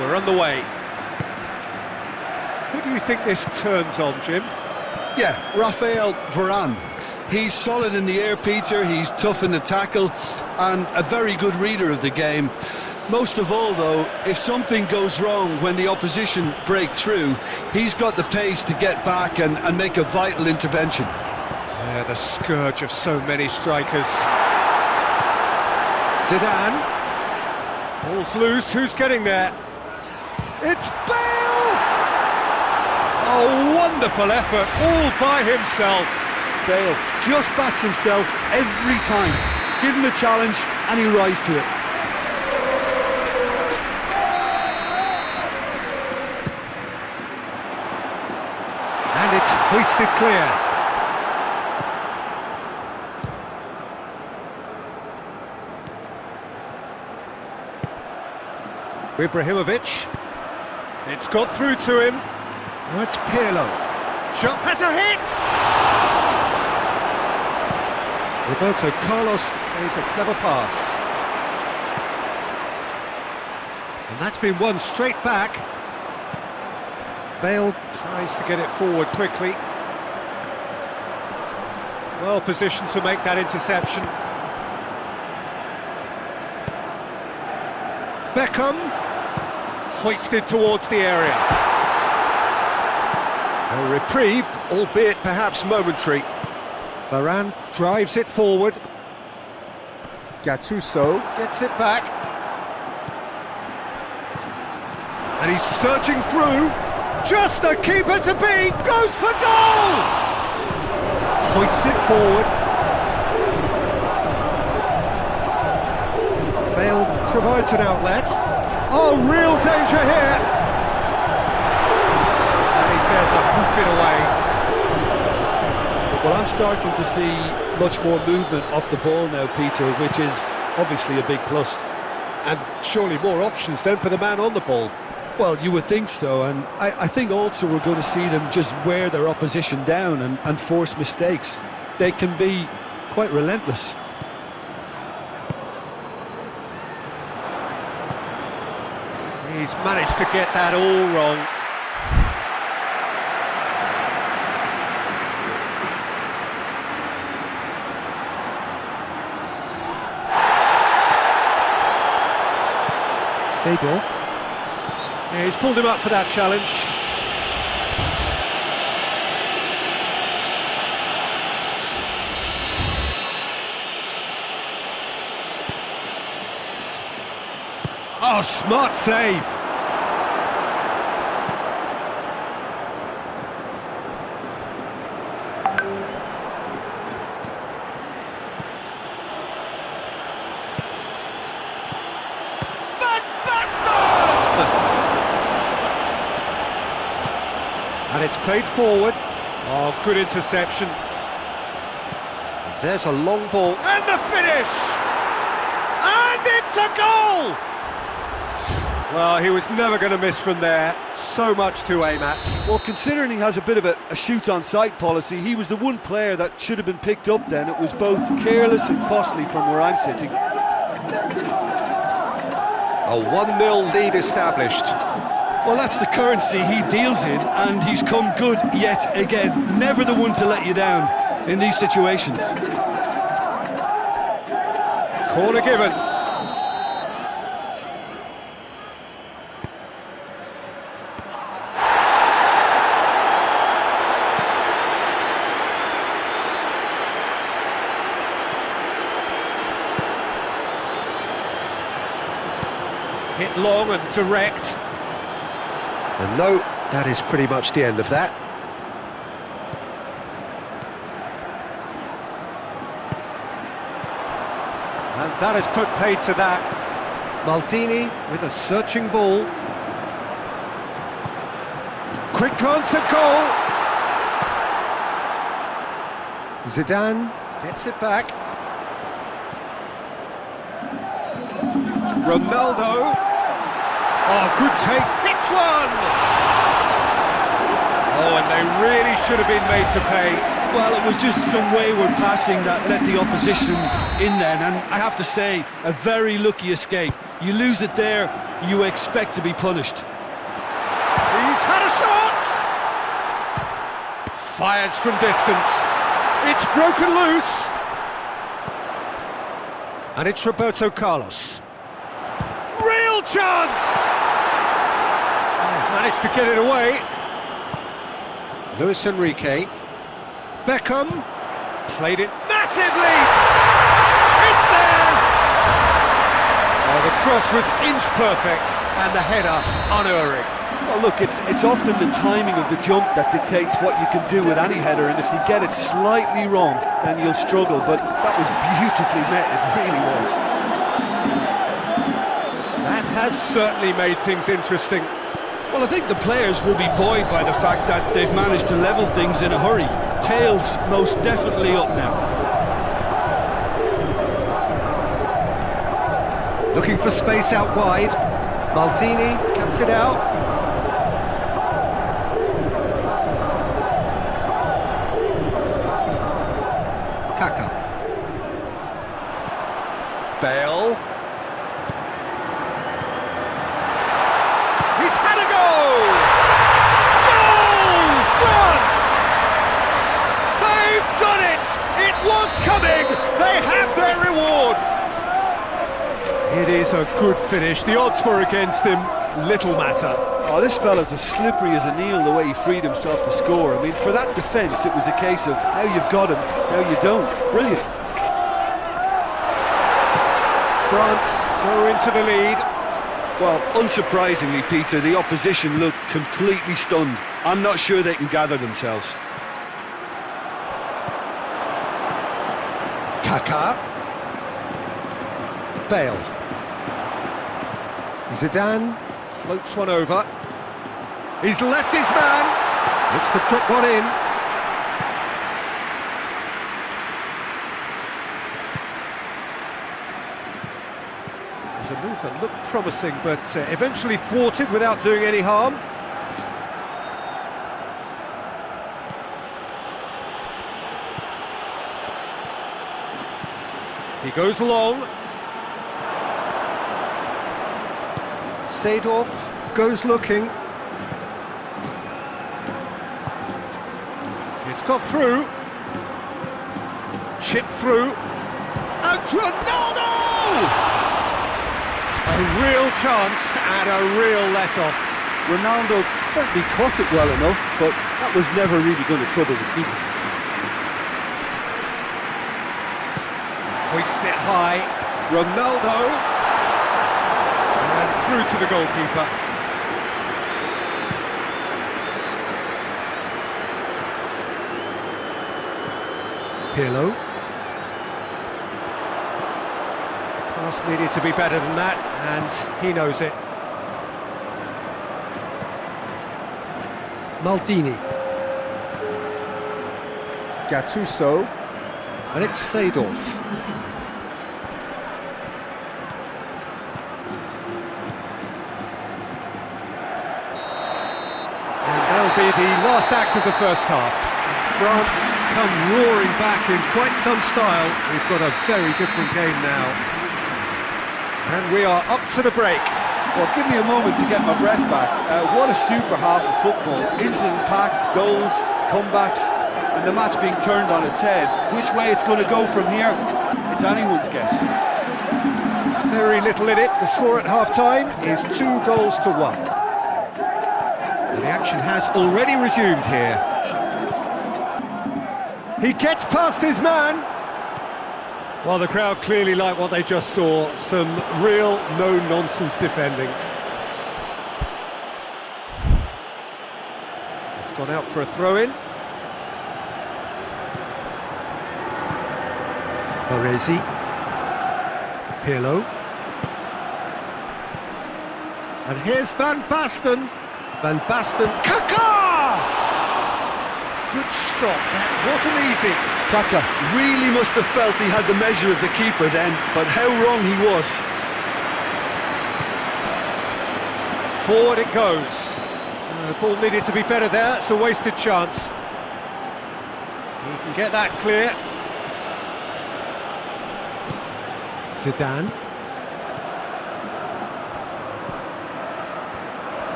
Speaker 1: We're on the way. Who do you think this turns on, Jim?
Speaker 2: Yeah, Raphael Varane. He's solid in the air, Peter, he's tough in the tackle, and a very good reader of the game. Most of all, though, if something goes wrong when the opposition break through, he's got the pace to get back and make a vital intervention.
Speaker 1: Yeah, the scourge of so many strikers. Zidane. Ball's loose, who's getting there? It's Bale! A wonderful effort, all by himself.
Speaker 2: Bale just backs himself every time. Give him a challenge and he'll rise to it.
Speaker 1: And it's hoisted clear. Ibrahimovic. It's got through to him. Now it's Pirlo. Shot has a hit! Roberto Carlos plays a clever pass. And that's been won straight back. Bale tries to get it forward quickly. Well positioned to make that interception. Beckham. Hoisted towards the area. A reprieve, albeit perhaps momentary. Varane drives it forward. Gattuso gets it back. And he's surging through. Just the keeper to beat. Goes for goal! Hoists it forward. Bale provides an outlet. Oh, real danger here! And he's there to hoof it away.
Speaker 2: Well, I'm starting to see much more movement off the ball now, Peter, which is obviously a big plus.
Speaker 1: And surely more options then for the man on the ball.
Speaker 2: Well, you would think so, and I think also we're going to see them just wear their opposition down and force mistakes. They can be quite relentless.
Speaker 1: He's managed to get that all wrong. Seedorf. Yeah, he's pulled him up for that challenge. Oh, smart save. And it's played forward. Oh, good interception. There's a long ball. And the finish! And it's a goal! Well, he was never going to miss from there. So much to aim at.
Speaker 3: Well, considering he has a bit of a shoot-on-sight policy, he was the one player that should have been picked up then. It was both careless and costly from where I'm sitting.
Speaker 1: A 1-0 lead established.
Speaker 2: Well, that's the currency he deals in, and he's come good yet again. Never the one to let you down in these situations.
Speaker 1: Corner given. Hit long and direct. And no, that is pretty much the end of that. And that has put paid to that. Maldini with a searching ball. Quick glance at goal. Zidane gets it back. Ronaldo. Oh, good take. Hits one! Oh, and they really should have been made to pay.
Speaker 2: Well, it was just some wayward passing that let the opposition in then, and I have to say, a very lucky escape. You lose it there, you expect to be punished.
Speaker 1: He's had a shot! Fires from distance. It's broken loose. And it's Roberto Carlos. Real chance! Managed to get it away. Luis Enrique. Beckham. Played it massively! It's there! Oh, the cross was inch perfect and the header unerring.
Speaker 3: Well, look, it's often the timing of the jump that dictates what you can do with any header, and if you get it slightly wrong, then you'll struggle, but that was beautifully met, it really was.
Speaker 1: That has certainly made things interesting.
Speaker 2: Well, I think the players will be buoyed by the fact that they've managed to level things in a hurry. Tails most definitely up now.
Speaker 1: Looking for space out wide. Maldini cuts it out. Kaka. Bale. He's had a goal! Goal! France! They've done it! It was coming! They have their reward! It is a good finish. The odds were against him. Little matter.
Speaker 3: Oh, this fella's as slippery as a Neil the way he freed himself to score. I mean, for that defence, it was a case of now you've got him, now you don't. Brilliant.
Speaker 1: France go into the lead.
Speaker 2: Well, unsurprisingly, Peter, the opposition look completely stunned. I'm not sure they can gather themselves.
Speaker 1: Kaka. Bale. Zidane floats one over. He's left his man. Looks to drop one in. It was a move that looked promising, but eventually thwarted without doing any harm. He goes long. Seedorf goes looking. It's got through. Chipped through. And Ronaldo! A real chance and a real let-off.
Speaker 3: Ronaldo certainly caught it well enough, but that was never really going to trouble the keeper.
Speaker 1: Hoists it high. Ronaldo. And through to the goalkeeper. Pirlo. Pass needed to be better than that, and he knows it. Maldini. Gattuso. And it's Seedorf. And that'll be the last act of the first half. France come roaring back in quite some style. We've got a very different game now. And we are up to the break.
Speaker 3: Well, give me a moment to get my breath back. What a super half of football. Instant-packed goals, comebacks, and the match being turned on its head. Which way it's going to go from here, it's anyone's guess.
Speaker 1: Very little in it. The score at half-time is 2-1. And the action has already resumed here. He gets past his man. Well, the crowd clearly like what they just saw. Some real no-nonsense defending. It's gone out for a throw-in. Baresi. Pirlo. And here's Van Basten. Van Basten. Kaka! Good stop, that wasn't easy.
Speaker 2: Kaka really must have felt he had the measure of the keeper then, but how wrong he was.
Speaker 1: Forward it goes. The ball needed to be better there, it's a wasted chance. He can get that clear. Zidane.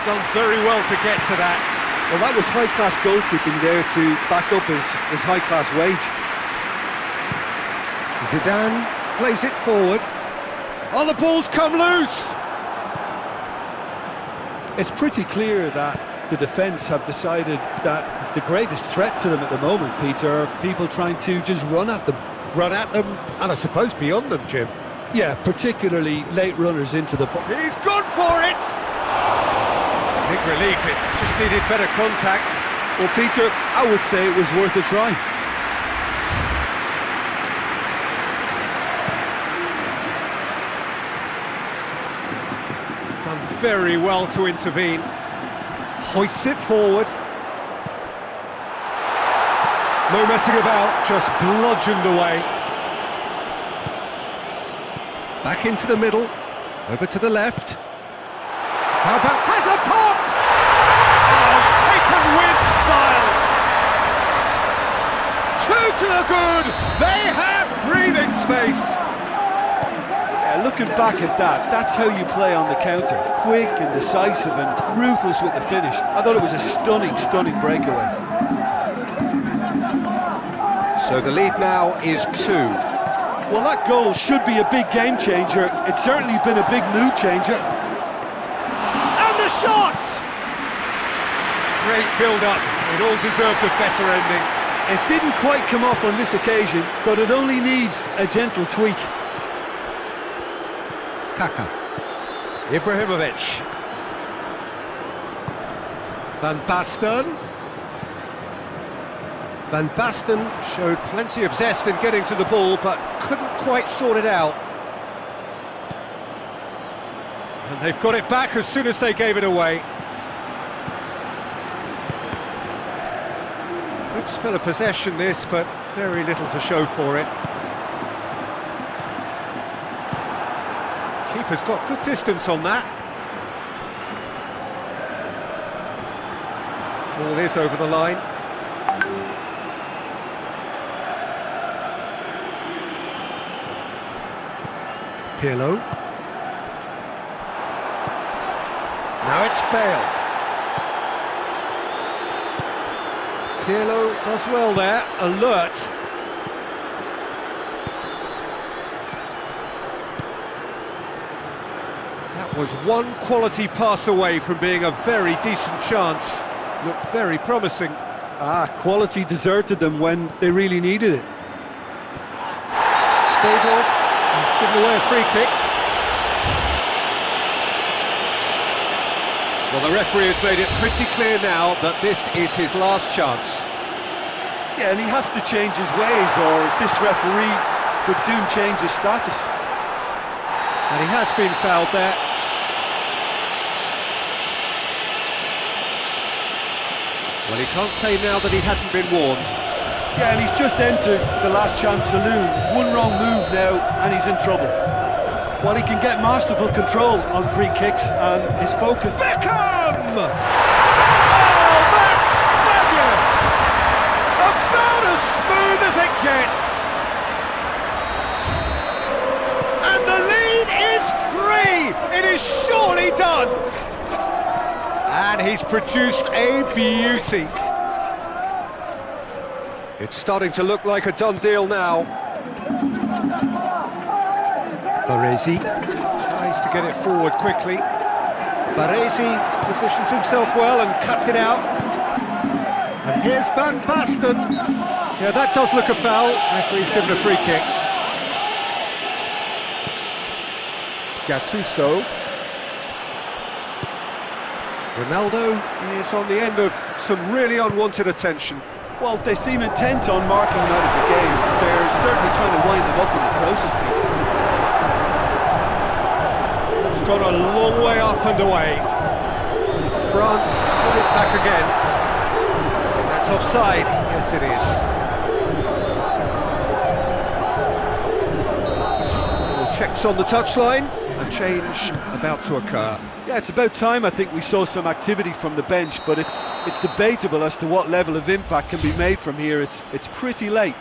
Speaker 1: Done very well to get to that.
Speaker 2: Well, that was high-class goalkeeping there to back up his high-class wage.
Speaker 1: Zidane plays it forward. Oh, the ball's come loose!
Speaker 2: It's pretty clear that the defence have decided that the greatest threat to them at the moment, Peter, are people trying to just run at them.
Speaker 1: Run at them, and I suppose beyond them, Jim.
Speaker 2: Yeah, particularly late runners into the box.
Speaker 1: He's gone for it! Big relief, it just needed better contact.
Speaker 2: Well, Peter, I would say it was worth a try.
Speaker 1: Done very well to intervene. Hoists it forward. No messing about, just bludgeoned away. Back into the middle, over to the left. How about, has a pop! Oh, taken with style! Two to the good! They have breathing space!
Speaker 3: Yeah, looking back at that, that's how you play on the counter. Quick and decisive and ruthless with the finish. I thought it was a stunning, stunning breakaway.
Speaker 1: So the lead now is 2.
Speaker 3: Well, that goal should be a big game changer. It's certainly been a big mood changer.
Speaker 1: Shot! Great build-up. It all deserved a better ending.
Speaker 2: It didn't quite come off on this occasion, but it only needs a gentle tweak.
Speaker 1: Kaka. Ibrahimovic. Van Basten. Van Basten showed plenty of zest in getting to the ball, but couldn't quite sort it out. And they've got it back as soon as they gave it away. Good spell of possession this, but very little to show for it. Keeper's got good distance on that. Ball is over the line. Pirlo. Now it's Bale. Pirlo does well there, alert. That was one quality pass away from being a very decent chance. Looked very promising.
Speaker 2: Quality deserted them when they really needed it.
Speaker 1: Seedorf has given away a free kick. Well, the referee has made it pretty clear now that this is his last chance.
Speaker 3: Yeah, and he has to change his ways, or this referee could soon change his status.
Speaker 1: And he has been fouled there. Well, he can't say now that he hasn't been warned.
Speaker 3: Yeah, and he's just entered the last chance saloon. One wrong move now, and he's in trouble. While he can get masterful control on free kicks and his focus...
Speaker 1: Beckham! Oh, that's fabulous! About as smooth as it gets! And the lead is 3! It is surely done! And he's produced a beauty. It's starting to look like a done deal now. Baresi tries to get it forward quickly. Baresi positions himself well and cuts it out. And here's Van Basten. Yeah, that does look a foul. Referee's given a free kick. Gattuso. Ronaldo is on the end of some really unwanted attention.
Speaker 3: Well, they seem intent on marking him out of the game. They're certainly trying to wind him up in the process, Peter.
Speaker 1: It's gone a long way up and away. France put it back again. That's offside. Yes, it is. Checks on the touchline. A change about to occur.
Speaker 3: Yeah, it's about time I think we saw some activity from the bench, but it's debatable as to what level of impact can be made from here. It's pretty late.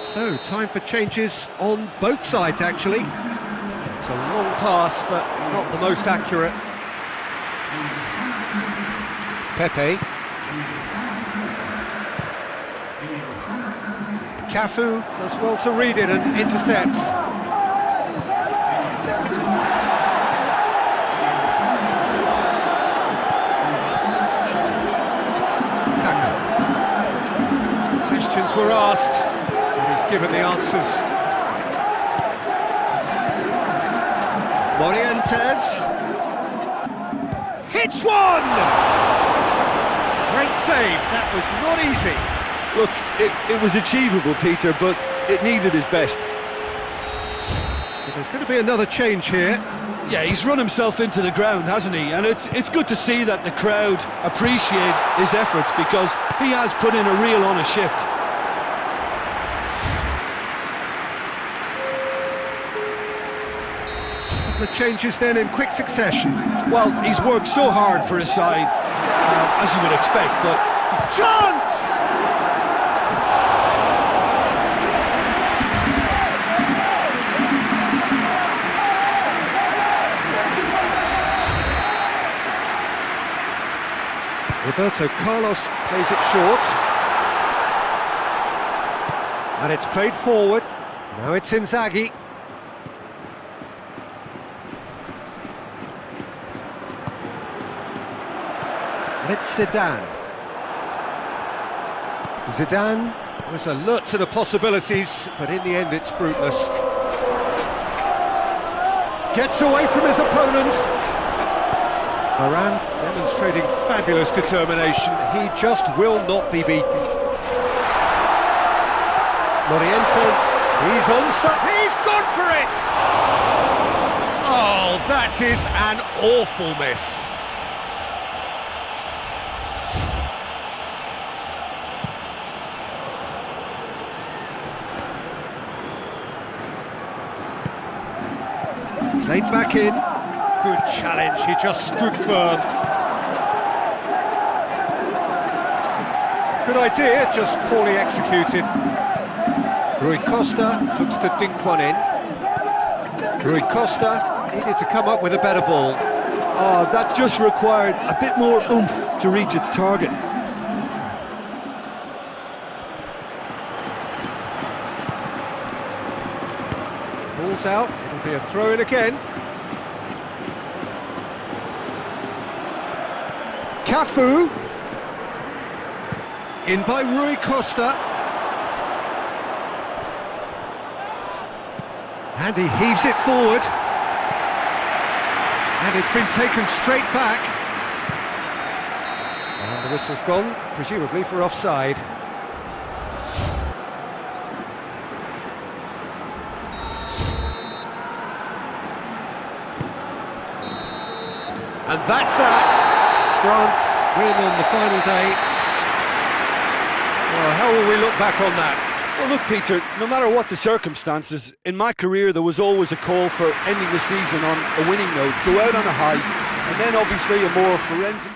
Speaker 1: So, time for changes on both sides, actually. It's a long pass, but not the most accurate. Pepe. Cafu does well to read it and intercepts. Kaka. Questions were asked. Given the answers. Morientes hits one! Great save, that was not easy.
Speaker 3: Look, it was achievable, Peter, but it needed his best.
Speaker 1: But there's going to be another change here.
Speaker 2: Yeah, he's run himself into the ground, hasn't he? And it's good to see that the crowd appreciate his efforts, because he has put in a real honest shift.
Speaker 1: The changes then in quick succession.
Speaker 2: Well, he's worked so hard for his side, as you would expect, but...
Speaker 1: Chance! Roberto Carlos plays it short. And it's played forward. Now it's Inzaghi. It's Zidane. Zidane was alert to the possibilities, but in the end it's fruitless. Gets away from his opponent. Varane demonstrating fabulous determination. He just will not be beaten. Morientes, he's onside. He's gone for it! Oh, that is an awful miss. Laid back in. Good challenge, he just stood firm. Good idea, just poorly executed. Rui Costa looks to dink one in. Rui Costa needed to come up with a better ball.
Speaker 3: Oh, that just required a bit more oomph to reach its target.
Speaker 1: Ball's out, it'll be a throw-in again. Cafu. In by Rui Costa. And he heaves it forward. And it's been taken straight back. And the whistle's gone, presumably for offside. And that's that. France win on the final day. Well, how will we look back on that?
Speaker 3: Well, look, Peter, no matter what the circumstances, in my career there was always a call for ending the season on a winning note, go out on a high, and then obviously a more forensic...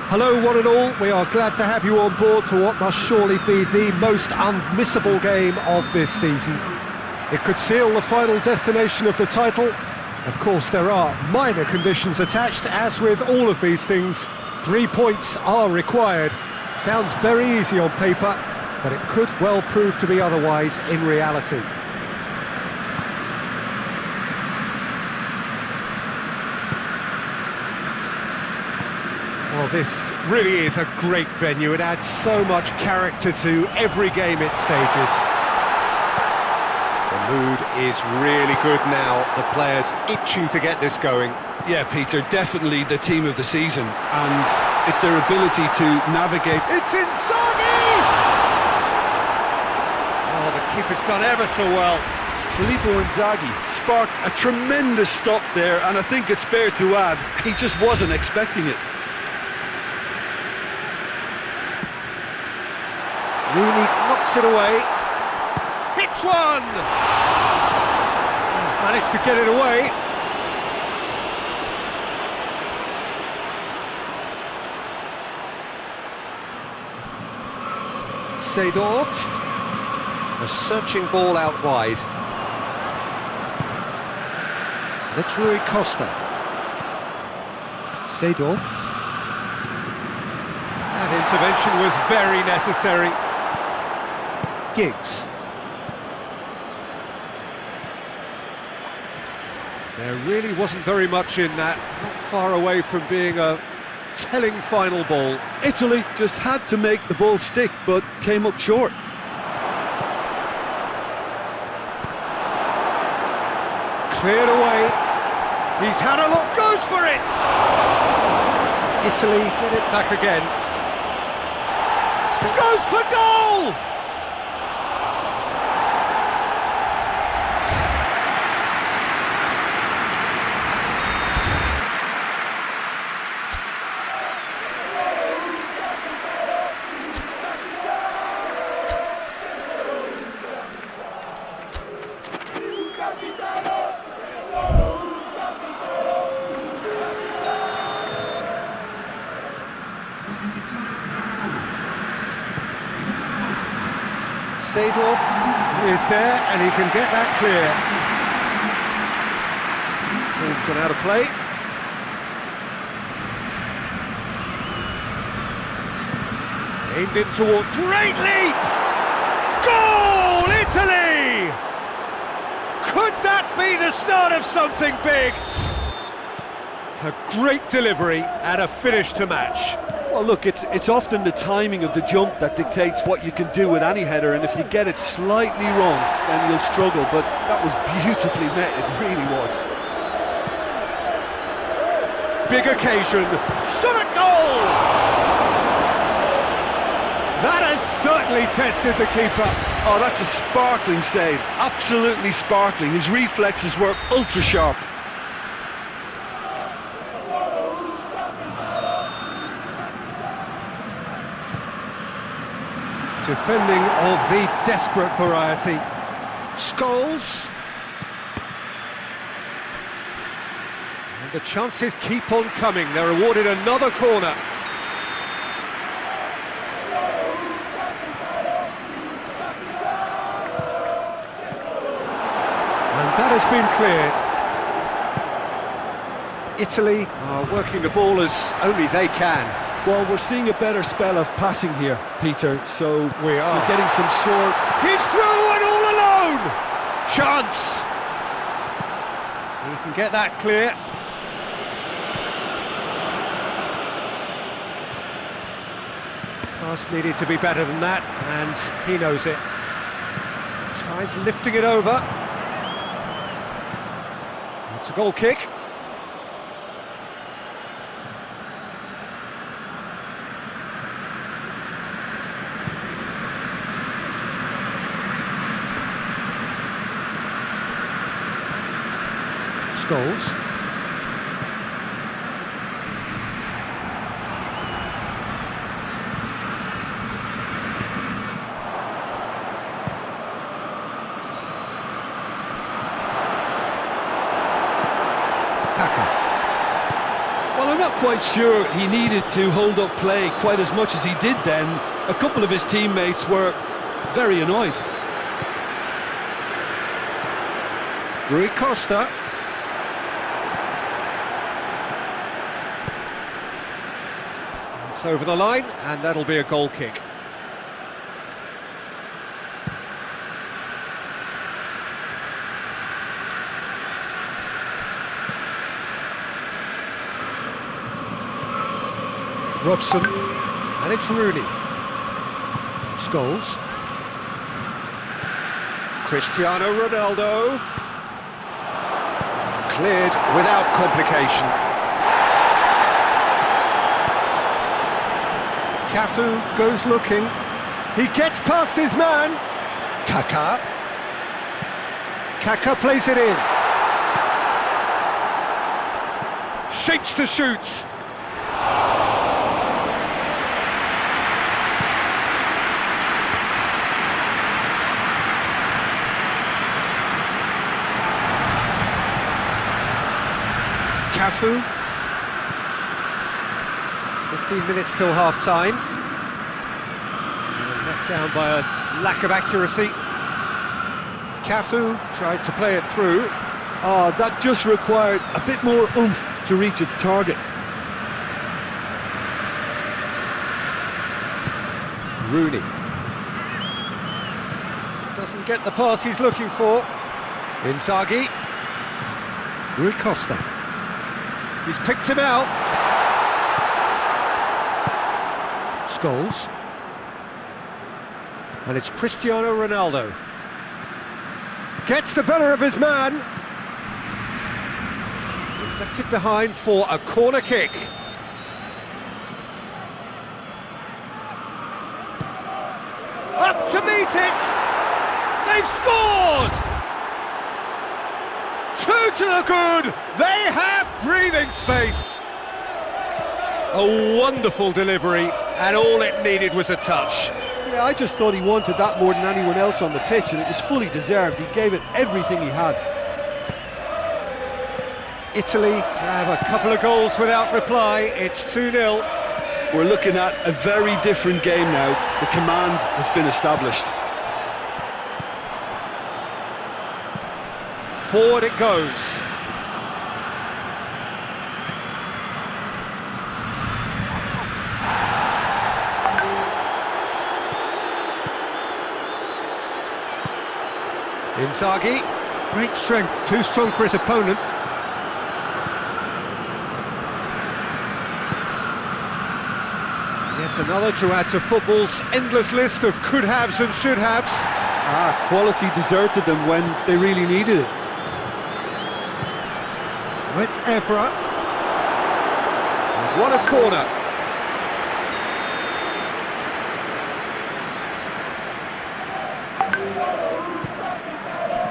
Speaker 1: Hello one and all, we are glad to have you on board for what must surely be the most unmissable game of this season. It could seal the final destination of the title. Of course there are minor conditions attached, as with all of these things. 3 points are required. Sounds very easy on paper, but it could well prove to be otherwise in reality. Well, this really is a great venue. It adds so much character to every game it stages. The mood is really good now. The players itching to get this going.
Speaker 2: Yeah, Peter, definitely the team of the season, and it's their ability to navigate.
Speaker 1: It's Inzaghi! Oh, the keeper's done ever so well.
Speaker 3: Filippo Inzaghi sparked a tremendous stop there, and I think it's fair to add, he just wasn't expecting it.
Speaker 1: Rooney knocks it away. Hits one! Managed to get it away. Seedorf. A searching ball out wide. It's Rui Costa. Seedorf. That intervention was very necessary. Giggs. There really wasn't very much in that, not far away from being a telling final ball.
Speaker 2: Italy just had to make the ball stick, but came up short.
Speaker 1: Cleared away. He's had a look, goes for it! Italy get it back again. Goes for goal! Seedorf is there, and he can get that clear. Ball's gone out of play. Aimed in toward, great leap! Goal, Italy! Could that be the start of something big? A great delivery and a finish to match.
Speaker 3: Well, look, it's often the timing of the jump that dictates what you can do with any header, and if you get it slightly wrong, then you'll struggle, but that was beautifully met, it really was.
Speaker 1: Big occasion, shot at goal! That has certainly tested the keeper.
Speaker 3: Oh, that's a sparkling save, absolutely sparkling. His reflexes were ultra sharp.
Speaker 1: Defending of the desperate variety. Scholes. And the chances keep on coming. They're awarded another corner. And that has been cleared. Italy are working the ball as only they can.
Speaker 2: Well, we're seeing a better spell of passing here, Peter, so
Speaker 1: We are.
Speaker 2: we're getting some short...
Speaker 1: He's through and all alone! Chance! He can get that clear. Pass needed to be better than that, and he knows it. Tries lifting it over. It's a goal kick. Scholes.
Speaker 2: Well, I'm not quite sure he needed to hold up play quite as much as he did then. A couple of his teammates were very annoyed.
Speaker 1: Rui Costa. It's over the line, and that'll be a goal kick. Robson, and it's Rooney. Scholes. Cristiano Ronaldo. Cleared without complication. Cafu goes looking. He gets past his man. Kaká. Kaká plays it in. Shapes to shoot. Cafu. 15 minutes till half-time. Let down by a lack of accuracy. Cafu tried to play it through.
Speaker 2: Oh, that just required a bit more oomph to reach its target.
Speaker 1: Rooney. Doesn't get the pass he's looking for. Inzaghi. Rui Costa. He's picked him out. Scholes. And it's Cristiano Ronaldo. Gets the better of his man. Deflected behind for a corner kick. Up to meet it! They've scored! 2 to the good! They have breathing space! A wonderful delivery, and all it needed was a touch.
Speaker 2: Yeah, I just thought he wanted that more than anyone else on the pitch, and it was fully deserved. He gave it everything he had.
Speaker 1: Italy grab a couple of goals without reply. It's 2-0.
Speaker 3: We're looking at a very different game now. The command has been established.
Speaker 1: Forward it goes. Inzaghi, great strength, too strong for his opponent. Yet another to add to football's endless list of could-haves and should-haves.
Speaker 2: Quality deserted them when they really needed it.
Speaker 1: Now it's Evra. What a corner.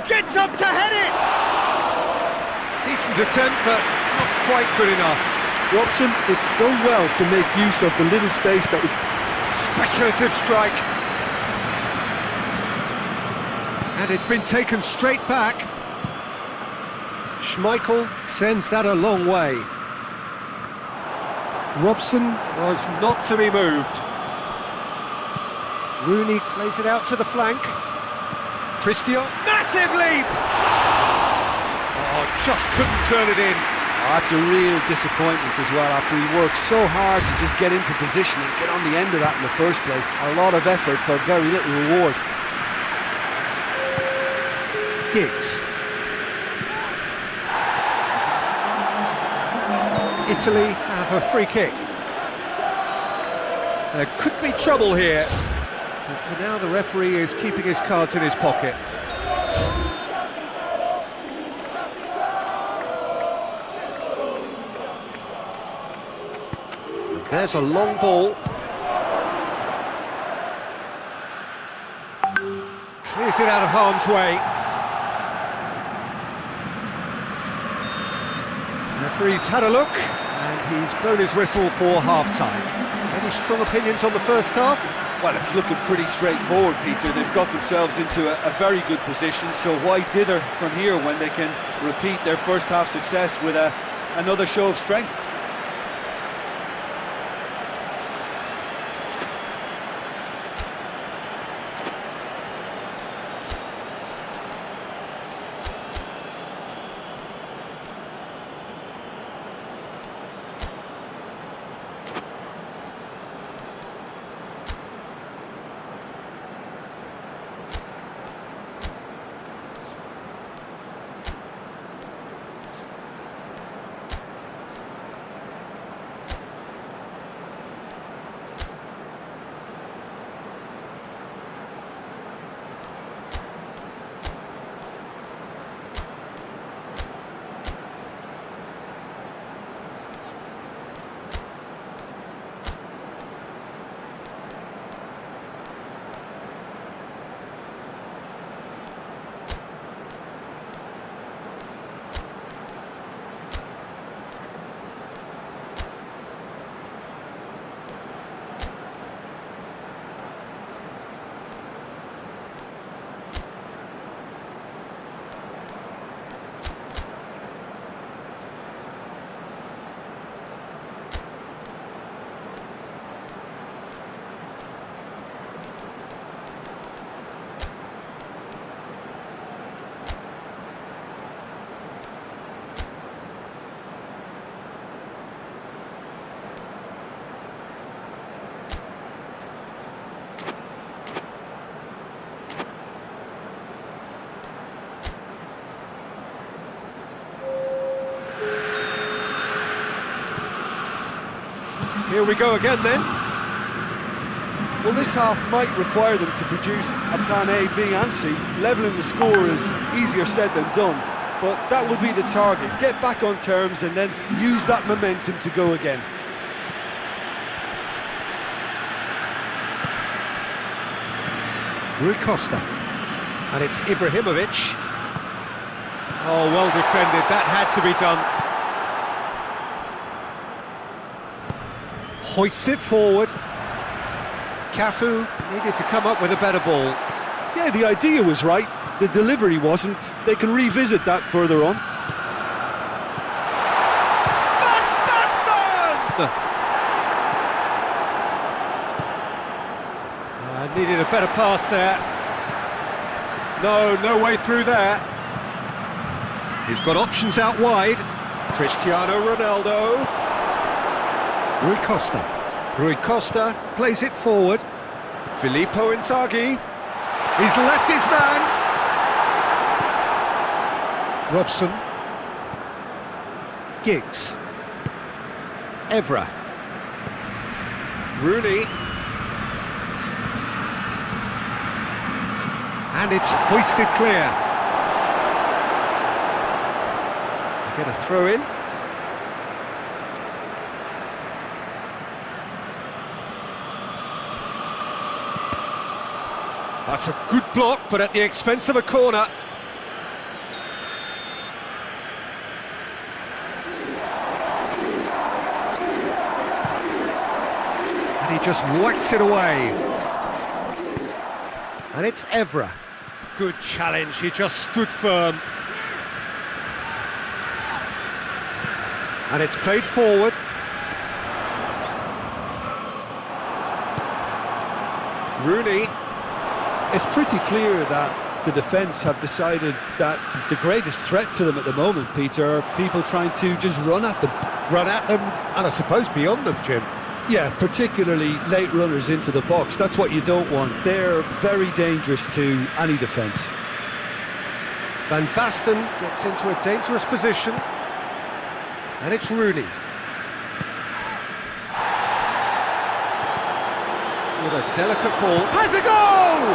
Speaker 1: Gets up to head it! Decent attempt, but not quite good enough.
Speaker 2: Robson did so well to make use of the little space that was...
Speaker 1: Speculative strike. And it's been taken straight back. Schmeichel sends that a long way. Robson was not to be moved. Rooney plays it out to the flank. Christian, massive leap! Oh, just couldn't turn it in.
Speaker 2: That's a real disappointment as well, after he worked so hard to just get into position and get on the end of that in the first place. A lot of effort for very little reward.
Speaker 1: Giggs. Italy have a free kick. There could be trouble here, but for now the referee is keeping his cards in his pocket. And there's a long ball. Clears it out of harm's way. Referee's had a look, and he's blown his whistle for half-time. Any strong opinions on the first half?
Speaker 3: Well, it's looking pretty straightforward, Peter. They've got themselves into a very good position, so why dither from here when they can repeat their first half success with another show of strength?
Speaker 1: Here we go again then.
Speaker 2: Well, this half might require them to produce a plan A, B and C. Levelling the score is easier said than done, but that will be the target. Get back on terms and then use that momentum to go again.
Speaker 1: Rui Costa. And it's Ibrahimovic. Oh, well defended. That had to be done. Hoists it forward. Cafu needed to come up with a better ball.
Speaker 2: Yeah, the idea was right. The delivery wasn't. They can revisit that further on.
Speaker 1: Needed a better pass there. No way through there. He's got options out wide. Cristiano Ronaldo. Rui Costa. Rui Costa plays it forward. Filippo Inzaghi. He's left his man. Robson. Giggs. Evra. Rooney. And it's hoisted clear. Get a throw in. That's a good block, but at the expense of a corner. And he just whacks it away. And it's Evra. Good challenge, he just stood firm. And it's played forward. Rooney.
Speaker 2: It's pretty clear that the defence have decided that the greatest threat to them at the moment, Peter, are people trying to just run at them.
Speaker 1: Run at them, and I suppose beyond them, Jim.
Speaker 2: Yeah, particularly late runners into the box. That's what you don't want. They're very dangerous to any defence.
Speaker 1: Van Basten gets into a dangerous position. And it's Rooney. With a delicate ball. Has a goal!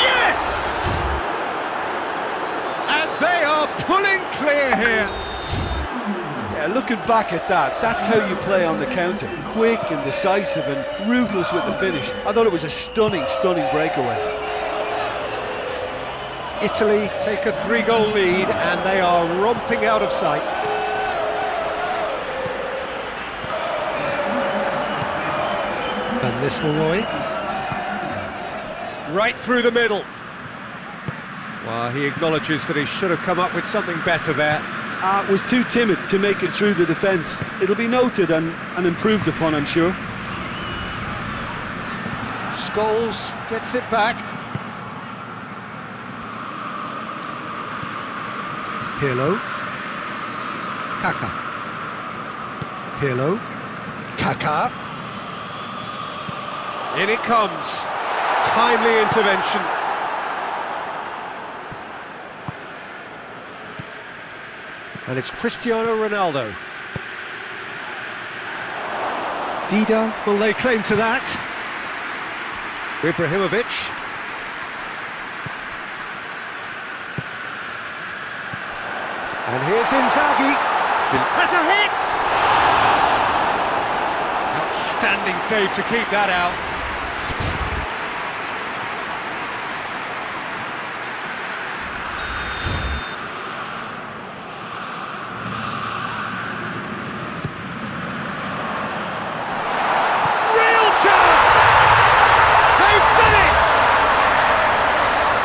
Speaker 1: Yes! And they are pulling clear here.
Speaker 2: Yeah, looking back at that, that's how you play on the counter. Quick and decisive and ruthless with the finish. I thought it was a stunning breakaway.
Speaker 1: Italy take a 3-goal lead and they are romping out of sight. Van Nistelrooy. Right through the middle. Well, he acknowledges that he should have come up with something better there.
Speaker 2: Was too timid to make it through the defence. It'll be noted and improved upon, I'm sure.
Speaker 1: Scholes gets it back. Pirlo. Kaka. Pirlo. Kaka. In it comes. Timely intervention. And it's Cristiano Ronaldo. Dida will lay claim to that. Ibrahimovic. And here's Inzaghi. Has a hit! Outstanding save to keep that out.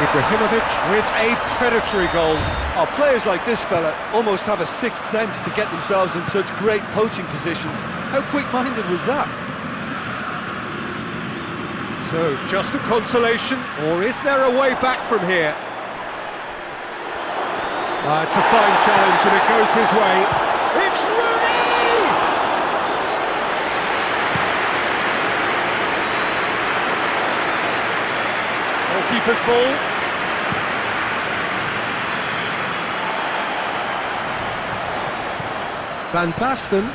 Speaker 1: Ibrahimovic with a predatory goal.
Speaker 2: Oh, players like this fella almost have a sixth sense to get themselves in such great poaching positions. How quick-minded was that?
Speaker 1: So, just a consolation, or is there a way back from here? It's a fine challenge and it goes his way. It's Rooney! Goalkeeper's ball. Van Basten.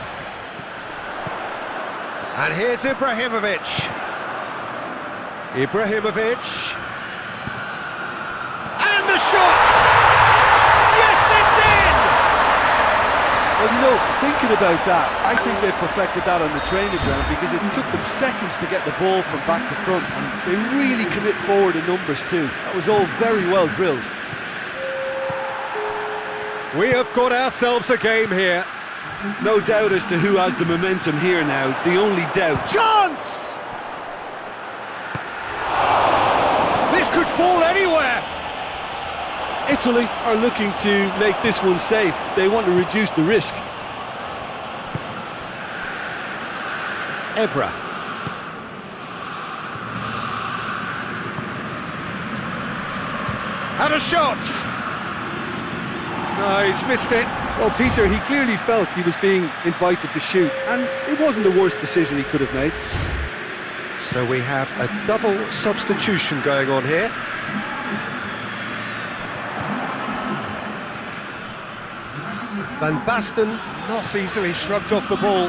Speaker 1: And here's Ibrahimovic. Ibrahimovic. And the shot! Yes,
Speaker 3: know, thinking about that, I think they perfected that on the training ground because it took them seconds to get the ball from back to front, and they really commit forward in numbers too. That was all very well drilled.
Speaker 1: We have got ourselves a game here.
Speaker 3: No doubt as to who has the momentum here now. The only doubt.
Speaker 1: Chance! This could fall anywhere.
Speaker 3: Italy are looking to make this one safe. They want to reduce the risk.
Speaker 1: Evra. Had a shot. No, he's missed it.
Speaker 3: Well, Peter, he clearly felt he was being invited to shoot, and it wasn't the worst decision he could have made.
Speaker 1: So we have a double substitution going on here. Van Basten not easily shrugged off the ball.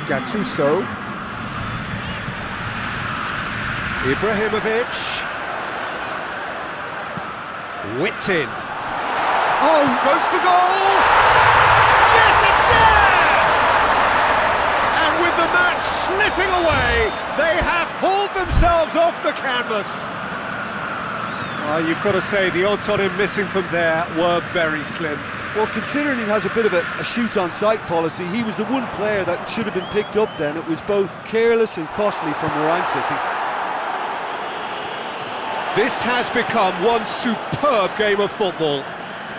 Speaker 1: Gattuso. Ibrahimovic. Whipped in. Oh, goes for goal! Yes, it's there! And with the match slipping away, they have hauled themselves off the canvas. You've got to say, the odds on him missing from there were very slim.
Speaker 3: Well, considering he has a bit of a shoot-on-sight policy, he was the one player that should have been picked up then. It was both careless and costly from where I'm sitting.
Speaker 1: This has become one superb game of football.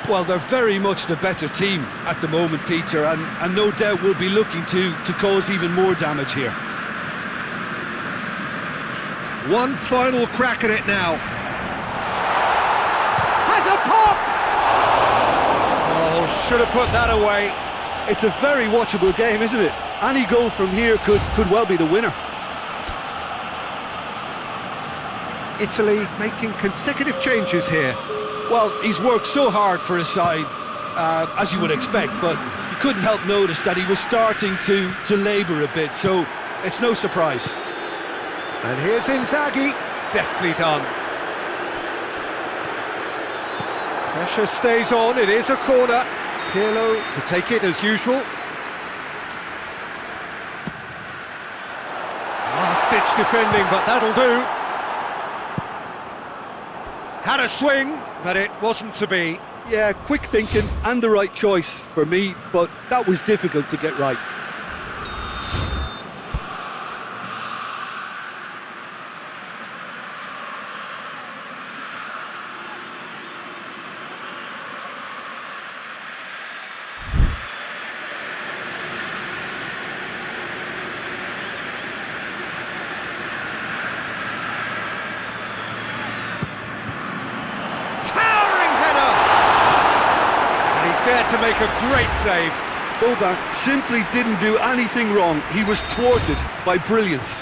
Speaker 2: Well, they're very much the better team at the moment, Peter, and no doubt will be looking to cause even more damage here.
Speaker 1: One final crack at it now. Has a pop! Oh, should have put that away.
Speaker 3: It's a very watchable game, isn't it? Any goal from here could well be the winner.
Speaker 1: Italy making consecutive changes here.
Speaker 2: Well, he's worked so hard for his side, as you would expect, but you couldn't help notice that he was starting to labour a bit, so it's no surprise.
Speaker 1: And here's Inzaghi, deftly done. Pressure stays on, it is a corner. Pirlo to take it as usual. Last-ditch defending, but that'll do. Had a swing, but it wasn't to be.
Speaker 3: Yeah, quick thinking and the right choice for me, but that was difficult to get right.
Speaker 1: There to make a great save.
Speaker 3: Boba simply didn't do anything wrong. He was thwarted by brilliance.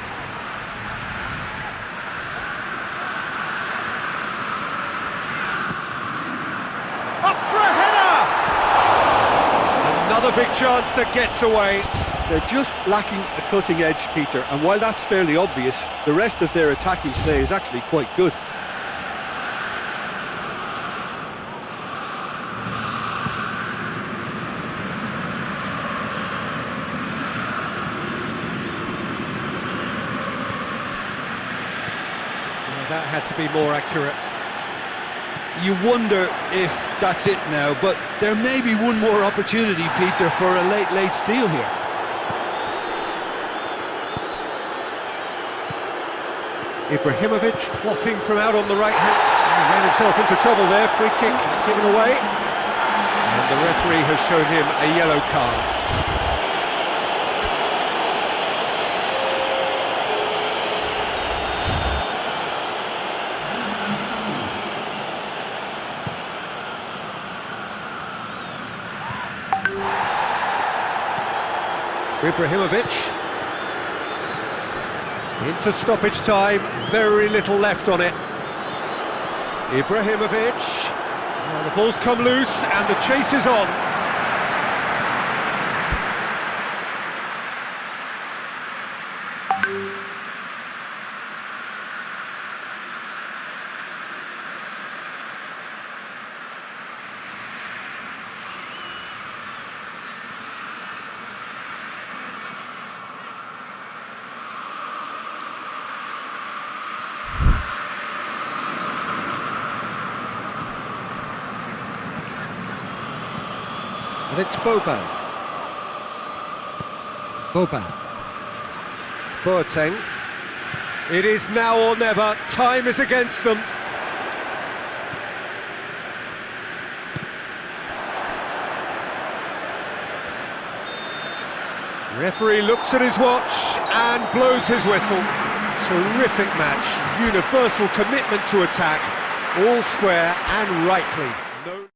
Speaker 1: Up for a header! Another big chance that gets away.
Speaker 3: They're just lacking a cutting edge, Peter, and while that's fairly obvious, the rest of their attacking play is actually quite good.
Speaker 1: That had to be more accurate.
Speaker 2: You wonder if that's it now, but there may be one more opportunity, Peter, for a late steal here.
Speaker 1: Ibrahimovic plotting from out on the right hand. He ran himself into trouble there. Free kick given away. And the referee has shown him a yellow card. Ibrahimovic into stoppage time, very little left on it. Ibrahimovic, well, the ball's come loose and the chase is on. And it's Boban. Boateng. It is now or never. Time is against them. Referee looks at his watch and blows his whistle. Terrific match, universal commitment to attack, all square and rightly. No